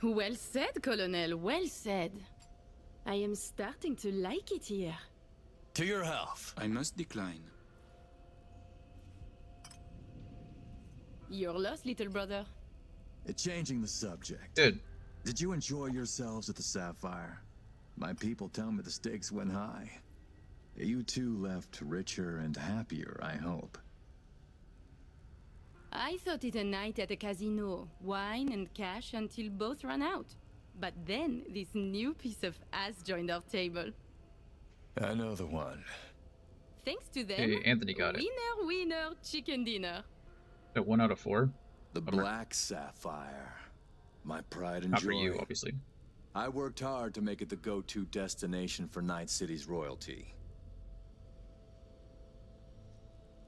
Well said, Colonel. Well said. I am starting to like it here. To your health. I must decline. You're lost, little brother. Changing the subject. Good. Did you enjoy yourselves at the Sapphire? My people tell me the stakes went high. You two left richer and happier, I hope. I thought it a night at a casino. Wine and cash until both ran out. But then this new piece of ass joined our table. I know the one. Thanks to them, Hey, Anthony got it. winner, chicken dinner. At 1 out of 4. The Bummer. Black Sapphire. My pride and Not joy. for you, obviously. I worked hard to make it the go-to destination for Night City's royalty.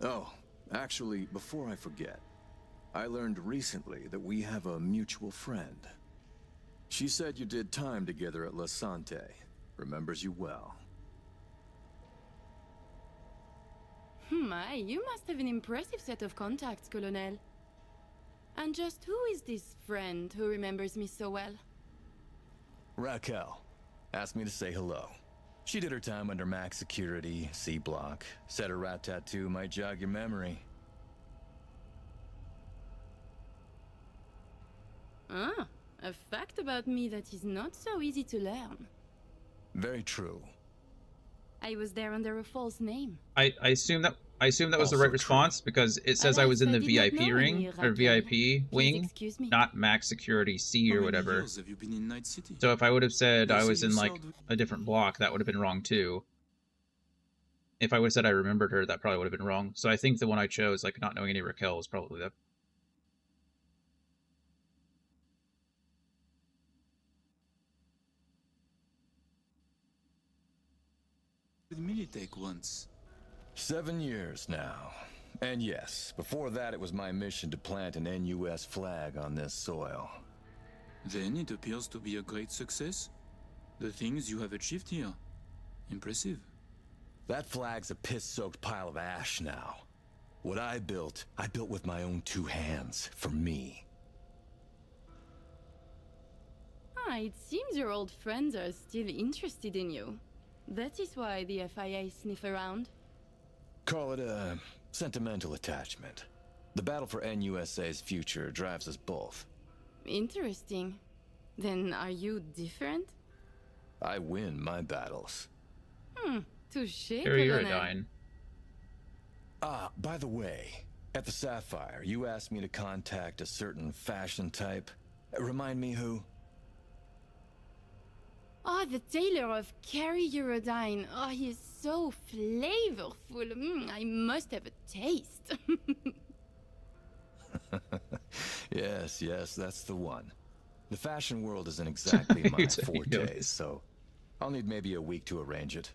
Oh, actually, before I forget, I learned recently that we have a mutual friend. She said you did time together at La Sante. Remembers you well. My, you must have an impressive set of contacts, Colonel. And just who is this friend who remembers me so well? Raquel asked me to say hello. She did her time under max security, C block. Said her rat tattoo might jog your memory. Ah, a fact about me that is not so easy to learn. Very true. I was there under a false name. I assume that was the Also right true. response because it says I was in the Alas, I did not VIP know ring any or Raquel. VIP Please wing, excuse me. not max security C or How many whatever. years have you been in Night City? So if I would have said They I say was you in like sold- a different block, that would have been wrong too. If I would have said I remembered her, that probably would have been wrong. So I think the one I chose, like not knowing any Raquel, was probably that. With Militech once. 7 years now. And yes, before that it was my mission to plant an NUS flag on this soil. Then it appears to be a great success. The things you have achieved here. Impressive. That flag's a piss-soaked pile of ash now. What I built with my own 2 hands, for me. Ah, it seems your old friends are still interested in you. That is why the FIA sniff around. Call it a sentimental attachment. The battle for NUSA's future drives us both. Interesting. Then are you different? I win my battles. Touché, Here you're a Colonel. dine. Ah, by the way, at the Sapphire, you asked me to contact a certain fashion type. Remind me who? Oh, the tailor of Carrie Eurodyne. Oh, he is so flavorful. I must have a taste. Yes, that's the one. The fashion world isn't exactly my forte, so I'll need maybe a week to arrange it.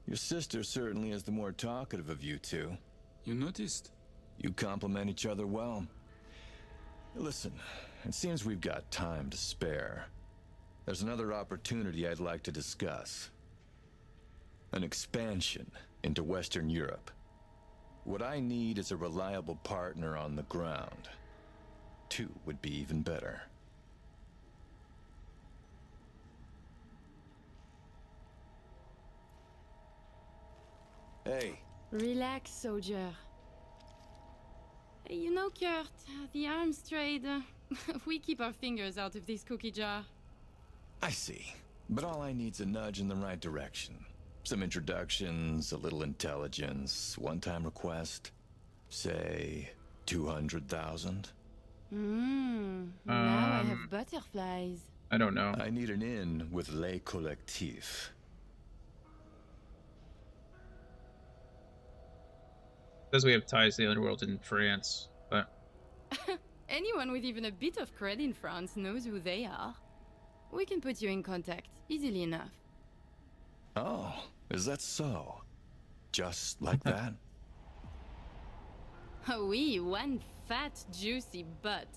Your sister certainly is the more talkative of you two. You noticed? You complement each other well. Listen, it seems we've got time to spare. There's another opportunity I'd like to discuss. An expansion into Western Europe. What I need is a reliable partner on the ground. 2 would be even better. Hey. Relax, soldier. You know, Kurt, the arms trade, we keep our fingers out of this cookie jar. I see. But all I need's a nudge in the right direction. Some introductions, a little intelligence, one-time request. Say, 200,000? Now I have butterflies. I don't know. I need an in with Les Collectifs. Says we have ties to the underworld in France, but Anyone with even a bit of cred in France knows who they are. We can put you in contact, easily enough. Oh, is that so? Just like that? Oh, oui, one fat, juicy butt.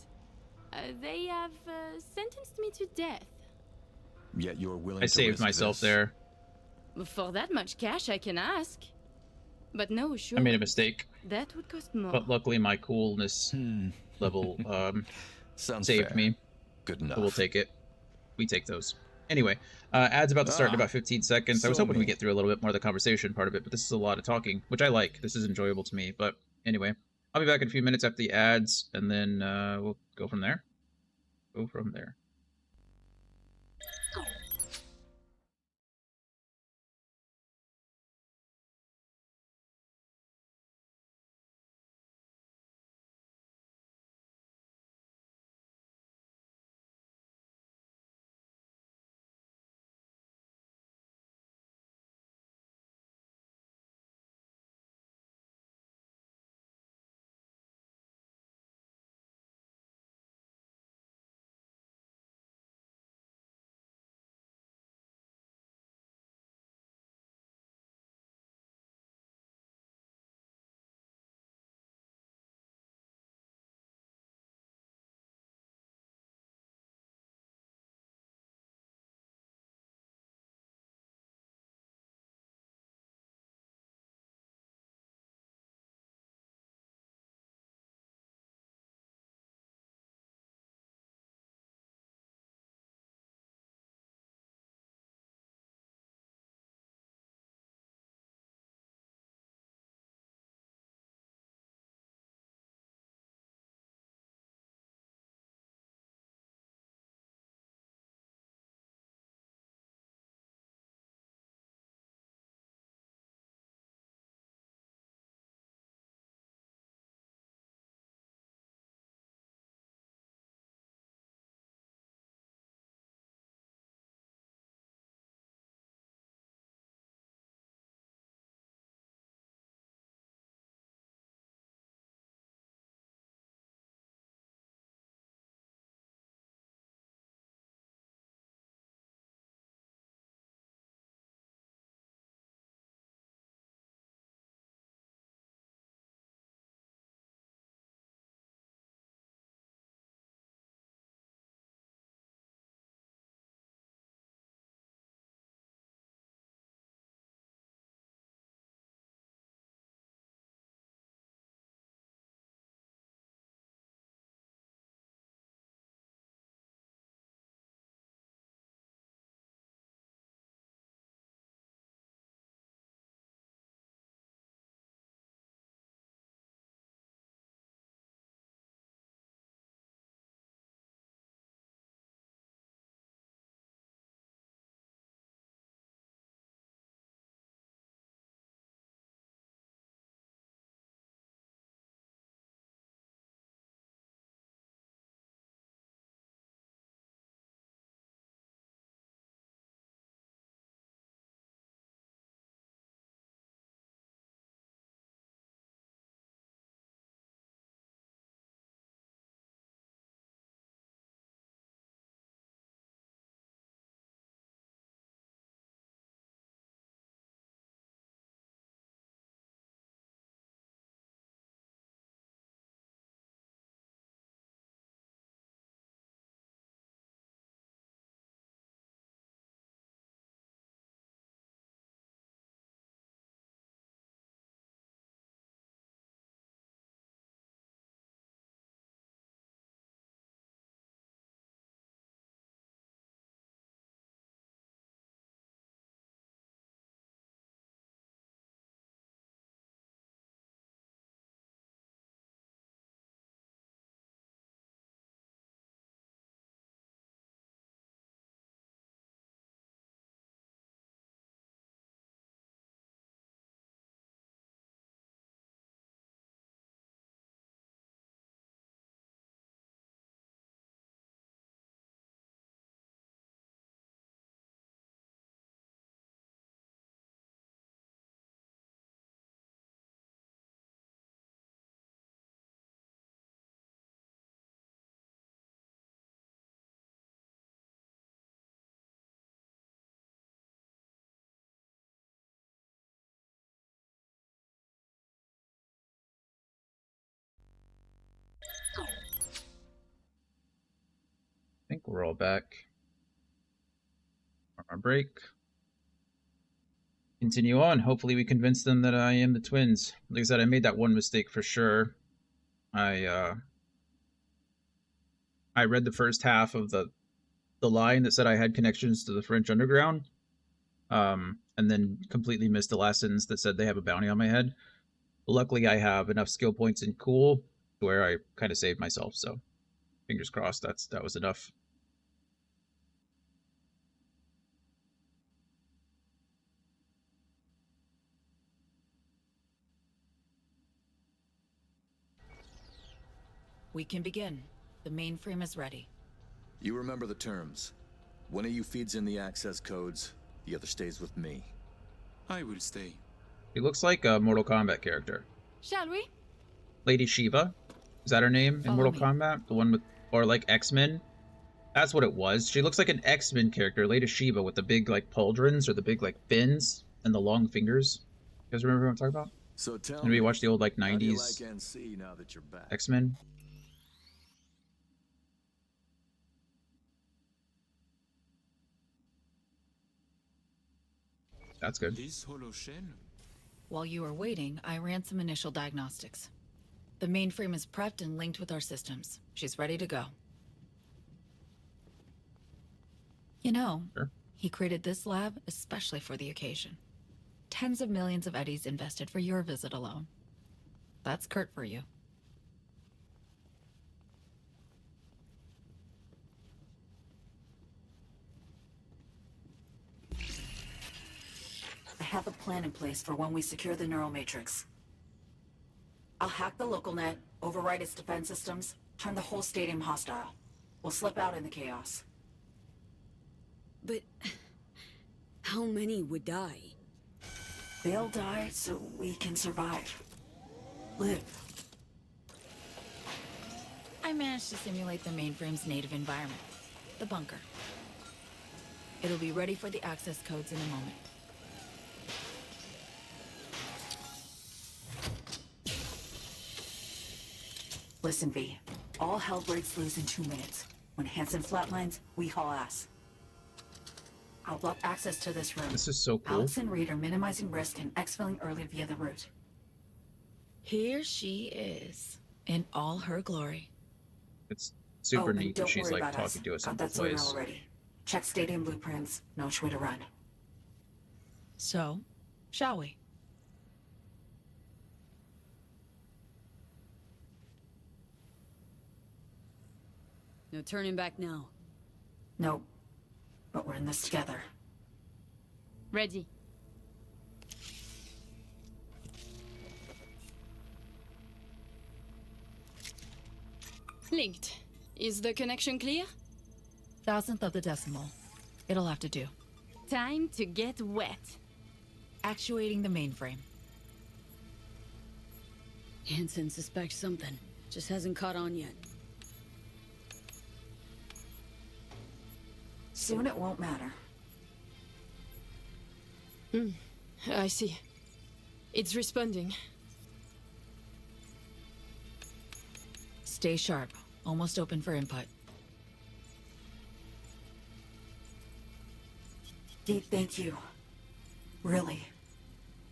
They have sentenced me to death. Yet you're willing I to saved risk myself this? there. For that much cash, I can ask. But no, sure. I made a mistake. That would cost more. But luckily my coolness level Sounds saved fair. me. Good enough. So we'll take it. We take those. Anyway, ad's about to start in about 15 seconds. I was so hoping we me. get through a little bit more of the conversation part of it, but this is a lot of talking, which I like. This is enjoyable to me. But anyway, I'll be back in a few minutes after the ads, and then we'll go from there. we're all back from our break. Continue on. Hopefully we convince them that I am the twins. Like I said, I made that one mistake for sure. I read the first half of the line that said I had connections to the French underground, and then completely missed the last sentence that said they have a bounty on my head. But luckily, I have enough skill points in Cool to where I kind of saved myself. So, fingers crossed. That was enough. We can begin. The mainframe is ready. You remember the terms. One of you feeds in the access codes, the other stays with me. I will stay. He looks like a Mortal Kombat character. Shall we? Lady Shiva. Is that her name in Mortal Kombat? The one with, or like X-Men? That's what it was. She looks like an X-Men character, Lady Shiva, with the big like pauldrons or the big like fins and the long fingers. You guys remember what I'm talking about? So tell Maybe watch the old like how do you 90s like NC now that you're back? X-Men. That's good. This hollow shell? While you are waiting, I ran some initial diagnostics. The mainframe is prepped and linked with our systems. She's ready to go. You know, he created this lab especially for the occasion. Tens of millions of eddies invested for your visit alone. That's Kurt for you. I have a plan in place for when we secure the neural matrix. I'll hack the local net, override its defense systems, turn the whole stadium hostile. We'll slip out in the chaos. But how many would die? They'll die so we can survive. Live. I managed to simulate the mainframe's native environment, the bunker. It'll be ready for the access codes in a moment. Listen, V. All hell breaks loose in 2 minutes. When Hansen flatlines, we haul ass. I'll block access to this room. This is so cool. Alex and Reed are minimizing risk and exfilling early via the route. Here she is, in all her glory. It's super and neat that don't she's worry like about talking to us in Got that both sonar ways. already. Check stadium blueprints. No which way to run. So, shall we? No turning back now. Nope. But we're in this together. Ready. Linked. Is the connection clear? Thousandth of the decimal. It'll have to do. Time to get wet. Actuating the mainframe. Hansen suspects something. Just hasn't caught on yet. Soon it won't matter. I see. It's responding. Stay sharp. Almost open for input. Pete, thank you. Really.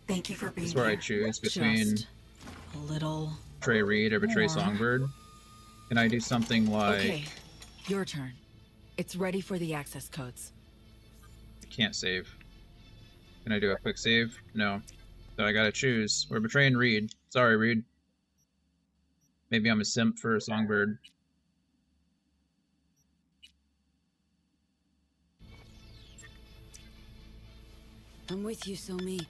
Thank you for being This is where I here. choose between Just a little Betray Reed or Betray more. Songbird. Can I do something like... Okay, your turn. It's ready for the access codes. I can't save. Can I do a quick save? No. So I gotta choose. We're betraying Reed. Sorry, Reed. Maybe I'm a simp for a Songbird. I'm with you, Somi.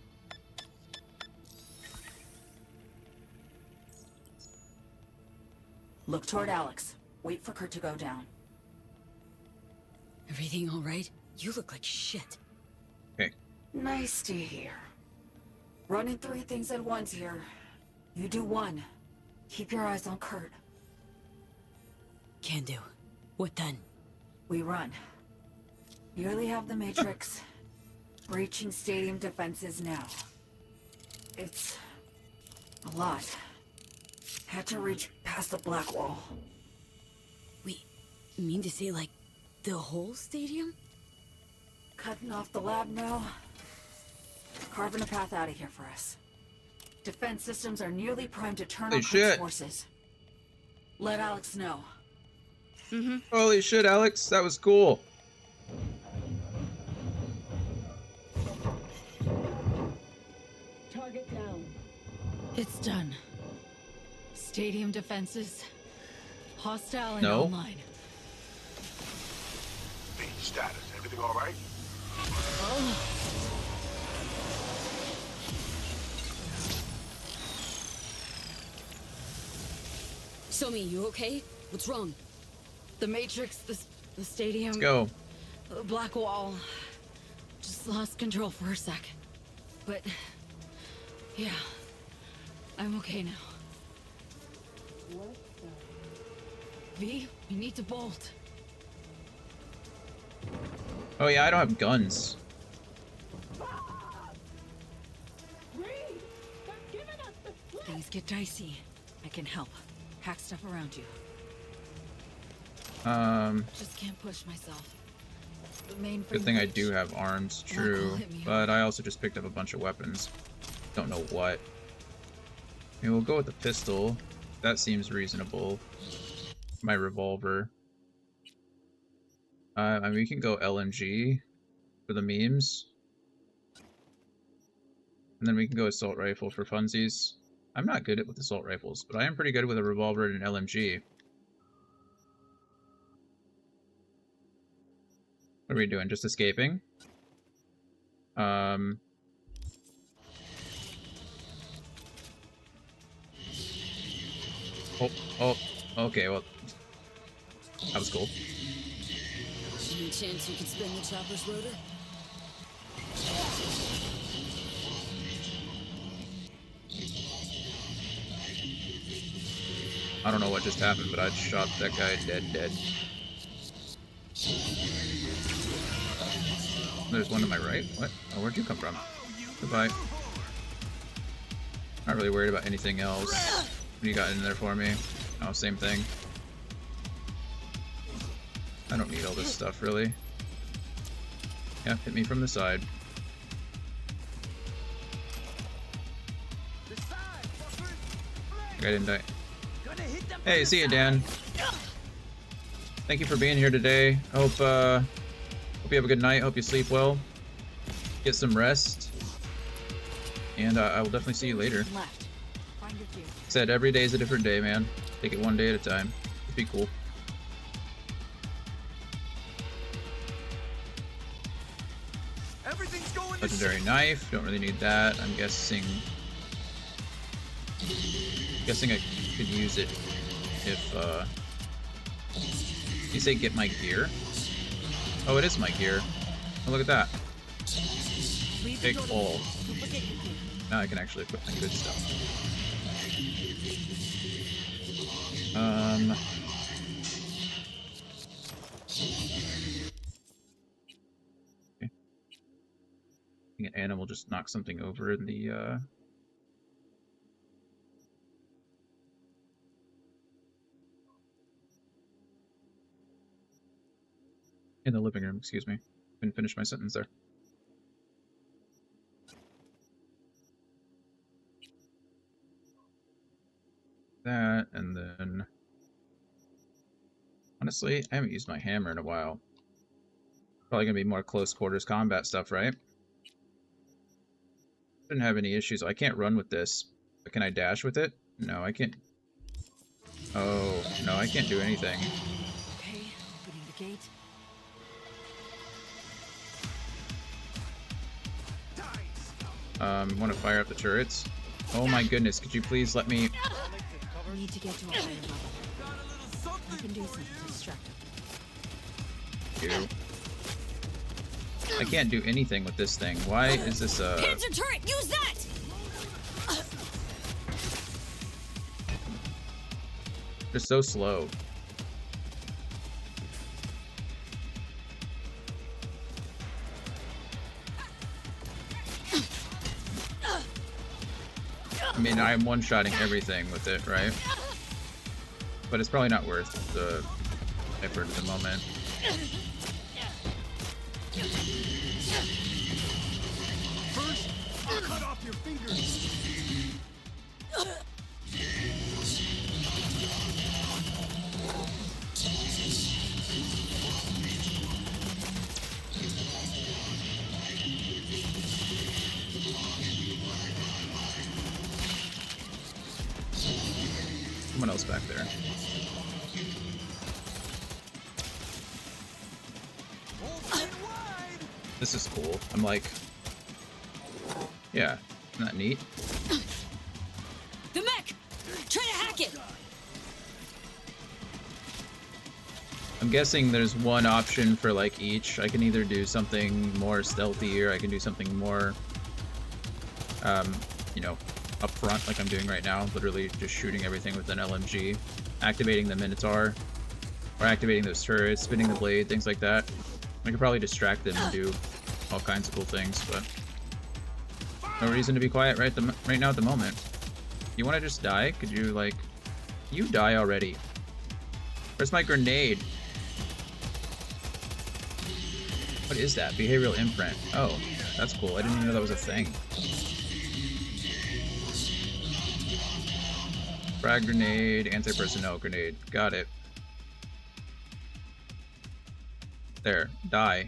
Look toward Alex. Wait for Kurt to go down. Everything all right? You look like shit. Okay. Nice to hear. Running 3 things at once here. You do one. Keep your eyes on Kurt. Can do. What then? We run. Nearly have the Matrix. Breaching stadium defenses now. It's a lot. Had to reach past the black wall. Wait, you mean to say like The whole stadium? Cutting off the lab now. Carving a path out of here for us. Defense systems are nearly primed to turn Holy on shit. Kurt's forces. Let Alex know. Holy shit, Alex, that was cool. Target down. It's done. Stadium defenses. Hostile and No. online. V, status. Everything all right? Somi, you okay? What's wrong? The Matrix, the stadium. Let's go. The black wall. Just lost control for a sec. But yeah, I'm okay now. V, you need to bolt. Oh yeah, I don't have guns. Things get dicey. I can help. Hack stuff around you. Just can't push myself. The main Good thing I do have arms, true. hit me But I also just picked up a bunch of weapons. Don't know what. Okay, we'll go with the pistol. That seems reasonable. My revolver. I mean, we can go LMG for the memes. And then we can go assault rifle for funsies. I'm not good with assault rifles, but I am pretty good with a revolver and an LMG. What are we doing? Just escaping? Oh, okay, well, that was cool. Any chance you could spin the chopper's rotor? I don't know what just happened, but I shot that guy dead. There's one to my right. What? Oh, where'd you come from? Goodbye. Not really worried about anything else. What do you got in there for me? Oh, same thing. I don't need all this stuff, really. Yeah, hit me from the side. I didn't die. Hey, see you, Dan. Thank you for being here today. Hope you have a good night. Hope you sleep well. Get some rest. And I will definitely see you later. Said every day is a different day, man. Take it one day at a time. It'd be cool. Everything's going Legendary knife. Don't really need that. I'm guessing I could use it if you say get my gear. Oh, it is my gear. Oh, look at that. Take all. Now I can actually equip my good stuff. Okay. I think an animal just knocked something over in the living room, excuse me. Couldn't finish my sentence there. That, and then... Honestly, I haven't used my hammer in a while. Probably gonna be more close quarters combat stuff, right? Shouldn't have any issues. I can't run with this. But can I dash with it? No, I can't. Oh, no, I can't do anything. Okay, opening the gate. Want to fire up the turrets? Oh my goodness, could you please let me... I need to get to a higher level. You can do something to distract him. I can't do anything with this thing. Why is this Panzer turret, use that! They're so slow. I mean, I'm one-shotting everything with it, right? But it's probably not worth the Effort at the moment. First, I'll cut off your fingers. Someone else back there. This is cool. I'm like, yeah, isn't that neat? The mech! Try to hack it! I'm guessing there's one option for like each. I can either do something more stealthy or I can do something more, you know, up front like I'm doing right now. Literally just shooting everything with an LMG, activating the Minotaur, or activating those turrets, spinning the blade, things like that. I could probably distract them and do all kinds of cool things, but no reason to be quiet right now at the moment. You want to just die? Could you, like... You die already. Where's my grenade? What is that? Behavioral imprint. Oh, that's cool. I didn't even know that was a thing. Frag grenade, anti-personnel grenade. Got it. There. Die.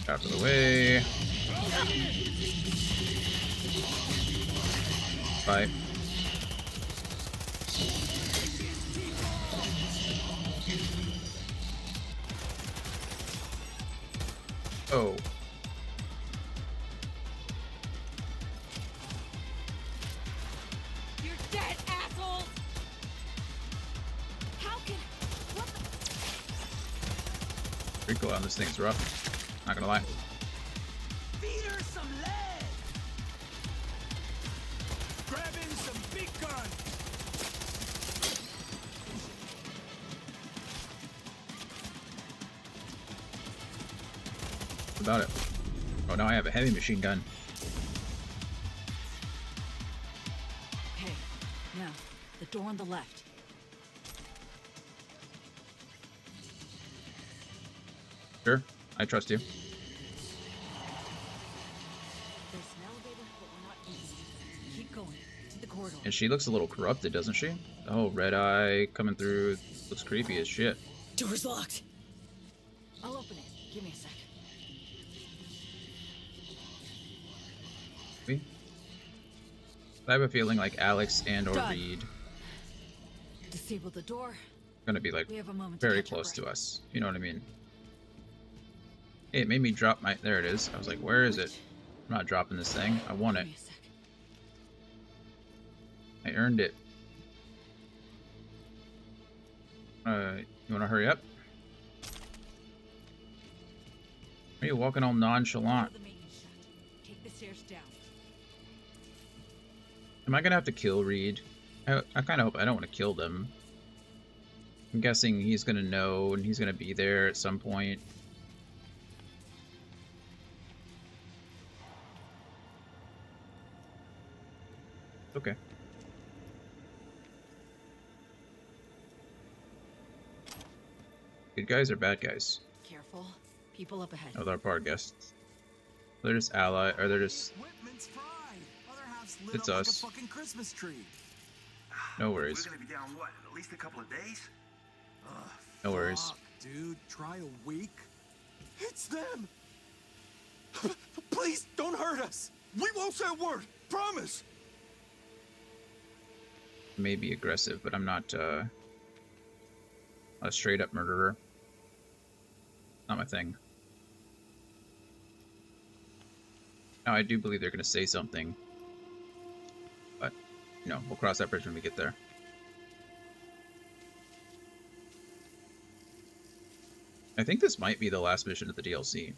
Out of the way. Bye. Oh. You're dead, asshole! How can... What the... Recoil on this thing's rough. Not gonna lie. Feed her some lead. Grab in some big guns. What about it? Oh, now I have a heavy machine gun. Okay, now, the door on the left. Sure, I trust you. There's an elevator, but we're not using it. Keep going, to the corridor. And she looks a little corrupted, doesn't she? Oh, red eye coming through. Looks creepy as shit. Door's locked. I'll open it. Give me a sec. I have a feeling like Alex and or Done. Reed Disable the door. are gonna be like We have a moment to very catch our close to us. You know what I mean? Hey, it made me drop my... There it is. I was like, where is it? I'm not dropping this thing. I want it. I earned it. You wanna hurry up? Why are you walking all nonchalant? Take the stairs down. Am I gonna have to kill Reed? I kind of hope I don't want to kill them. I'm guessing he's gonna know and he's gonna be there at some point. Okay. Good guys or bad guys? Careful. People up ahead. Oh, they're part guests. They're just ally, or they're just... It's Like a us. fucking Christmas tree. No worries. We're gonna be down what? At least a couple of days? Ugh, No worries. fuck, dude, try a week. It's them. Please don't hurt us. We won't say a word. Promise. May be aggressive, but I'm not a straight up murderer. Not my thing. Now I do believe they're gonna say something. But, you know, we'll cross that bridge when we get there. I think this might be the last mission of the DLC.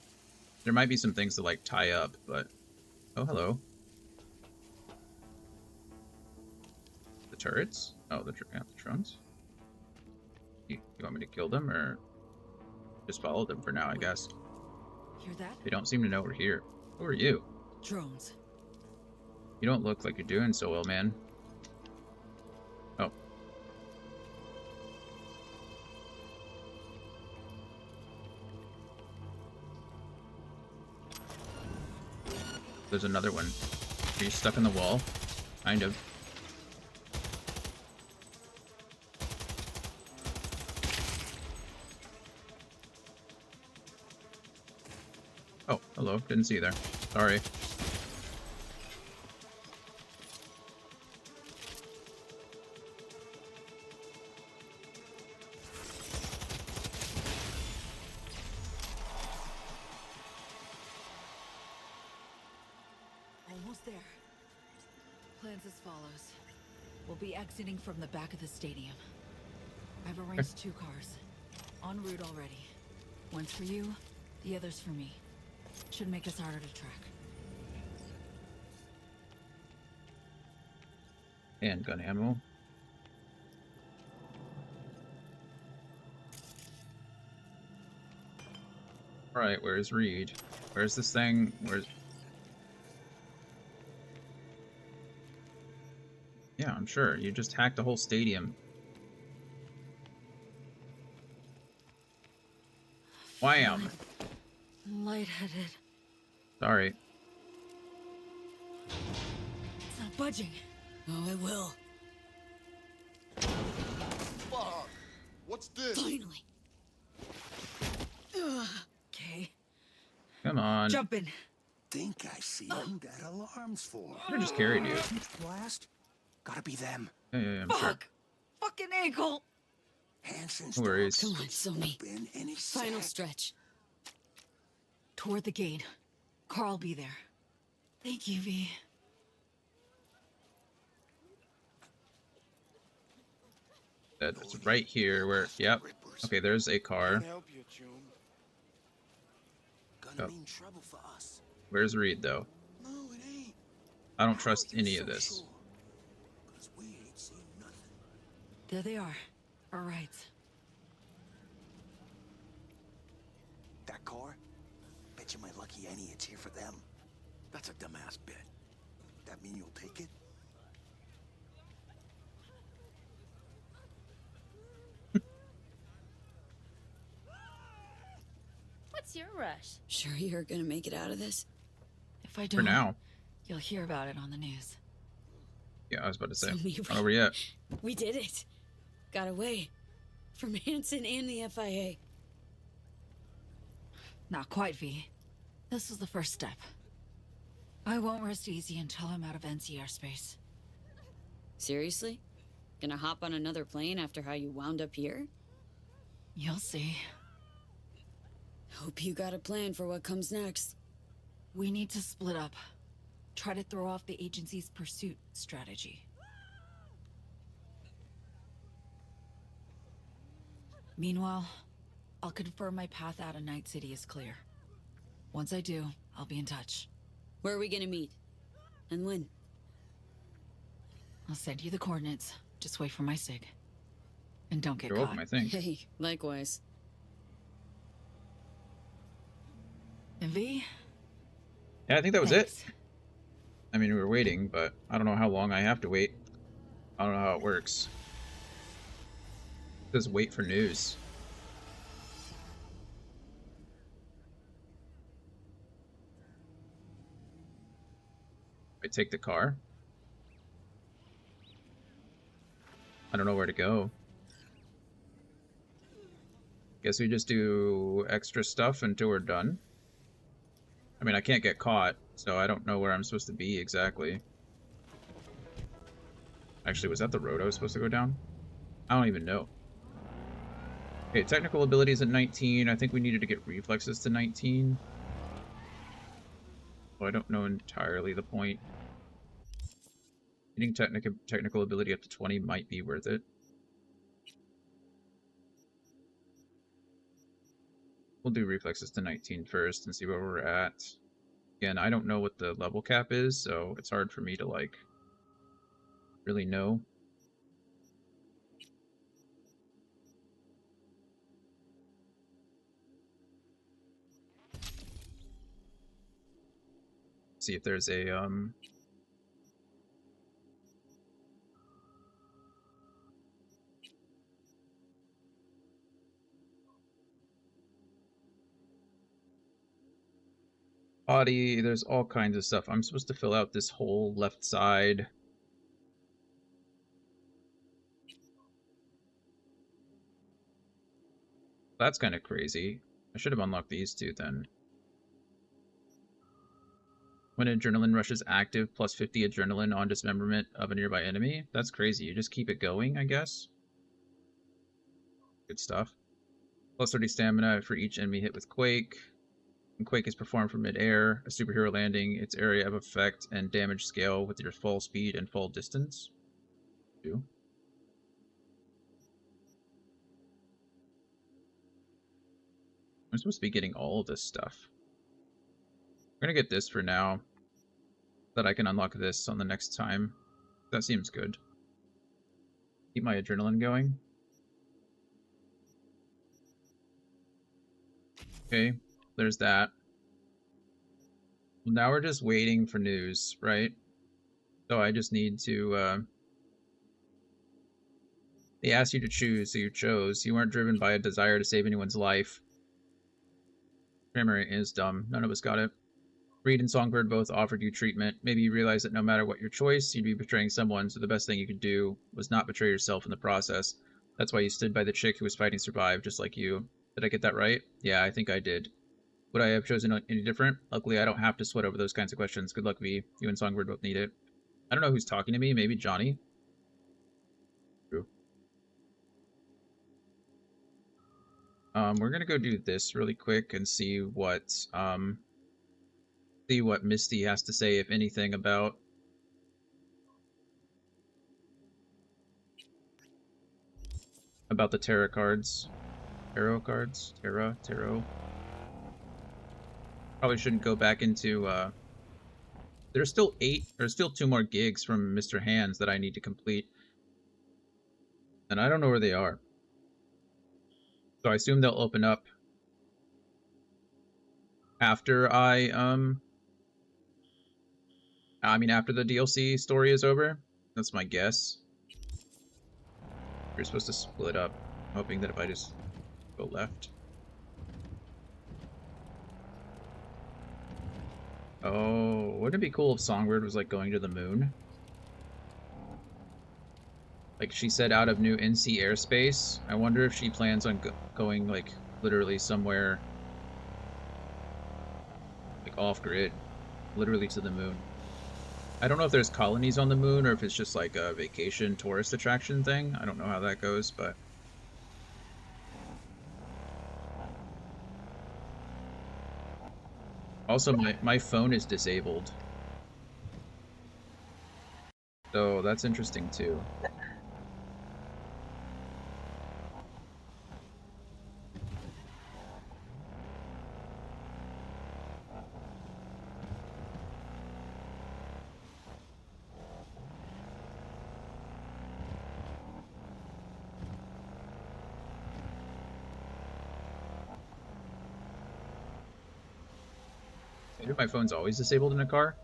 There might be some things to like tie up, but... Oh, hello. The turrets? Oh, the trunks? You want me to kill them, or just follow them for now, I guess? Hear that? They don't seem to know we're here. Who are you? Drones. You don't look like you're doing so well, man. Oh. There's another one. Are you stuck in the wall? Kind of. Oh, hello. Didn't see you there. Sorry. Almost there. Plans as follows. We'll be exiting from the back of the stadium. I've arranged 2 cars. En route already. One's for you, the other's for me. Should make us harder to track. Handgun ammo. Alright, where's Reed? Where's this thing? Where's... Yeah, I'm sure. You just hacked the whole stadium. Wham! I'm lightheaded. Sorry. It's not budging. Oh, it will. Fuck! What's this? Finally. Okay. Come on. Jump in. Think I see who that alarm's for. I just carried you. Blast? Gotta be them. Yeah, I'm sure. Fuck! Fucking ankle! Hansen's No worries. Come on, Somi. been any Final sec. stretch. Toward the gate. Carl'll be there. Thank you, V. That's right here where... Yep. Okay, there's a car. Help you, June. Gonna Oh. mean trouble for us. Where's Reed, though? No, it ain't. I don't trust any of this. Sure. 'Cause we ain't seen nothing. There they are. All right. That car? Bet you my lucky Annie it's here for them. That's a dumbass bet. That mean you'll take it? What's your rush? Sure you're gonna make it out of this? If I For don't, now. you'll hear about it on the news. Yeah, I was about to say. Somi, Not over yet. We did it. Got away. From Hansen and the FIA. Not quite, V. This was the first step. I won't rest easy until I'm out of NCR space. Seriously? Gonna hop on another plane after how you wound up here? You'll see. Hope you got a plan for what comes next. We need to split up. Try to throw off the agency's pursuit strategy. Meanwhile, I'll confirm my path out of Night City is clear. Once I do, I'll be in touch. Where are we gonna meet? And when? I'll send you the coordinates. Just wait for my sig. And don't get You're caught. welcome, I think. Hey, likewise. And V? Yeah, I think that was Thanks. it. I mean, we were waiting, but I don't know how long I have to wait. I don't know how it works. It says wait for news. I take the car. I don't know where to go. Guess we just do extra stuff until we're done. I mean, I can't get caught, so I don't know where I'm supposed to be exactly. Actually, was that the road I was supposed to go down? I don't even know. Okay, technical abilities at 19. I think we needed to get reflexes to 19. So I don't know entirely the point. Getting technical ability up to 20 might be worth it. We'll do reflexes to 19 first and see where we're at. Again, I don't know what the level cap is, so it's hard for me to, like, really know. See if there's a, Body, there's all kinds of stuff. I'm supposed to fill out this whole left side. That's kind of crazy. I should have unlocked these two then. When adrenaline rush is active, plus 50 adrenaline on dismemberment of a nearby enemy. That's crazy. You just keep it going, I guess. Good stuff. Plus 30 stamina for each enemy hit with Quake. When Quake is performed from mid-air, a superhero landing, its area of effect and damage scale with your fall speed and fall distance. Two. I'm supposed to be getting all of this stuff. I'm gonna get this for now, so that I can unlock this on the next time. That seems good. Keep my adrenaline going. Okay, there's that. Well, now we're just waiting for news, right? So I just need to, they asked you to choose, so you chose. You weren't driven by a desire to save anyone's life. Grammar is dumb. None of us got it. Reed and Songbird both offered you treatment. Maybe you realized that no matter what your choice, you'd be betraying someone, so the best thing you could do was not betray yourself in the process. That's why you stood by the chick who was fighting Survive, just like you. Did I get that right? Yeah, I think I did. Would I have chosen any different? Luckily, I don't have to sweat over those kinds of questions. Good luck, V. You and Songbird both need it. I don't know who's talking to me. Maybe Johnny? True. We're gonna go do this really quick and see what Misty has to say, if anything, about the tarot cards. Tarot cards? Tarot. Probably shouldn't go back into, there's still 2 more gigs from Mr. Hands that I need to complete. And I don't know where they are. So I assume they'll open up after after the DLC story is over. That's my guess. You're supposed to split up, hoping that if I just go left. Oh, wouldn't it be cool if Songbird was like going to the moon? Like she said, out of new NC airspace. I wonder if she plans on going like literally somewhere like off grid, literally to the moon. I don't know if there's colonies on the moon or if it's just like a vacation tourist attraction thing. I don't know how that goes, but also my phone is disabled. So that's interesting too. Maybe my phone's always disabled in a car?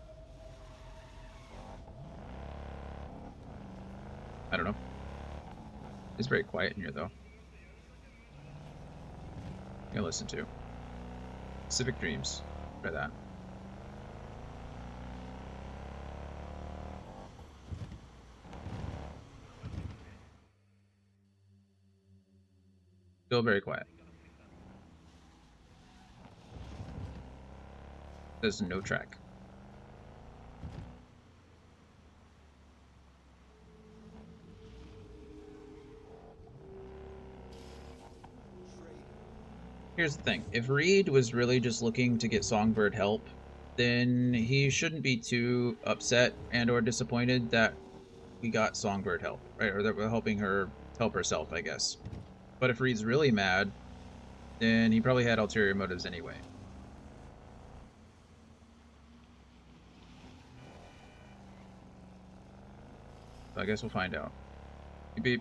I don't know. It's very quiet in here, though. I'm gonna listen to Pacific Dreams. Try that. Still very quiet. There's no track. Here's the thing. If Reed was really just looking to get Songbird help, then he shouldn't be too upset and or disappointed that we got Songbird help, right? Or that we're helping her help herself, I guess. But if Reed's really mad, then he probably had ulterior motives anyway. So I guess we'll find out. Beep beep.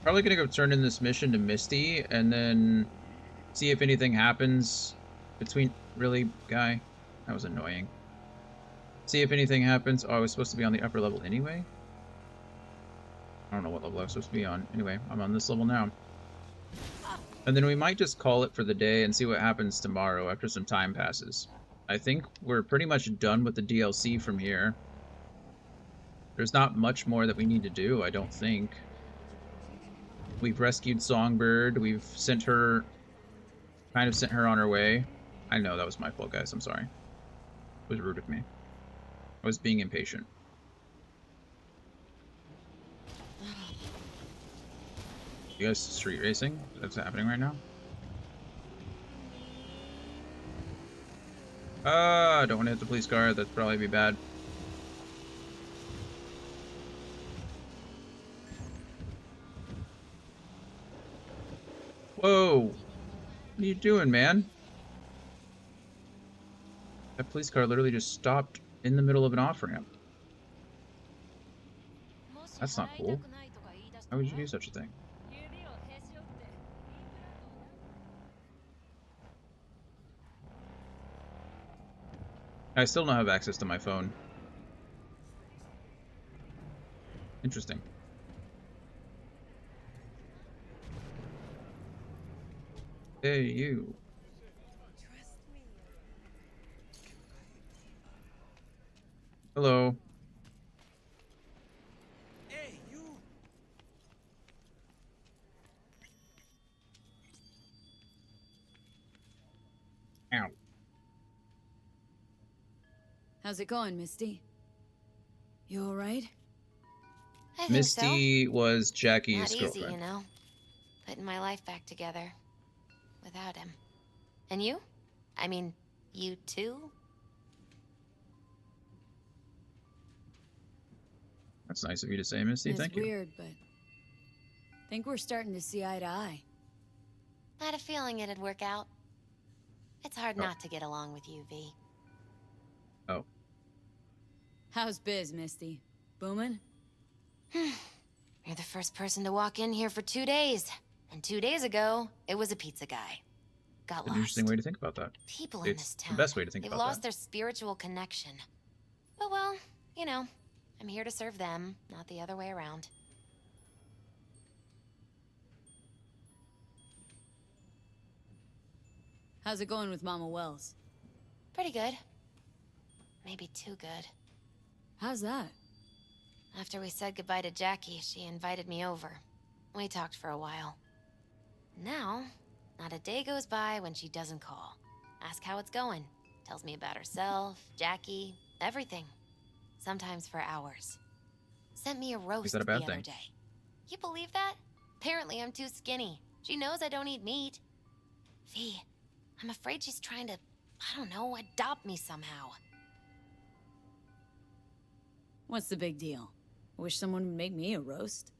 Probably gonna go turn in this mission to Misty and then see if anything happens between... Really, guy? That was annoying. See if anything happens. Oh, I was supposed to be on the upper level anyway? I don't know what level I was supposed to be on. Anyway, I'm on this level now. And then we might just call it for the day and see what happens tomorrow after some time passes. I think we're pretty much done with the DLC from here. There's not much more that we need to do, I don't think. We've rescued Songbird. We've sent her... kind of sent her on her way. I know, that was my fault, guys. I'm sorry. It was rude of me. I was being impatient. You guys street racing? That's happening right now? I don't want to hit the police car. That'd probably be bad. Whoa! What are you doing, man? That police car literally just stopped in the middle of an off-ramp. That's not cool. Why would you do such a thing? I still don't have access to my phone. Interesting. Hey, you. Hello. Hey, you! Ow. How's it going, Misty? You alright? I think Misty so. was Jackie's Not easy, girlfriend. you know. Putting my life back together. Without him. And you? I mean, you too? That's nice of you to say, Misty. It's Thank you. weird, but I think we're starting to see eye to eye. I had a feeling it'd work out. It's hard not to get along with you, V. Oh. How's biz, Misty? Boomin'? You're the first person to walk in here for 2 days. And 2 days ago, it was a pizza guy. Got An lost. interesting way to think about that. People in It's this town. the best way to think They've about lost that. their spiritual connection. But well, you know, I'm here to serve them, not the other way around. How's it going with Mama Wells? Pretty good. Maybe too good. How's that? After we said goodbye to Jackie, she invited me over. We talked for a while. Now, not a day goes by when she doesn't call. Ask how it's going. Tells me about herself, Jackie, everything. Sometimes for hours. Sent me a roast Is that a the bad other thing? day. You believe that? Apparently I'm too skinny. She knows I don't eat meat. V, I'm afraid she's trying to, I don't know, adopt me somehow. What's the big deal? I wish someone would make me a roast.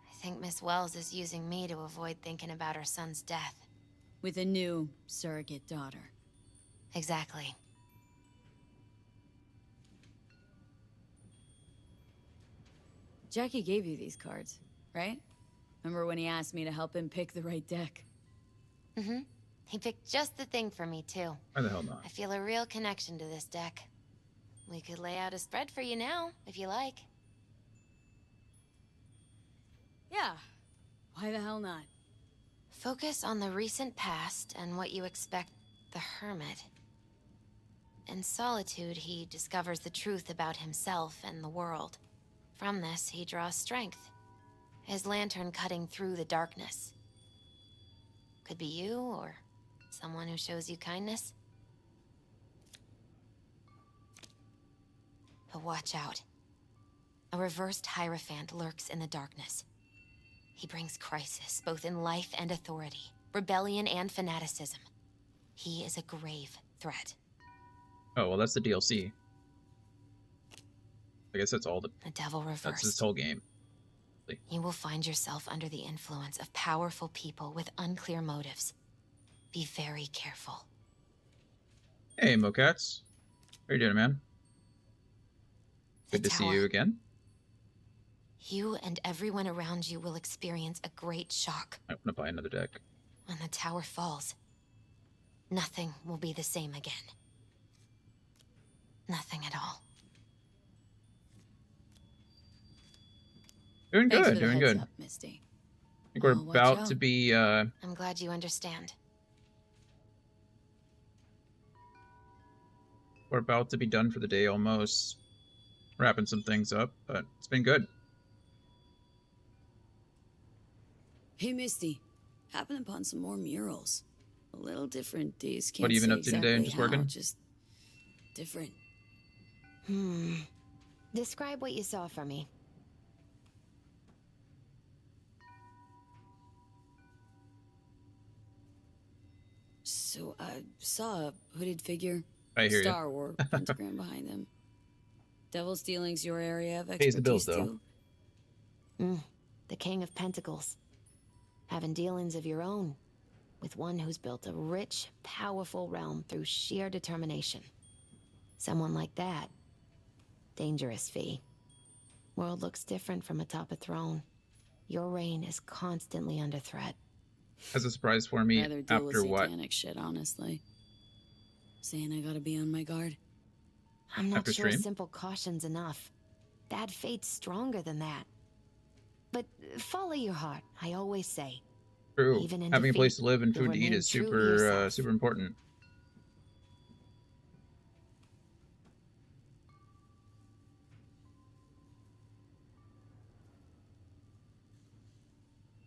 I think Miss Wells is using me to avoid thinking about her son's death. With a new surrogate daughter. Exactly. Jackie gave you these cards, right? Remember when he asked me to help him pick the right deck? Mm-hmm. He picked just the thing for me, too. Why the hell not? I feel a real connection to this deck. We could lay out a spread for you now, if you like. Yeah. Why the hell not? Focus on the recent past and what you expect the Hermit. In solitude, he discovers the truth about himself and the world. From this, he draws strength. His lantern cutting through the darkness. Could be you, or someone who shows you kindness. But watch out. A reversed Hierophant lurks in the darkness. He brings crisis, both in life and authority, rebellion and fanaticism. He is a grave threat. Oh, well, that's the DLC. I guess that's all the... The devil That's reversed. this whole game. You will find yourself under the influence of powerful people with unclear motives. Be very careful. Hey, Mocats. How you doing, man? Good The to see tower. you again. You and everyone around you will experience a great shock. I want to buy another deck. When the tower falls, nothing will be the same again. Nothing at all. Doing Thanks good, for the doing heads good. up, Misty. I think we're Watch about out. to be I'm glad you understand. done for the day almost. Wrapping some things up, but it's been good. Hey, Misty. Happened upon some more murals. A little different these. Can't What have you been say up to today? exactly Just how, working? Just different. Describe what you saw for me. So I saw a hooded figure. I hear ya. Star War pentagram behind them. Devil's Dealing's your area of Pays the bills, expertise though. too. The King of Pentacles. Having dealings of your own. With one who's built a rich, powerful realm through sheer determination. Someone like that. Dangerous, V. World looks different from atop a throne. Your reign is constantly under threat. As a surprise for me, Rather deal after with what? satanic shit, honestly. Saying I gotta be on my guard. I'm not After sure stream? simple caution's enough. Bad fate's stronger than that. But follow your heart, I always say. True. Even in Having a place defeat, to live and you'll food to eat remain is true to super, yourself. super important.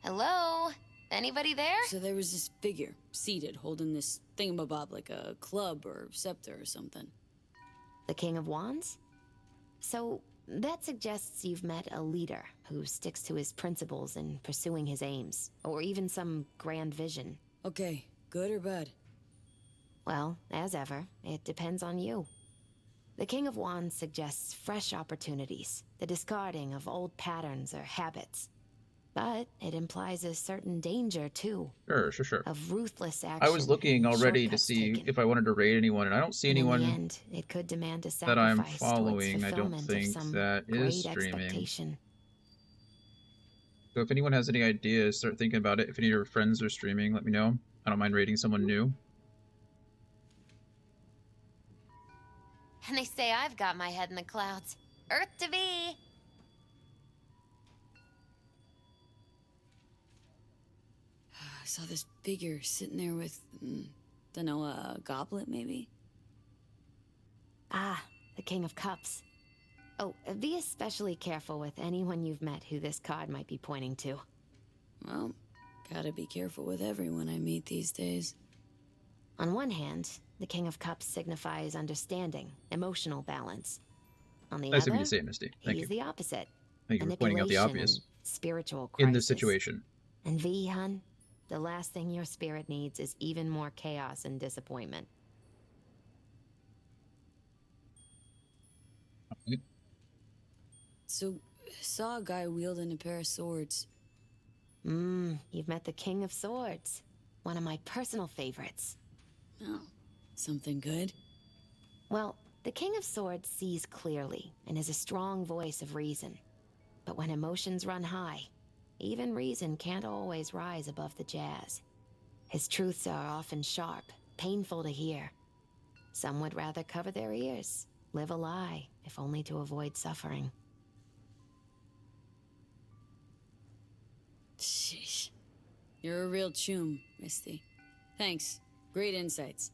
Hello? Anybody there? So there was this figure, seated, holding this thingamabob like a club or scepter or something. The King of Wands? So, that suggests you've met a leader who sticks to his principles in pursuing his aims, or even some grand vision. Okay, good or bad? Well, as ever, it depends on you. The King of Wands suggests fresh opportunities, the discarding of old patterns or habits. But it implies a certain danger, too. Sure. Of ruthless action. I was looking and already to shortcuts see taken. if I wanted to raid anyone, and I don't see And anyone in the end, it could demand a that I'm sacrifice towards following. I don't fulfillment of think some that great is streaming. expectation. So if anyone has any ideas, start thinking about it. If any of your friends are streaming, let me know. I don't mind raiding someone new. And they say I've got my head in the clouds. Earth to be! I saw this figure sitting there with, dunno, a goblet maybe? Ah, the King of Cups. Oh, be especially careful with anyone you've met who this card might be pointing to. Well, gotta be careful with everyone I meet these days. On one hand, the King of Cups signifies understanding, emotional balance. On the Nice other, of you to say it, Misty. Thank he's you. the opposite. Thank you for pointing out the Manipulation obvious. and spiritual crisis. In this situation. And V, hun, the last thing your spirit needs is even more chaos and disappointment. So, saw a guy wielding a pair of swords. You've met the King of Swords. One of my personal favorites. Oh, something good? Well, the King of Swords sees clearly and is a strong voice of reason. But when emotions run high, even reason can't always rise above the jazz. His truths are often sharp, painful to hear. Some would rather cover their ears, live a lie, if only to avoid suffering. Sheesh. You're a real chum, Misty. Thanks. Great insights.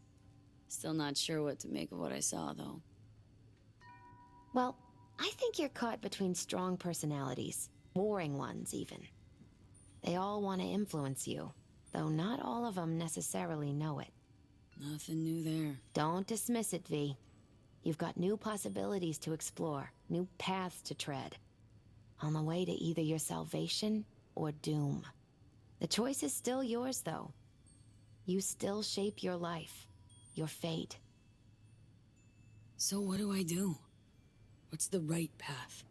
Still not sure what to make of what I saw, though. Well, I think you're caught between strong personalities, warring ones even. They all want to influence you, though not all of them necessarily know it. Nothing new there. Don't dismiss it, V. You've got new possibilities to explore, new paths to tread. On the way to either your salvation or doom. The choice is still yours, though. You still shape your life, your fate. So what do I do? What's the right path?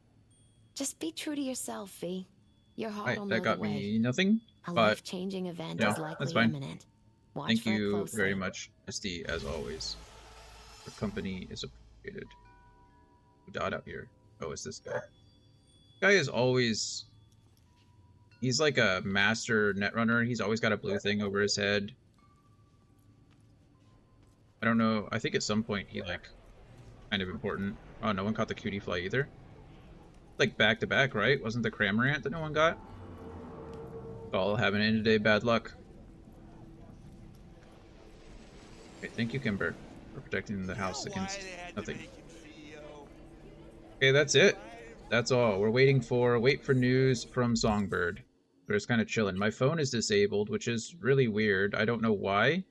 Just be true to yourself, V. Your heart will know That got the way. me nothing, A but life-changing event yeah, is likely that's fine. imminent. Watch Thank for it you closely. very much, SD, as always. Your company is appreciated. Who died out here? Oh, it's this guy. Guy is always... He's like a master netrunner. He's always got a blue thing over his head. I don't know. I think at some point he, like, kind of important. Oh, no one caught the cutie fly either. like back to back, right? Wasn't the Cramorant that no one got? All having end of day bad luck. Okay, thank you, Kimber, for protecting the house against nothing. Okay, that's it. That's all. We're wait for news from Songbird. We're just kind of chilling. My phone is disabled, which is really weird. I don't know why.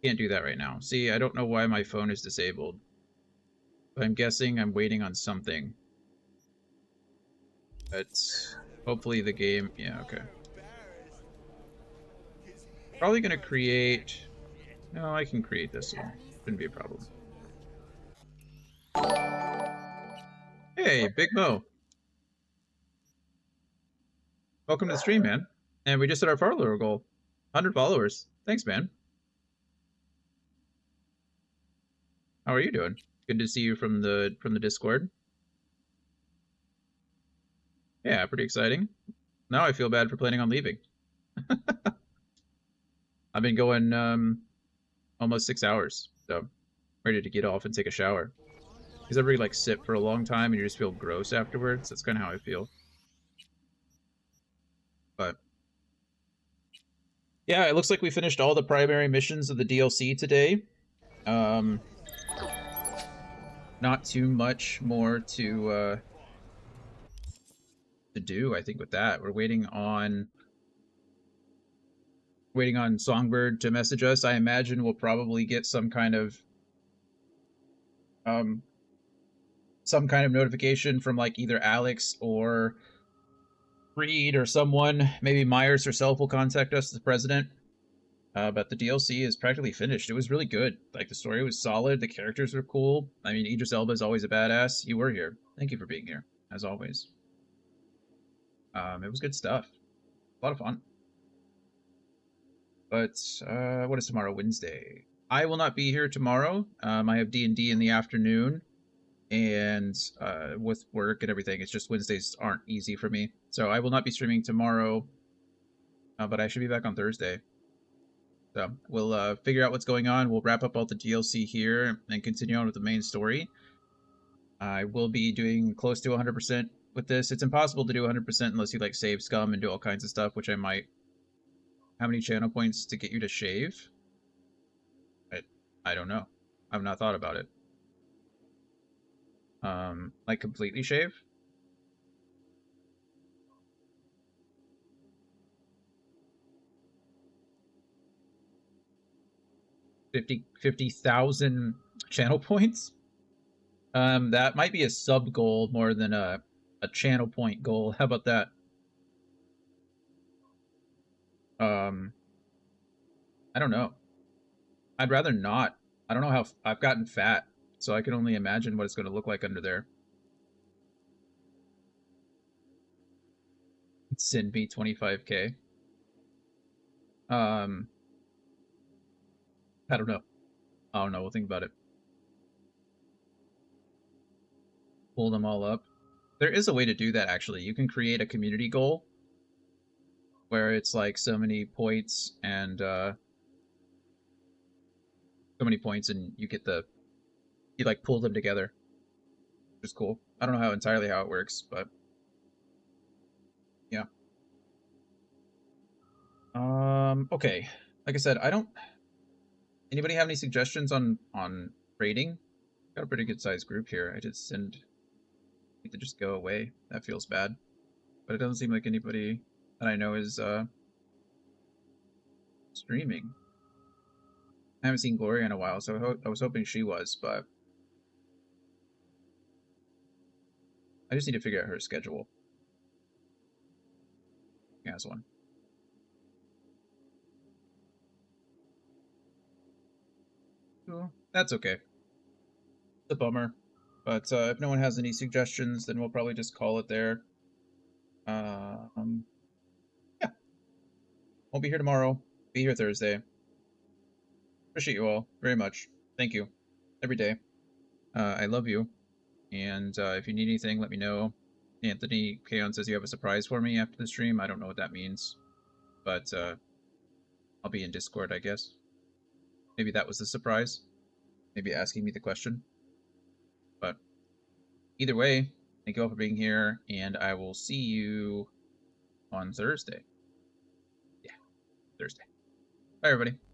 Can't do that right now. See, I don't know why my phone is disabled. But I'm guessing I'm waiting on something. But hopefully the game... Yeah, okay. Probably gonna create... No, I can create this one. Shouldn't be a problem. Hey, Big Mo. Welcome to the stream, man. And we just hit our follower goal. 100 followers. Thanks, man. How are you doing? Good to see you from the Discord. Yeah, pretty exciting. Now I feel bad for planning on leaving. I've been going almost 6 hours, so ready to get off and take a shower. Because everybody like sit for a long time and you just feel gross afterwards. That's kind of how I feel. But yeah, it looks like we finished all the primary missions of the DLC today. Not too much more to do, I think, with that. We're waiting on Songbird to message us. I imagine we'll probably get some kind of notification from like either Alex or Reed or someone. Maybe Myers herself will contact us, the president. But the DLC is practically finished. It was really good. Like, the story was solid. The characters were cool. I mean, Idris Elba is always a badass. You were here. Thank you for being here, as always. It was good stuff. A lot of fun. But, what is tomorrow? Wednesday. I will not be here tomorrow. I have D&D in the afternoon. And, with work and everything, it's just Wednesdays aren't easy for me. So I will not be streaming tomorrow. But I should be back on Thursday. So we'll figure out what's going on. We'll wrap up all the DLC here and continue on with the main story. I will be doing close to 100% with this. It's impossible to do 100% unless you like save scum and do all kinds of stuff, which I might. How many channel points to get you to shave? I don't know. I've not thought about it. Like completely shave? $50,000 channel points? That might be a sub goal more than a channel point goal. How about that? I don't know. I'd rather not. I don't know how I've gotten fat, so I can only imagine what it's going to look like under there. Send me 25K. I don't know. I don't know. We'll think about it. Pull them all up. There is a way to do that, actually. You can create a community goal where it's like so many points and you get you like pull them together, which is cool. I don't know how it works, but yeah. Okay. Like I said, anybody have any suggestions on raiding? Got a pretty good sized group here. I need to just go away. That feels bad. But it doesn't seem like anybody that I know is streaming. I haven't seen Gloria in a while, so I was hoping she was, but I just need to figure out her schedule. She has one. Well, that's okay. It's a bummer. But if no one has any suggestions, then we'll probably just call it there. Yeah. Won't be here tomorrow. Be here Thursday. Appreciate you all very much. Thank you. Every day. I love you. And if you need anything, let me know. Anthony Kaon says you have a surprise for me after the stream. I don't know what that means. But I'll be in Discord, I guess. Maybe that was the surprise. Maybe asking me the question. But either way, Thank you all for being here, and I will see you on Thursday. Yeah, Thursday. Bye, everybody.